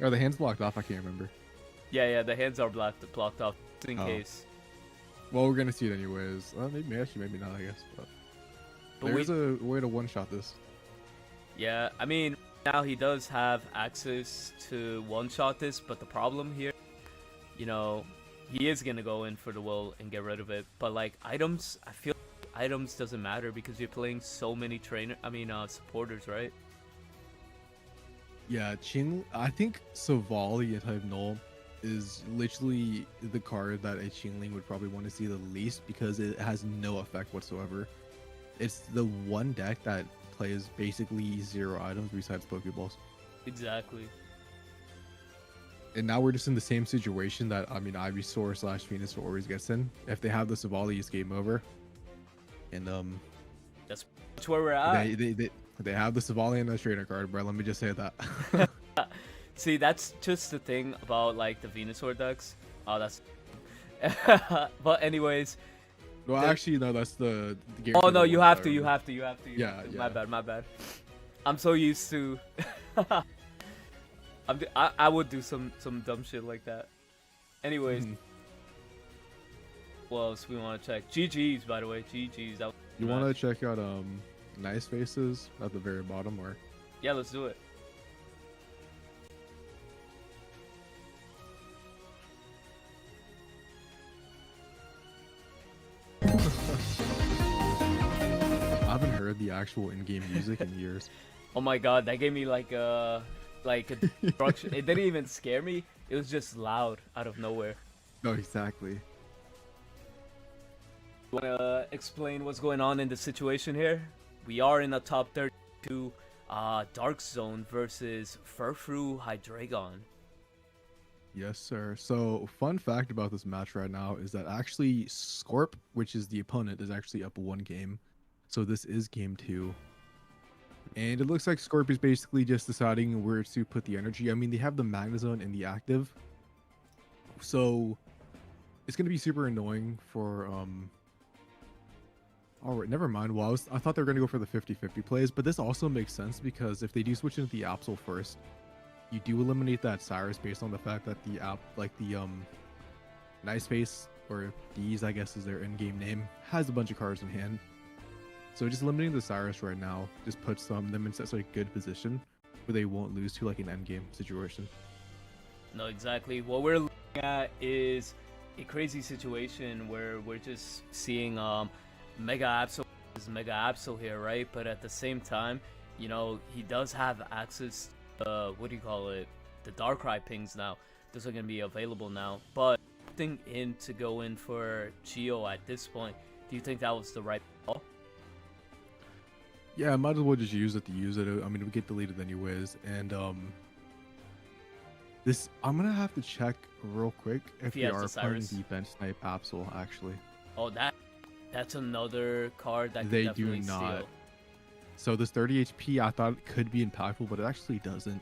Are the hands blocked off? I can't remember. Yeah, the hands are blocked off just in case. Well, we're gonna see it anyways. Maybe not. I guess, but there's a way to one-shot this. Yeah, I mean, now he does have access to one-shot this, but the problem here, you know, he is gonna go in for the will and get rid of it. But like items, I feel like items doesn't matter because you're playing so many supporters, right? Yeah, I think Silvally and Type Null is literally the card that a Chingling would probably want to see the least because it has no effect whatsoever. It's the one deck that plays basically 0 items besides Pokeballs. Exactly. And now we're just in the same situation that, I mean, Ivysaur / Venusaur always gets in. If they have the Silvally, it's game over. And that's where we're at. They have the Silvally and the trainer card, bro. Let me just say that. See, that's just the thing about like the Venusaur decks. Oh, that's. But anyways. Well, actually, no. That's the game. Oh no, you have to. Yeah. My bad. I'm so used to. I would do some dumb shit like that. Anyways. What else we want to check? GG's, by the way. GG's. You want to check out Nice Faces at the very bottom, or? Yeah, let's do it. I haven't heard the actual in-game music in years. Oh my god, that gave me like a destruction. It didn't even scare me. It was just loud out of nowhere. No, exactly. You wanna explain what's going on in the situation here? We are in the top 32 Dark Zone versus Furfrou Hydreigon. Yes, sir. So, fun fact about this match right now is that actually Scorp, which is the opponent, is actually up 1 game. So this is game 2. And it looks like Scorp is basically just deciding where to put the energy. I mean, they have the Magnazone in the active. So it's going to be super annoying for All right, never mind. Well, I thought they were going to go for the 50-50 plays, but this also makes sense because if they do switch into the Absol first, you do eliminate that Cyrus based on the fact that the Nice Face, or D's I guess is their in-game name, has a bunch of cards in hand. So just eliminating the Cyrus right now just puts them in such a good position where they won't lose to like an endgame situation. No, exactly. What we're looking at is a crazy situation where we're just seeing Mega Absol is Mega Absol here, right? But at the same time, you know, he does have access to, what do you call it? The Darkrai pings now. Those are going to be available now. But opting in to go in for Geo at this point, do you think that was the right call? Yeah, I might as well just use it to use it. I mean, we get deleted anyways. And this, I'm going to have to check real quick if they are playing defense type Absol, actually. Oh, that's another card that they do not. Steal. So this 30 HP I thought could be impactful, but it actually doesn't.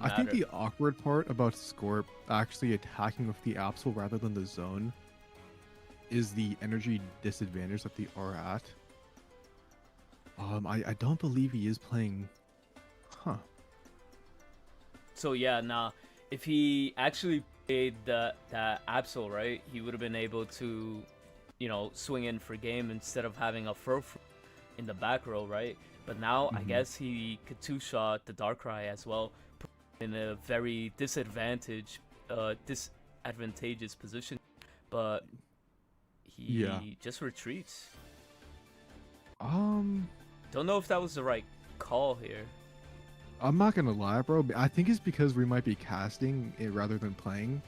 I think the awkward part about Scorp actually attacking with the Absol rather than the zone is the energy disadvantage that they are at. I don't believe he is playing. Huh. So yeah, nah. If he actually played that Absol, right, he would have been able to, you know, swing in for game instead of having a Furfrou in the back row, right? But now I guess he could two-shot the Darkrai as well, in a very disadvantageous position. But he just retreats. Don't know if that was the right call here. I'm not gonna lie, bro. I think it's because we might be casting it rather than playing.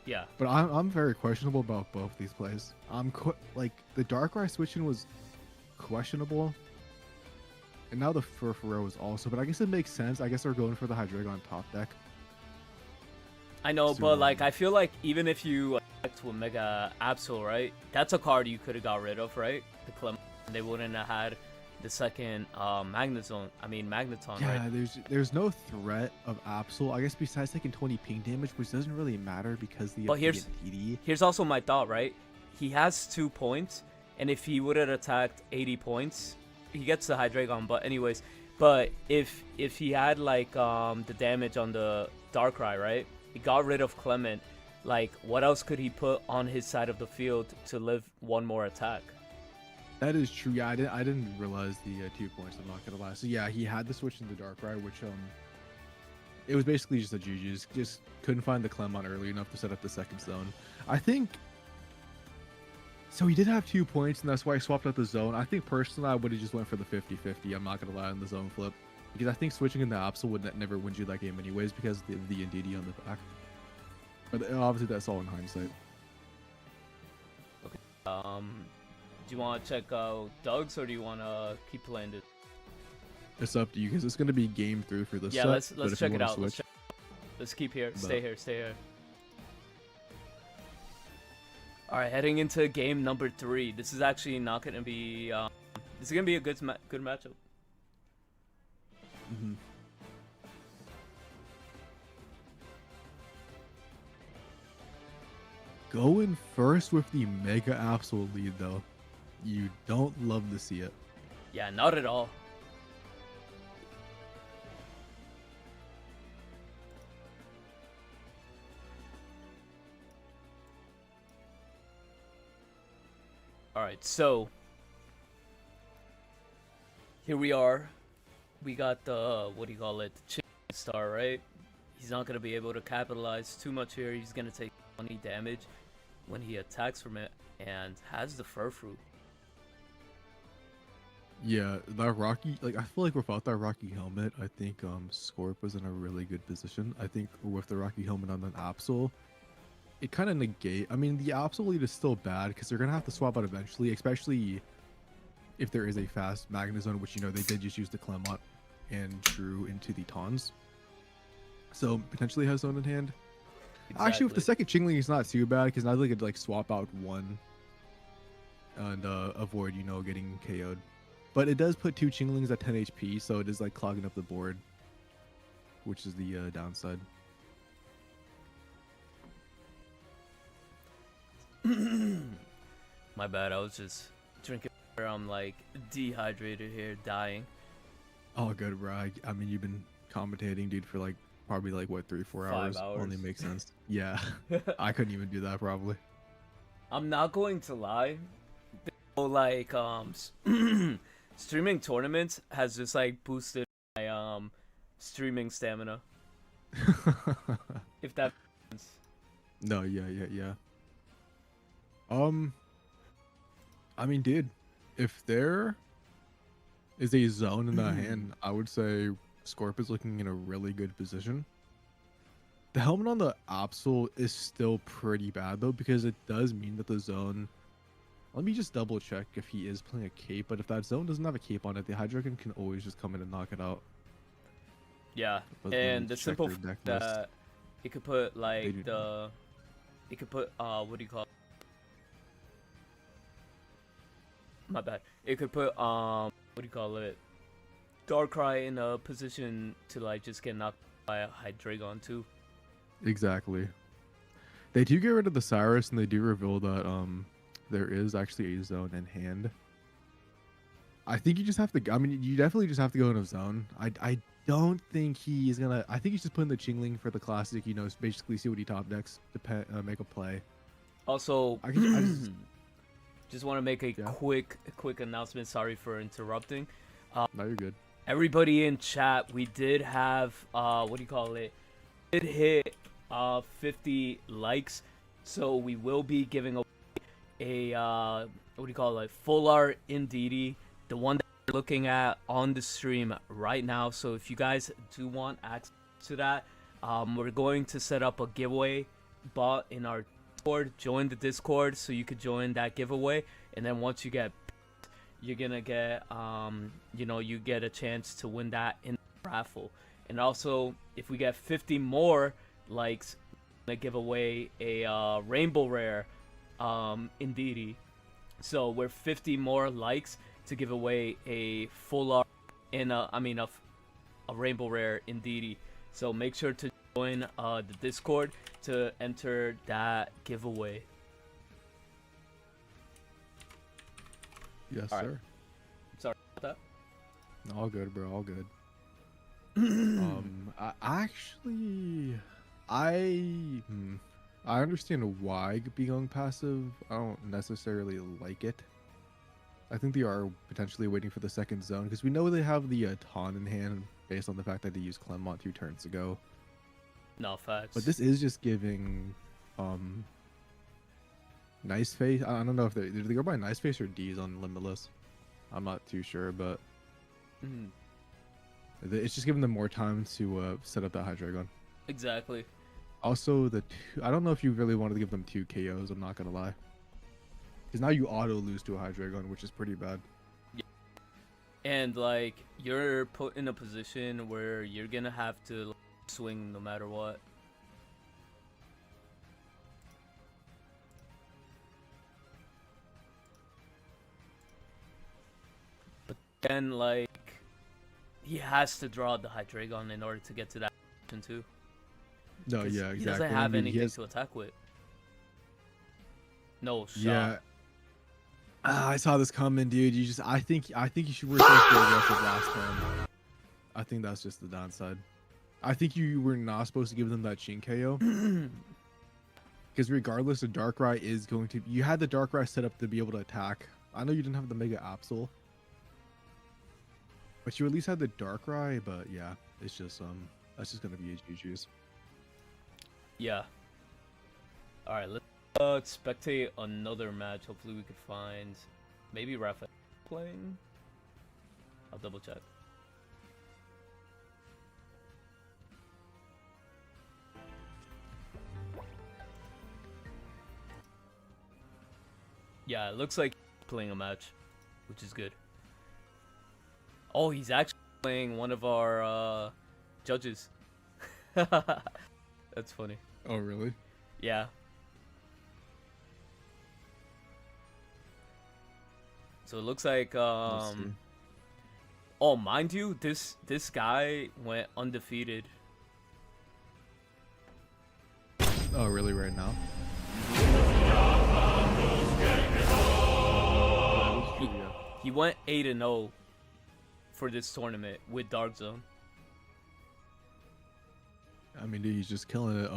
Yeah. But I'm very questionable about both these plays. Like the Darkrai switching was questionable, and now the Furfrou is also. But I guess it makes sense. I guess they're going for the Hydreigon top deck. I know, but like I feel like even if you attacked with Mega Absol, right, that's a card you could have got rid of, right? The Clem, they wouldn't have had the second Magnaton, yeah, right? there's no threat of Absol, I guess, besides taking 20 ping damage, which doesn't really matter because the here's also my thought, right? He has 2 points, and if he would have attacked 80 points, he gets the Hydreigon. But anyways, if he had like the damage on the Darkrai, right? He got rid of Clement. Like, what else could he put on his side of the field to live one more attack? That is true. Yeah, I didn't realize the 2 points. I'm not gonna lie. So yeah, he had the switch into Darkrai, which it was basically just a GG. Just couldn't find the Clemont early enough to set up the second zone. I think. So he did have 2 points, and that's why I swapped out the zone. I think personally, I would have just went for the 50-50. I'm not gonna lie on the zone flip, because I think switching into Absol would never win you that game anyways because of the NDD on the back. But obviously, that's all in hindsight. Okay. Do you want to check out Doug's, or do you want to keep playing it? It's up to you, because it's going to be game 3 for this set. Yeah, let's check it out. Let's keep here. Stay here. All right, heading into game number 3. This is actually not going to be. This is going to be a good matchup. Going first with the Mega Absol lead, though. You don't love to see it. Yeah, not at all. Alright, so here we are. We got the, what do you call it, the Chicken Star, right? He's not going to be able to capitalize too much here. He's going to take 20 damage when he attacks from it, and has the Furfrou. Yeah, that Rocky, like, I feel like without that Rocky helmet, I think Scorp was in a really good position. I think with the Rocky helmet on an Absol, it kind of I mean, the Absol lead is still bad because they're going to have to swap out eventually, especially if there is a fast Magnazone, which, you know, they did just use the Clemont and drew into the Tons. So potentially has zone in hand. Exactly. Actually, with the second Chingling, it's not too bad because now they could like swap out one and avoid, you know, getting KO'd. But it does put 2 Chinglings at 10 HP, so it is like clogging up the board, which is the downside. My bad, I was just drinking I'm like dehydrated here, dying. Oh, good, bro. I mean, you've been commentating, dude, for like probably like what 3-4 5 hours. hours. Only makes sense. Yeah, I couldn't even do that probably. I'm not going to lie. Like streaming tournaments has just like boosted my streaming stamina. If that makes sense. No, yeah. I mean, dude, if there is a zone in the hand, I would say Scorp is looking in a really good position. The helmet on the Absol is still pretty bad though, because it does mean that the zone. Let me just double check if he is playing a cape, but if that zone doesn't have a cape on it, the Hydreigon can always just come in and knock it out. Yeah, But and the simple that it could put like it could put what do you call it? My bad. It could put what do you call it? Darkrai in a position to like just get knocked by a Hydreigon too. Exactly. They do get rid of the Cyrus, and they do reveal that there is actually a zone in hand. I think you just have to. I mean, you definitely just have to go in a zone. I don't think he's gonna. I think he's just putting the Chingling for the classic. You know, basically see what he top decks to make a play. Also, I just want to make a quick announcement. Sorry for interrupting. No, you're good. Everybody in chat, we did have what do you call it? Did hit 50 likes, so we will be giving away a what do you call it? Full art Indeedee, the one that you're looking at on the stream right now. So if you guys do want access to that, we're going to set up a giveaway bot in our Discord. Join the Discord so you could join that giveaway, and then once you get picked, you're gonna get you know, you get a chance to win that in the raffle. And also, if we get 50 more likes, we're gonna give away a rainbow rare Indeedee. So we're 50 more likes to give away a full art and a rainbow rare Indeedee. So make sure to join the Discord to enter that giveaway. Yes, all sir. right. Sorry about that. All good, bro. All good. I understand why being passive. I don't necessarily like it. I think they are potentially waiting for the second zone because we know they have the Taunt in hand based on the fact that they used Clemont 2 turns ago. No facts. But this is just giving Nice Face. I don't know if did they go by Nice Face or D's on Limitless. I'm not too sure, but it's just giving them more time to set up that Hydreigon. Exactly. Also, I don't know if you really wanted to give them 2 KOs. I'm not gonna lie, because now you auto lose to a Hydreigon, which is pretty bad. Yeah. And like you're put in a position where you're gonna have to like, swing no matter what. But then like he has to draw the Hydreigon in order to get to that position too. No, yeah, exactly. He doesn't have anything to attack with. No shot. Yeah. I saw this coming, dude. I think you should were supposed to go aggressive last time. I think that's just the downside. I think you were not supposed to give them that Shin KO. Because regardless, the Darkrai is going to. You had the Darkrai set up to be able to attack. I know you didn't have the Mega Absol, but you at least had the Darkrai. But yeah, it's just that's just gonna be GG's. Yeah. All right, let's spectate another match. Hopefully, we could find maybe Raphael playing. I'll double check. Yeah, it looks like he's playing a match, which is good. Oh, he's actually playing one of our judges. That's funny. Oh, really? Yeah. So it looks like oh, mind you, this guy went undefeated. Oh, really? Right now? He went 8-0 for this tournament with Dark Zone. I mean, dude, he's just killing it.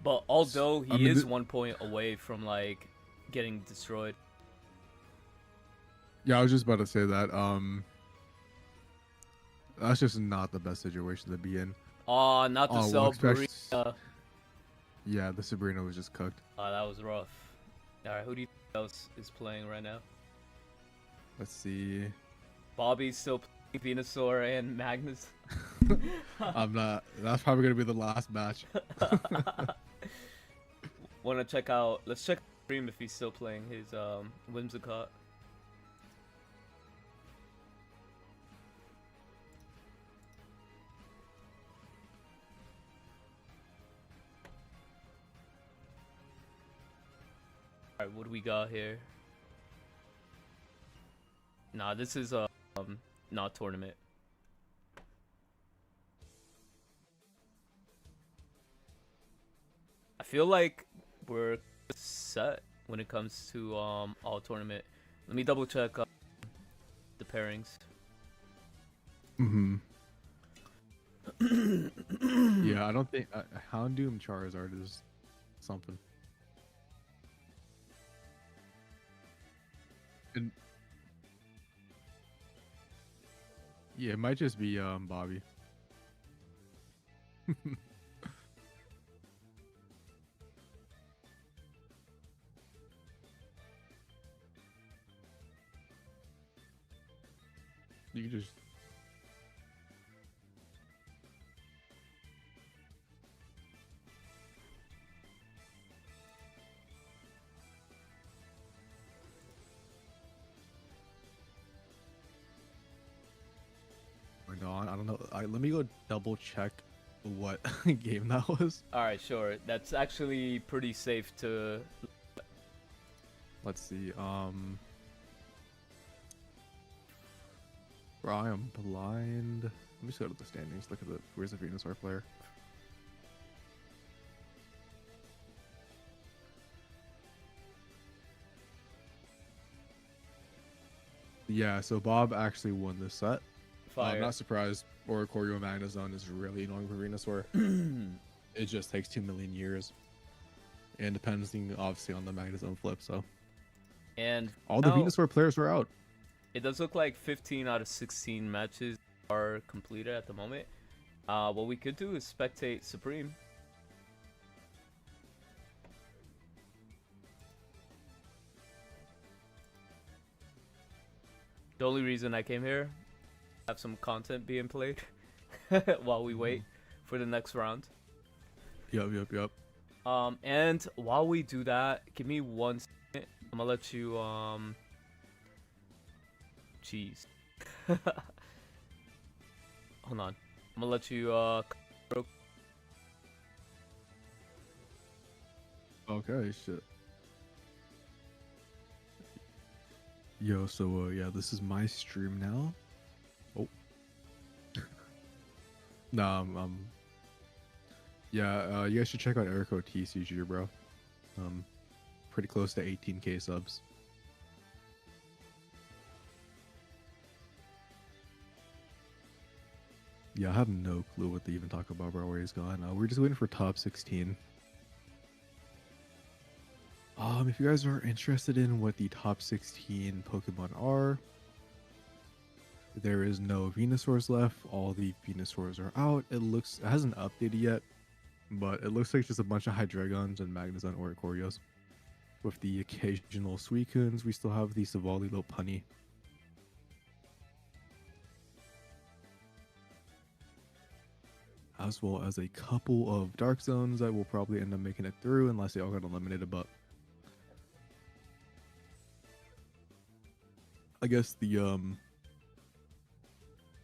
But although he I mean, is 1 point away from like getting destroyed. Yeah, I was just about to say that. That's just not the best situation to be in. Oh, not the Sabrina. Yeah, the Sabrina was just cooked. Oh, that was rough. Alright, who do you think else is playing right now? Let's see. Bobby's still playing Venusaur and Magnus. I'm not. That's probably gonna be the last match. Wanna check out? Let's check stream if he's still playing his Whimsicott. Alright, what do we got here? Nah, this is not tournament. I feel like we're set when it comes to all tournament. Let me double check the pairings. Yeah, I don't think Houndoom Charizard is something. And yeah, it might just be Bobby. You can just on. I don't know. Let me go double check what game that was. Alright, sure. That's actually pretty safe to... Let's see. Bro, I am blind. Let me just go to the standings. Look at the where's the Venusaur player. Yeah, so Bob actually won this set. I'm not surprised. Oricorio Magnazone is really annoying for Venusaur. It just takes 2 million years, and depending obviously on the Magnazone flip. So, and all the Venusaur players are out. It does look like 15 out of 16 matches are completed at the moment. What we could do is spectate Supreme. The only reason I came here, have some content being played while we wait for the next round. Yep. And while we do that, give me 1 second. I'm gonna let you jeez. Hold on. I'm gonna let you Okay, shit. Yo, so yeah, this is my stream now. Oh. Nah, yeah, you guys should check out Erico TCG, bro. Pretty close to 18k subs. Yeah, I have no clue what they even talk about, bro, where he's gone. We're just waiting for top 16. If you guys are interested in what the top 16 Pokemon are, there is no Venusaurs left. All the Venusaurs are out. It hasn't updated yet, but it looks like just a bunch of Hydreigons and Magnazone Oricorios. With the occasional Suicunes, we still have the Silvally Lopunny. As well as a couple of Dark Zones that will probably end up making it through unless they all got eliminated, but I guess the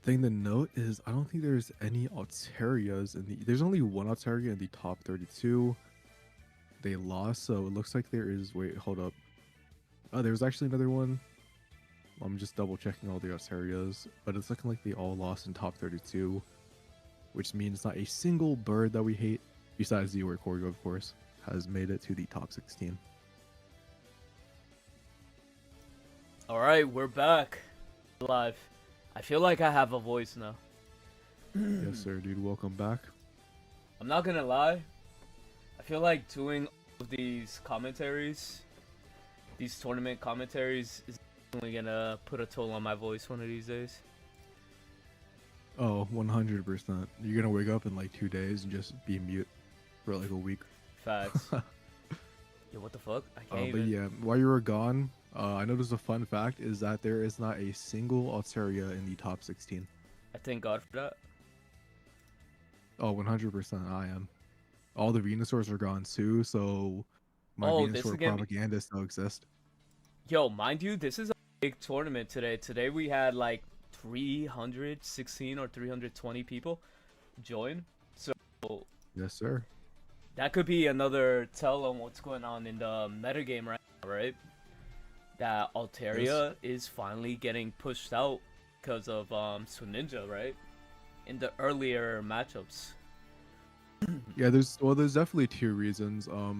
thing to note is I don't think there's any Altarias there's only one Altaria in the top 32. They lost, so it looks like there is hold up. Oh, there's actually another one. I'm just double checking all the Altarias, but it's looking like they all lost in top 32, which means not a single bird that we hate, besides the Oricorio, of course, has made it to the top 16. Alright, we're back. Live. I feel like I have a voice now. Yes, sir, dude. Welcome back. I'm not gonna lie. I feel like doing all of these commentaries, these tournament commentaries, is definitely gonna put a toll on my voice one of these days. Oh, 100%. You're gonna wake up in like 2 days and just be mute for like a week. Facts. Yo, what the fuck? I can't But even. yeah, while you were gone, I noticed a fun fact is that there is not a single Altaria in the top 16. I thank God for that. Oh, 100% I am. All the Venusaurs are gone too, so my This is Venusaur gonna be... propaganda still exists. Yo, mind you, this is a big tournament today. Today we had like 316 or 320 people join. So Yes, sir. that could be another tell on what's going on in the metagame right now, right? That Altaria is finally getting pushed out because of Swinja, right? In the earlier matchups. Yeah, there's definitely two reasons. The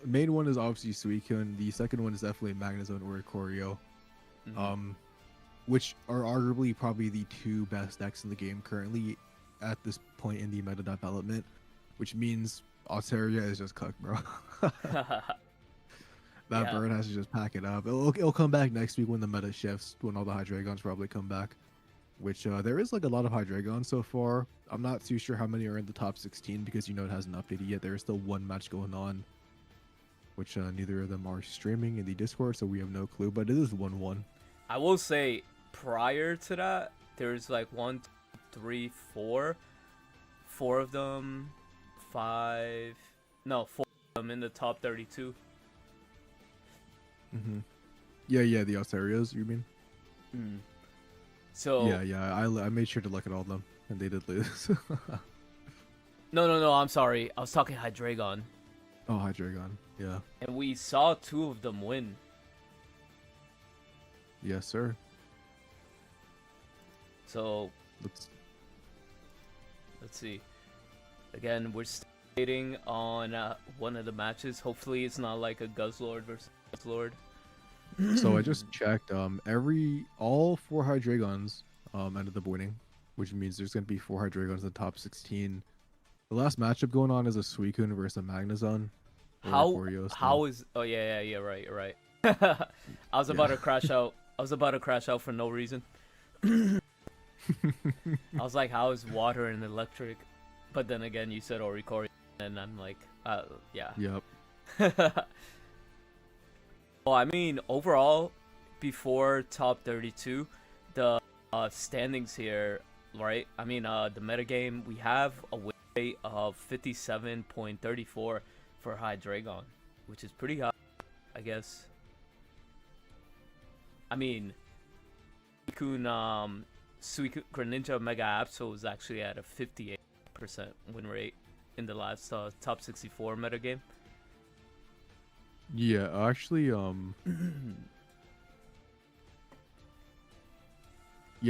main one is obviously Suicune. The second one is definitely Magnazone or Choreo. Which are arguably probably the two best decks in the game currently at this point in the meta development, which means Altaria is just cooked, bro. That bird has to just pack it up. It'll come back next week when the meta shifts, when all the Hydreigons probably come back. Which there is like a lot of Hydreigons so far. I'm not too sure how many are in the top 16 because it hasn't updated yet. There is still one match going on, which neither of them are streaming in the Discord, so we have no clue. But it is 1-1. I will say, prior to that, there's like 1, 2, 3, 4. 4 of them, 5. No, 4 of them in the top 32. Yeah, the Altarias, you mean? So yeah, I made sure to look at all of them, and they did lose. No, I'm sorry. I was talking Hydreigon. Oh, Hydreigon, yeah. And we saw 2 of them win. Yes, sir. So Let's see. Again, we're stating on one of the matches. Hopefully, it's not like a Guzlord versus Guzlord. So I just checked. All 4 Hydreigons ended up winning, which means there's gonna be 4 Hydreigons in the top 16. The last matchup going on is a Suicune versus a Magnazone. How is? Oh yeah, right. I was about to crash out. I was about to crash out for no reason. I was like, how is water and electric? But then again, you said Oricori, and I'm like, yeah. Yep. Well, I mean, overall, before top 32, the standings here, right? I mean, the metagame, we have a win rate of 57.34 for Hydreigon, which is pretty high, I guess. I mean, Suicune, Greninja Mega Absol is actually at a 58% win rate in the last top 64 metagame. Yeah, actually, yeah,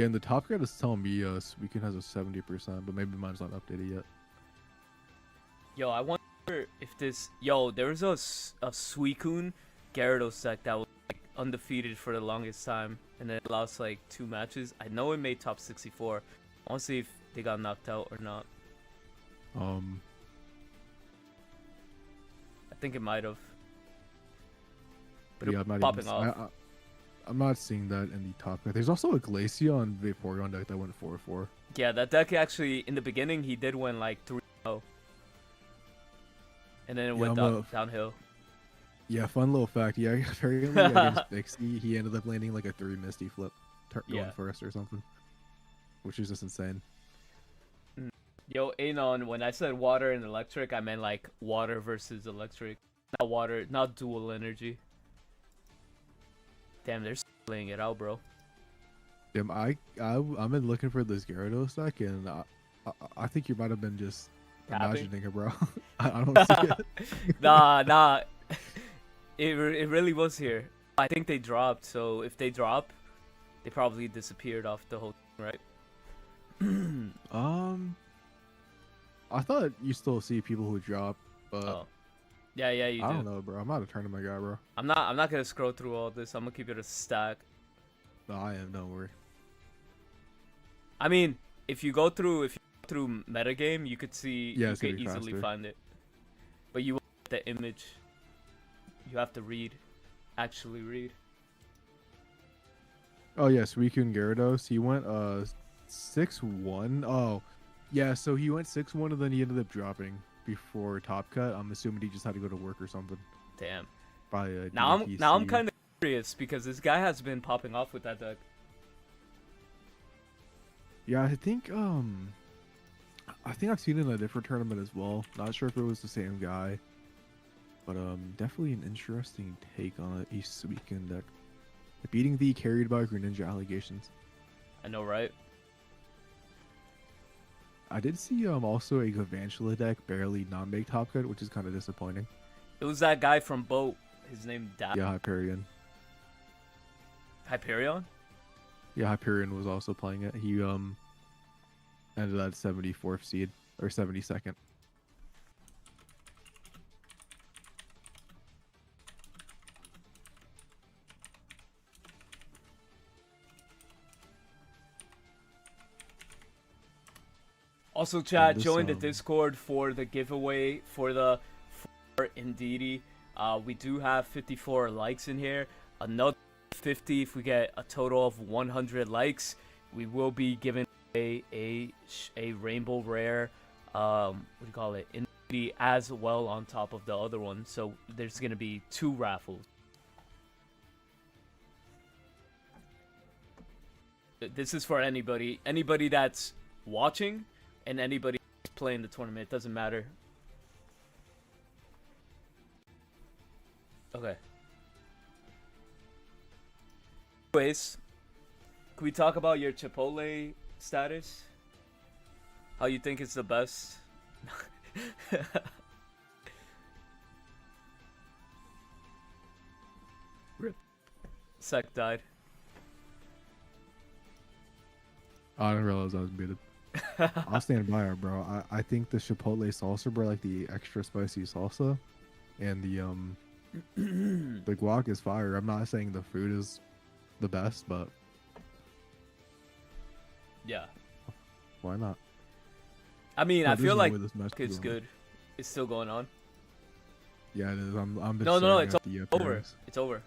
in the top guide is telling me Suicune has a 70%, but maybe mine's not updated yet. Yo, I wonder if this... Yo, there was a Suicune Gyarados deck that was like, undefeated for the longest time, and then it lost like 2 matches. I know it made top 64. I want to see if they got knocked out or not. I think it might have. But yeah, I'm popping off. I'm not seeing that in the top guide. There's also a Glaceon Vaporeon deck that went 4-4. Yeah, that deck actually, in the beginning, he did win like 3-0. And then it went downhill. Yeah, fun little fact. Yeah, apparently against Bixie, he ended up landing like a 3 Misty flip going first or something. Which is just insane. Yo, Anon, when I said water and electric, I meant like water versus electric. Not water, not dual energy. Damn, they're playing it out, bro. Damn, I've been looking for this Gyarados deck, and I think you might have been just imagining it, bro. I don't see it. Nah. It really was here. I think they dropped, so if they drop, they probably disappeared off the whole thing, right? I thought you still see people who drop, but Yeah, yeah, you I do. don't know, bro. I'm not a tournament guy, bro. I'm not gonna scroll through all this. I'm gonna keep it a stack. No, I am. Don't worry. I mean, if you go through metagame, you could see Yeah, you it's gonna could be easily faster. find it. But you won't get the image. You have to read, actually read. Oh yeah, Suicune Gyarados. He went 6-1. Oh, yeah. So he went 6-1, and then he ended up dropping before Top Cut. I'm assuming he just had to go to work or something. Damn. By Now I'm DTC. kind of curious because this guy has been popping off with that deck. Yeah, I think I've seen it in a different tournament as well. Not sure if it was the same guy, but definitely an interesting take on a Suicune deck. Beating the carried by Greninja allegations. I know, right? I did see also a Galvantula deck barely not make Top Cut, which is kind of disappointing. It was that guy from Boat. His name Yeah, Hyperion. Hyperion? Yeah, Hyperion was also playing it. He ended at 74th seed or 72nd. Also, chat, this, join the Discord for the giveaway for the for Indeedee. We do have 54 likes in here. Another 50 if we get a total of 100 likes. We will be giving away a rainbow rare. What do you call it? Indeedee as well on top of the other one. So there's gonna be 2 raffles. This is for anybody that's watching. And anybody playing the tournament, it doesn't matter. Okay. Anyways, can we talk about your Chipotle status? How you think it's the best? Rip. Sec died. I didn't realize I was muted. I'll stand by her, bro. I think the Chipotle salsa, bro, like the extra spicy salsa, and the guac is fire. I'm not saying the food is the best, but Yeah. why not? I mean, No, I there's feel no like way this match it's is going on. good. It's still going on. Yeah, it is. I'm No, staring it's at the over. pairs. It's over.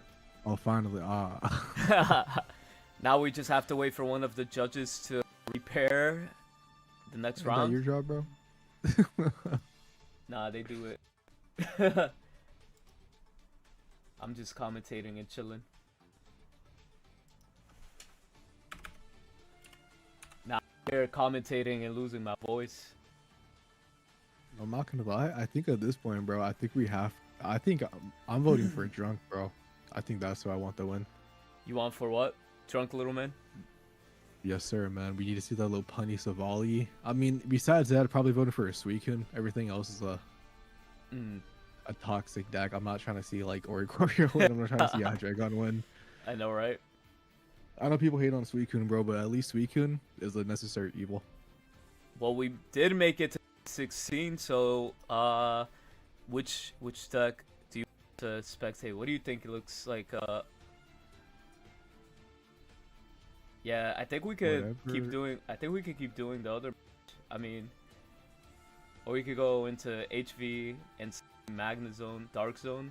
Oh, finally. Ah. Now we just have to wait for one of the judges to repair the next Is that round. your job, bro? Nah, they do it. I'm just commentating and chilling. Now I'm here commentating and losing my voice. I'm not gonna lie. I think at this point, bro, I think I'm voting for drunk, bro. I think that's who I want to win. You want for what? Drunk little man? Yes, sir, man. We need to see that Lopunny Silvally. I mean, besides that, I'd probably voted for a Suicune. Everything else is a toxic deck. I'm not trying to see like Oricorio win. I'm not trying to see Hydreigon win. I know, right? I know people hate on Suicune, bro, but at least Suicune is a necessary evil. Well, we did make it to 16, so which deck do you want to spectate? What do you think it looks like? Yeah, I think we could keep doing. I think we could keep doing the other. I mean, or we could go into HV and Magnazone, Dark Zone.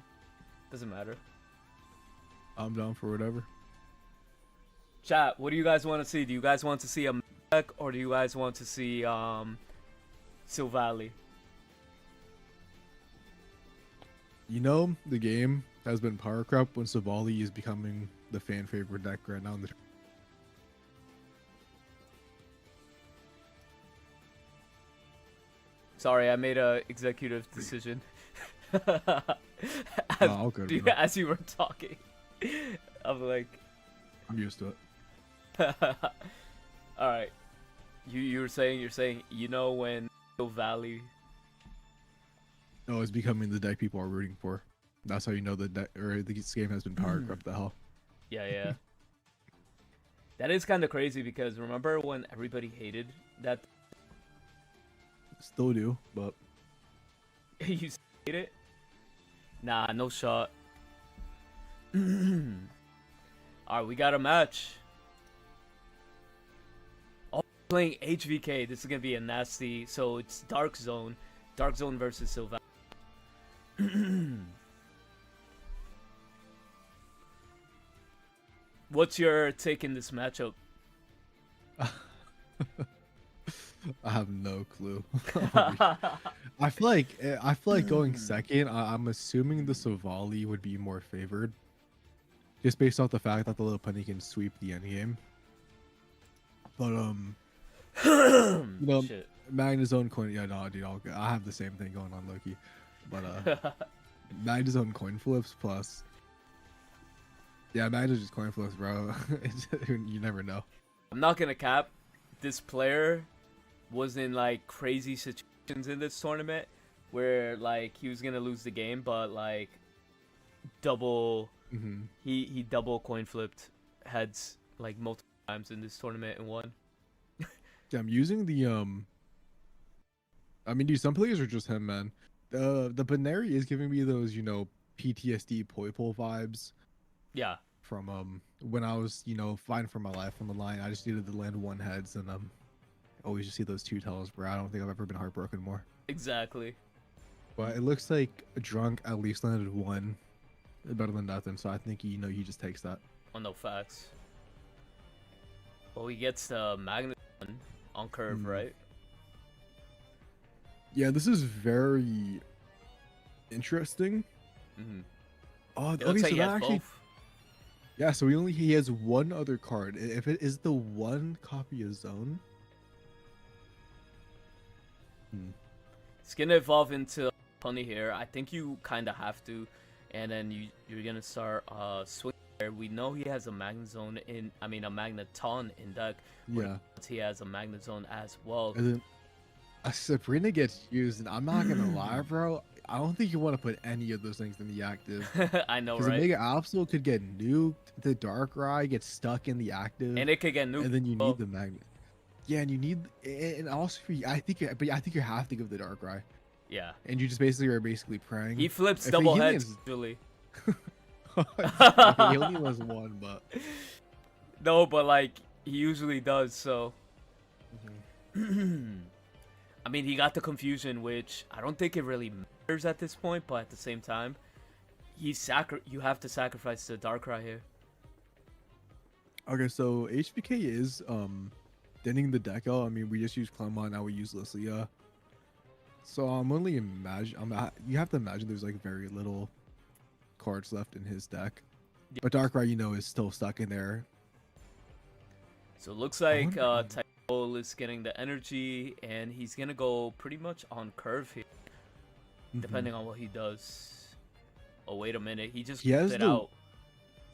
Doesn't matter. I'm down for whatever. Chat, what do you guys want to see? Do you guys want to see a deck or do you guys want to see Silvally? You know, the game has been power corrupt when Silvally is becoming the fan favorite deck right now in the. Sorry, I made a executive decision. All good, bro. As you were talking, I'm like, I'm used to it. all right. You're saying you know when Valley. Oh, it's becoming the deck people are rooting for. That's how you know the deck or this game has been power corrupt the hell. Yeah. That is kind of crazy because remember when everybody hated that? Still do, but You hate it? Nah, no shot. Alright, we got a match. Oh, playing HVK. This is gonna be a nasty. So it's Dark Zone. Dark Zone versus Silvally. What's your take in this matchup? I have no clue. I feel like going second. I'm assuming the Silvally would be more favored, just based off the fact that the Lopunny can sweep the end game. But you know, Shit. Magnazone coin. Yeah, no, dude, I have the same thing going on, Loki. But Magnazone coin flips plus. Yeah, Magnazone just coin flips, bro. You never know. I'm not gonna cap. This player was in like crazy situations in this tournament where like he was gonna lose the game, but like double he double coin flipped heads like multiple times in this tournament and won. Yeah, I'm using the I mean, dude, some players are just him, man. The Baneri is giving me those, you know, PTSD Poipole vibes. Yeah. From when I was, you know, fighting for my life on the line. I just needed to land one heads, and always just see those two tails, bro. I don't think I've ever been heartbroken more. Exactly. But it looks like Drunk at least landed one, better than nothing. So I think, you know, he just takes that. Oh no, facts. Well, he gets the Magnazone on curve, right? Yeah, this is very interesting. Oh, It okay, looks so like he that has actually. both. Yeah, so he has one other card. If it is the one copy of Zone. It's gonna evolve into Lopunny here. I think you kind of have to, and then you're gonna start swing there. We know he has a Magnazone in, I mean a Magneton in deck. Yeah. He has a Magnazone as well. And then a Sabrina gets used, and I'm not gonna lie, bro. I don't think you want to put any of those things in the active. I know, Because right? the Mega Absol could get nuked, the Darkrai gets stuck in the active, And it could get nuked. and then you need the Magnet. Yeah, and you need, and also I think you have to give the Darkrai. Yeah. And you just are praying. He flips If double he heads, lands- usually. Okay, he only was one, but No, but like he usually does. So. I mean, he got the confusion, which I don't think it really matters at this point. But at the same time, you have to sacrifice the Darkrai here. okay. So HBK is thinning the deck out. I mean, we just use Clemont, now we use Lilia. So I'm only you have to imagine there's like very little cards left in his deck. Yeah. But Darkrai, you know, is still stuck in there. So it looks like Typhoon is getting the energy, and he's gonna go pretty much on curve here, depending on what he does. Oh wait a minute, he just has it out.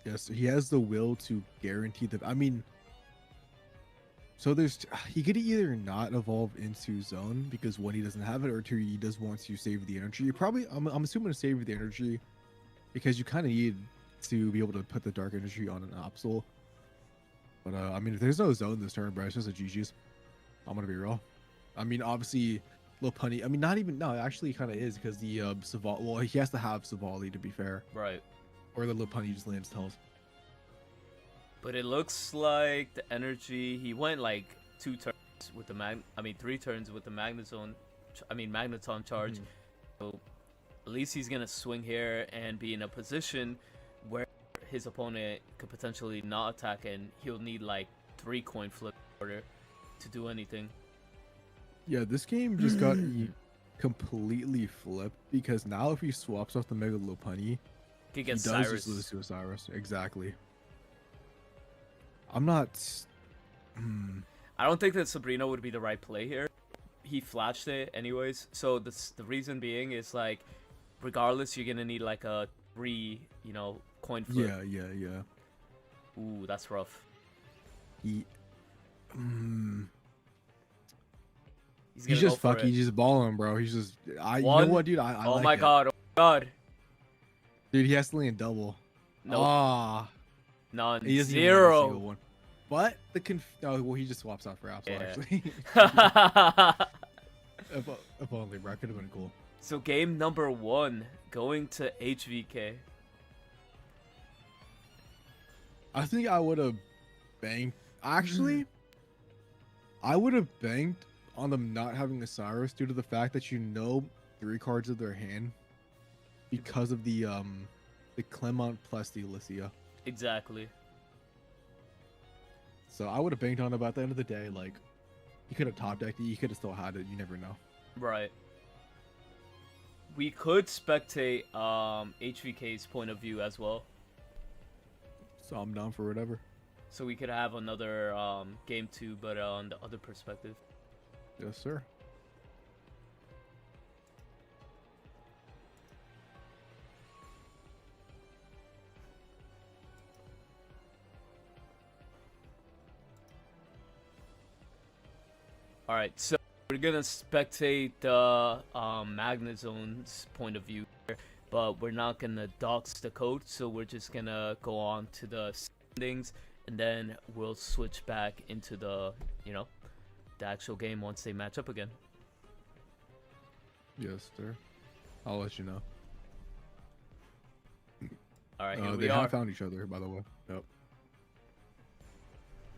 Yes, he has the will to guarantee the. I mean, so he could either not evolve into Zone because one, he doesn't have it, or two, he does want to save the energy. I'm assuming to save the energy because you kind of need to be able to put the dark energy on an Absol. But I mean, if there's no Zone this turn, bro, it's just a GG's. I'm gonna be real. I mean, obviously, Lopunny. I mean, not even. No, actually, kind of is because the Silvally. Well, he has to have Silvally to be fair. Right. Or the Lopunny just lands tails. But it looks like the energy. He went like 3 turns with the Magnazone. Magneton charge. So at least he's gonna swing here and be in a position where his opponent could potentially not attack, and he'll need like 3 coin flip in order to do anything. Yeah, this game just got completely flipped because now if he swaps off the Mega Lopunny, He gets does Cyrus. just lose to a Cyrus. Exactly. I'm not. I don't think that Sabrina would be the right play here. He flashed it anyways, so the reason being is like, regardless, you're gonna need like a 3, coin flip. Yeah. Ooh, that's rough. He's He's just fucking. He's just balling, bro. He's just. You know what, dude? I oh like my it. god! Oh my god! Dude, he has to land double. Nope. Ah, None. he doesn't even land a single 0. one. But oh, well, he just swaps out for Absol, Yeah. actually. If only, bro, could have been cool. So game number 1, going to HVK. I think I would have banked. Actually, I would have banked on them not having a Cyrus due to the fact that 3 cards of their hand because of the Clement plus the Alicia. Exactly. So I would have banked on it, but at the end of the day, like, you could have top decked it, you could have still had it, you never know. Right. We could spectate HVK's point of view as well. So I'm down for whatever. So we could have another game 2, but on the other perspective. Yes, sir. Alright, so we're gonna spectate the Magnazone's point of view here, but we're not gonna dox the code, so we're just gonna go on to the standings, and then we'll switch back into the, the actual game once they match up again. Yes, sir. I'll let you know. Alright, here we they are. have found each other, by the way. Yep.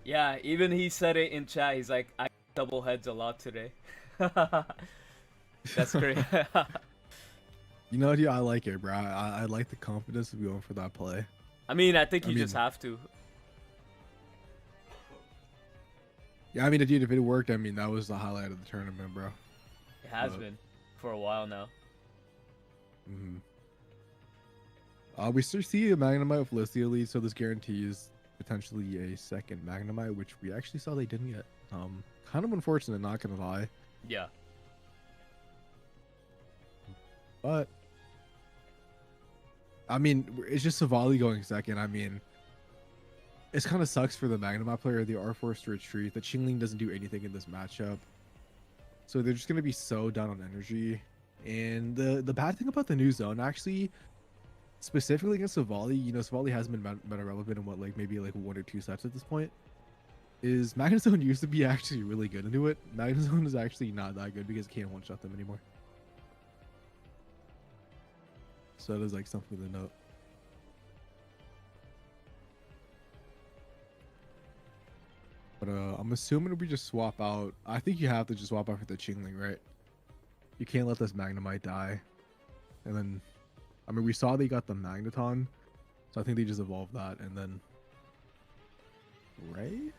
Yeah, even he said it in chat, he's like, I double heads a lot today. That's great. You know, dude, I like it, bro. I like the confidence of going for that play. I mean, I think you just have to. Yeah, I mean, dude, if it worked, I mean, that was the highlight of the tournament, bro. It has been for a while now. We still see a Magnemite with Alicia lead, so this guarantees potentially a second Magnemite, which we actually saw they didn't get. Kind of unfortunate, not gonna lie. Yeah. But I mean, it's just Silvally going second. I mean, it kind of sucks for the Magnemite player. They are forced to retreat. The Chingling doesn't do anything in this matchup, so they're just gonna be so down on energy. And the bad thing about the new zone, actually, specifically against Silvally, Silvally hasn't been meta relevant in what, like, maybe like 1 or 2 sets at this point. Is Magnazone used to be actually really good into it. Magnazone is actually not that good because it can't one-shot them anymore. So that is like something to note. But I'm assuming we just swap out. I think you have to just swap out for the Chingling, right? You can't let this Magnemite die. And then, I mean, we saw they got the Magneton, so I think they just evolved that, and then, right?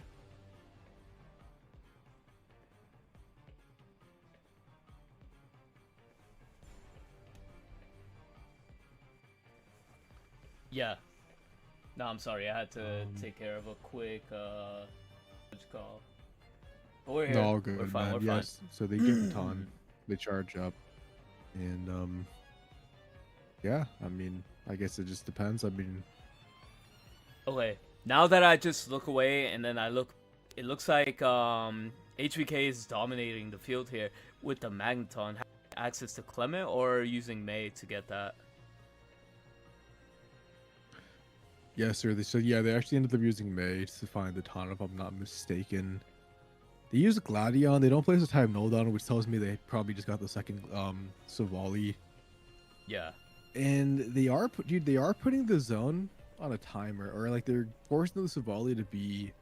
Yeah. No, I'm sorry. I had to take care of a quick call. But we're here. No, all good, we're fine. man. We're yes. So they get the ton, they charge up, and yeah. I mean, I guess it just depends. I mean, okay. Now that I just look away and then I look, it looks like HVK is dominating the field here with the Magneton. Access to Clement or using May to get that. yes, sir. They actually ended up using May to find the ton, if I'm not mistaken. They use Gladion. They don't place a type null down, which tells me they probably just got the second Silvally. Yeah. And they are putting the zone on a timer, or like they're forcing the Silvally to be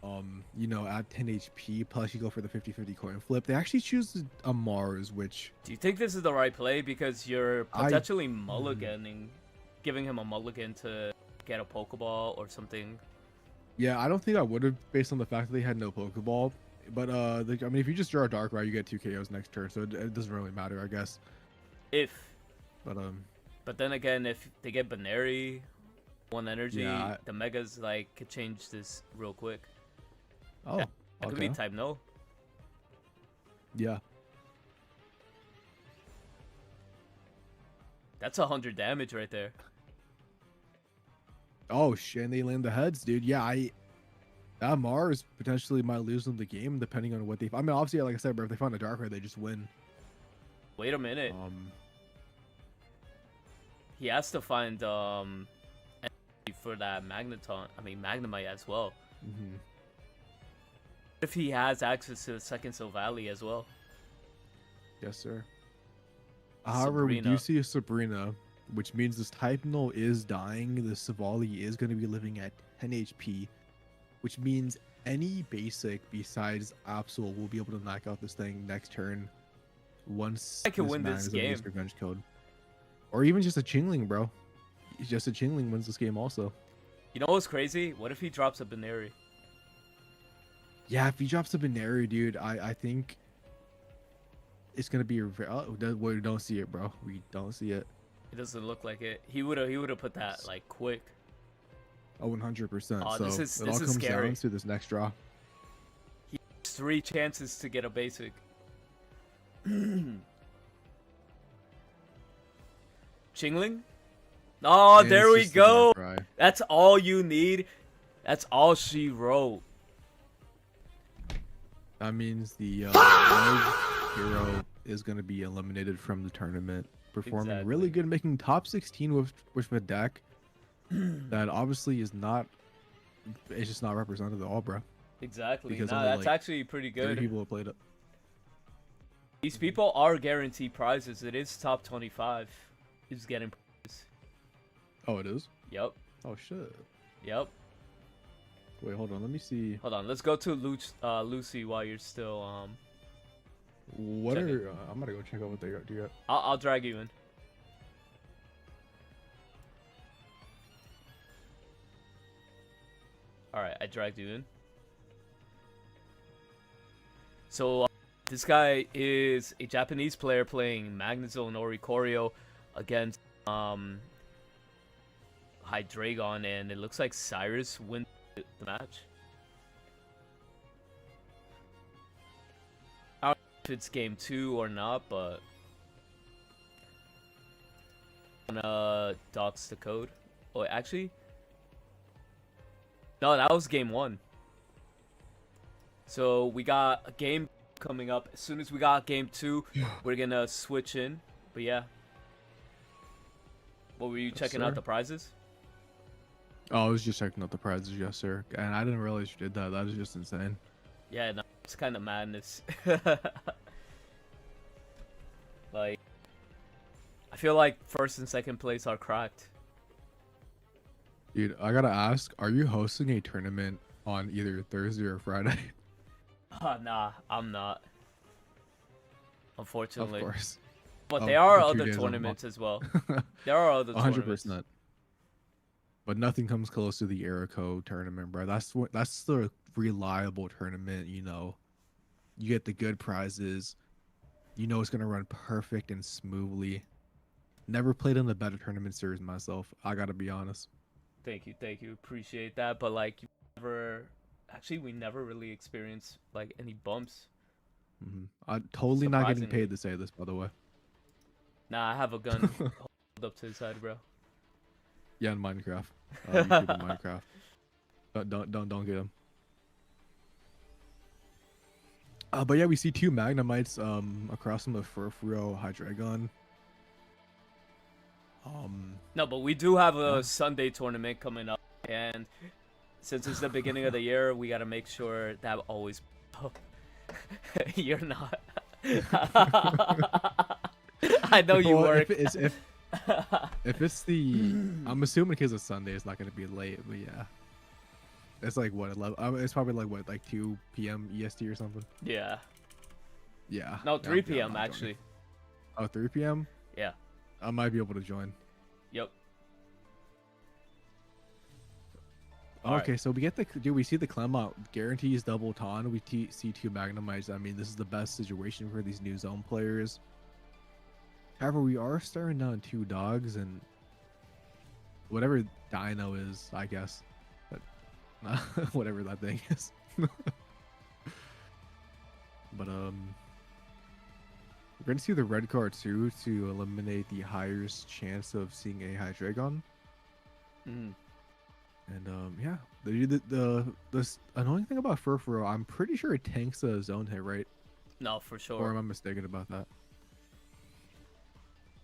at 10 HP, plus you go for the 50-50 coin flip. They actually choose a Mars, which... Do you think this is the right play? Because you're potentially mulliganing, giving him a mulligan to get a Pokeball or something. Yeah, I don't think I would have, based on the fact that they had no Pokeball. But, I mean, if you just draw a Darkrai, you get 2 KOs next turn, so it doesn't really matter, I guess. But then again, if they get Baneri, 1 energy, yeah, the Megas, like, could change this real quick. Oh, that could be type no. Yeah. That's 100 damage right there. Oh shit! And they land the heads, dude. Yeah, that Mars potentially might lose them the game depending on what they. I mean, obviously, like I said, bro, if they find a Darkrai, they just win. Wait a minute. He has to find energy for that Magnemite as well. If he has access to the second Silvally as well. Yes, sir. However, we do Sabrina. see a Sabrina, which means this Typenol is dying. The Silvally is going to be living at 10 HP, which means any basic besides Absol will be able to knock out this thing next turn once I can this win man this is in game. his revenge code. Or even just a Chingling, bro. Just a Chingling wins this game also. You know what's crazy? What if he drops a Baneri? Yeah, if he drops a Binary, dude, I think it's gonna be. We don't see it, bro. We don't see it. It doesn't look like it. He would have put that like quick. Oh, 100%. Oh, So this it all is comes scary. down to this next draw. He has 3 chances to get a basic. Chingling? Oh, And there it's we just the go. Darkrai. That's all you need. That's all she wrote. That means the Rogue hero is gonna be eliminated from the tournament. Performing Exactly. really good, making top 16 with a deck that obviously is not. It's just not represented at all, bro. Exactly. Because No, only, that's like, actually pretty 30 good. people have played it. These people are guaranteed prizes. It is top 25. He's getting prizes. Oh, it is. Yep. Oh shit. Yep. Wait, hold on. Let me see. Hold on. Let's go to Lucy while you're still What check are? I'm gonna go check out what they do yet. I'll drag you in. Alright, I dragged you in. So, this guy is a Japanese player playing Magnazone Oricorio against Hydreigon, and it looks like Cyrus wins the match. I don't know if it's game 2 or not, but I'm gonna dox the code. Oh, actually, no, that was game 1. So we got a game coming up. As soon as we got game 2, we're gonna switch in. But yeah, what were you checking out sir. the prizes? Oh, I was just checking out the prizes, yes, sir. And I didn't realize you did that. That is just insane. Yeah, no, it's kind of madness. Like, I feel like first and second place are cracked. Dude, I gotta ask, are you hosting a tournament on either Thursday or Friday? Nah, I'm not. Unfortunately. Of course. But Oh, there are the 2 other days of the tournaments as well. There are other 100%. tournaments. But nothing comes close to the Erico tournament, bro. That's the reliable tournament, you know. You get the good prizes. You know it's gonna run perfect and smoothly. Never played in a better tournament series myself. I gotta be honest. Thank you, appreciate that. But like, we never really experienced like any bumps. I'm totally not getting Surprisingly. paid to say this, by the way. Nah, I have a gun hold up to the side, bro. Yeah, in Minecraft. YouTube and Minecraft. Don't get him. But yeah, we see 2 Magnemites across from the Furfuro Hydreigon. No, but we do have a Sunday tournament coming up, and since it's the beginning of the year, we gotta make sure that always. You're not. I know you Well, work. If it's the, I'm assuming because it's Sunday, it's not gonna be late. But yeah, it's like what 11. It's probably like what 2 p.m. EST or something. Yeah. Yeah. No, 3 Yeah, p.m. I'm not actually. joining. Oh, 3 p.m. Yeah. I might be able to join. Yep. Okay, so we get we see the Clemont guarantees double ton. We see 2 Magnemites. I mean, this is the best situation for these new zone players. However, we are staring down 2 dogs and whatever Dino is, I guess, but whatever that thing is. But we're gonna see the red card too to eliminate the highest chance of seeing a Hydreigon. Mm. And yeah, the annoying thing about Furfuro, I'm pretty sure it tanks a zone hit, right? No, for sure. Or am I mistaken about that?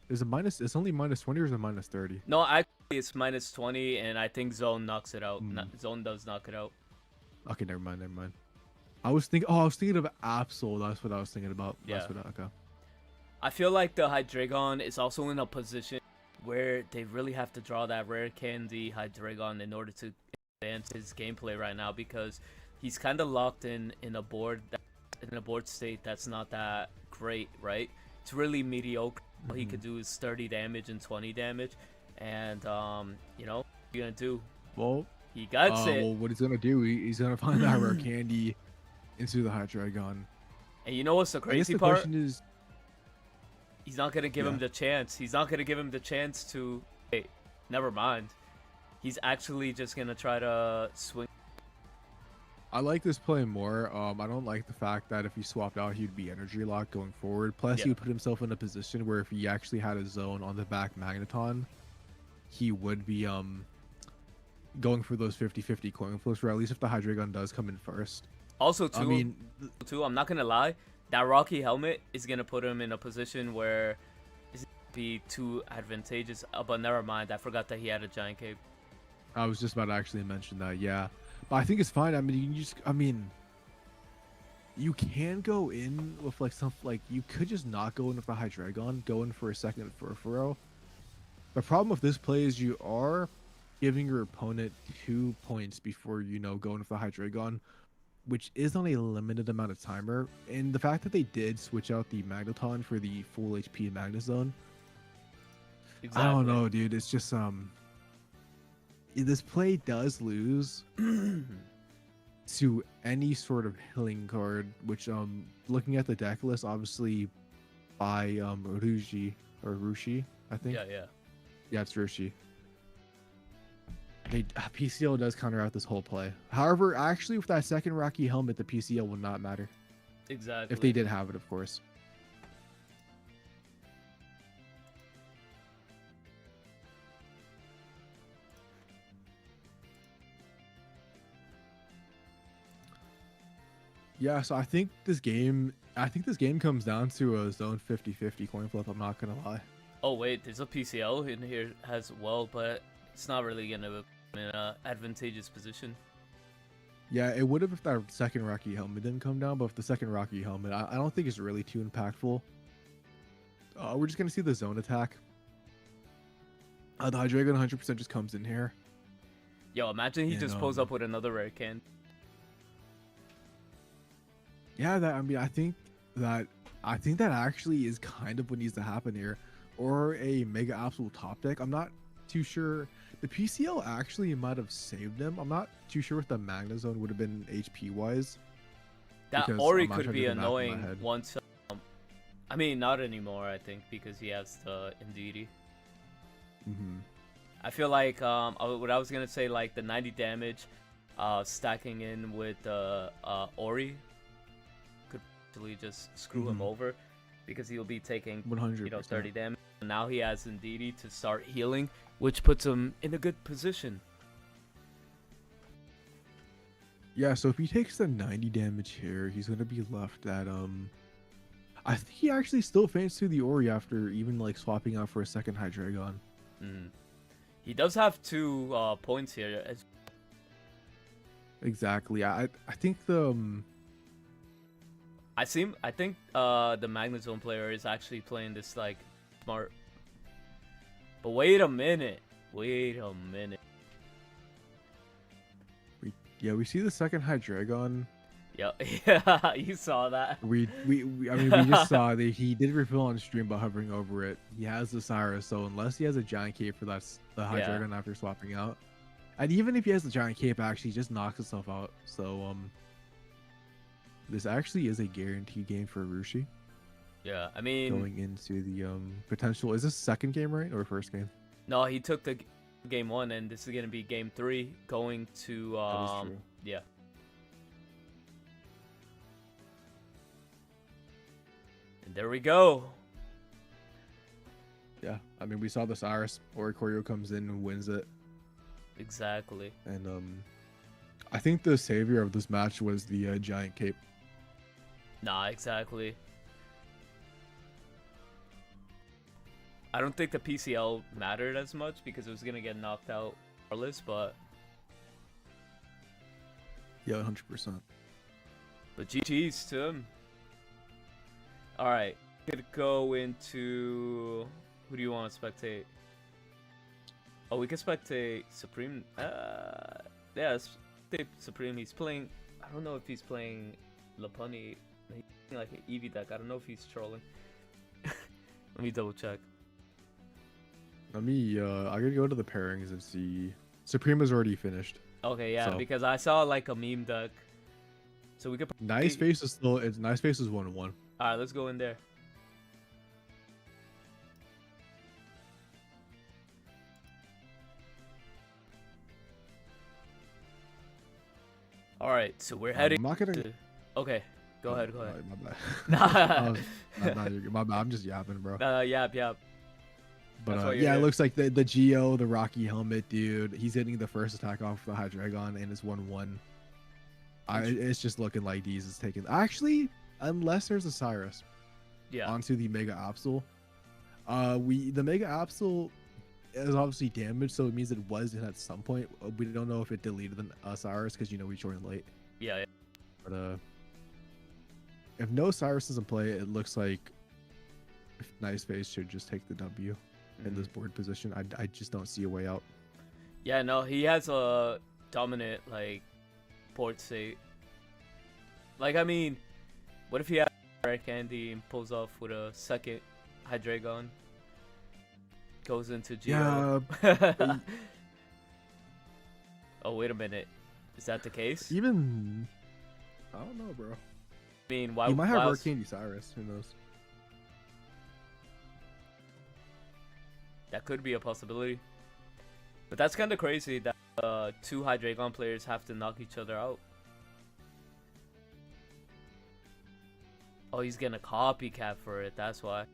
Is it minus? It's only minus 20 or is it minus 30? No, actually, it's minus 20, and I think Zone knocks it out. Zone does knock it out. Okay, never mind. I was thinking of Absol. That's what I was thinking about. Yeah. Okay. I feel like the Hydreigon is also in a position where they really have to draw that rare candy Hydreigon in order to advance his gameplay right now, because he's kind of locked in a board state that's not that great, right? It's really mediocre. All he could do is 30 damage and 20 damage, and you know, what are you gonna do? Well, He got it. well, what he's gonna do, he's gonna find that rare candy into the Hydreigon. And you know what's the I guess crazy the part? question is, He's not gonna give him the chance. He's not gonna give him the chance to. Hey, never mind. He's actually just gonna try to swing. I like this play more. I don't like the fact that if he swapped out, he'd be energy locked going forward. Plus, he would put himself in a position where if he actually had a zone on the back Magneton, he would be going for those 50-50 coin flips, or at least if the Hydreigon does come in first. Also, too, I mean, I'm not gonna lie. That Rocky Helmet is gonna put him in a position where it's gonna be too advantageous. But never mind. I forgot that he had a giant cape. I was just about to actually mention that, yeah. But I think it's fine. I mean, you can just, I mean, you can go in with like something like you could just not go in with the Hydreigon, go in for a second Furfuro. The problem with this play is you are giving your opponent 2 points before you know going with the Hydreigon, which is on a limited amount of timer. And the fact that they did switch out the Magneton for the full HP Magnazone, Exactly. I don't know, dude. It's just this play does lose to any sort of healing card, which looking at the deck list, obviously by Rushi, I think. Yeah, it's Rushi. PCL does counter out this whole play. However, actually with that second Rocky Helmet, the PCL will not matter. Exactly. If they did have it, of course. Yeah, so I think this game comes down to a zone 50-50 coin flip, I'm not gonna lie. Oh wait, there's a PCL in here as well, but it's not really gonna be in an advantageous position. Yeah, it would have if that second Rocky Helmet didn't come down, but if the second Rocky Helmet, I don't think it's really too impactful. We're just gonna see the zone attack. The Hydreigon 100% just comes in here. Yo, imagine he just pulls up with another rare can. Yeah, I think that actually is kind of what needs to happen here, or a Mega Absol top deck. I'm not too sure. The PCL actually might have saved him. I'm not too sure what the Magnazone would have been HP wise. That Ori could be annoying once. I mean, not anymore. I think because he has the Indeedee. I feel like what I was gonna say, like the 90 damage, stacking in with Ori. Just screw him over, because he'll be taking 100%. 30 damage. Now he has Indeedee to start healing, which puts him in a good position. Yeah, so if he takes the 90 damage here, he's gonna be left at I think he actually still faints through the Ori after even like swapping out for a second Hydreigon. He does have 2 points here. Exactly. I think the I think the Magnazone player is actually playing this like smart. But wait a minute. we see the second Hydreigon. Yeah, you saw that. I mean, we just saw that he did reveal on stream by hovering over it. He has the Cyrus, so unless he has a giant cape for the Hydreigon after swapping out, and even if he has the giant cape, actually just knocks himself out. So this actually is a guaranteed game for Rushi. Yeah, I mean, going into the potential, is this second game, right, or first game? No, he took the game 1, and this is gonna be game 3, going to That is true. yeah. And there we go. Yeah, I mean, we saw the Cyrus. Oricorio comes in and wins it. Exactly. And I think the savior of this match was the giant cape. Nah, exactly. I don't think the PCL mattered as much because it was gonna get knocked out regardless, but yeah, 100%. But GG's to him. All right, could go into... Who do you want to spectate? Oh, we can spectate Supreme. Yeah, spectate Supreme. He's playing... I don't know if he's playing Lopunny. He's playing like an Eevee deck. I don't know if he's trolling. Let me double check. I gotta go to the pairings and see. Supreme is already finished. Okay, yeah, so. Because I saw like a meme deck. So we could... Nice Face is still... Nice Face is 1-1. Alright, let's go in there. Alright, so we're heading... I'm not gonna... Okay, go ahead. My bad. My bad. I'm just yapping, bro. Yap. But yeah, it looks like the Geo, the Rocky Helmet, dude. He's hitting the first attack off the Hydreigon, and it's 1-1. It's just looking like these is taking... Actually, unless there's a Cyrus. Yeah. Onto the Mega Absol. The Mega Absol is obviously damaged, so it means it was hit at some point. We don't know if it deleted the Cyrus because we joined late. Yeah. But if no Cyrus is in play, it looks like Nice Face should just take the W in this board position. I just don't see a way out. Yeah, no, he has a dominant like board state. Like, I mean, what if he has Rare Candy and pulls off with a second Hydreigon? Goes into Geo. Yeah. Oh, wait a minute. Is that the case? Even... I don't know, bro. I mean, why... He might have Rare Candy Cyrus. Who knows? That could be a possibility. But that's kind of crazy that two Hydreigon players have to knock each other out. Oh, he's getting a copycat for it. That's why.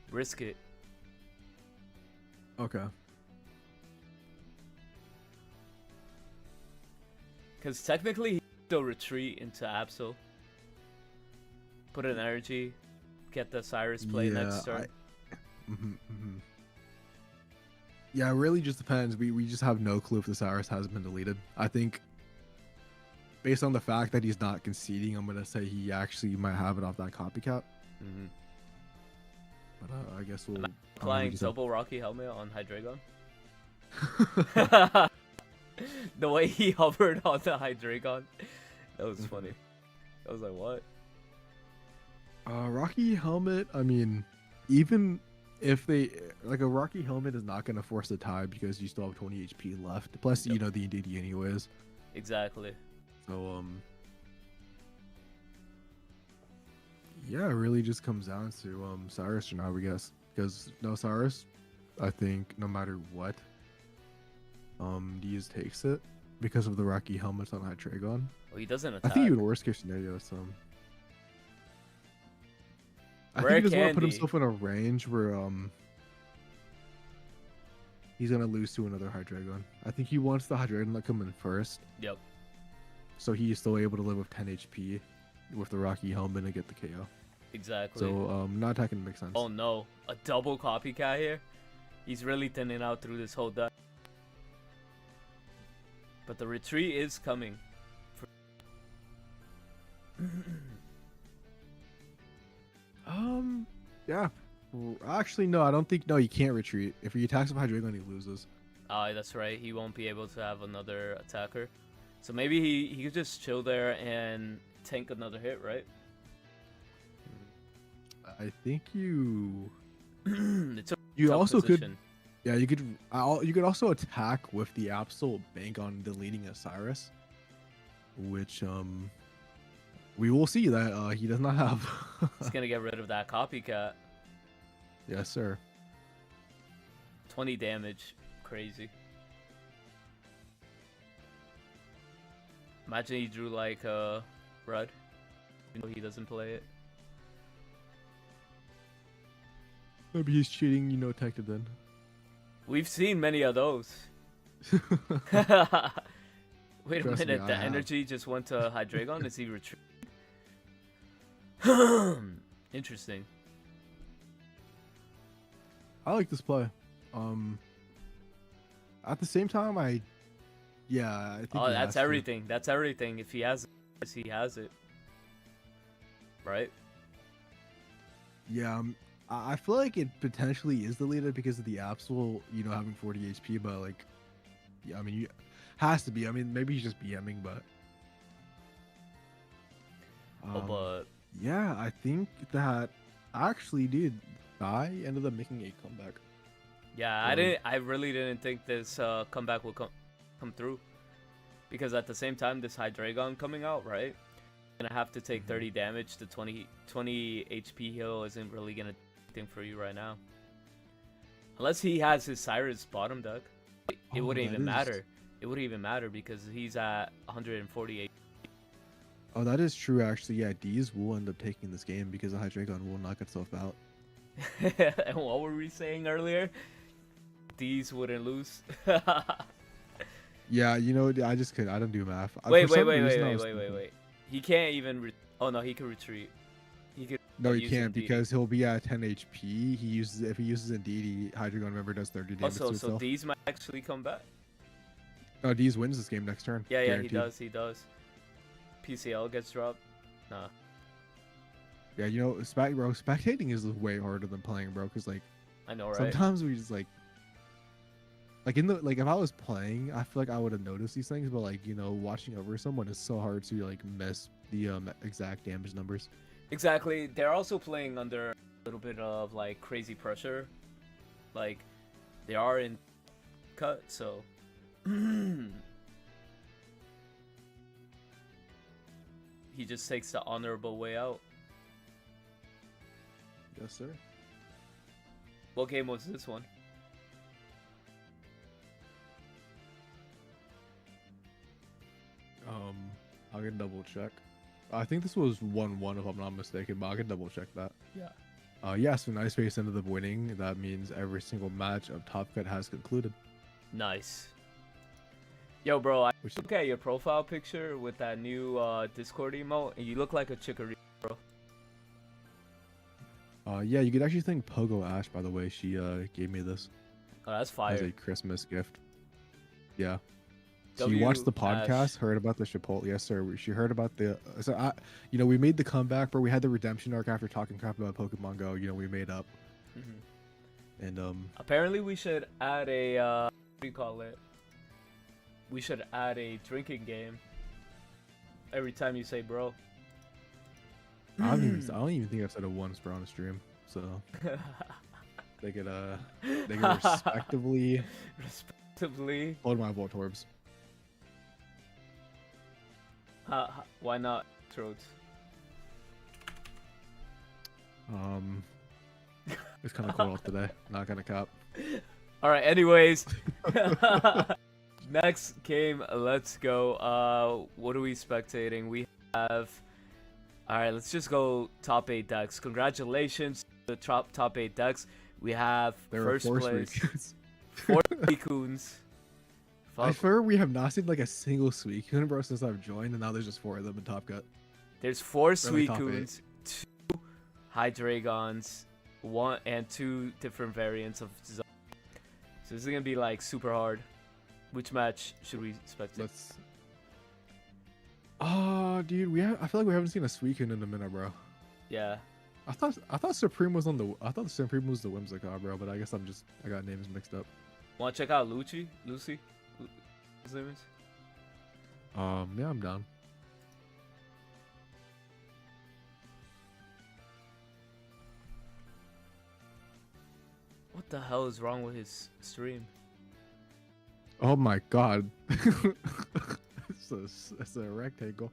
Risk it. Okay. Because technically, he can still retreat into Absol. Put an energy. Get the Cyrus play next turn. Yeah, it really just depends. We just have no clue if the Cyrus has been deleted. I think, based on the fact that he's not conceding, I'm going to say he actually might have it off that copycat. But I guess we'll... Applying double Rocky Helmet on Hydreigon. The way he hovered on the Hydreigon. That was funny. I was like, what? Rocky Helmet, I mean, even if they... Like, a Rocky Helmet is not going to force a tie because you still have 20 HP left. Plus, the DD anyways. Exactly. So, yeah, it really just comes down to Cyrus or not, I guess. Because no Cyrus, I think no matter what, Diaz takes it because of the Rocky helmets on Hydreigon. Well, he doesn't attack. I think he would worst case scenario. So I think he doesn't want to put himself in a range where he's gonna lose to another Hydreigon. I think he wants the Hydreigon to come in first. Yep. So he's still able to live with 10 HP with the Rocky helmet and get the KO. Exactly. So not attacking makes sense. Oh no, a double copycat here. He's really thinning out through this whole deck. But the retreat is coming. Yeah. Actually, no, I don't think. No, he can't retreat. If he attacks with Hydreigon, he loses. That's right. He won't be able to have another attacker. So maybe he could just chill there and tank another hit, right? I think you. It's a you tough also position. could. Yeah, you could. You could also attack with the Absol bank on deleting a Cyrus, which we will see that he does not have. He's gonna get rid of that copycat. Yes, sir. 20 damage, crazy. Imagine he drew like Rud, even though he doesn't play it. Maybe he's cheating, Tected then. We've seen many of those. Wait a Trust minute, me, the I have. energy just went to Hydreigon? Is he retreat? Interesting. I like this play. At the same time, I think. Oh, he that's has to. everything. That's everything. If he has it, he has it. Right? Yeah, I feel like it potentially is the leader because of the Absol, having 40 HP, but like, yeah, I mean, has to be. I mean, maybe he's just BMing, but Oh, but yeah, I think that actually, dude, I ended up making a comeback. yeah, I really didn't think this comeback would come through, because at the same time this Hydreigon coming out, right? Gonna have to take 30 damage. The 20 HP heal isn't really gonna do anything for you right now, unless he has his Cyrus bottom deck. It wouldn't even matter. It wouldn't even matter because he's at 148. Oh, that is true, actually. Yeah, D's will end up taking this game because the Hydreigon will knock itself out. And what were we saying earlier? D's wouldn't lose. Yeah, I just couldn't. I don't do math. Wait. He can't even. Oh no, he can retreat. He could. No, he can't because he'll be at 10 HP. If he uses Indeedee, Hydreigon remember does 30 damage to itself. So D's might actually come back. Oh, D's wins this game next turn. Yeah, guaranteed. He does. PCL gets dropped. Nah. Yeah, spectating is way harder than playing, bro. Cause like, I know, right? Sometimes we just like if I was playing, I feel like I would have noticed these things, but like watching over someone is so hard to like miss the exact damage numbers. Exactly. They're also playing under a little bit of like crazy pressure, like they are in cut, so. He just takes the honorable way out. Yes, sir. What game was this one? I can double check. I think this was 1-1 if I'm not mistaken, but I can double check that. Yeah. Yeah, so Nice Face ended up winning. That means every single match of Top Cut has concluded. Nice. Yo, bro, I look at your profile picture with that new Discord emote, and you look like a chicory, bro. Yeah, you could actually thank Pogo Ash, by the way. She gave me this. Oh, that's fire. As a Christmas gift. Yeah. She watched the podcast, heard about the Chipotle. Yes, sir. She heard about the. We made the comeback, but we had the redemption arc after talking crap about Pokemon Go. We made up. And apparently, we should add a. What do you call it? We should add a drinking game. Every time you say "bro." I don't even think I've said it once, bro, on a stream. So they could respectively hold my Voltorbs. Why not throats? It's kind of cold out today. Not gonna cop. All right. Anyways, next game. Let's go. What are we spectating? We have. All right. Let's just go top 8 decks. Congratulations to the top 8 decks. We have first place. 4 Suicunes. I swear we have not seen like a single Suicune, bro, since I've joined, and now there's just 4 of them in Top Cut. There's 4 Suicunes, 2 Hydreigons, 1 and 2 different variants of Zone. So this is gonna be like super hard. Which match should we expect? Dude, I feel like we haven't seen a Suicune in a minute, bro. Yeah. I thought Supreme was Supreme was the Whimsicott, bro, but I guess I got names mixed up. Wanna check out Lucy? His name is? Yeah, I'm down. What the hell is wrong with his stream? Oh my god. It's a rectangle.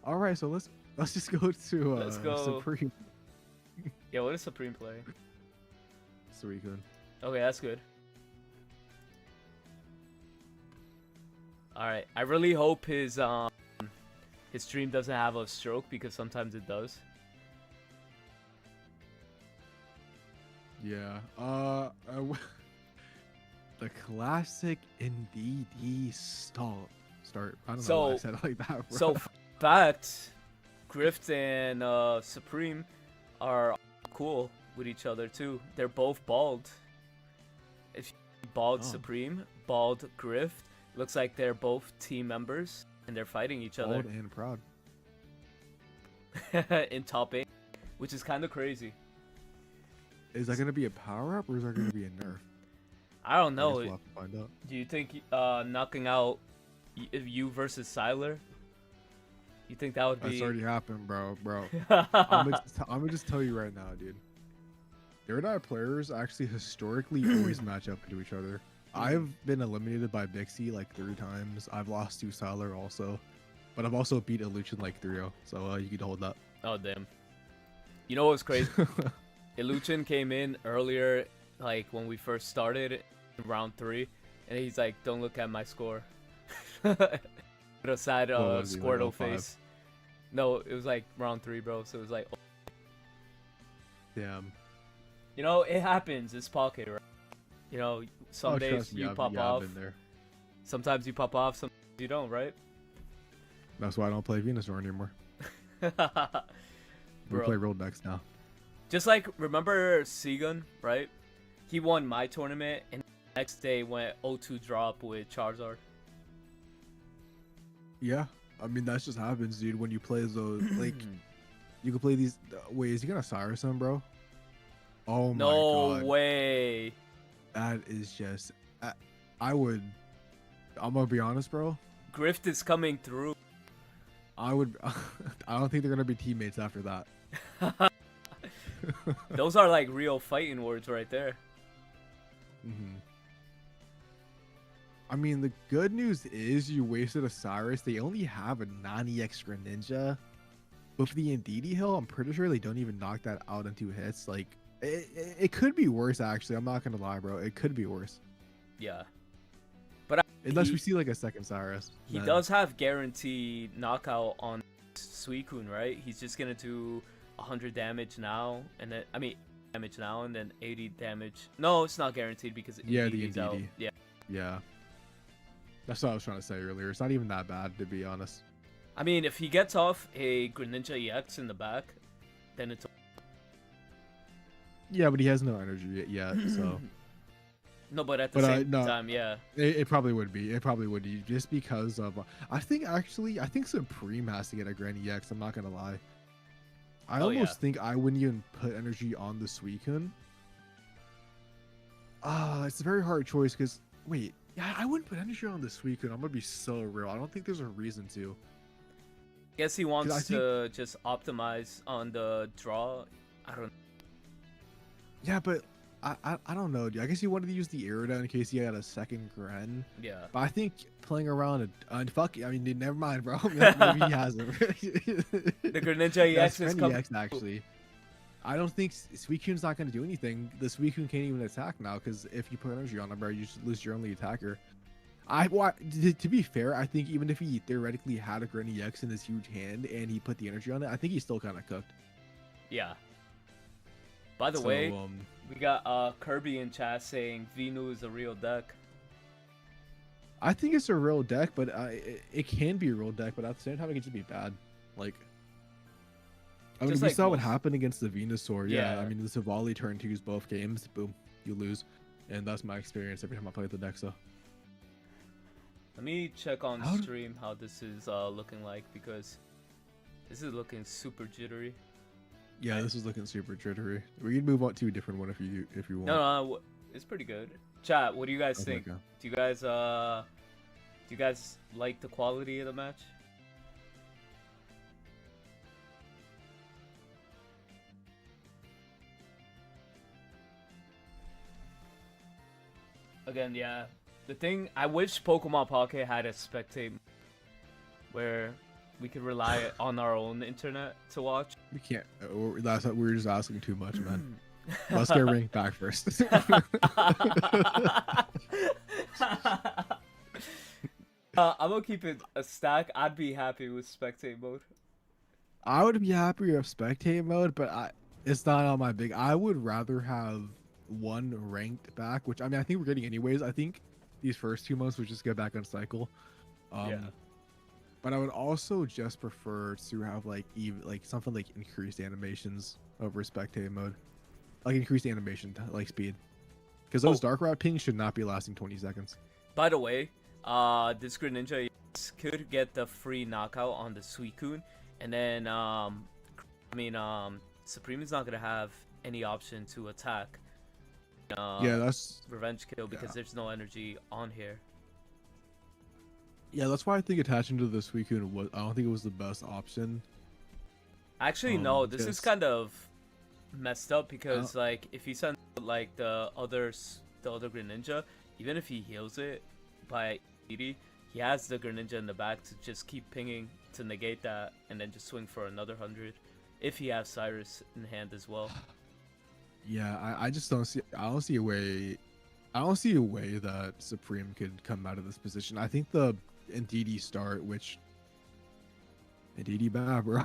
Alright, so let's just go to let's go. Supreme. Yeah, what is Supreme play? Suicune. Okay, that's good. Alright, I really hope his stream doesn't have a stroke, because sometimes it does. Yeah. The classic Indeedee start. I don't know why I said it like that, bro. So, fact, Grift and Supreme are cool with each other too. They're both bald. If you bald Supreme, bald Grift, looks like they're both team members and they're fighting each other. Bald and proud. In top 8, which is kind of crazy. Is that gonna be a power up or is that gonna be a nerf? I don't I guess know. we'll have to find out. Do you think knocking out you versus Siler? You think that would be? That's already happened, bro. Oh I'm gonna just tell you right now, dude. Iridai players actually historically always match up into each other. I've been eliminated by Bixie like 3 times. I've lost to Siler also, but I've also beat Illusion like 3-0. So you can hold that. Oh damn! You know what's crazy? Illusion came in earlier, like when we first started in round 3, and he's like, "Don't look at my score." With a sad was he, like, Squirtle 05? face. No, it was like round 3, bro. So it was like, Damn. you know, it happens. It's pocket, right? You know, some Oh, days trust me, you I've pop been off. there. Sometimes you pop off. Sometimes you don't, right? That's why I don't play Venusaur anymore. We Bro. play real decks now. Just like, remember Seagun, right? He won my tournament, and the next day went 0-2 drop with Charizard. Yeah, I mean that just happens, dude. When you play those, like, you can play these. Wait, is he gonna Cyrus him, bro? Oh my No god, way. that is just. I would. I'm gonna be honest, bro. Grift is coming through. I would. I don't think they're gonna be teammates after that. Those are like real fighting words right there. I mean, the good news is you wasted a Cyrus. They only have a 90x Greninja. With the Indeedee Hill, I'm pretty sure they don't even knock that out in 2 hits. Like, it could be worse, actually. I'm not gonna lie, bro. It could be worse. Yeah. But Unless we see, like, a second Cyrus. he then- does have guaranteed knockout on Suicune, right? He's just gonna do 100 damage now, and then, I mean, damage now, and then 80 damage. No, it's not guaranteed because Yeah, the Indeedee's out. Indeedee. Yeah. Yeah. That's what I was trying to say earlier. It's not even that bad, to be honest. I mean, if he gets off a Greninja EX in the back, then it's... Yeah, but he has no energy yet, so... No, but at the But, same no. time, yeah. It probably would be. It probably would be. Just because of... I think Supreme has to get a Granny EX. I'm not going to lie. I Oh, yeah. almost think I wouldn't even put energy on the Suicune. It's a very hard choice because... Wait. Yeah, I wouldn't put energy on the Suicune. I'm going to be so real. I don't think there's a reason to. Guess he wants I think- to just optimize on the draw. I don't... Yeah, but... I don't know, dude. I guess he wanted to use the Irida in case he had a second Gren. Yeah. But I think playing around and fuck, I mean, dude, never mind, bro. Maybe he hasn't. The Greninja EX is coming. EX, actually. I don't think Suicune's not going to do anything. The Suicune can't even attack now because if you put energy on him, bro, you just lose your only attacker. To be fair, I think even if he theoretically had a Granny EX in his huge hand and he put the energy on it, I think he's still kind of cooked. Yeah. By the way, we got Kirby in chat saying Venu is a real deck. I think it's a real deck, but it can be a real deck, but at the same time, it can just be bad. Like, I mean, Just we like saw what most- happened against the Venusaur. Yeah, Yeah. I mean, the Silvally turn 2s both games. Boom, you lose. And that's my experience every time I play the deck, so. Let me check on How d- stream how this is looking like, because this is looking super jittery. Yeah, this is looking super jittery. We can move on to a different one if you want. No, it's pretty good. Chat, what do you guys Okay, think? okay. Do you guys like the quality of the match? Again, yeah. The thing, I wish Pokemon Pocket had a spectate where we could rely on our own internet to watch. We can't. We're just asking too much, man. Let's get ranked back first. I'm gonna keep it a stack. I'd be happy with spectate mode. I would be happy with spectate mode, but it's not on my big. I would rather have one ranked back, which I mean I think we're getting anyways. I think these first 2 months we just get back on cycle. Yeah. But I would also just prefer to have like something like increased animations over spectate mode, like increased animation like speed, because those dark route pings should not be lasting 20 seconds. By the way, this Greninja could get the free knockout on the Suicune, and then Supreme is not gonna have any option to attack. Yeah, that's Revenge kill because there's no energy on here. yeah, that's why I think attaching to the Suicune was. I don't think it was the best option. Actually, no, this is kind of messed up because like if he sends like the other Greninja, even if he heals it by 80, he has the Greninja in the back to just keep pinging to negate that and then just swing for another 100 if he has Cyrus in hand as well. Yeah, I just don't see. I don't see a way. I don't see a way that Supreme could come out of this position. I think the Indeedee start, which Indeedee bad, bro.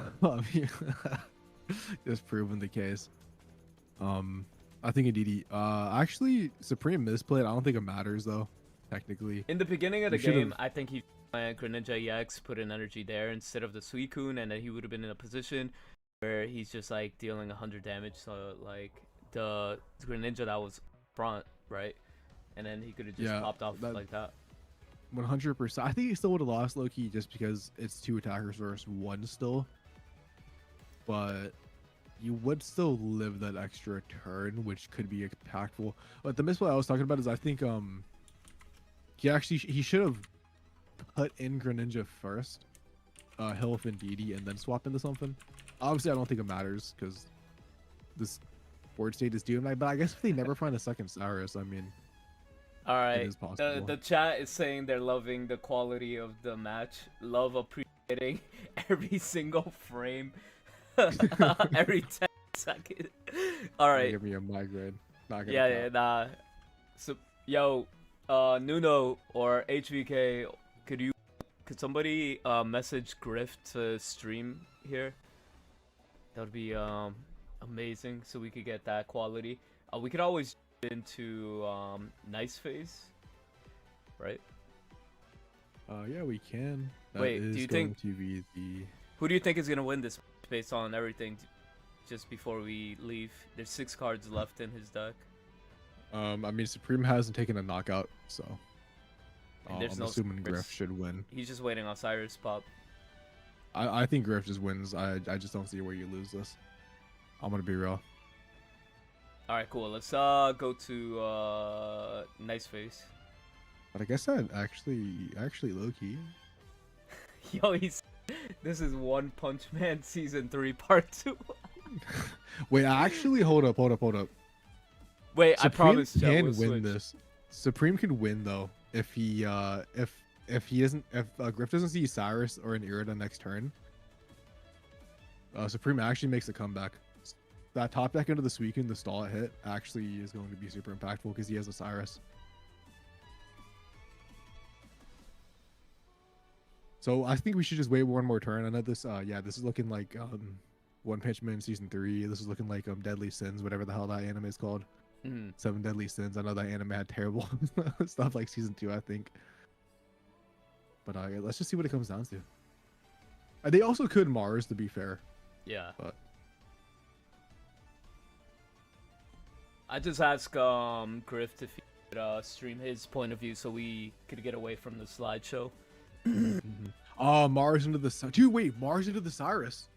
Just proven the case. I think Indeedee. Actually, Supreme misplayed. I don't think it matters though. Technically, in the beginning of the game, I think he went Greninja EX, put an energy there instead of the Suicune, and then he would have been in a position where he's just like dealing 100 damage. So like the Greninja that was front, right? And then he could have just popped off like that. 100%. I think he still would have lost low key just because it's 2 attackers versus 1 still. But you would still live that extra turn, which could be impactful. But the misplay I was talking about is I think he should have put in Greninja first, heal with Indeedee, and then swap into something. Obviously, I don't think it matters because this board state is doomed. But I guess if they never find a second Cyrus, I mean, all right. The chat is saying they're loving the quality of the match. Love appreciating every single frame, every 10 seconds. All right. Give me a migraine. Not gonna nah. So, yo, Nuno or HVK, could somebody message Griff to stream here? That would be amazing, so we could get that quality. We could always into nice phase, right? Yeah, we can. Wait, do you think who do you think is gonna win this based on everything? Just before we leave, there's 6 cards left in his deck. I mean, Supreme hasn't taken a knockout, so I'm assuming Cyrus. Griff should win. He's just waiting on Cyrus pop. I think Griff just wins. I just don't see where you lose this. I'm gonna be real. All right, cool. Let's go to nice face. But I guess that actually low key. Yo, this is One Punch Man season 3 part 2. Wait, actually, hold up. Wait, Supreme I promise. Can win this. Supreme can win though if he if Griff doesn't see Cyrus or an Irida next turn. Supreme actually makes a comeback. That top deck into the Suicune, the stall hit, actually is going to be super impactful because he has a Cyrus. So I think we should just wait one more turn. I know this. Yeah, this is looking like One Punch Man season 3. This is looking like Deadly Sins, whatever the hell that anime is called. 7 Deadly Sins. I know that anime had terrible stuff like season 2, I think. But let's just see what it comes down to. They also could Mars, to be fair. Yeah. But I just asked Griff to stream his point of view so we could get away from the slideshow. Oh, Mars into the dude. Wait, Mars into the Cyrus.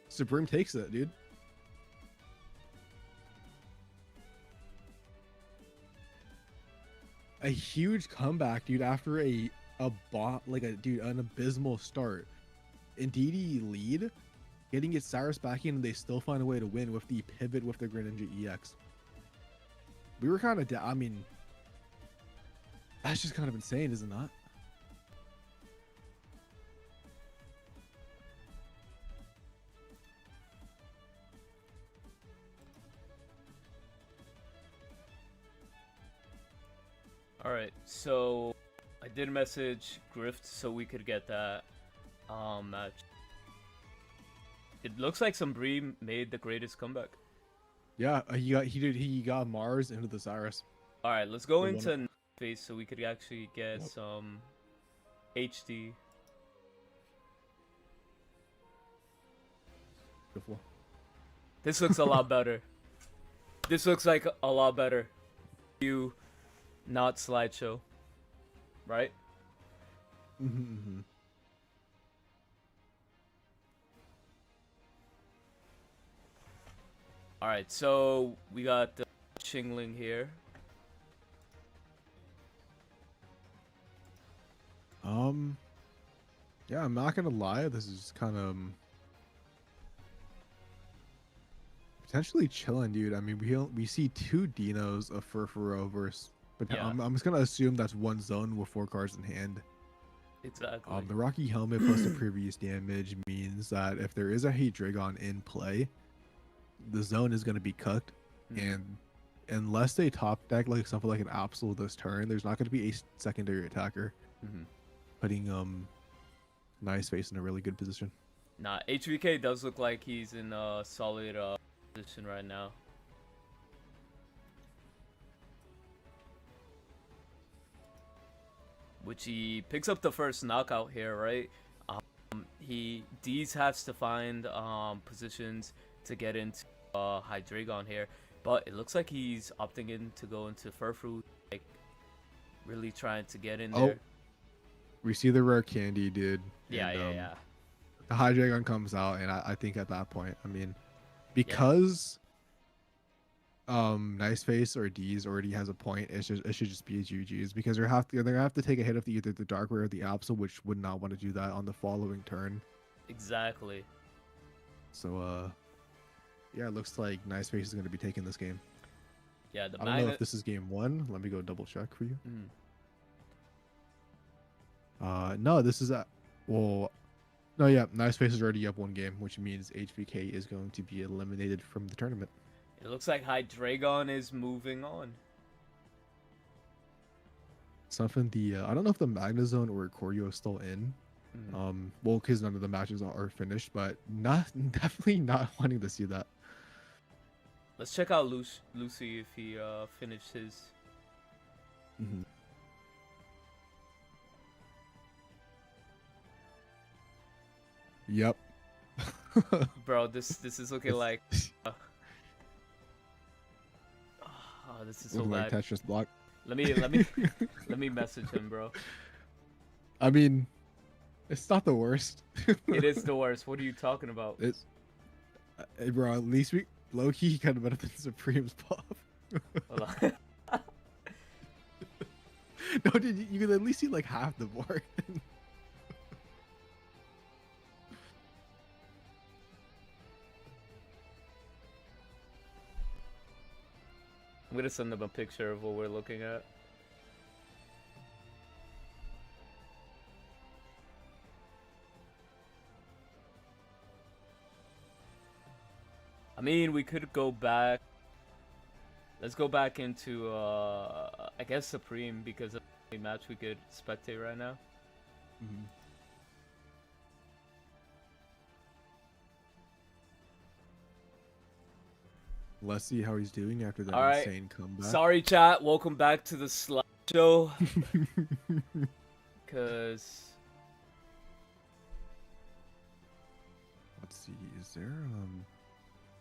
Supreme takes it, dude. A huge comeback, dude. After an abysmal start. Indeedee lead, getting its Cyrus back in, and they still find a way to win with the pivot with the Greninja EX. We were kind of I mean, that's just kind of insane, is it not? All right, so I did message Grift so we could get that match. It looks like Sombree made the greatest comeback. Yeah, he got Mars into the Cyrus. All right, let's go into face so we could actually get some HD. Beautiful. This looks a lot better. This looks like a lot better. You, not slideshow, right? Mm-hmm. All right, so we got the Shingling here. Yeah, I'm not gonna lie. This is kind of potentially chilling, dude. I mean, we see 2 Dinos, a Furfuro versus, but Yeah. I'm just gonna assume that's one zone with 4 cards in hand. Exactly. The Rocky Helmet plus the previous damage means that if there is a Hydreigon in play, the zone is gonna be cooked, and unless they top deck like something like an Absol this turn, there's not gonna be a secondary attacker, putting Nice Face in a really good position. Nah, HVK does look like he's in a solid position right now. Which he picks up the first knockout here, right? Deez has to find positions to get into Hydreigon here, but it looks like he's opting in to go into Furfrou, like really trying to get in there. We see the rare candy, dude. Yeah, and, yeah. The Hydreigon comes out, and I think at that point, I mean, because Nice Face or D's already has a point, it should just be a GG's, because they're gonna have to take a hit of either the Dark Rare or the Absol, which would not want to do that on the following turn. Exactly. So yeah, it looks like Nice Face is gonna be taking this game. Yeah, I don't know if this is game 1. Let me go double check for you. No, this is well, no, yeah, Nice Face is already up 1 game, which means HBK is going to be eliminated from the tournament. It looks like Hydreigon is moving on. Something I don't know if the Magnazone or Koryo is still in. Well, because none of the matches are finished, but definitely not wanting to see that. Let's check out Lucy if he finished his. Yep. Bro, this is looking like. Oh, this is so bad. Like Tetris block. Let me message him, bro. I mean, it's not the worst. It is the worst. What are you talking about? It's bro. At least we low key kind of better than Supreme's pop. Hold on. No, dude, you could at least see like half the board. I'm gonna send them a picture of what we're looking at. I mean, we could go back. Let's go back into, I guess Supreme, because of the match we could spectate right now. Let's see how he's doing after that insane comeback. Sorry, chat. Welcome back to the slideshow. Because... Let's see, is there,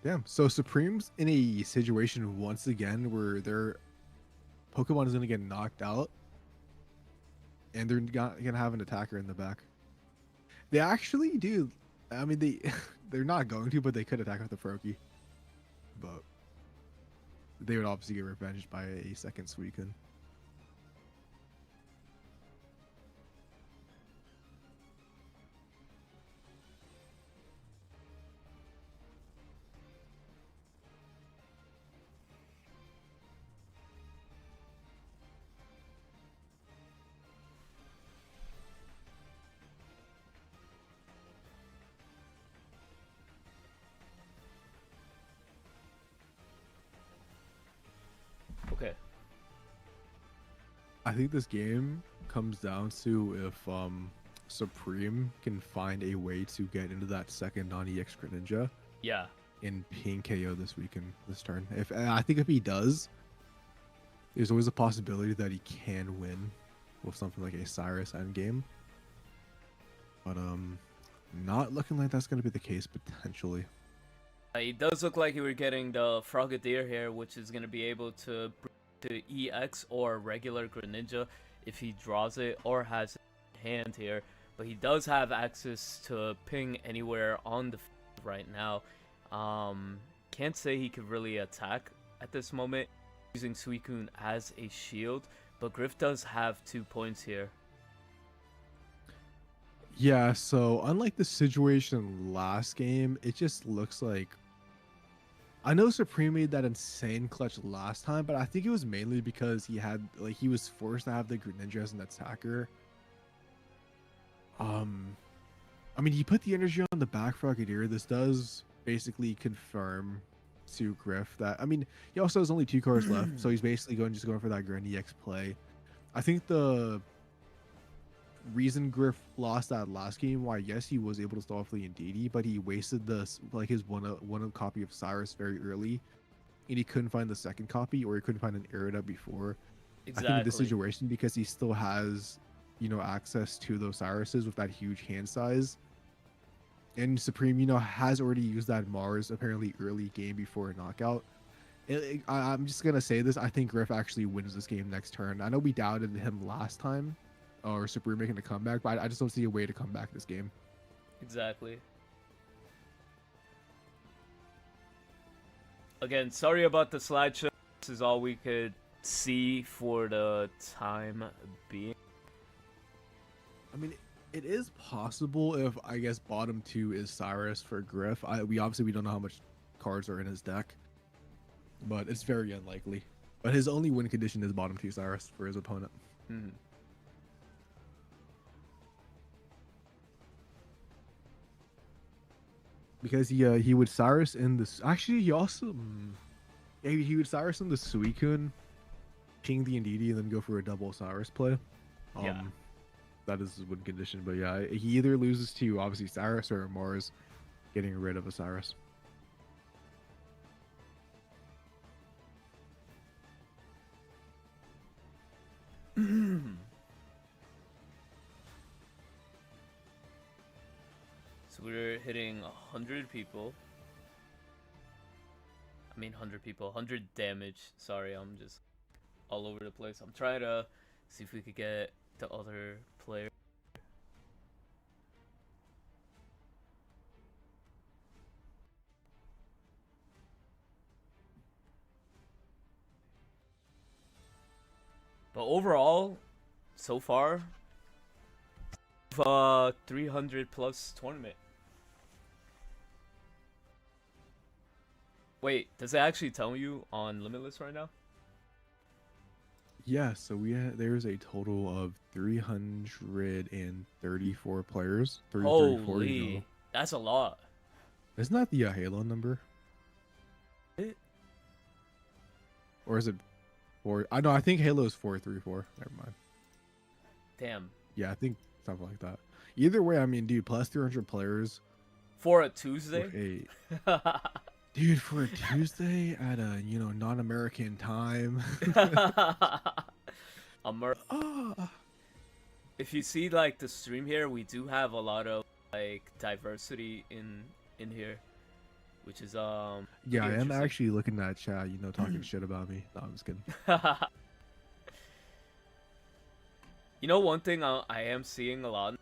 Damn, so Supreme's in a situation once again where their Pokemon is going to get knocked out, and they're going to have an attacker in the back. They actually do. I mean, they're not going to, but they could attack with the Froakie. But they would obviously get revenged by a second Suicune. Okay. I think this game comes down to if Supreme can find a way to get into that second non-EX Greninja. Yeah. And ping KO this turn. I think if he does, there's always a possibility that he can win with something like a Cyrus endgame. But not looking like that's gonna be the case potentially. It does look like we're getting the Frogadier here, which is going to be able to bring to EX or regular Greninja if he draws it or has it in hand here. But he does have access to ping anywhere on the field right now. can't say he could really attack at this moment, using Suicune as a shield, but Griff does have 2 points here. Yeah, so unlike the situation last game, it just looks like... I know Supreme made that insane clutch last time, but I think it was mainly because he was forced to have the Greninja as an attacker. I mean, he put the energy on the back Frogadier. This does basically confirm to Griff that... I mean, he also has only 2 cards left, so he's basically going for that Grand EX play. I think the reason Griff lost that last game, why yes, he was able to stall off the Indeedee, but he wasted his one copy of Cyrus very early, and he couldn't find the second copy, or he couldn't find an Irida before. Exactly. I think in this situation, because he still has, access to those Cyruses with that huge hand size, and Supreme, has already used that Mars apparently early game before a knockout. I'm just gonna say this: I think Griff actually wins this game next turn. I know we doubted him last time, or Supreme making a comeback, but I just don't see a way to come back this game. Exactly. Again, sorry about the slideshow. This is all we could see for the time being. I mean, it is possible if, I guess, bottom 2 is Cyrus for Griff. We don't know how much cards are in his deck, but it's very unlikely. But his only win condition is bottom 2 Cyrus for his opponent. Mm-hmm. Because he would Cyrus in this. Actually, he also he would Cyrus in the Suicune, king the Indeedee, and then go for a double Cyrus play. Yeah, that is his win condition. But yeah, he either loses to obviously Cyrus or Mars getting rid of a Cyrus. So we're hitting 100 people. I mean 100 people, 100 damage. Sorry, I'm just all over the place. I'm trying to see if we could get the other player. But overall, so far, 300 plus tournament. Wait, does it actually tell you on Limitless right now? Yeah, so there's a total of 334 players. Holy, that's a lot. Isn't that the Halo number? Or is it 4? I know, I think Halo is 434. Never mind. Damn. Yeah, I think something like that. Either way, I mean, dude, plus 300 players. For a Tuesday? Dude, for a Tuesday at a, non-American time. If you see, like, the stream here, we do have a lot of, like, diversity in here. Which is, yeah, I am actually looking at chat, talking shit about me. No, I'm just kidding. You know, one thing I am seeing a lot,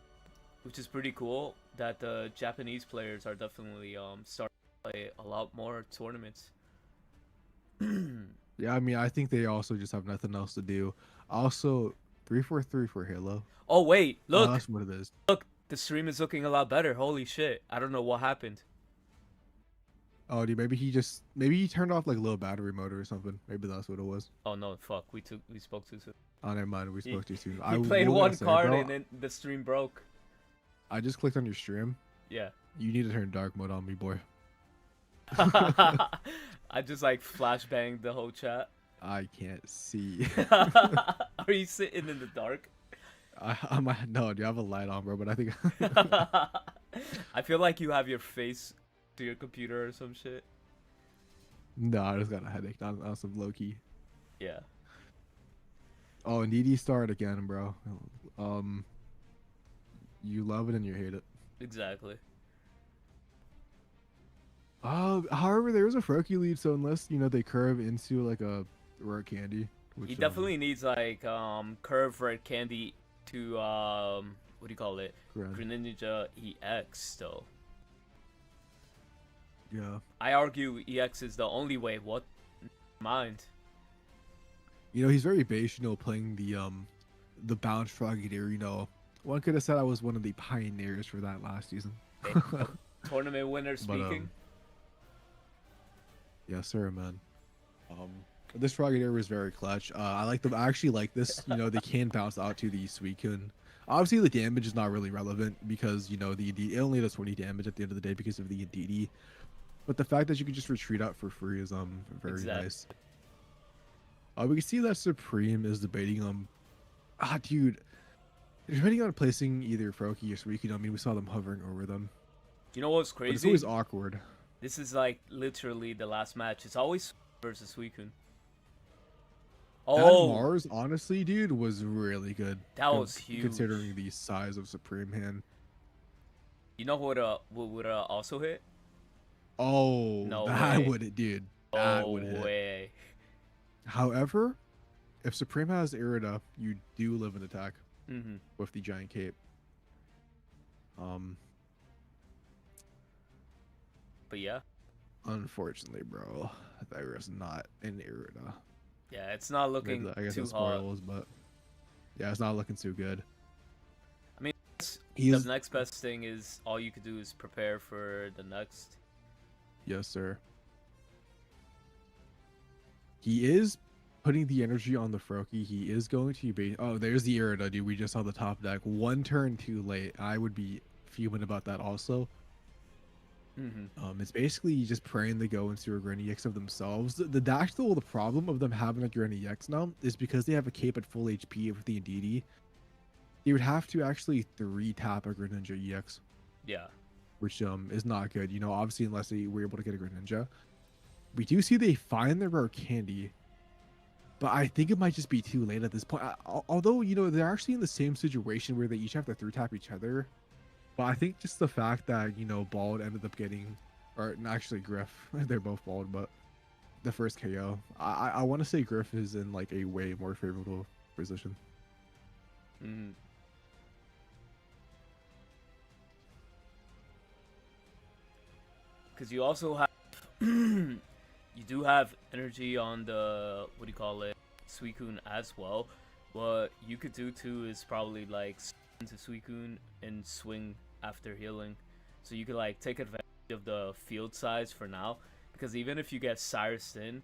which is pretty cool, that the Japanese players are definitely, starting play a lot more tournaments. Yeah, I mean, I think they also just have nothing else to do. Also, 343 for Halo. Oh wait, look! That's what it is. Look, the stream is looking a lot better. Holy shit! I don't know what happened. Oh, dude, maybe he turned off like low battery mode or something. Maybe that's what it was. Oh no, fuck! We spoke too soon. Oh, never mind. We spoke too soon. He played one card and then the stream broke. I just clicked on your stream. Yeah. You need to turn dark mode on me, boy. I just like flashbanged the whole chat. I can't see. Are you sitting in the dark? No, do you have a light on, bro? But I think I feel like you have your face to your computer or some shit. No, I just got a headache. Not some low key. Yeah. Oh, and DD started again, bro. You love it and you hate it. Exactly. However, there is a Froakie lead, so unless they curve into like a rare candy, which, he definitely needs like curve red candy to what do you call it? Greninja EX though. Yeah. I argue EX is the only way. What? Mind. You know, he's very base, you know, playing the balanced Frogadier, you know. One could have said I was one of the pioneers for that last season. Hey, tournament winner But speaking. yes, sir, man. This Frogadier was very clutch. I like them. I actually like this. You know, they can bounce out to the Suicune. Obviously, the damage is not really relevant because you know it only does 20 damage at the end of the day because of the Indeedee. But the fact that you can just retreat out for free is very nice. We can see that Supreme is debating dude, depending on placing either Froakie or Suicune. I mean, we saw them hovering over them. You know what's crazy? But it's always awkward. This is like literally the last match. It's always versus Suicune. Oh, that Mars, honestly, dude, was really good. That was huge, considering the size of Supreme Hand. You know what would also hit? Oh, no that way. would it, dude. That would hit. Way. However, if Supreme has Irida, you do live an attack with the giant cape. But yeah. Unfortunately, bro, there is not an Irida. Yeah, it's not looking I guess too that's hot. spoils, but yeah, it's not looking too good. I mean, the next best thing is all you could do is prepare for the next. Yes, sir. He is putting the energy on the Froakie. He is going to be. Oh, there's the Irida, dude. We just saw the top deck. One turn too late. I would be fuming about that also. It's basically just praying they go into a Greninja of themselves. The the problem of them having a Greninja now is because they have a cape at full HP with the Indeedee. You would have to actually 3-tap a Greninja EX. Yeah. Which is not good. You know, obviously unless they were able to get a Greninja. We do see they find the rare candy. But I think it might just be too late at this point. Although, you know, they're actually in the same situation where they each have to 3-tap each other. But I think just the fact that, you know, Bald ended up getting, or actually Griff, they're both Bald, but the first KO. I want to say Griff is in like a way more favorable position. Because you also have, you do have energy on the, what do you call it, Suicune as well. What you could do too is probably like into Suicune and swing after healing, so you could like take advantage of the field size for now, because even if you get Cyrus in,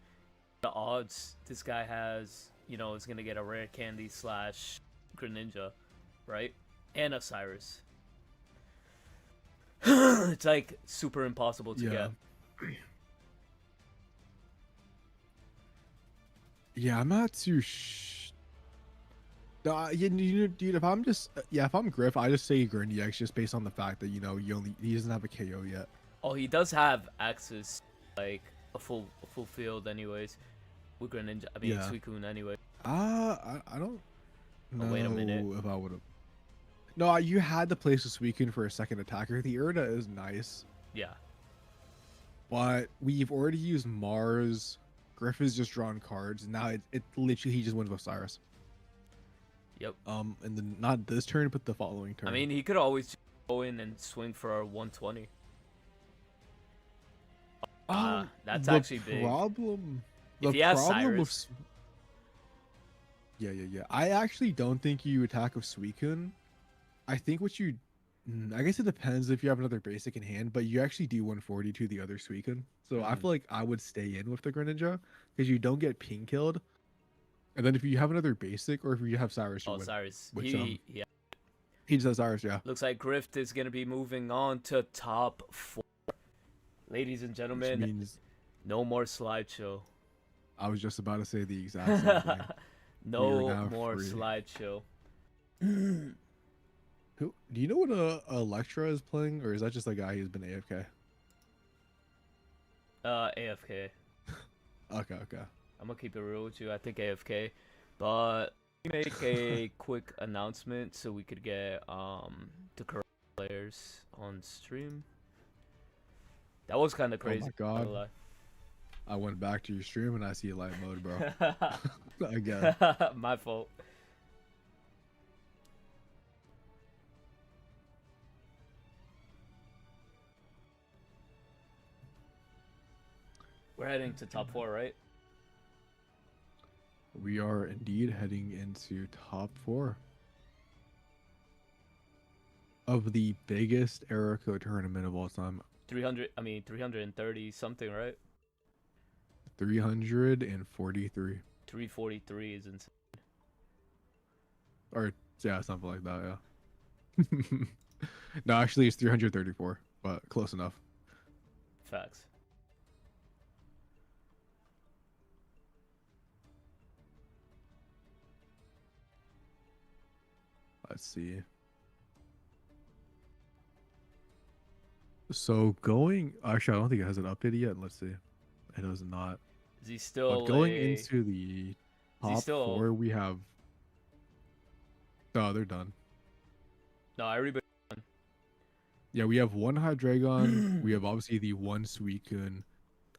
the odds this guy has, you know, is gonna get a rare candy / Greninja, right, and a Cyrus. It's like super impossible to get. Yeah, I'm not too dude, if I'm just if I'm Griff, I just say Greninja just based on the fact that, you know, he doesn't have a KO yet. Oh, he does have access, like a full field anyways with Greninja. I mean, Suicune anyway. I don't know wait a minute. if I would have. No, you had to place a Suicune for a second attacker. The Irida is nice. Yeah. But we've already used Mars. Griff has just drawn cards. Now it literally he just wins with Cyrus. Yep. And then not this turn, but the following turn. I mean, he could always go in and swing for a 120. That's actually big. If he has Cyrus. Yeah. I actually don't think you attack with Suicune. I think I guess it depends if you have another basic in hand, but you actually do 140 to the other Suicune. So I feel like I would stay in with the Greninja because you don't get ping killed. And then if you have another basic, or if you have Cyrus, you win. Cyrus. Which, He just has Cyrus, yeah. Looks like Griff is going to be moving on to top 4. Ladies and gentlemen, no more slideshow. I was just about to say the exact same thing. No more slideshow. Do you know what Electra is playing, or is that just a guy who's been AFK? AFK. Okay. I'm gonna keep it real with you. I think AFK, but let me make a quick announcement so we could get the correct players on stream. That was kind of crazy. Oh my god! I went back to your stream and I see light mode, bro. Again. My fault. We're heading to top 4, right? We are indeed heading into top 4 of the biggest Erico tournament of all time. 330 something, right? 343. 343 is insane. Or, yeah, something like that, yeah. No, actually, it's 334, but close enough. Facts. Let's see. So going, actually, I don't think it has an update yet. Let's see. It does not. Is he still But going into the top still... 4, we have. Oh, they're done. No, everybody. Yeah, we have 1 Hydreigon. We have obviously the 1 Suicune.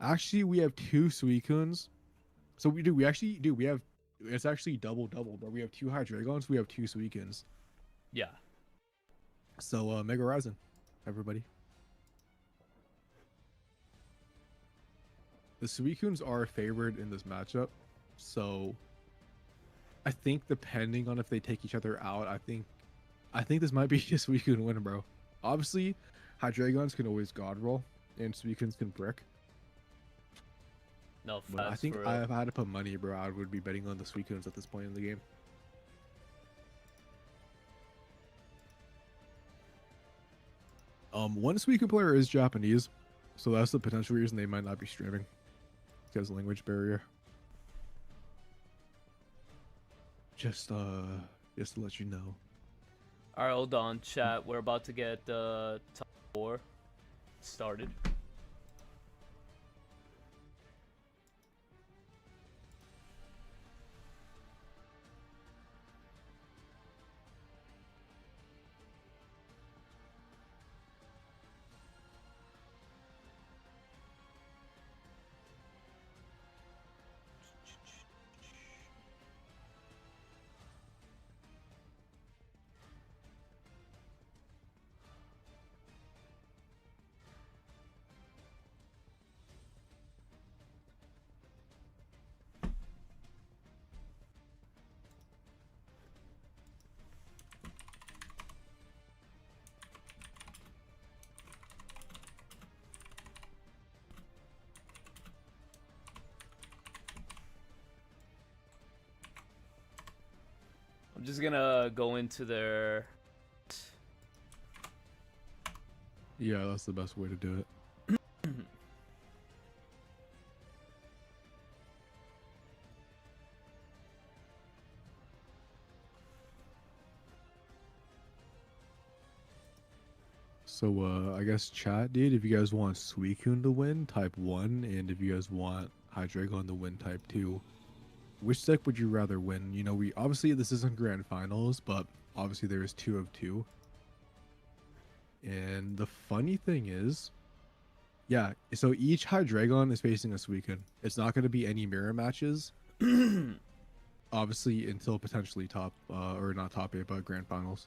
Actually, we have 2 Suicunes. So we do. We actually do. We have. It's actually double, but we have 2 Hydreigons. We have 2 Suicunes. Yeah. So Mega Horizon, everybody. The Suicunes are favored in this matchup, so I think depending on if they take each other out, I think this might be a Suicune win, bro. Obviously, Hydreigons can always God roll, and Suicunes can brick. No, but I think if I had to put money, bro, I would be betting on the Suicunes at this point in the game. One Suicune player is Japanese, so that's the potential reason they might not be streaming. Because language barrier. Just to let you know. Alright, hold on, chat. We're about to get the top 4 started. I'm just gonna go into their... Yeah, that's the best way to do it. So, I guess chat, dude, if you guys want Suicune to win, type 1, and if you guys want Hydreigon to win, type 2. Which deck would you rather win? You know, we obviously this isn't grand finals, but obviously there is 2 of 2. And the funny thing is, yeah, so each Hydreigon is facing a Suicune. It's not going to be any mirror matches. Obviously, until potentially top, or not top 8, but grand finals.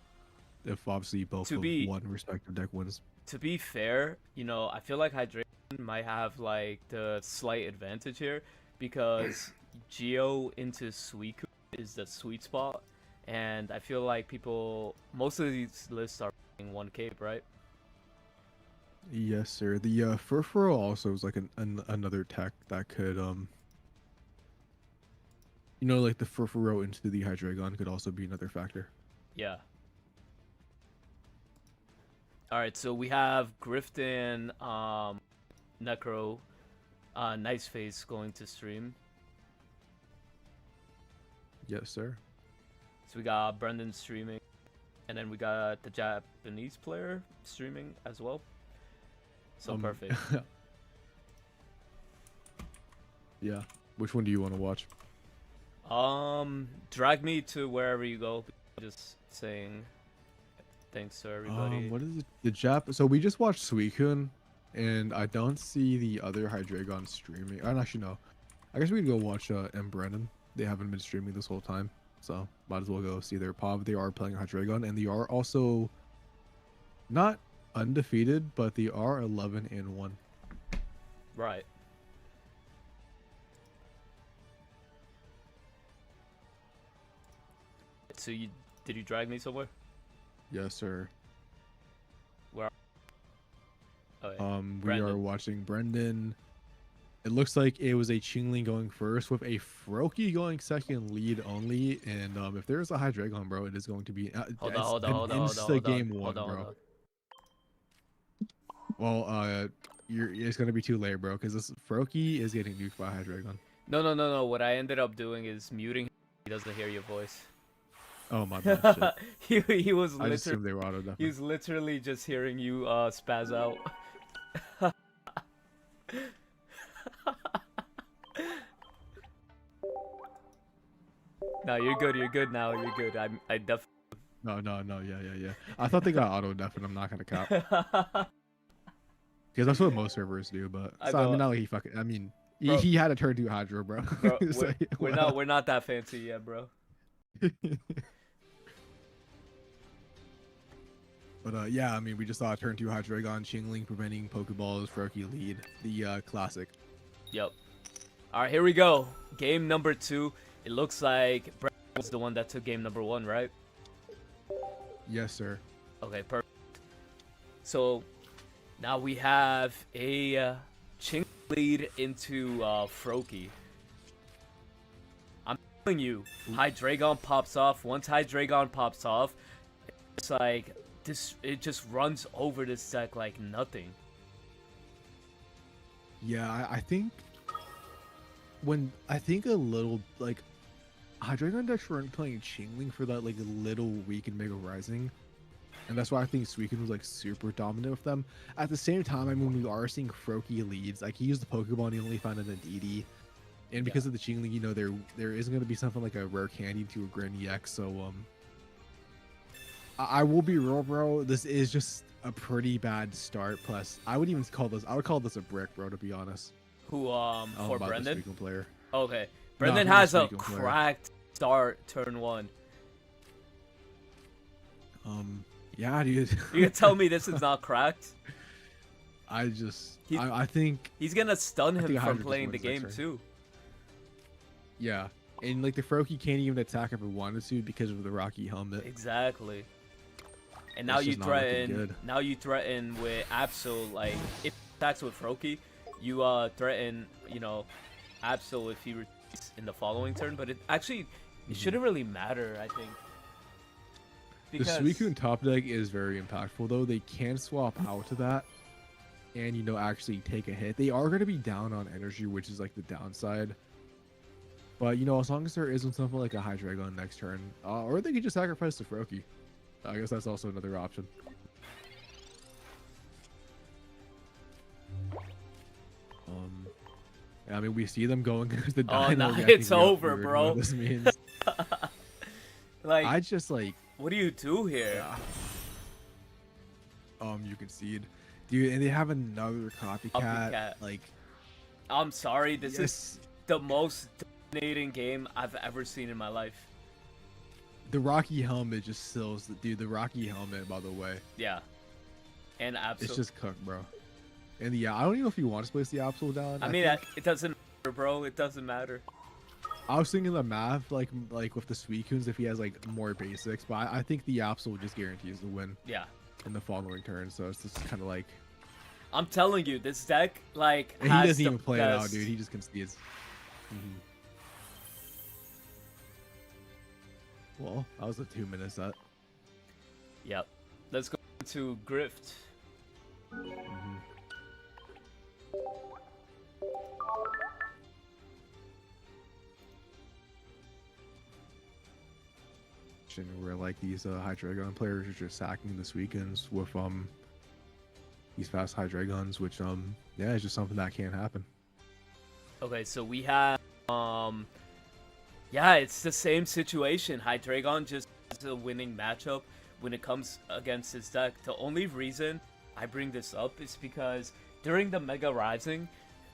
If obviously both of one respective deck wins. To be fair, you know, I feel like Hydreigon might have like the slight advantage here because Geo into Suicune is the sweet spot, and I feel like most of these lists are playing 1 cape, right? Yes, sir. The Furfuro also is like another tech that could you know, like the Furfuro into the Hydreigon could also be another factor. Yeah. Alright, so we have Grifton, Necro, Nice Face going to stream. Yes, sir. So we got Brendan streaming, and then we got the Japanese player streaming as well. So perfect. Yeah. Which one do you want to watch? Drag me to wherever you go. Just saying thanks to everybody. What is it? So we just watched Suicune, and I don't see the other Hydreigon streaming. Actually, no. I guess we could go watch M. Brennan. They haven't been streaming this whole time, so might as well go see their POV. They are playing Hydreigon, and they are also not undefeated, but they are 11-1. Right. So did you drag me somewhere? Yes, sir. Where? Oh, yeah. We Brandon. are watching Brendan. It looks like it was a Chingling going first with a Froakie going second lead only. And if there's a Hydreigon, bro, it is going to be Hold on. game one, bro. Well, it's going to be too late, bro, because this Froakie is getting nuked by Hydreigon. No. What I ended up doing is muting him. He doesn't hear your voice. Oh, my bad. Shit. he was I just assumed they were auto deafened. He was literally just hearing you spaz out. No, you're good now. You're good. I definitely. No, yeah. I thought they got auto deafened. I'm not gonna cop. Because that's what most servers do. But I mean, not like he fucking. I mean, he had a turn 2 Hydro, bro. Bro we're not that fancy yet, bro. But yeah, I mean, we just saw a turn 2 Hydreigon, Chingling preventing Pokeballs, Froakie lead, the classic. Yep. All right, here we go. Game number 2. It looks like Brett was the one that took game number 1, right? Yes, sir. Okay, perfect. So now we have a Chingling lead into Froakie. I'm telling you, Hydreigon pops off. Once Hydreigon pops off, it's like it just runs over this deck like nothing. Yeah, I think a little like Hydreigon decks weren't playing Chingling for that like little weak in Mega Rising. And that's why I think Suicune was like super dominant with them. At the same time, I mean, we are seeing Froakie leads. Like he used the Pokeball and he only found an DD. And because of the Chingling, you know, there isn't going to be something like a rare candy to a Greninja. So I will be real, bro. This is just a pretty bad start. Plus, I would call this a brick, bro. To be honest. Who for Brendan? The Suicune player. Okay, Brendan has a cracked start turn 1. Yeah, dude. You can tell me this is not cracked? I think he's gonna stun him from playing the game too. Yeah, and like the Froakie can't even attack if it wanted to because of the Rocky helmet. Exactly. And now you threaten with Absol, like if it attacks with Froakie, you threaten, you know, Absol if he retreats in the following turn, but it shouldn't really matter, I think. Because the Suicune top deck is very impactful though. They can swap out to that and, you know, actually take a hit. They are going to be down on energy, which is like the downside. But, you know, as long as there isn't something like a Hydreigon next turn, or they could just sacrifice the Froakie. I guess that's also another option. I mean, we see them going because the Dino. Oh, no, it's over, bro. What this means. Like, I just like. What do you do here? Yeah. You concede, dude, and they have another copycat. Like, I'm sorry, this is the most dominating game I've ever seen in my life. The Rocky helmet just sells, dude. The Rocky helmet, by the way. Yeah. And Absol. It's just cooked, bro. And yeah, I don't even know if you want to place the Absol down. I mean, it doesn't matter, bro. It doesn't matter. I was thinking the math, like with the Suicunes, if he has like more basics, but I think the Absol just guarantees the win. Yeah. In the following turn, so it's just kind of like. I'm telling you, this deck like. And he doesn't even play it out, dude. He just concedes. Well, that was a 2-minute set. Yep. Let's go to Grift. Where like these Hydreigon players are just sacking the Suicunes with these fast Hydreigons, which yeah, it's just something that can't happen. Okay, so we have yeah, it's the same situation. Hydreigon just has a winning matchup when it comes against his deck. The only reason I bring this up is because during the Mega Rising,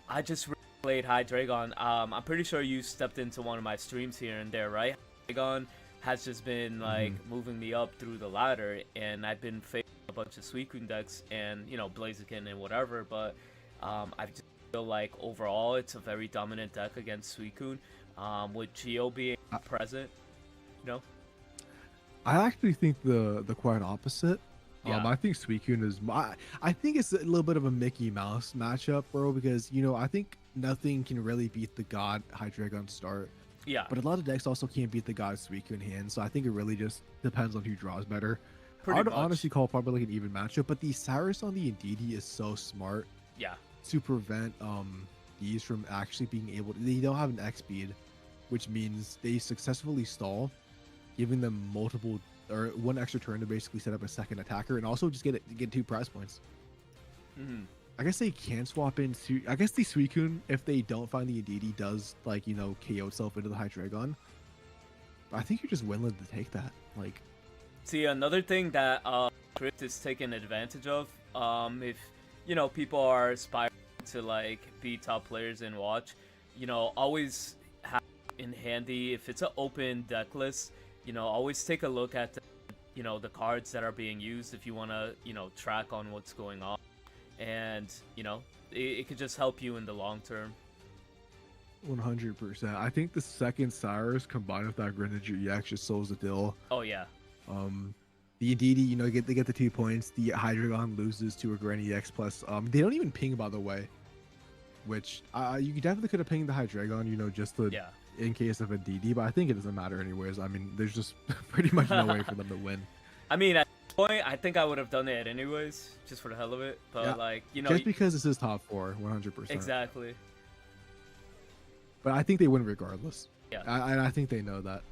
I just played Hydreigon. I'm pretty sure you stepped into one of my streams here and there, right? Hydreigon has just been like moving me up through the ladder, and I've been facing a bunch of Suicune decks and, you know, Blaziken and whatever, but I just feel like overall it's a very dominant deck against Suicune, with Geo being present, you know? I actually think the quite opposite. Yeah. I think Suicune is. I think it's a little bit of a Mickey Mouse matchup, bro. Because I think nothing can really beat the God Hydreigon start. Yeah. But a lot of decks also can't beat the God Suicune hand. So I think it really just depends on who draws better. I Pretty would much. honestly call probably like an even matchup. But the Cyrus on the Indeedee is so smart. Yeah. To prevent these from actually being able to. They don't have an X speed, which means they successfully stall, giving them multiple or one extra turn to basically set up a second attacker and also just get 2 prize points. Mm-hmm. I guess they can swap into. I guess the Suicune, if they don't find the Indeedee, does like KO itself into the Hydreigon. But I think you're just willing to take that. Like, see, another thing that Crypt is taking advantage of, if people are aspiring to like be top players in Watch, always have in handy if it's an open deck list. Always take a look at the cards that are being used if you want to track on what's going on, and it could just help you in the long term. 100%. I think the second Cyrus combined with that Greninja EX just souls the deal. Oh yeah. The Indeedee, they get the 2 points. The Hydreigon loses to a Greninja EX plus. They don't even ping, by the way. Which you definitely could have pinged the Hydreigon, just to, in case of a DD, but I think it doesn't matter anyways. I mean, there's just pretty much no way for them to win. I mean, at this point, I think I would have done it anyways, just for the hell of it. But yeah, just because this is top 4, 100%. Exactly. But I think they win regardless. Yeah. I think they know that.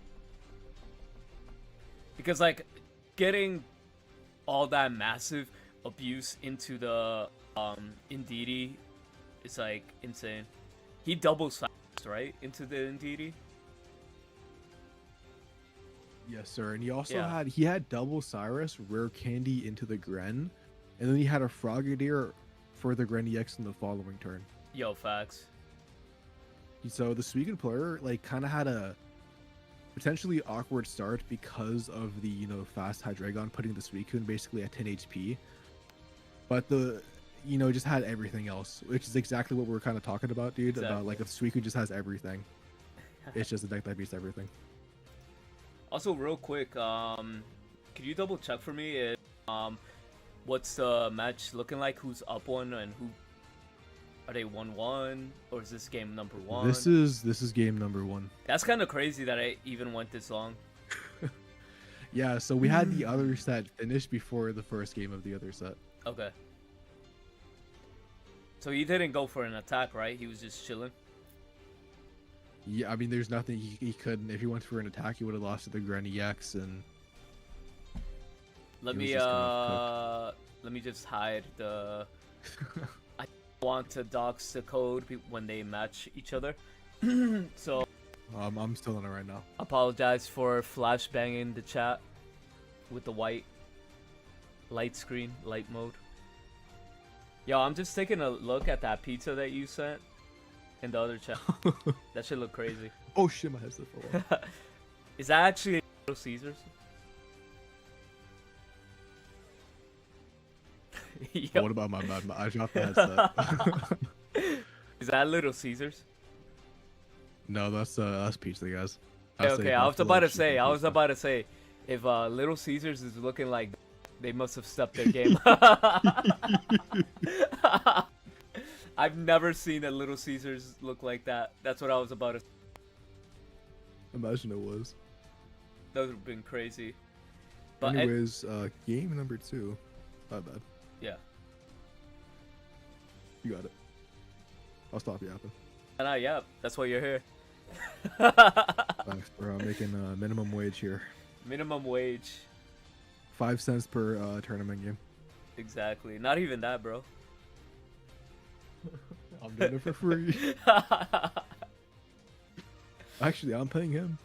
Because like getting all that massive abuse into the Indeedee is like insane. He doubles fast, right, into the Indeedee. Yes, sir. And he also had double Cyrus, rare candy into the Gren, and then he had a Frogadier for the Gren EX in the following turn. Yo, facts. So the Suicune player like kind of had a potentially awkward start because of the fast Hydreigon putting the Suicune basically at 10 HP, but the just had everything else, which is exactly what we're kind of talking about, dude. Exactly. About like if Suicune just has everything, it's just a deck that beats everything. Also, real quick, could you double check for me if, what's the match looking like? Who's up 1 and who are they 1-1, or is this game number 1? This is game number 1. That's kind of crazy that I even went this long. Yeah, so we had the other set finished before the first game of the other set. Okay. So he didn't go for an attack, right? He was just chilling. Yeah, I mean, there's nothing he couldn't. If he went for an attack, he would have lost to the Gren EX, and let me just hide the. I want to dox the code when they match each other. So. I'm still on it right now. Apologize for flashbanging the chat with the light screen, light mode. Yo, I'm just taking a look at that pizza that you sent in the other chat. That should look crazy. Oh shit, my headset fell off. Is that actually Little Caesars? What about my bad? I dropped the headset. Is that Little Caesars? No, that's pizza, guys. Okay, I was about to say, if Little Caesars is looking like, they must have stepped their game. I've never seen a Little Caesars look like that. That's what I was about to say. Imagine it was. That would have been crazy. But anyways, game number 2. My bad. Yeah. You got it. I'll stop yapping. Yeah, that's why you're here. Thanks, bro. I'm making minimum wage here. Minimum wage. 5 cents per tournament game. Exactly. Not even that, bro. I'm doing it for free. Actually, I'm paying him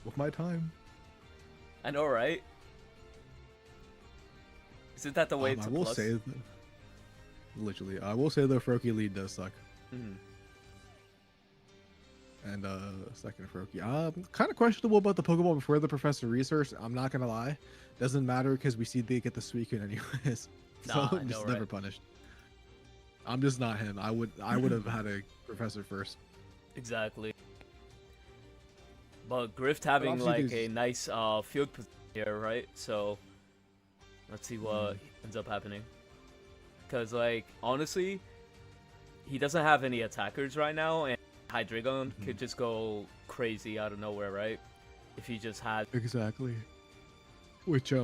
with my time. I know, right? Isn't that the way to I will plus? say, literally, I will say the Froakie lead does suck. Mm-hmm. And second Froakie. Kind of questionable about the Pokeball before the Professor research. I'm not gonna lie. Doesn't matter because we see they get the Suicune anyways. Nah, So I know, just right? never punished. I'm just not him. I would have had a Professor first. Exactly. But Grift having obviously like a there's- nice field position here, right? So let's see what ends up happening. Because like honestly, he doesn't have any attackers right now, and Hydreigon could just go crazy out of nowhere, right? If he just had Exactly. Which I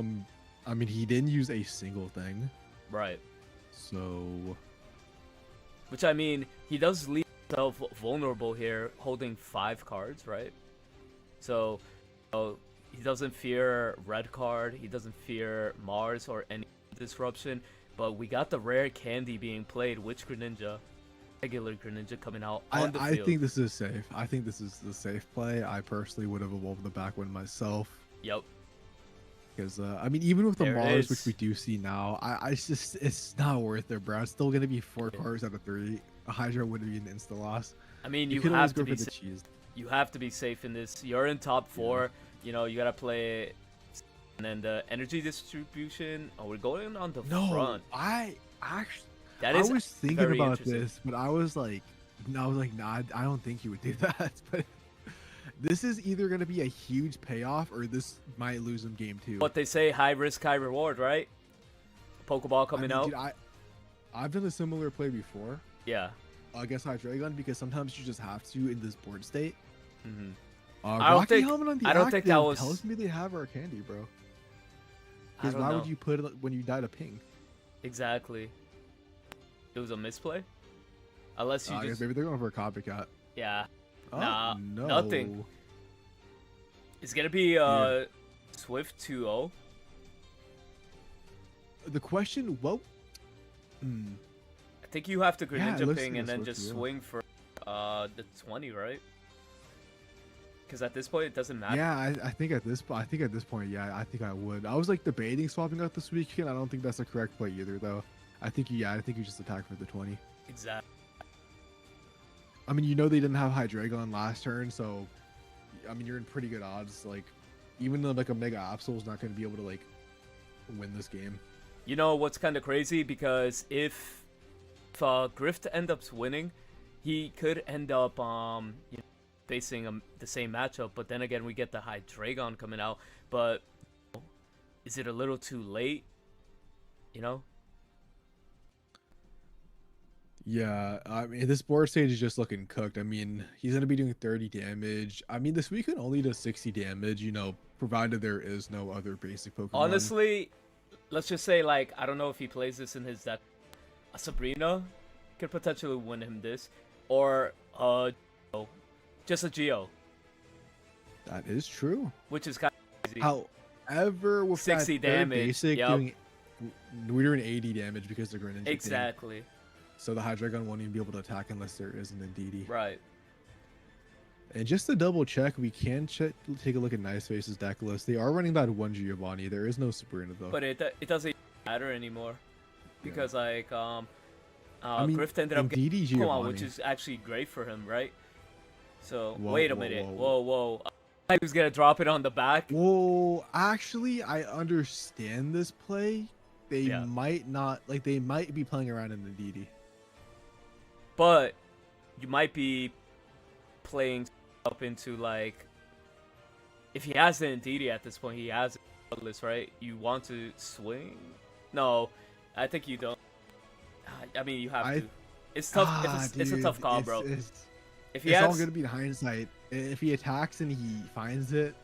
mean, he didn't use a single thing, right. so Which I mean, he does leave himself vulnerable here, holding 5 cards, right? So he doesn't fear red card, he doesn't fear Mars or any disruption. But we got the rare candy being played, which Greninja, regular Greninja coming out on the I field. think this is safe. I think this is the safe play. I personally would have evolved the back one myself. Yep. Because I mean, even with the There it Mars, is. which we do see now, it's not worth it, bro. It's still gonna be 4 cards out of 3. A Hydra would be an insta loss. I mean, You you could always have go to for be the cheese. you have to be safe in this. You're in top 4. You know, you gotta play. And then the energy distribution. Oh, we're going on the front. I actually, That I is was thinking very about interesting. this, but I was like, nah, I don't think he would do that. But this is either gonna be a huge payoff, or this might lose him game 2. What they say, high risk, high reward, right? Pokeball I coming mean, out. dude, I've done a similar play before. Yeah. Against Hydreigon, because sometimes you just have to in this board state. hmm I don't think. think- On the I don't think that active was- tells me they have our candy, bro. I Because don't why know. would you put it when you died a ping? Exactly. It was a misplay. Unless you I guess just maybe they're going for a copycat. yeah. Oh, Nah, no. nothing. It's gonna be Yeah. Swift 2-0. The question, well, I think you have to Yeah, it Greninja looks ping like and a then Swift just 2-0. swing for the 20, right? Because at this point it doesn't matter. yeah, I think at this point, yeah, I think I would. I was like debating swapping out this weekend. I don't think that's the correct play either, though. I think you just attack for the 20. Exactly. I mean, you know they didn't have Hydreigon last turn, so I mean you're in pretty good odds. Like, even though like a Mega Absol is not going to be able to like win this game. You know what's kind of crazy? Because if Grift ends up winning, he could end up you know, facing the same matchup. But then again, we get the Hydreigon coming out. But is it a little too late? You know? Yeah, I mean this board stage is just looking cooked. I mean he's going to be doing 30 damage. I mean this weekend only does 60 damage. You know, provided there is no other basic Pokemon. Honestly, let's just say, like, I don't know if he plays this in his deck. A Sabrina could potentially win him this. Or just a Geo, That is true. which is kind of crazy. However, with 60 that third damage, basic yep. we're doing 80 damage because the Greninja thing. Exactly. So the Hydreigon won't even be able to attack unless there is an Indeedee. Right. And just to double check, we can take a look at Nice Face's deck list. They are running that one Giovanni. There is no Sabrina though. But it doesn't matter anymore. Because, like, I mean, Grift ended up getting Indeedee Pokemon, Giovanni. which is actually great for him, right? So, Whoa, wait a whoa, minute. whoa. Whoa. I was going to drop it on the back. Well, actually, I understand this play. They Yeah. might not, like, they might be playing around in Indeedee. But you might be playing up into, like, if he has the Indeedee at this point, he has a list, right? You want to swing? No, I think you don't. I mean, you have to. It's tough. It's a tough call, bro. If he It's all has, gonna be in hindsight. If he attacks and he finds it,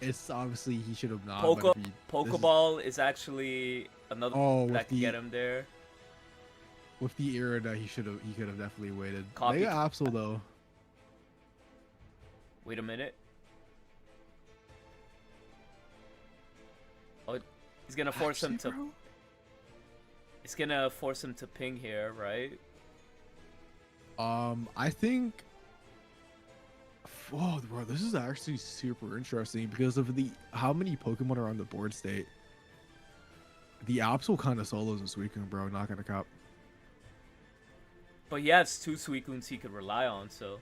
it's obviously he should have not. but if he- Pokeball is actually another Oh, that with can get him there. with the Irida, he could have definitely waited. Copy. Mega Absol though. Wait a minute. Oh, he's gonna force him to. Bro? He's gonna force him to ping here, right? I think. Oh, bro, this is actually super interesting because of how many Pokemon are on the board state. The Absol kind of solos in Suicune, bro. Not gonna cop. But he has 2 Suicunes he could rely on, so.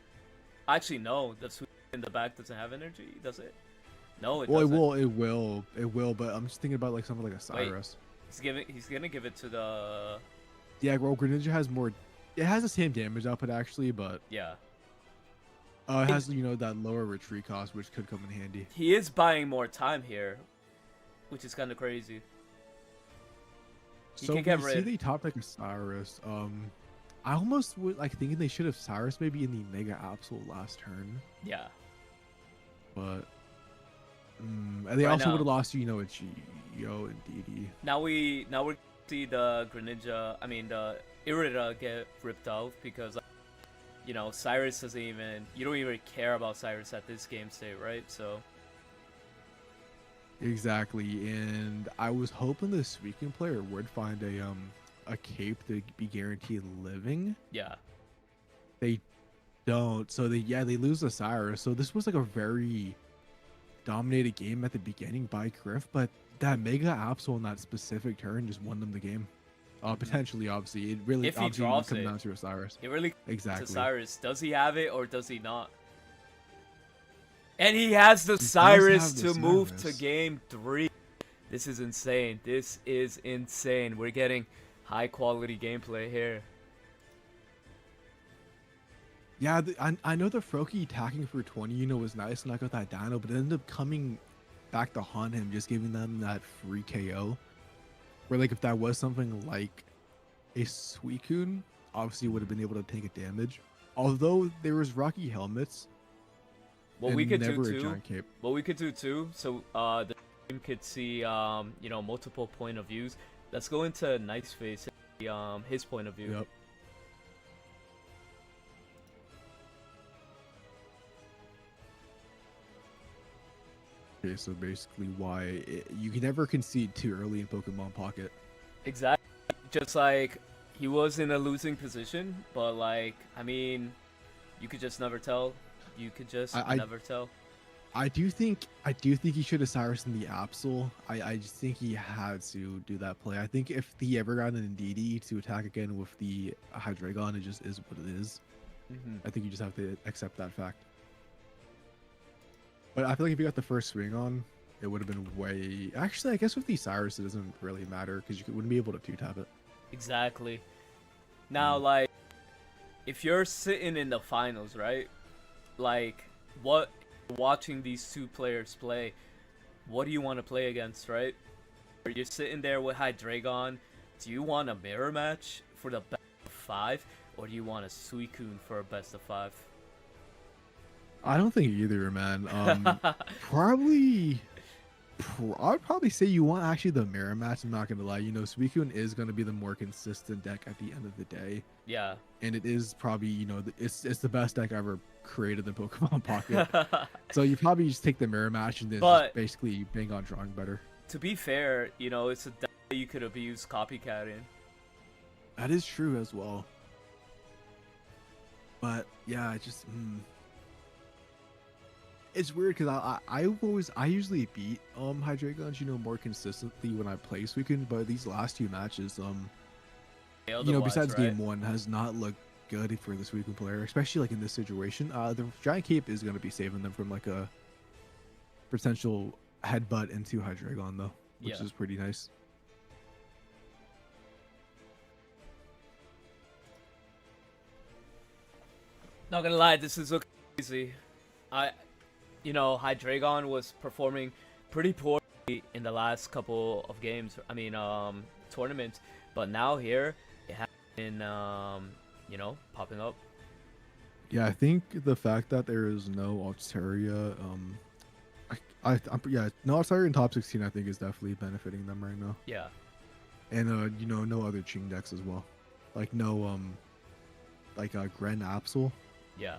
Actually, no. The Suicune in the back doesn't have energy, does it? No, it Well, doesn't. it will. But I'm just thinking about like something like a Cyrus. He's gonna give it to the. Yeah, well, Greninja has more. It has the same damage output actually, but Yeah. It has that lower retreat cost, which could come in handy. He is buying more time here, which is kind of crazy. He So can get we see rid. they top like a Cyrus. I almost would like thinking they should have Cyrus maybe in the Mega Absol last turn, Yeah. but and they Right also now. would have lost a Geo and DD. Now we see the Greninja, I mean the Irida get ripped off because Cyrus doesn't even, you don't even care about Cyrus at this game state, right? So Exactly, and I was hoping the Suicune player would find a cape to be guaranteed living. yeah, They don't, so they lose the Cyrus. So this was like a very dominated game at the beginning by Griff, but that Mega Absol in that specific turn just won them the game. Potentially, obviously, it really if he obviously draws comes it, down to a Cyrus. it really Exactly. to Cyrus. Does he have it or does he not? And he has the He does Cyrus have the to move to Cyrus. game 3. This is insane. This is insane. We're getting high quality gameplay here. Yeah, I know the Froakie attacking for 20, was nice, and I got that Dino, but it ended up coming back to haunt him, just giving them that free KO. Where, like, if that was something like a Suicune, obviously would have been able to take a damage. Although there was Rocky helmets, What and we could never do a too. giant cape. What we could do too. So the team could see multiple point of views. Let's go into Nice Face, his point of view. Yep. Okay, so basically you can never concede too early in Pokemon Pocket. Exactly. Just like he was in a losing position, but like I mean, you could just never tell. You could just never tell. I do think he should have Cyrus in the Absol. I just think he had to do that play. I think if he ever got an DD to attack again with the Hydreigon, it just is what it is. I think you just have to accept that fact. But I feel like if you got the first swing on, it would have been way... Actually, I guess with the Cyrus, it doesn't really matter because you wouldn't be able to 2-tap it. Exactly. Now, like, if you're sitting in the finals, right? Like, watching these two players play, what do you want to play against, right? Or you're sitting there with Hydreigon. Do you want a mirror match for the best of 5, or do you want a Suicune for a best of 5? I don't think either, man. I'd probably say you want actually the mirror match. I'm not gonna lie. Suicune is gonna be the more consistent deck at the end of the day. Yeah. And it is probably it's the best deck ever created in Pokemon Pocket. So you probably just take the mirror match and then just basically bang on drawing better. To be fair, it's a deck that you could abuse copycatting. That is true as well. But yeah, it just it's weird because I usually beat Hydreigons more consistently when I play Suicune, but these last two matches besides right? game 1 has not looked good for the Suicune player, especially like in this situation. The giant cape is going to be saving them from like a potential headbutt into Hydreigon though, which is pretty nice. Not gonna lie, this is looking crazy. Hydreigon was performing pretty poorly in the last couple of games. I mean, tournaments. But now here, it has been, popping up. Yeah, I think the fact that there is no Altaria, no Altaria in top 16, I think is definitely benefiting them right now. Yeah. And no other Ching decks as well, like no Gren Absol. Yeah.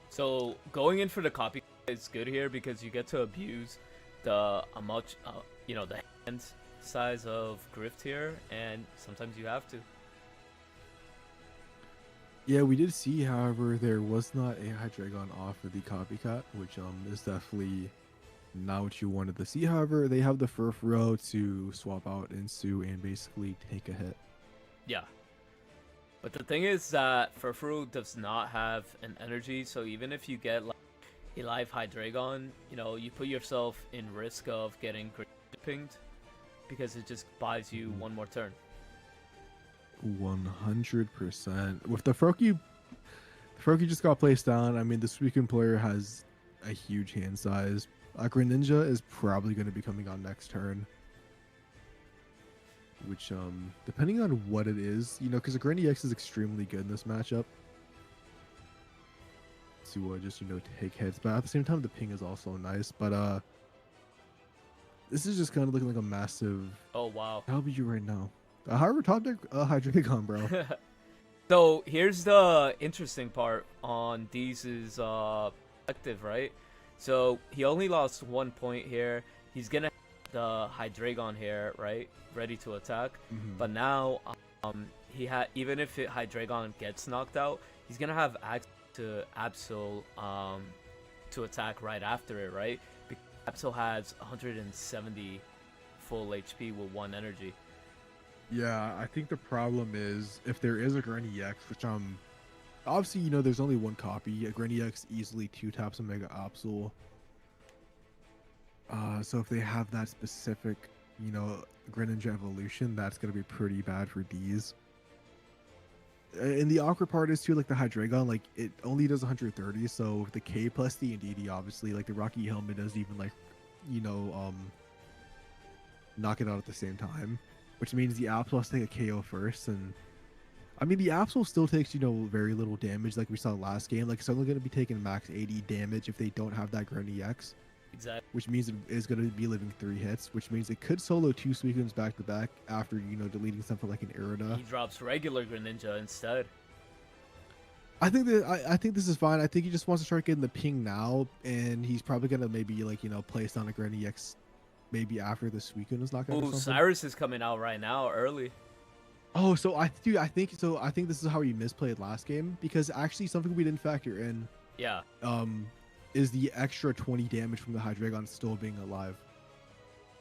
So going in for the copy is good here because you get to abuse the the hand size of Grift here, and sometimes you have to. Yeah, we did see, however, there was not a Hydreigon off of the copycat, which is definitely not what you wanted to see. However, they have the Furfrou to swap out into and basically take a hit. Yeah. But the thing is that Furfrou does not have an energy, so even if you get like a live Hydreigon, you know, you put yourself in risk of getting pinged because it just buys you one more turn. 100%. With the Froakie just got placed down. I mean, the Suicune player has a huge hand size. Greninja is probably going to be coming on next turn. Which, depending on what it is, you know, because the Greninja is extremely good in this matchup. To just, you know, take hits. But at the same time, the ping is also nice. But, this is just kind of looking like a massive... Oh, wow. W right now. However, top deck Hydreigon, bro. So, here's the interesting part on Deez's perspective, right? So, he only lost 1 point here. He's gonna have the Hydreigon here, right? Ready to attack. But now, even if Hydreigon gets knocked out, he's gonna have access to Absol to attack right after it, right? Because Absol has 170 full HP with 1 energy. Yeah, I think the problem is if there is a Greninja, which obviously, you know, there's only 1 copy. A Greninja easily 2 taps a Mega Absol. So if they have that specific, you know, Greninja evolution, that's gonna be pretty bad for D's. And the awkward part is too, like the Hydreigon, like it only does 130. So the K plus the Indeedee, obviously, like the Rocky Helmet doesn't even like, you know, knock it out at the same time. Which means the Absol has to take a KO first, and I mean the Absol still takes, you know, very little damage, like we saw last game. Like it's only going to be taking max 80 damage if they don't have that Greninja. Exactly. Which means it is going to be living 3 hits, which means it could solo 2 Suicunes back to back after, you know, deleting something like an Irida. He drops regular Greninja instead. I think this is fine. I think he just wants to start getting the ping now, and he's probably going to maybe, like, you know, place down a Greninja maybe after the Suicune is knocked out. Oh, Cyrus is coming out right now, early. Oh, so I think this is how he misplayed last game, because actually something we didn't factor in. Yeah. Is the extra 20 damage from the Hydreigon still being alive.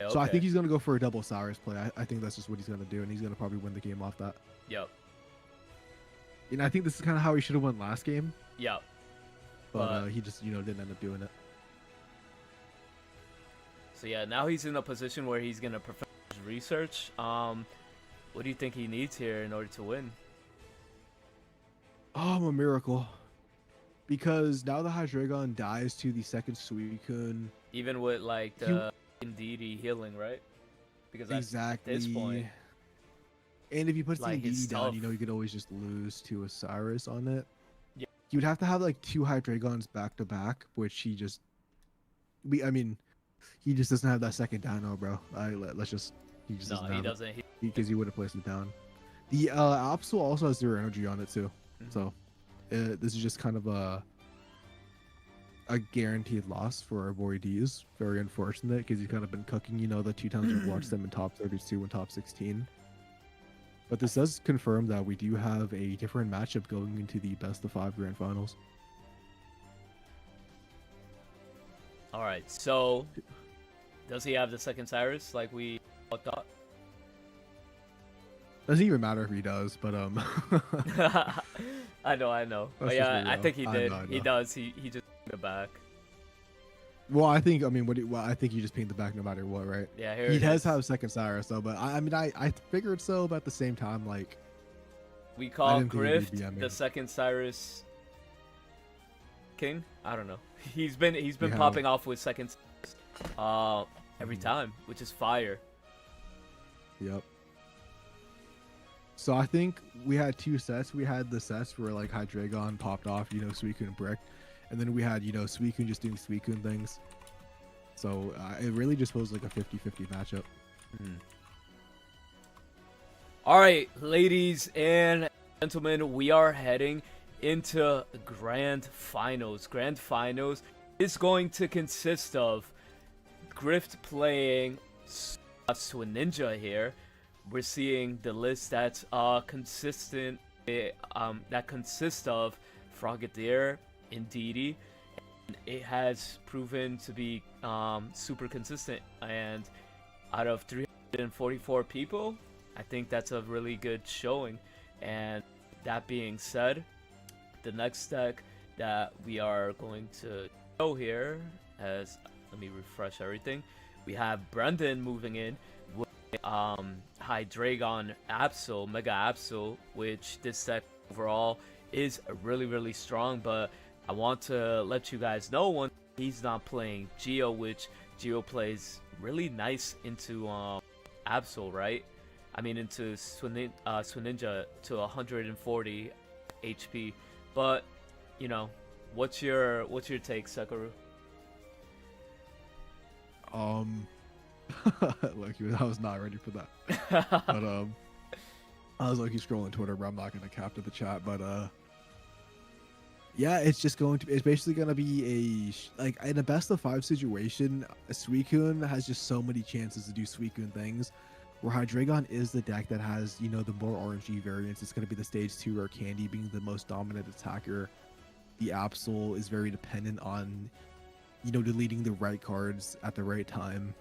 Okay. So I think he's gonna go for a double Cyrus play. I think that's just what he's gonna do, and he's gonna probably win the game off that. Yep. And I think this is kind of how he should have won last game. Yep. But he just, you know, didn't end up doing it. So yeah, now he's in a position where he's gonna perfect his research. What do you think he needs here in order to win? Oh, I'm a miracle. Because now the Hydreigon dies to the second Suicune. Even with like the Indeedee healing, right? Because exactly. At this point. And if you put like the Indeedee down, you know, you could always just lose to a Cyrus on it. Yeah. You would have to have like 2 Hydreigons back to back, which he just doesn't have that second dino, bro. He just doesn't. Because he would have placed it down. The Absol also has 0 energy on it too. So this is just kind of a guaranteed loss for our boy D's. Very unfortunate, because he's kind of been cooking, you know, the 2 times we've watched them in top 32 and top 16. But this does confirm that we do have a different matchup going into the best of 5 grand finals. All right, so does he have the second Cyrus like we thought? Doesn't even matter if he does, but I know. But yeah, I think he did. He does. He just pinged it back. Well, I think he just pinged the back no matter what, right? Yeah, here he does have second Cyrus though, but I figured so, but at the same time, like, we call Grift the second Cyrus King. I don't know. He's been popping off with second Cyrus, every time, which is fire. Yep. So I think we had 2 sets. We had the sets where like Hydreigon popped off, you know, Suicune Brick, and then we had, you know, Suicune just doing Suicune things. So it really just was like a 50-50 matchup. All right, ladies and gentlemen, we are heading into grand finals. Grand finals is going to consist of Grift playing Swinja here. We're seeing the list that's consistent, that consists of Frogadier, Indeedee, it has proven to be super consistent. And out of 344 people, I think that's a really good showing. And that being said, the next deck that we are going to show here, as let me refresh everything, we have Brendan moving in with Hydreigon Absol, Mega Absol, which this deck overall is really strong. But I want to let you guys know one, he's not playing Geo, which Geo plays really nice into Absol, right? I mean into Swinja to 140 HP. But you know, what's your take, Sakaru? Look, I was not ready for that. But I was like, scrolling Twitter, but I'm not gonna capture the chat. But yeah, it's basically gonna be like in a best of 5 situation. Suicune has just so many chances to do Suicune things. Where Hydreigon is the deck that has, the more RNG variants. It's gonna be the stage 2 where Candy being the most dominant attacker. The Absol is very dependent on, deleting the right cards at the right time.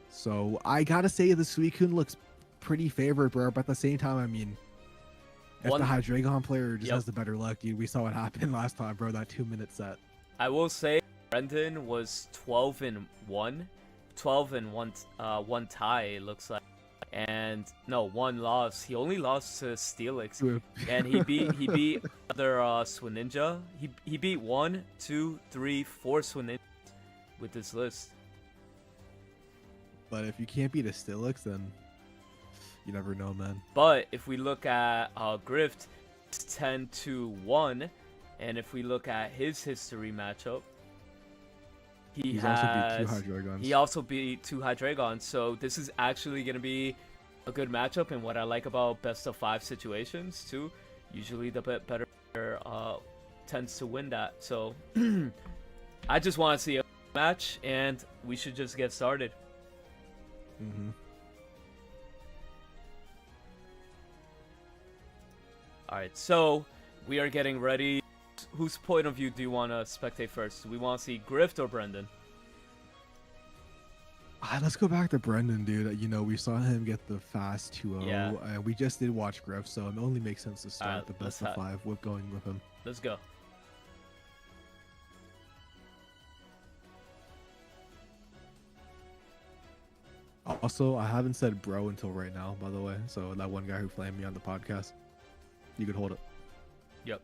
So I gotta say the Suicune looks pretty favored, bro. But at the same time, I mean, if the Hydreigon player just has the better luck, dude, we saw what happened last time, bro. That 2-minute set. I will say Brendan was 12-1, 1 tie. It looks like, and no, 1 loss. He only lost to Steelix, and he beat other Swinja. He beat 1, 2, 3, 4 Swinjas with this list. But if you can't beat a Steelix, then you never know, man. But if we look at Grift, it's 10-1, and if we look at his history matchup, he also beat 2 Hydreigons. So this is actually going to be a good matchup. And what I like about best of 5 situations too, usually the better tends to win that. So I just want to see a match, and we should just get started. Alright, so we are getting ready. Whose point of view do you want to spectate first? Do we want to see Grift or Brendan? Let's go back to Brendan, dude. We saw him get the fast 2-0, and we just did watch Grift, so it only makes sense to start the best of 5 with going with him. Let's go. Also, I haven't said bro until right now, by the way. So that one guy who flamed me on the podcast, you could hold it. Yep.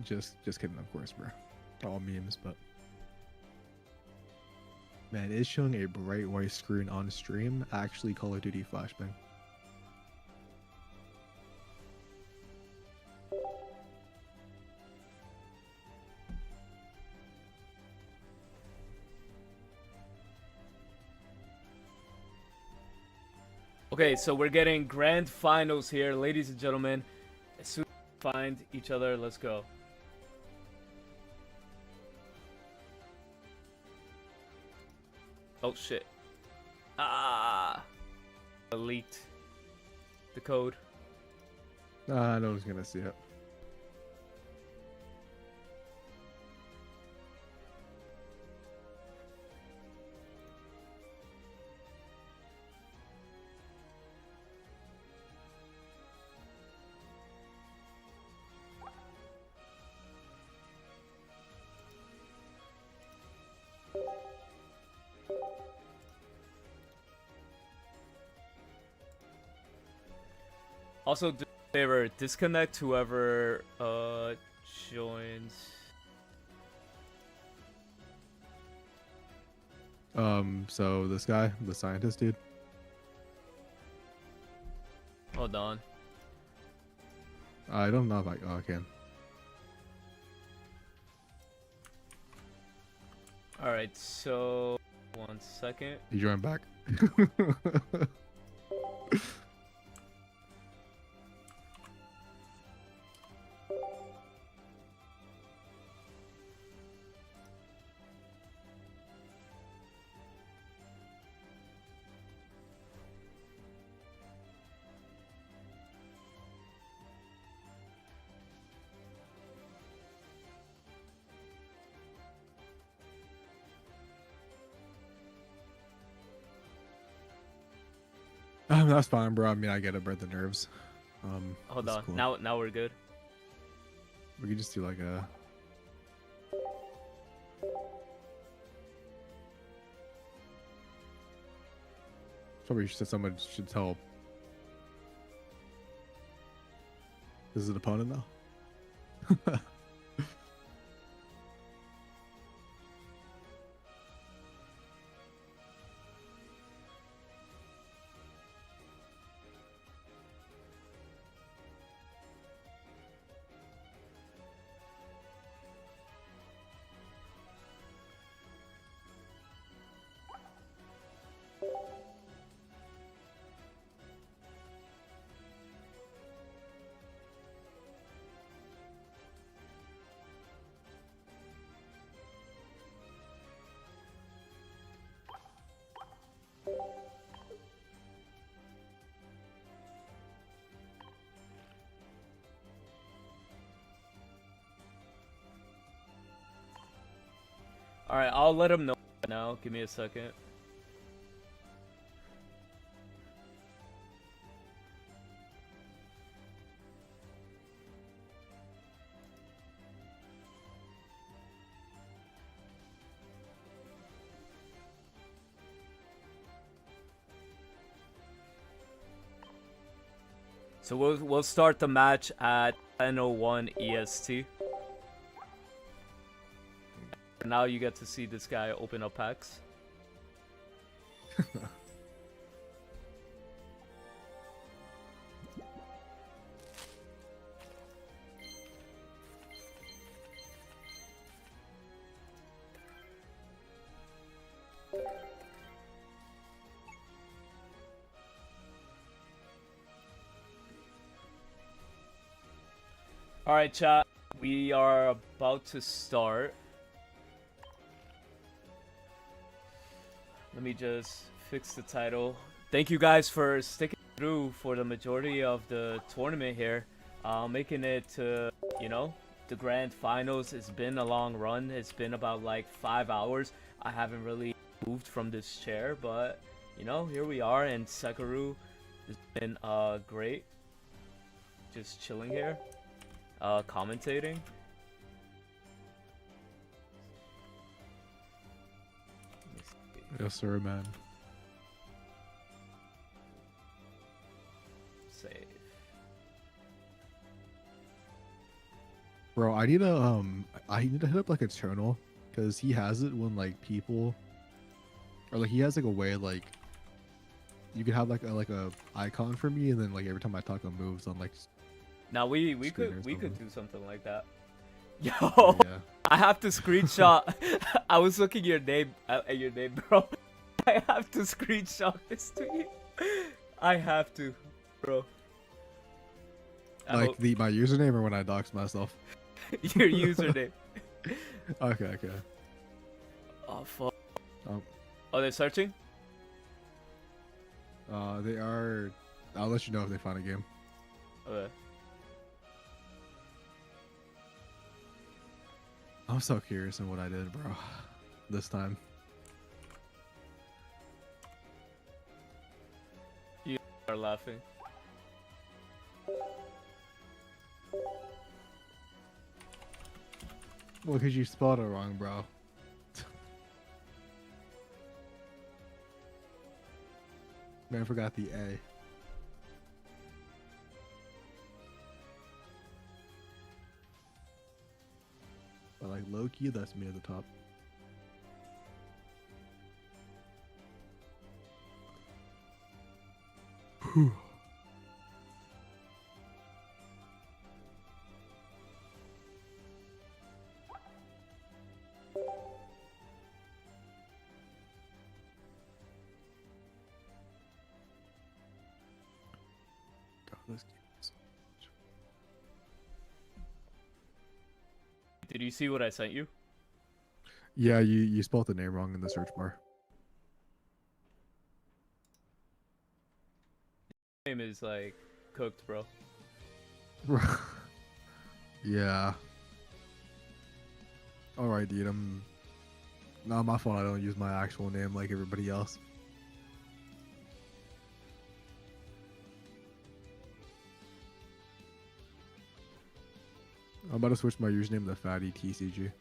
Just kidding, of course, bro. All memes, but man, it's showing a bright white screen on stream. Actually, Call of Duty flashbang. Okay, so we're getting grand finals here, ladies and gentlemen. As soon as we find each other, let's go. Oh shit. Leaked the code. No one's gonna see it. Also, do a favor, disconnect whoever joins. So this guy, the scientist dude. Hold on. I don't know if I can. Alright, so 1 second. You join back. That's fine, bro. I mean, I get it, bro. The nerves. Hold that's on. cool. Now we're good. We could just do like a. Probably said someone should help. This is an opponent now. All right, I'll let him know now. Give me a second. So we'll start the match at 10:01 EST. Now you get to see this guy open up packs. All right, chat. We are about to start. Let me just fix the title. Thank you guys for sticking through for the majority of the tournament here. Making it to, you know, the grand finals. It's been a long run. It's been about like 5 hours. I haven't really moved from this chair, but, you know, here we are. And Sekiro has been great. Just chilling here. Commentating. Yes, sir, man. Save. Bro, I need to hit up like Eternal, because he has it when like people, or like he has like a way like you could have like a icon for me, and then like every time I talk, it moves on like. Now we could do something like that. Yo, Yeah. I have to screenshot. I was looking your name at your name, bro. I have to screenshot this to you. I have to, bro. Like my username or when I dox myself. Your username. Okay. Oh fuck. Oh, they're searching. they are. I'll let you know if they find a game. Okay. I'm so curious in what I did, bro. This time. You are laughing. Well, because you spelled it wrong, bro. Man, I forgot the A. But like low-key, that's me at the top. Whew. God, this game is so much. Did you see what I sent you? Yeah, you spelled the name wrong in the search bar. Name is like cooked, bro. Yeah. Alright, dude. Not my fault. I don't use my actual name like everybody else. I'm about to switch my username to Fatty TCG.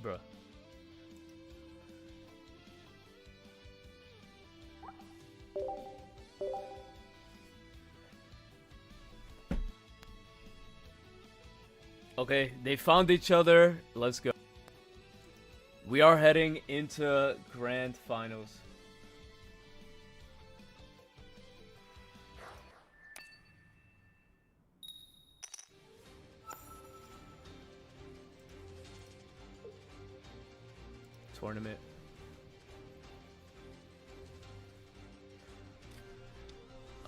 Bruh. Okay, they found each other. Let's go. We are heading into grand finals. Tournament.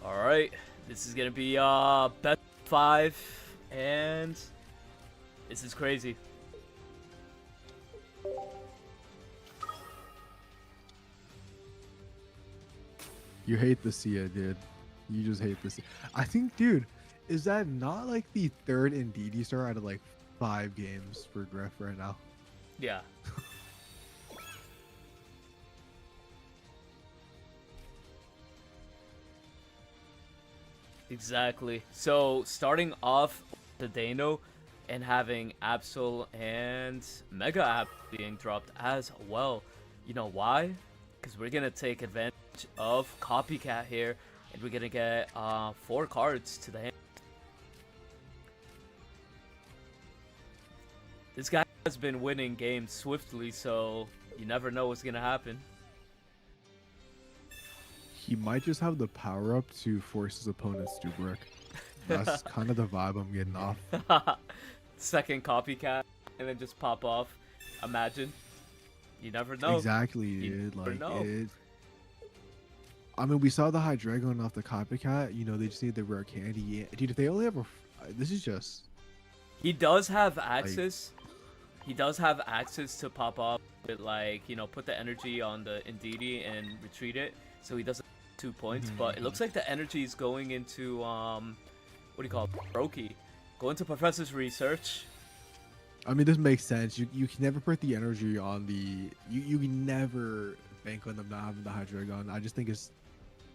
All right, this is gonna be best 5, and this is crazy. You hate to see it, dude. You just hate to see. I think, dude, is that not like the third Indeedee star out of like 5 games for Griff right now? Yeah. Exactly. So starting off the Dano and having Absol and Mega App being dropped as well. You know why? Because we're gonna take advantage of Copycat here, and we're gonna get 4 cards to the hand. This guy has been winning games swiftly, so you never know what's gonna happen. He might just have the power up to force his opponents to brick. That's kind of the vibe I'm getting off. Second Copycat, and then just pop off. Imagine. You never know. Exactly, You dude. never Like know. it. I mean, we saw the Hydreigon off the Copycat. You know, they just need the rare candy. Dude, if they only have a, this is just. He does have access. He does have access to pop off with, like, you know, put the energy on the Indeedee and retreat it, so he doesn't have 2 points. But it looks like the energy is going into what do you call it? Brokey. Go into Professor's research. I mean, this makes sense. You can never put the energy on the. You can never bank on them not having the Hydreigon. I just think it's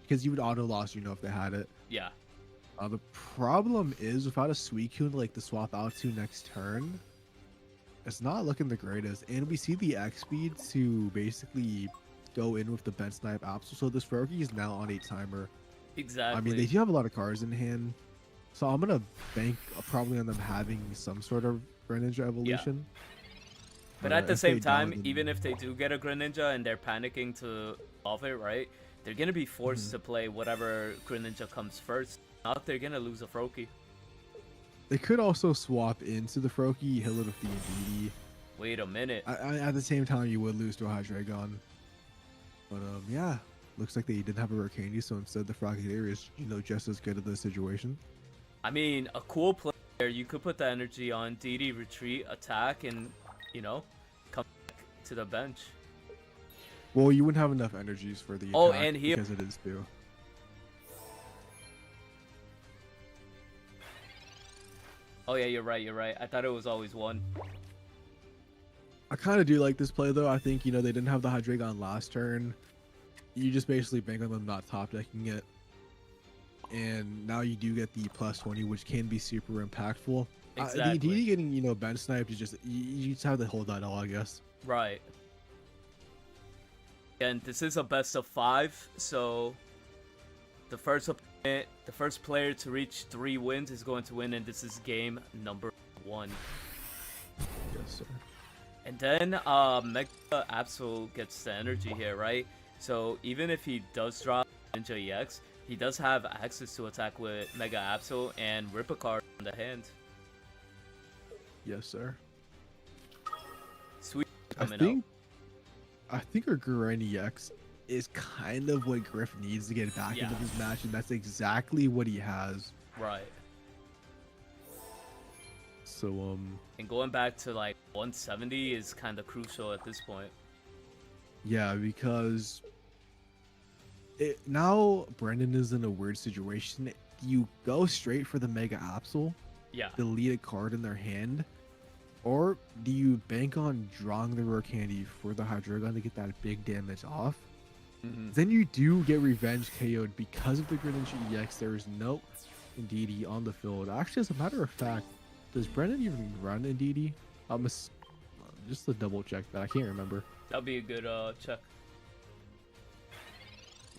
because you would auto loss, you know, if they had it. Yeah. The problem is without a Suicune like to swap out to next turn, it's not looking the greatest. And we see the X speed to basically go in with the Bent Snipe Absol. So this Roki is now on a timer. Exactly. I mean, they do have a lot of cards in hand. So I'm going to bank probably on them having some sort of Greninja evolution. But at the if same they time, don't, then- even if they do get a Greninja and they're panicking to off it, right? They're gonna be forced to play whatever Greninja comes first. Not they're gonna lose a Froakie. They could also swap into the Froakie, heal it with the Indeedee. Wait a minute. At the same time, you would lose to a Hydreigon. But yeah, looks like they didn't have a rare candy, so instead the Frogadier is, you know, just as good at the situation. I mean, a cool player, you could put the energy on DD, retreat, attack, and, you know, come back to the bench. Well, you wouldn't have enough energies for the attack Oh, and heal. because it is 2. Oh yeah, you're right, you're right. I thought it was always 1. I kind of do like this play, though. I think, you know, they didn't have the Hydreigon last turn. You just basically bank on them not top decking it. And now you do get the +20, which can be super impactful. Exactly. The DD getting, you know, bench sniped is just, you just have to hold that all, I guess. Right. And this is a best of 5, so the first opponent, the first player to reach 3 wins is going to win, and this is game number 1. Yes, sir. And then Mega Absol gets the energy here, right? So even if he does drop Ninja EX, he does have access to attack with Mega Absol and rip a card on the hand. Yes, sir. Sweet coming I think our Greninja is kind of what Griff needs to get back into this match, and that's exactly what he has. Right. So, And going back to like 170 is kind of crucial at this point. yeah, because now Brendan is in a weird situation. You go straight for the Mega Absol, Yeah. delete a card in their hand, or do you bank on drawing the rare candy for the Hydreigon to get that big damage off? Then you do get revenge KO'd because of the Greninja EX. There is no Indeedee on the field. Actually, as a matter of fact, Does Brennan even run Indeedee? Just to double check that. I can't remember. That'd be a good check.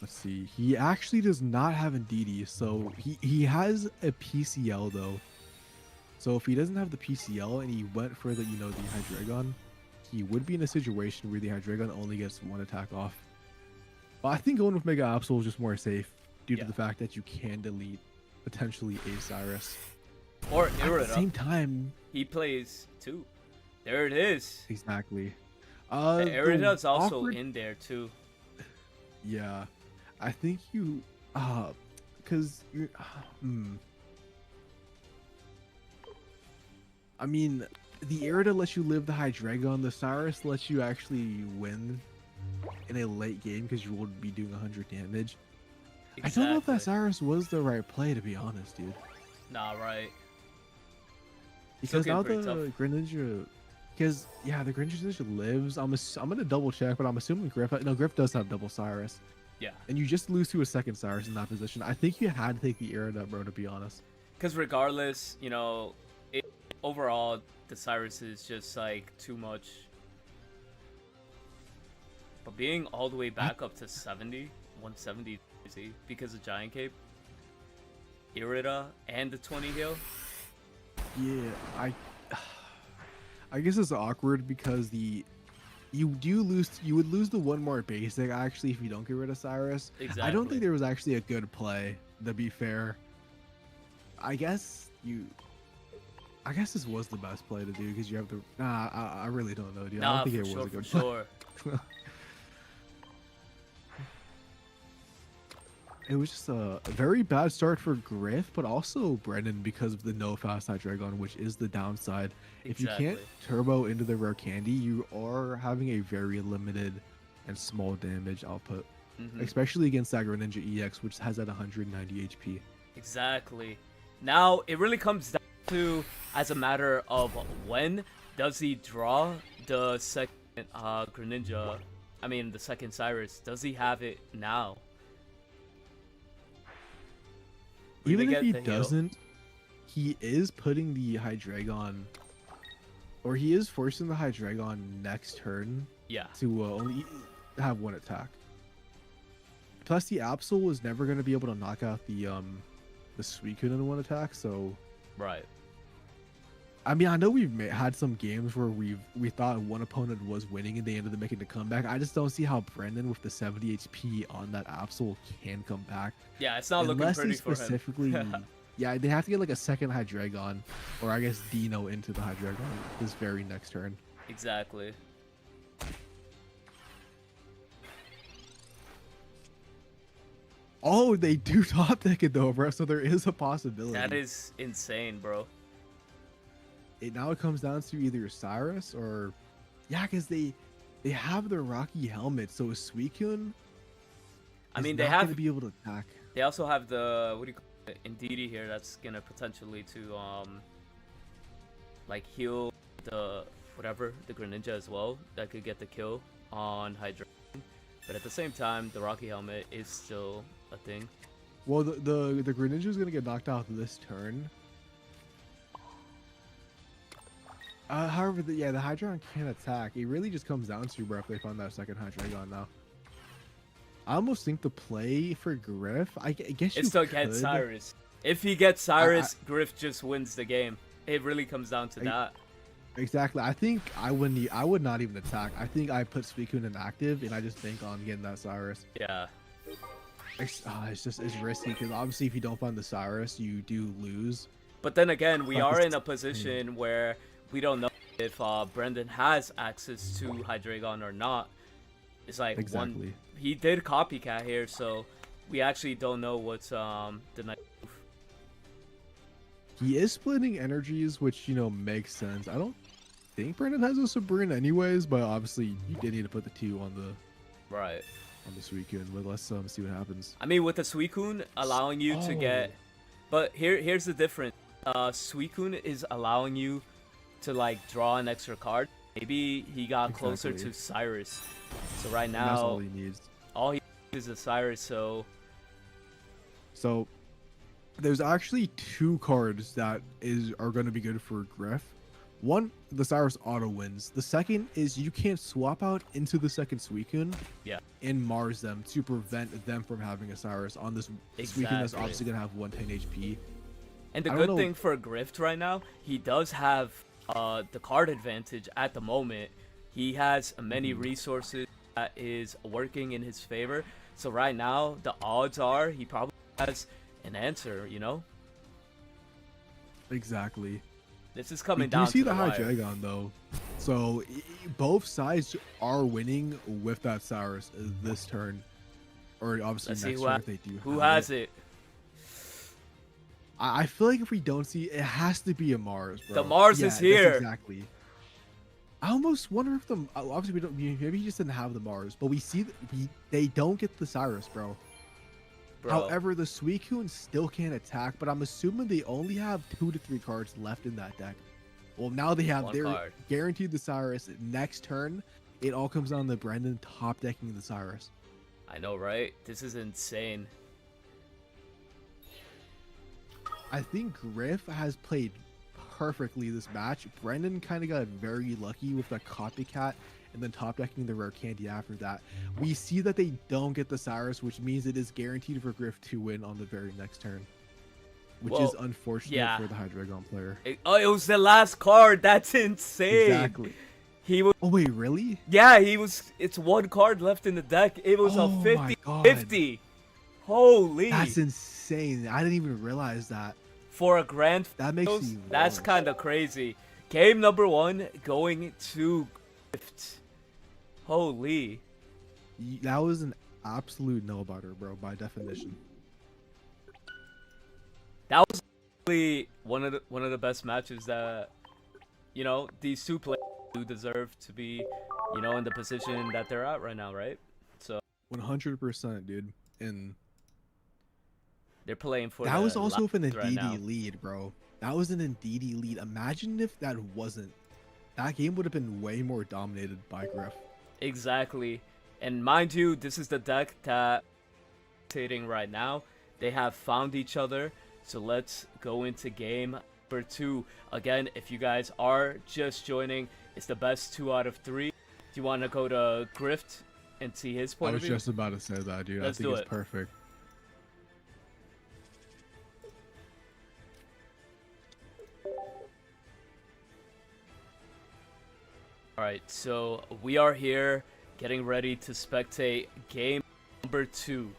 Let's see. He actually does not have Indeedee, so he has a PCL though. So if he doesn't have the PCL and he went for the the Hydreigon, he would be in a situation where the Hydreigon only gets one attack off. But I think going with Mega Absol is just more safe due to the fact that you can delete potentially a Cyrus. Or Irida. At the same time, he plays too. There it is. Exactly. Irida's also in there too. Yeah, I think you, because you're, I mean, the Irida lets you live the Hydreigon. The Cyrus lets you actually win in a late game because you will be doing 100 damage. Exactly. I don't know if that Cyrus was the right play, to be honest, dude. Nah, right. Because now the Greninja, because yeah, the Greninja lives. I'm gonna double check, but I'm assuming Griff. No, Griff does have double Cyrus. Yeah. And you just lose to a second Cyrus in that position. I think you had to take the Irida, bro, to be honest. Because regardless, overall, the Cyrus is just like too much. But being all the way back up to 170 because of Giant Cape, Irida, and the 20 heal. Yeah, I guess it's awkward because you would lose the one more basic actually if you don't get rid of Cyrus. Exactly. I don't think there was actually a good play, to be fair. I guess this was the best play to do because you have the I really don't know, dude. I don't think it was a good play. It was just a very bad start for Griff, but also Brennan because of the no fast Hydreigon, which is the downside. Exactly. If you can't turbo into the rare candy, you are having a very limited and small damage output, especially against that Greninja EX, which has at 190 HP. Exactly. Now, it really comes down to, as a matter of when does he draw the second Greninja, the second Cyrus, does he have it now? Even if he doesn't, he is putting the Hydreigon, or he is forcing the Hydreigon next turn to only have one attack. Plus, the Absol is never going to be able to knock out the Suicune in one attack, so... Right. I know we've had some games where we thought one opponent was winning and they ended up making the comeback. I just don't see how Brendan with the 70 HP on that Absol can come back. Yeah, it's not looking pretty for him. Yeah, they have to get like a second Hydreigon, or I guess Dino into the Hydreigon this very next turn. Exactly. Oh, they do top deck it though, bro. So there is a possibility. That is insane, bro. Now it comes down to either Cyrus or, because they have the Rocky helmet, so Suicune. They have to be able to attack. They also have the Indeedee here that's gonna potentially to heal the Greninja as well. That could get the kill on Hydreigon. But at the same time, the Rocky helmet is still a thing. Well, the Greninja is gonna get knocked out this turn. However, the Hydreigon can attack. It really just comes down to, bro, if they found that second Hydreigon now. I almost think the play for Griff, I guess you still get Cyrus. If he gets Cyrus, Griff just wins the game. It really comes down to that. Exactly. I think I would not even attack. I think I put Suicune in active, and I just think on getting that Cyrus. Yeah. It's risky, because obviously if you don't find the Cyrus, you do lose. But then again, we are in a position where we don't know if Brendan has access to Hydreigon or not. It's like he did copycat here, so we actually don't know what's the next move. He is splitting energies, which makes sense. I don't think Brendan has a Sabrina anyways, but obviously you did need to put the 2 on the on the Suicune. But let's see what happens. With the Suicune allowing you to get, but here's the difference. Suicune is allowing you to draw an extra card. Maybe he got closer to Cyrus. So right now, that's all he needs. All he needs is a Cyrus. So There's actually two cards that are going to be good for Griff. One, the Cyrus auto wins. The second is you can't swap out into the second Suicune and Mars them to prevent them from having a Cyrus on this Suicune that's obviously going to have 110 HP. And the good thing for Grift right now, he does have the card advantage at the moment. He has many resources that is working in his favor. So right now, the odds are he probably has an answer, you know? Exactly. This is coming down to the wire. Hydreigon though. So both sides are winning with that Cyrus this turn. Or obviously next turn if they do. Who has it? I feel like if we don't see it has to be a Mars, bro. The Mars is here. Exactly. I almost wonder if obviously we don't, maybe he just didn't have the Mars, but we see that they don't get the Cyrus, bro. However, the Suicune still can't attack, but I'm assuming they only have 2 to 3 cards left in that deck. Well, now they're guaranteed the Cyrus. Next turn, it all comes down to Brendan top decking the Cyrus. I know, right? This is insane. I think Griff has played perfectly this match. Brendan kind of got very lucky with the copycat and then top decking the rare candy after that. We see that they don't get the Cyrus, which means it is guaranteed for Griff to win on the very next turn, which is unfortunate for the Hydreigon player. It was the last card. That's insane. Exactly. He was. Oh wait, really? Yeah, he was. It's one card left in the deck. It was a 50-50. Holy. That's insane. I didn't even realize that. For a grand that makes finals, that's kind of crazy. Game number 1 going to Grift. Holy. That was an absolute no-butter, bro, by definition. That was really one of the best matches that, you know, these two players do deserve to be, you know, in the position that they're at right now, right? So 100%, dude. And they're playing for that was also with an Indeedee right lead, bro. That was an Indeedee lead. Imagine if that wasn't. That game would have been way more dominated by Griff. Exactly. And mind you, this is the deck that hitting right now. They have found each other. So let's go into game number 2. Again, if you guys are just joining, it's the best 2 out of 3. Do you want to go to Grift and see his point of view? I was just about to say that, dude. I think it's perfect. Alright, so we are here getting ready to spectate game number 2.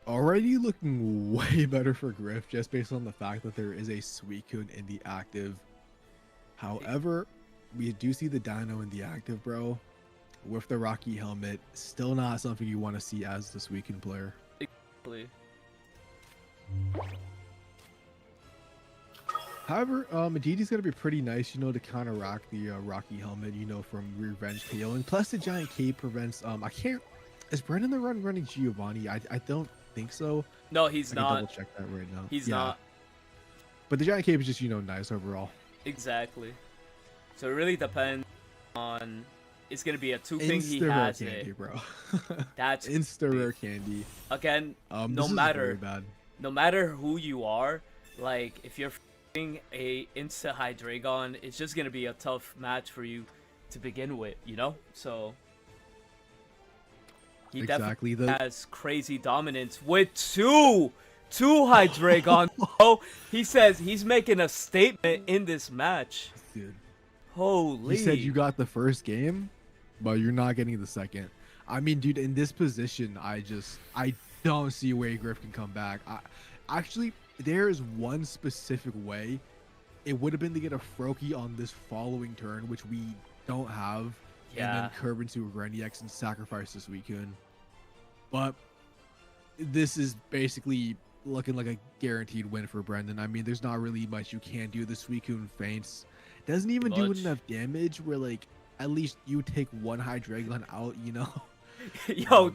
Already looking way better for Griff just based on the fact that there is a Suicune in the active. However, we do see the Dino in the active, bro. With the Rocky helmet, still not something you want to see as the Suicune player. Exactly. However, Indeedee's gonna be pretty nice, you know, to counteract the Rocky helmet, you know, from Revenge KO. And plus the Giant Cape prevents I can't, is Brendan the running Giovanni? I don't think so. No, he's not. Double check that right now. He's not. But the Giant Cape is just, you know, nice overall. Exactly. So it really depends on. It's gonna be a 2-ping. He has candy, it, bro. That's Insta-rare candy. Again, no matter who you are, like if you're a Insta Hydreigon, it's just gonna be a tough match for you to begin with, you know. So he definitely has crazy dominance with two Hydreigon. Oh, he says he's making a statement in this match. Dude. Holy! He said you got the first game, but you're not getting the second. I mean, dude, in this position, I don't see a way Griff can come back. Actually, there is one specific way. It would have been to get a Froakie on this following turn, which we don't have, and then curve into a Greninja and sacrifice this Suicune. But this is basically looking like a guaranteed win for Brendan. I mean, there's not really much you can do. The Suicune faints. Doesn't even do enough damage where, like, at least you take one Hydreigon out, you know? Yo,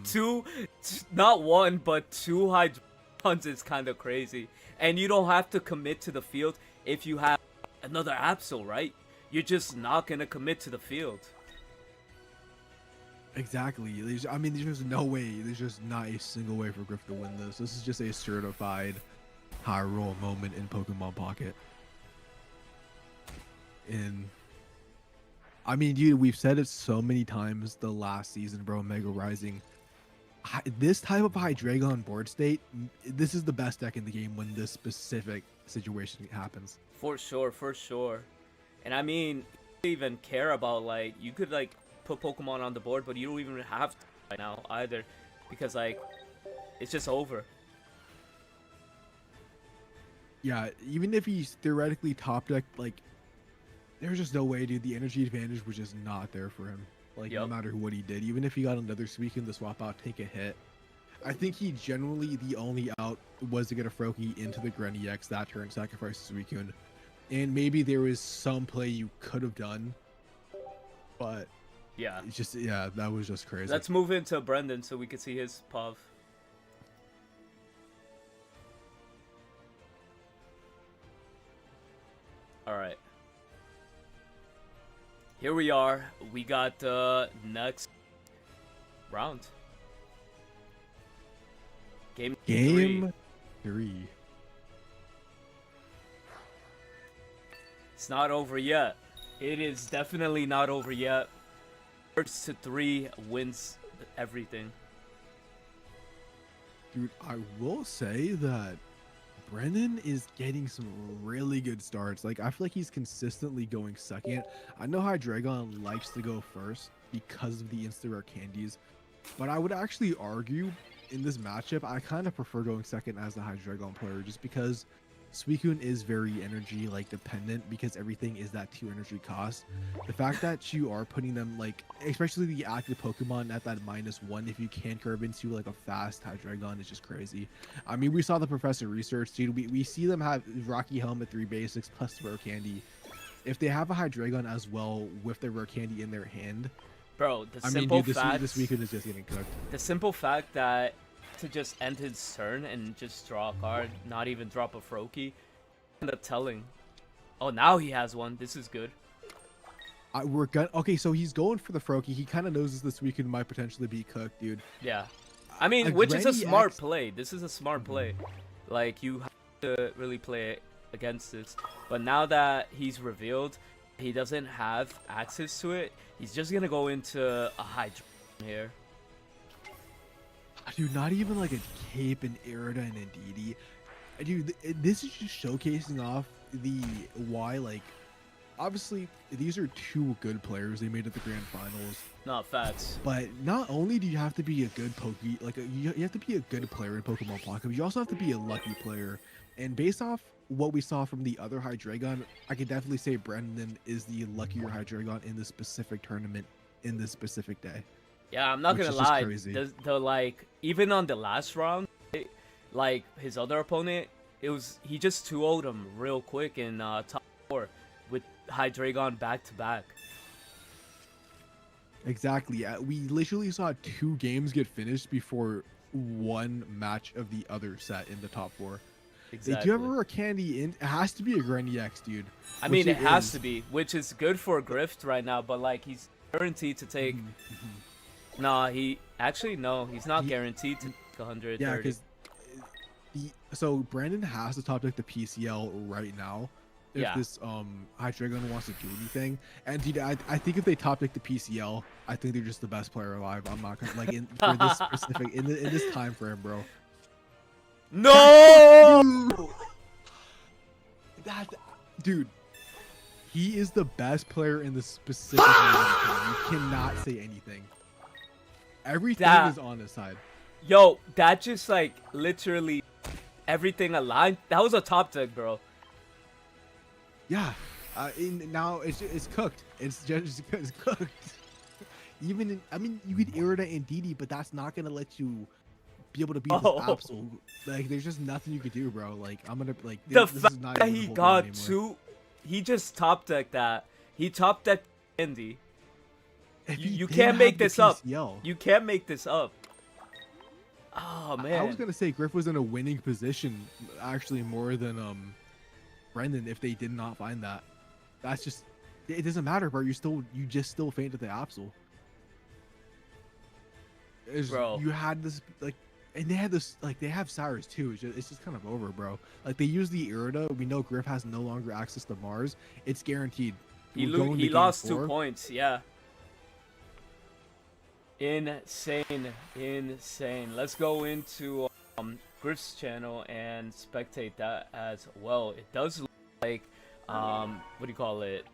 not one, but 2 Hydreigons is kind of crazy. And you don't have to commit to the field if you have another Absol, right? You're just not going to commit to the field. Exactly. I mean, there's just no way. There's just not a single way for Griff to win this. This is just a certified high roll moment in Pokemon Pocket. And I mean, dude, we've said it so many times the last season, bro. Mega Rising. This type of Hydreigon board state, this is the best deck in the game when this specific situation happens. For sure, for sure. And I mean, you don't even care about, like, you could, like, put Pokemon on the board, but you don't even have to right now either, because, like, it's just over. Yeah, even if he's theoretically top deck, like, there's just no way, dude. The energy advantage was just not there for him. Like, no matter what he did, even if he got another Suicune to swap out, take a hit. I think he generally, the only out was to get a Froakie into the Greninja that turn, sacrifice Suicune. And maybe there was some play you could have done, but yeah, it's just, yeah, that was just crazy. Let's move into Brendan so we can see his POV. Alright. Here we are. We got the next round. Game three. It's not over yet. It is definitely not over yet. First to 3 wins everything. Dude, I will say that Brennan is getting some really good starts. Like, I feel like he's consistently going second. I know Hydreigon likes to go first because of the insta-rare candies, but I would actually argue in this matchup, I kind of prefer going second as the Hydreigon player, just because Suicune is very energy like dependent, because everything is that 2 energy cost. The fact that you are putting them, like, especially the active Pokemon at that -1, if you can curve into like a fast Hydreigon, is just crazy. I mean, we saw the professor research, dude. We see them have Rocky Helmet 3 basics plus rare candy. If they have a Hydreigon as well with the rare candy in their hand, bro, this Suicune is just getting cooked. The simple fact that to just end his turn and just draw a card, not even drop a Froakie, end up telling. Oh, now he has one. This is good. Okay, so he's going for the Froakie. He kind of knows this Suicune might potentially be cooked, dude. Yeah. I mean, which is a smart play. This is a smart play. Like, you have to really play against this. But now that he's revealed he doesn't have access to it, he's just going to go into a Hydreigon here. Dude, not even like a Cape and Irida and Indeedee. Dude, this is just showcasing off why, like, obviously these are 2 good players they made at the grand finals. Not facts. But not only do you have to be a good you have to be a good player in Pokemon Pocket, but you also have to be a lucky player. And based off what we saw from the other Hydreigon, I could definitely say Brendan is the luckier Hydreigon in this specific tournament in this specific day. Yeah, I'm not gonna lie. The like, even on the last round, like, his other opponent, he just 2-0'd him real quick in top 4 with Hydreigon back to back. Exactly. We literally saw 2 games get finished before 1 match of the other set in the top 4. Exactly. They do have a rare candy in. It has to be a Greninja, dude. I mean, it has to be, which is good for Grift right now. But, like, he's guaranteed to take. Nah, he's not guaranteed to take 130. Yeah, because so Brandon has to top deck the PCL right now if this Hydreigon wants to do anything. And dude, I think if they top deck the PCL, I think they're just the best player alive. I'm not gonna, like, for this specific in this time frame, bro. No, dude. He is the best player in the specific game. You cannot say anything. Everything is on his side. Yo, that just, like, literally everything aligned. That was a top deck, bro. Yeah. Now it's cooked. It's cooked. I mean, you could Irida and Indeedee, but that's not gonna let you be able to beat this Absol. Like, there's just nothing you could do, bro. Like, I'm gonna, like, the fact that he got 2. He just top decked that. He top decked Candy. You can't make this up. You can't make this up. Oh, man. I was going to say Griff was in a winning position, actually, more than Brendan, if they did not find that. That's just, it doesn't matter, bro. You just still fainted the Absol. Bro. You had this like, and they had this like they have Cyrus too. It's just kind of over, bro. Like they use the Irida. We know Griff has no longer access to Mars. It's guaranteed. He Game lost 4. 2 points. Yeah. Insane. Let's go into Griff's channel and spectate that as well. It does look like what do you call it?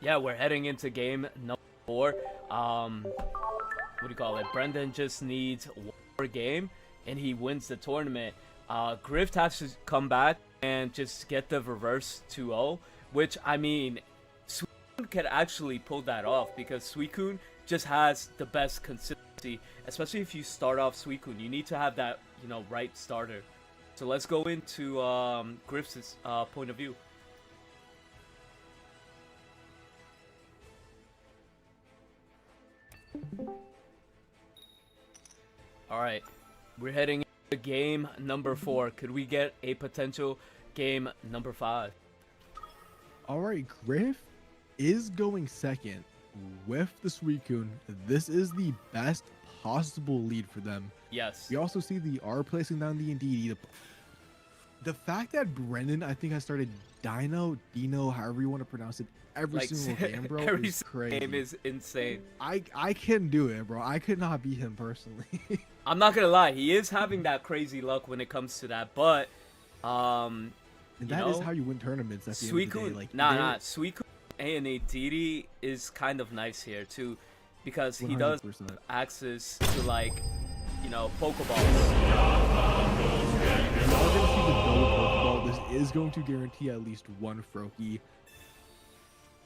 Yeah, we're heading into game number 4. What do you call it? Brendan just needs one more game and he wins the tournament. Griff has to come back and just get the reverse 2-0, which I mean, Suicune can actually pull that off because Suicune just has the best consistency, especially if you start off Suicune. You need to have that, you know, right starter. So let's go into Griff's point of view. Alright, we're heading into game number 4. Could we get a potential game number 5? Alright, Griff is going second with the Suicune. This is the best possible lead for them. Yes. We also see the R placing down the Indeedee. The fact that Brendan, I think, has started Dino, however you want to pronounce it, every single game, bro, every is crazy. Game is insane. I couldn't do it, bro. I could not beat him personally. I'm not gonna lie, he is having that crazy luck when it comes to that, but and that is how you win tournaments at the end of the day. Like, Suicune and Indeedee is kind of nice here too, because he 100%. does have access to, like, you know, Pokeballs. We're all gonna see the double Pokeball. This is going to guarantee at least one Froakie.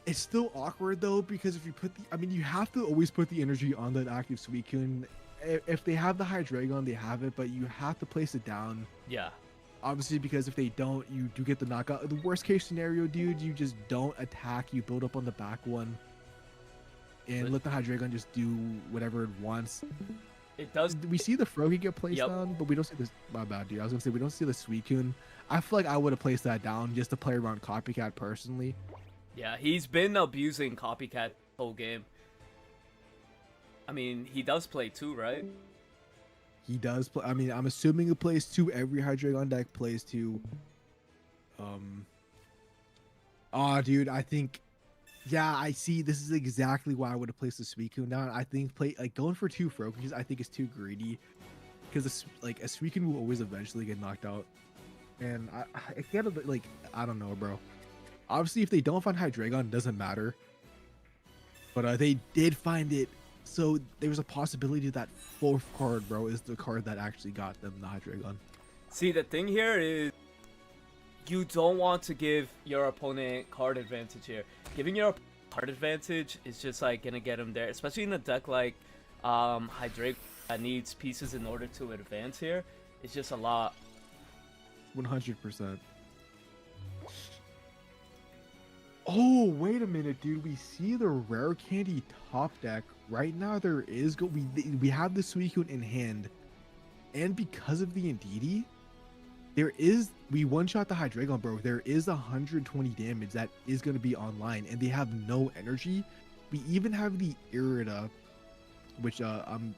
It's still awkward though, because if you put you have to always put the energy on that active Suicune. If they have the Hydreigon, they have it, but you have to place it down. Yeah. Obviously, because if they don't, you do get the knockout. The worst case scenario, dude, you just don't attack. You build up on the back one, and let the Hydreigon just do whatever it wants. It does. We see the Froakie get placed down, but we don't see this. My bad, dude. I was gonna say we don't see the Suicune. I feel like I would have placed that down just to play around Copycat personally. Yeah, he's been abusing Copycat the whole game. I mean, he does play 2, right? He does play. I mean, I'm assuming he plays 2. Every Hydreigon deck plays 2. Dude, I think. Yeah, I see. This is exactly why I would have placed the Suicune down. I think going for 2 Froakies, I think is too greedy, because a Suicune will always eventually get knocked out, and I can't I don't know, bro. Obviously, if they don't find Hydreigon, it doesn't matter. But they did find it, so there's a possibility that 4th card, bro, is the card that actually got them the Hydreigon. See, the thing here is, you don't want to give your opponent card advantage here. Giving your card advantage is just like gonna get him there, especially in a deck like Hydreigon that needs pieces in order to advance here. It's just a lot. 100%. Oh, wait a minute, dude. We see the rare candy top deck right now. There is we have the Suicune in hand, and because of the Indeedee, we one-shot the Hydreigon, bro. There is 120 damage that is going to be online, and they have no energy. We even have the Irida, which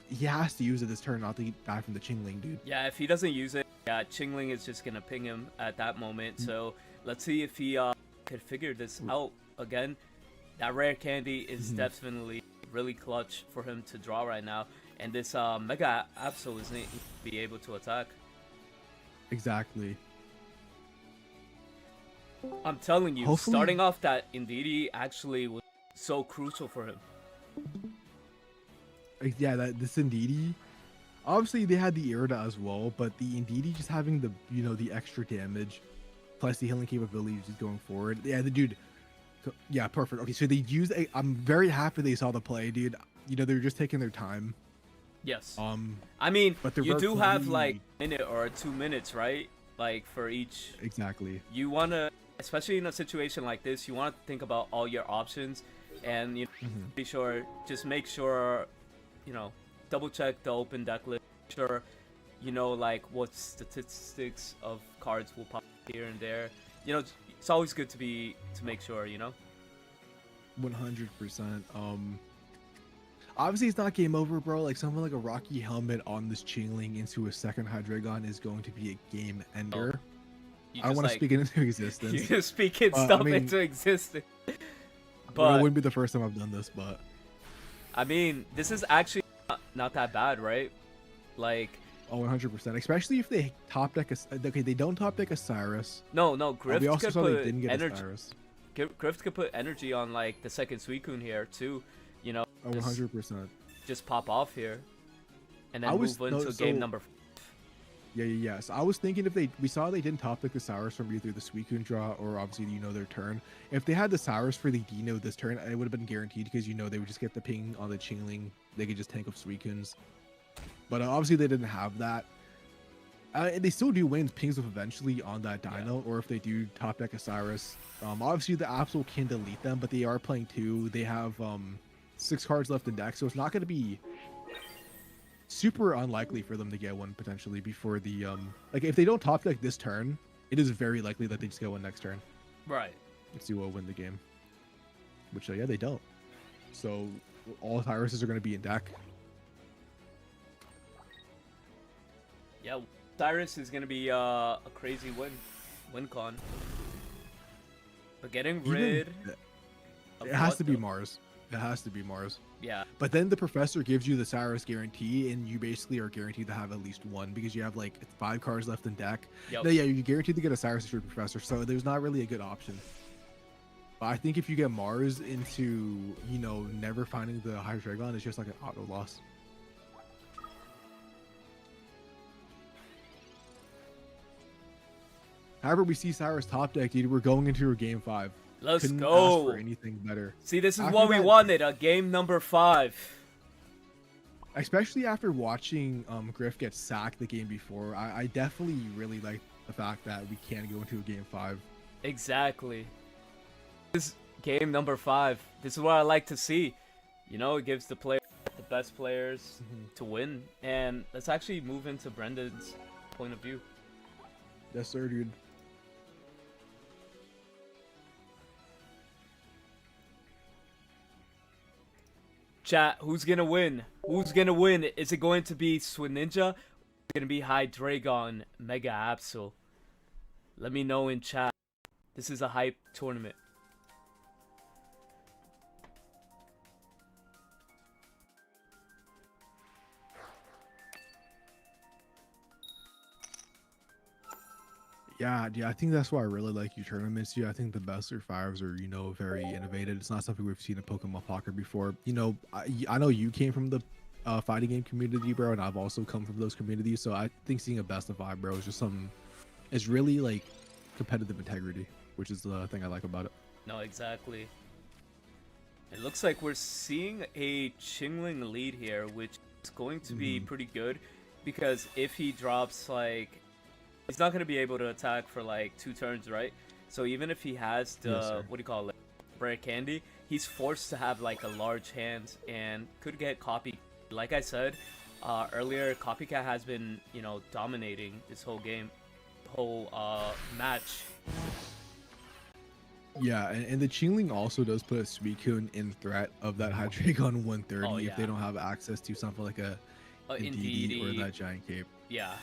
he has to use it this turn not to get back from the Chingling, dude. Yeah, if he doesn't use it, yeah, Chingling is just gonna ping him at that moment. So let's see if he could figure this out again. That rare candy is definitely really clutch for him to draw right now, and this Mega Absol isn't be able to attack. Exactly. I'm telling you, starting off that Indeedee actually was so crucial for him. Yeah, this Indeedee. Obviously, they had the Irida as well, but the Indeedee just having the extra damage, plus the healing capabilities just going forward. Yeah, the dude. Yeah, perfect. Okay, so they used. I'm very happy they saw the play, dude. They're just taking their time. Yes. I mean, but you do have like a minute or 2 minutes, right? Like for each. Exactly. You wanna, especially in a situation like this, you want to think about all your options, and be sure, just make sure, double check the open deck list. Sure, like what statistics of cards will pop here and there. It's always good to make sure. 100%. Obviously, it's not game over, bro. Like something like a Rocky Helmet on this Chingling into a second Hydreigon is going to be a game ender. I don't want to speak it into existence. You're just speaking stuff into existence. But it wouldn't be the first time I've done this, but I mean, this is actually not that bad, right? Like, oh, 100%. Especially if they top deck a, okay, they don't top deck a Cyrus. No, Grift we also could saw put they didn't get energy. a Cyrus. Grift could put energy on like the second Suicune here too, you know. Oh, 100%. Just pop off here, and then move into game number. Yeah. So I was thinking if we saw they didn't top deck the Cyrus from either the Suicune draw or obviously their turn. If they had the Cyrus for the Dino this turn, it would have been guaranteed because they would just get the ping on the Chingling. They could just tank up Suicunes. But obviously they didn't have that. And they still do win pings up eventually on that Dino, or if they do top deck a Cyrus. Obviously the Absol can delete them, but they are playing 2. They have 6 cards left in deck, so it's not going to be super unlikely for them to get one potentially before the like if they don't top deck this turn, it is very likely that they just get one next turn. Right. Let's see who will win the game. Which yeah, they don't. So all Cyruses are going to be in deck. Yeah, Cyrus is gonna be a crazy win con. But getting rid it has to be Mars. It has to be Mars. Yeah. But then the professor gives you the Cyrus guarantee, and you basically are guaranteed to have at least one because you have like 5 cards left in deck. Yep. No, yeah, you're guaranteed to get a Cyrus through professor, so there's not really a good option. But I think if you get Mars into, never finding the Hydreigon, it's just like an auto loss. However, we see Cyrus top deck, dude. We're going into a game 5. Let's Couldn't go. ask for anything better. See, this is what we wanted, a game number 5. Especially after watching Griff get sacked the game before, I definitely really like the fact that we can go into a game 5. Exactly. This is game number 5. This is what I like to see. It gives the best players to win. And let's actually move into Brendan's point of view. Yes, sir, dude. Chat, who's gonna win? Who's gonna win? Is it going to be Swinja? Or is it gonna be Hydreigon Mega Absol? Let me know in chat. This is a hype tournament. Yeah, I think that's why I really like your tournaments. I think the best of 5s are, very innovative. It's not something we've seen in Pokemon Poker before. I know you came from the fighting game community, bro, and I've also come from those communities. So I think seeing a best of 5, bro, is just something. It's really like competitive integrity, which is the thing I like about it. No, exactly. It looks like we're seeing a Chingling lead here, which is going to be pretty good because if he drops like. He's not going to be able to attack for like 2 turns, right? So even if he has the, rare candy, he's forced to have like a large hand and could get copy. Like I said earlier, Copycat has been, dominating this whole game, whole match. Yeah, and the Chingling also does put a Suicune in threat of that Hydreigon 130 if they don't have access to something like a Indeedee or that Giant Cape. Yeah.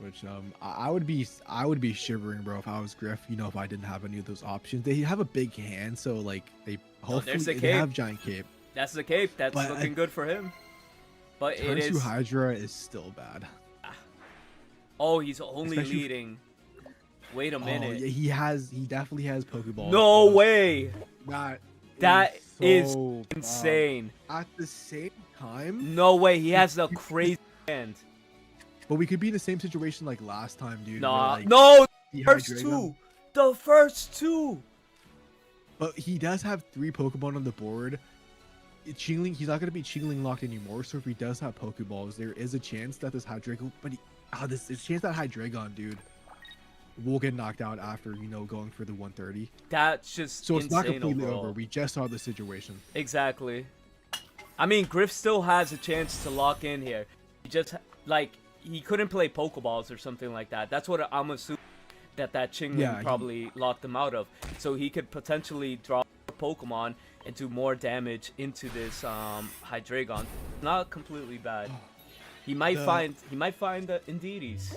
Which I would be shivering, bro, if I was Griff. If I didn't have any of those options. They have a big hand, so like they hopefully they have Giant Cape. That's the cape. That's looking good for him. But turn it is. to Hydra is still bad. Oh, he's only leading. Wait a minute. Oh, yeah, he definitely has Pokeballs. No way. That is so insane. At the same time. No way. He has a crazy hand. But we could be in the same situation like last time, dude. Nah, like, no, the first two. But he does have 3 Pokemon on the board. Chingling, he's not going to be Chingling locked anymore. So if he does have Pokeballs, there is a chance that this Hydreigon, there's a chance that Hydreigon, dude, will get knocked out after going for the 130. That's just so it's not completely overall. over. We just saw the situation. Exactly. I mean, Griff still has a chance to lock in here. He just he couldn't play Pokeballs or something like that. That's what I'm assuming that Chingling probably locked him out of. So he could potentially draw a Pokemon and do more damage into this Hydreigon. Not completely bad. He might find the Indeedys.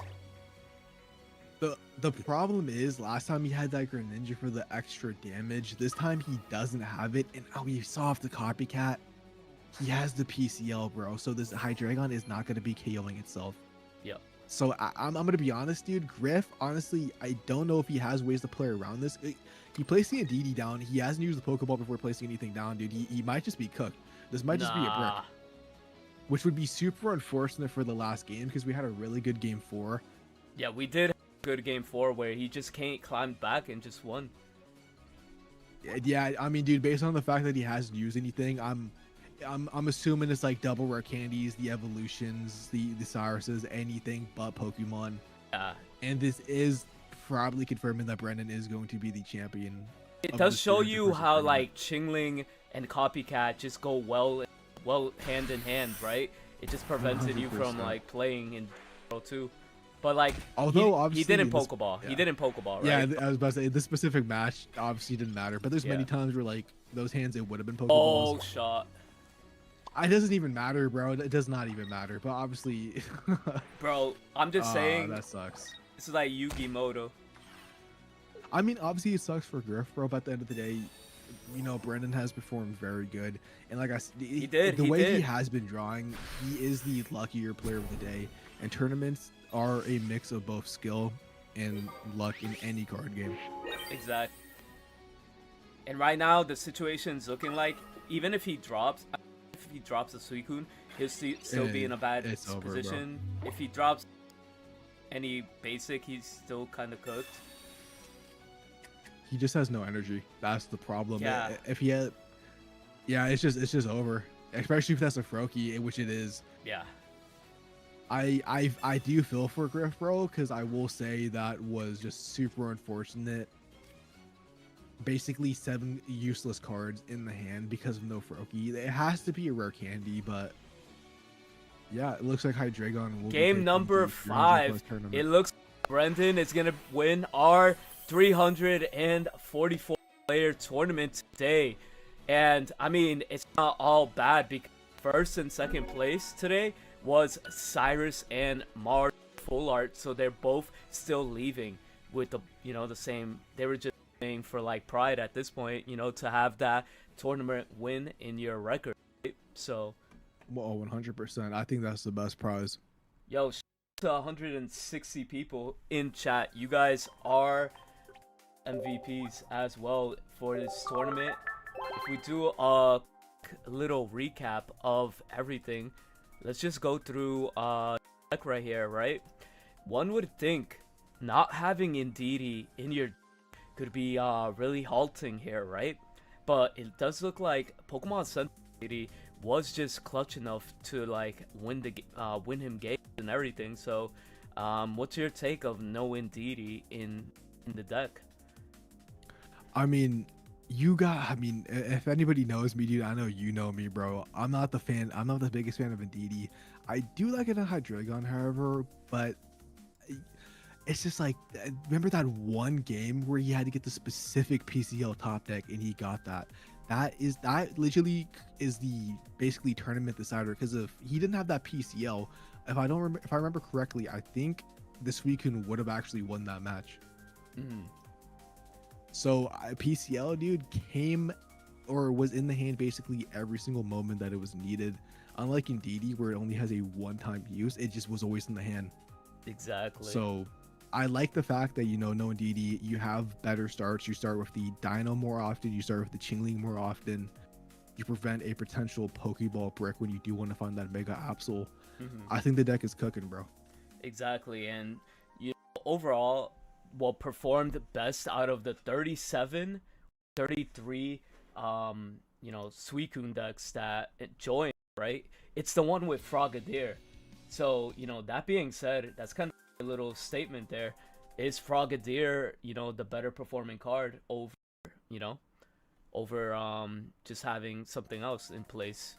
The problem is, last time he had that Greninja for the extra damage. This time he doesn't have it, and we saw off the copycat. He has the PCL, bro. So this Hydreigon is not going to be KOing itself. Yep. So I'm going to be honest, dude. Griff, honestly, I don't know if he has ways to play around this. He placed the Indeedee down. He hasn't used the Pokeball before placing anything down, dude. He might just be cooked. This might just be a brick. Which would be super unfortunate for the last game, because we had a really good game 4. Yeah, we did have a good game 4 where he just can't climb back and just won. Yeah, I mean, dude, based on the fact that he hasn't used anything, I'm assuming it's like double rare candies, the evolutions, the Cyruses, anything but Pokemon. Yeah. And this is probably confirming that Brendan is going to be the champion. It does show you how like Chingling and Copycat just go well hand in hand, right? It just prevented 100%. You from like playing in Pro 2. But like, although he didn't Pokeball. Yeah. He didn't Pokeball, right? Yeah, I was about to say, this specific match obviously didn't matter. But there's many times where like those hands, it would have been Pokeballs. Oh, shot. It doesn't even matter, bro. It does not even matter. But obviously... Bro, I'm just saying... That sucks. This is like Yugi Moto. I mean, obviously it sucks for Griff, bro. But at the end of the day, you know, Brendan has performed very good. And like I said, the way he has been drawing, he is the luckier player of the day. And tournaments are a mix of both skill and luck in any card game. Exactly. And right now, the situation's looking like, even if he drops a Suicune, he'll still be in a bad position. Over, if he drops any basic, he's still kind of cooked. He just has no energy. That's the problem. Yeah. If he had, yeah, it's just over. Especially if that's a Froakie, which it is. Yeah. I do feel for Griff, bro, because I will say that was just super unfortunate. Basically 7 useless cards in the hand because of no Froakie. It has to be a rare candy, but yeah, it looks like Hydreigon will game number 5. It looks like Brendan is gonna win our 344 player tournament today. And I mean, it's not all bad because first and second place today was Cyrus and Mars full art, so they're both still leaving with the the same. They were just playing for like pride at this point, to have that tournament win in your record. Right? So, well, 100%. I think that's the best prize. Yo, to 160 people in chat. You guys are MVPs as well for this tournament. If we do a little recap of everything, let's just go through deck right here, right? One would think not having Indeedee in your could be really halting here, right? But it does look like Pokemon Center Indeedee was just clutch enough to like win win him games and everything. So, what's your take of no Indeedee in the deck? I mean, if anybody knows me, dude, I know you know me, bro. I'm not the biggest fan of Indeedee. I do like it in Hydreigon, however, but it's just like, remember that one game where he had to get the specific PCL top deck and he got that? That literally is the basically tournament decider, because if he didn't have that PCL, if I remember correctly, I think the Suicune would have actually won that match. So PCL, dude, came or was in the hand basically every single moment that it was needed. Unlike Indeedee, where it only has a one-time use, it just was always in the hand. Exactly. So I like the fact that, no Indeedee, you have better starts. You start with the Dino more often. You start with the Chingling more often. You prevent a potential Pokeball brick when you do want to find that Mega Absol. I think the deck is cooking, bro. Exactly. And overall, what performed best out of the 33 Suicune decks that joined, right? It's the one with Frogadier. So, that being said, that's kind of a little statement there. Is Frogadier, the better performing card over, just having something else in place?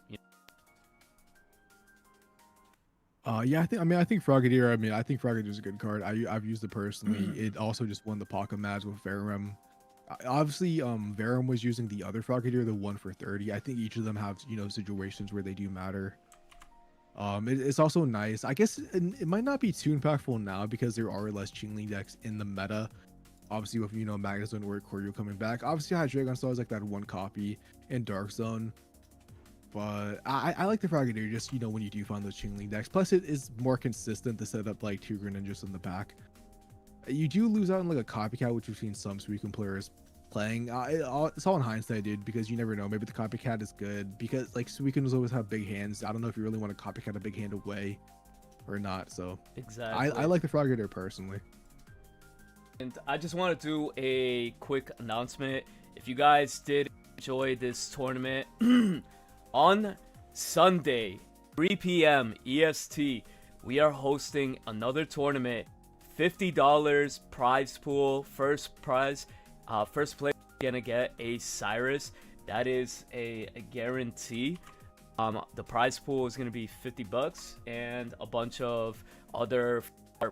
Yeah, I think Frogadier. I think Frogadier is a good card. I've used it personally. It also just won the Pocket Match with Ferrum. Obviously, Verum was using the other Frogadier, the one for 30. I think each of them have, you know, situations where they do matter. It's also nice. I guess it might not be too impactful now because there are less Chingling decks in the meta. Obviously, with, you know, Magnazone or Koryu coming back. Obviously, Hydreigon still has like that one copy in Dark Zone. But I like the Frogadier just, you know, when you do find those Chingling decks. Plus, it is more consistent to set up like 2 Greninjas in the back. You do lose out on like a copycat, which we've seen some Suicune players playing. It's all in hindsight, dude, because you never know. Maybe the copycat is good because like Suicune always have big hands. I don't know if you really want to copycat a big hand away or not. So Exactly. I like the Frogadier personally. And I just want to do a quick announcement. If you guys did enjoy this tournament, on Sunday, 3 p.m. EST, we are hosting another tournament. $50 prize pool. First prize, first player gonna get a Cyrus. That is a guarantee. The prize pool is gonna be $50 and a bunch of other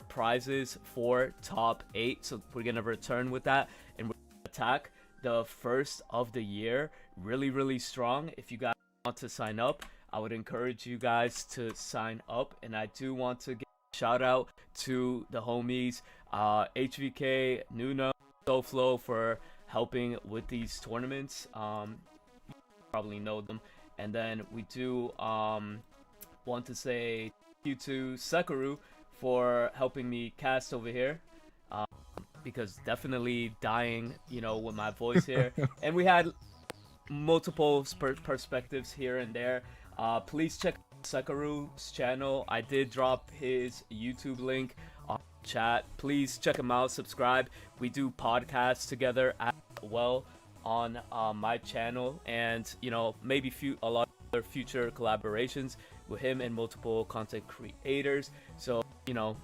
prizes for top 8. So we're gonna return with that and we're gonna attack the first of the year really strong. If you guys want to sign up, I would encourage you guys to sign up. And I do want to give a shout out to the homies HVK, Nuno, SoFlo for helping with these tournaments. You probably know them. And then we do want to say thank you to Sekuru for helping me cast over here, because definitely dying, you know, with my voice here. And we had multiple perspectives here and there. Please check Sekuru's channel. I did drop his YouTube link on chat. Please check him out, subscribe. We do podcasts together as well on my channel, and you know, maybe a lot of other future collaborations with him and multiple content creators. So you know,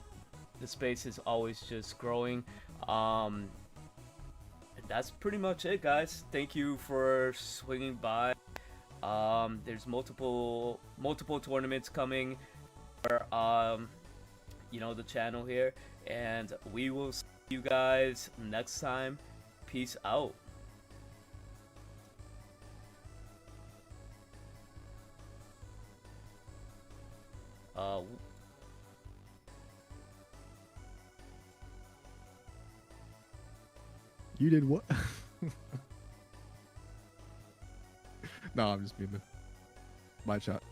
the space is always just growing. That's pretty much it, guys. Thank you for swinging by. There's multiple tournaments coming for you know, the channel here, and we will see you guys next time. Peace out. You did what? No, I'm just beaming. My chat.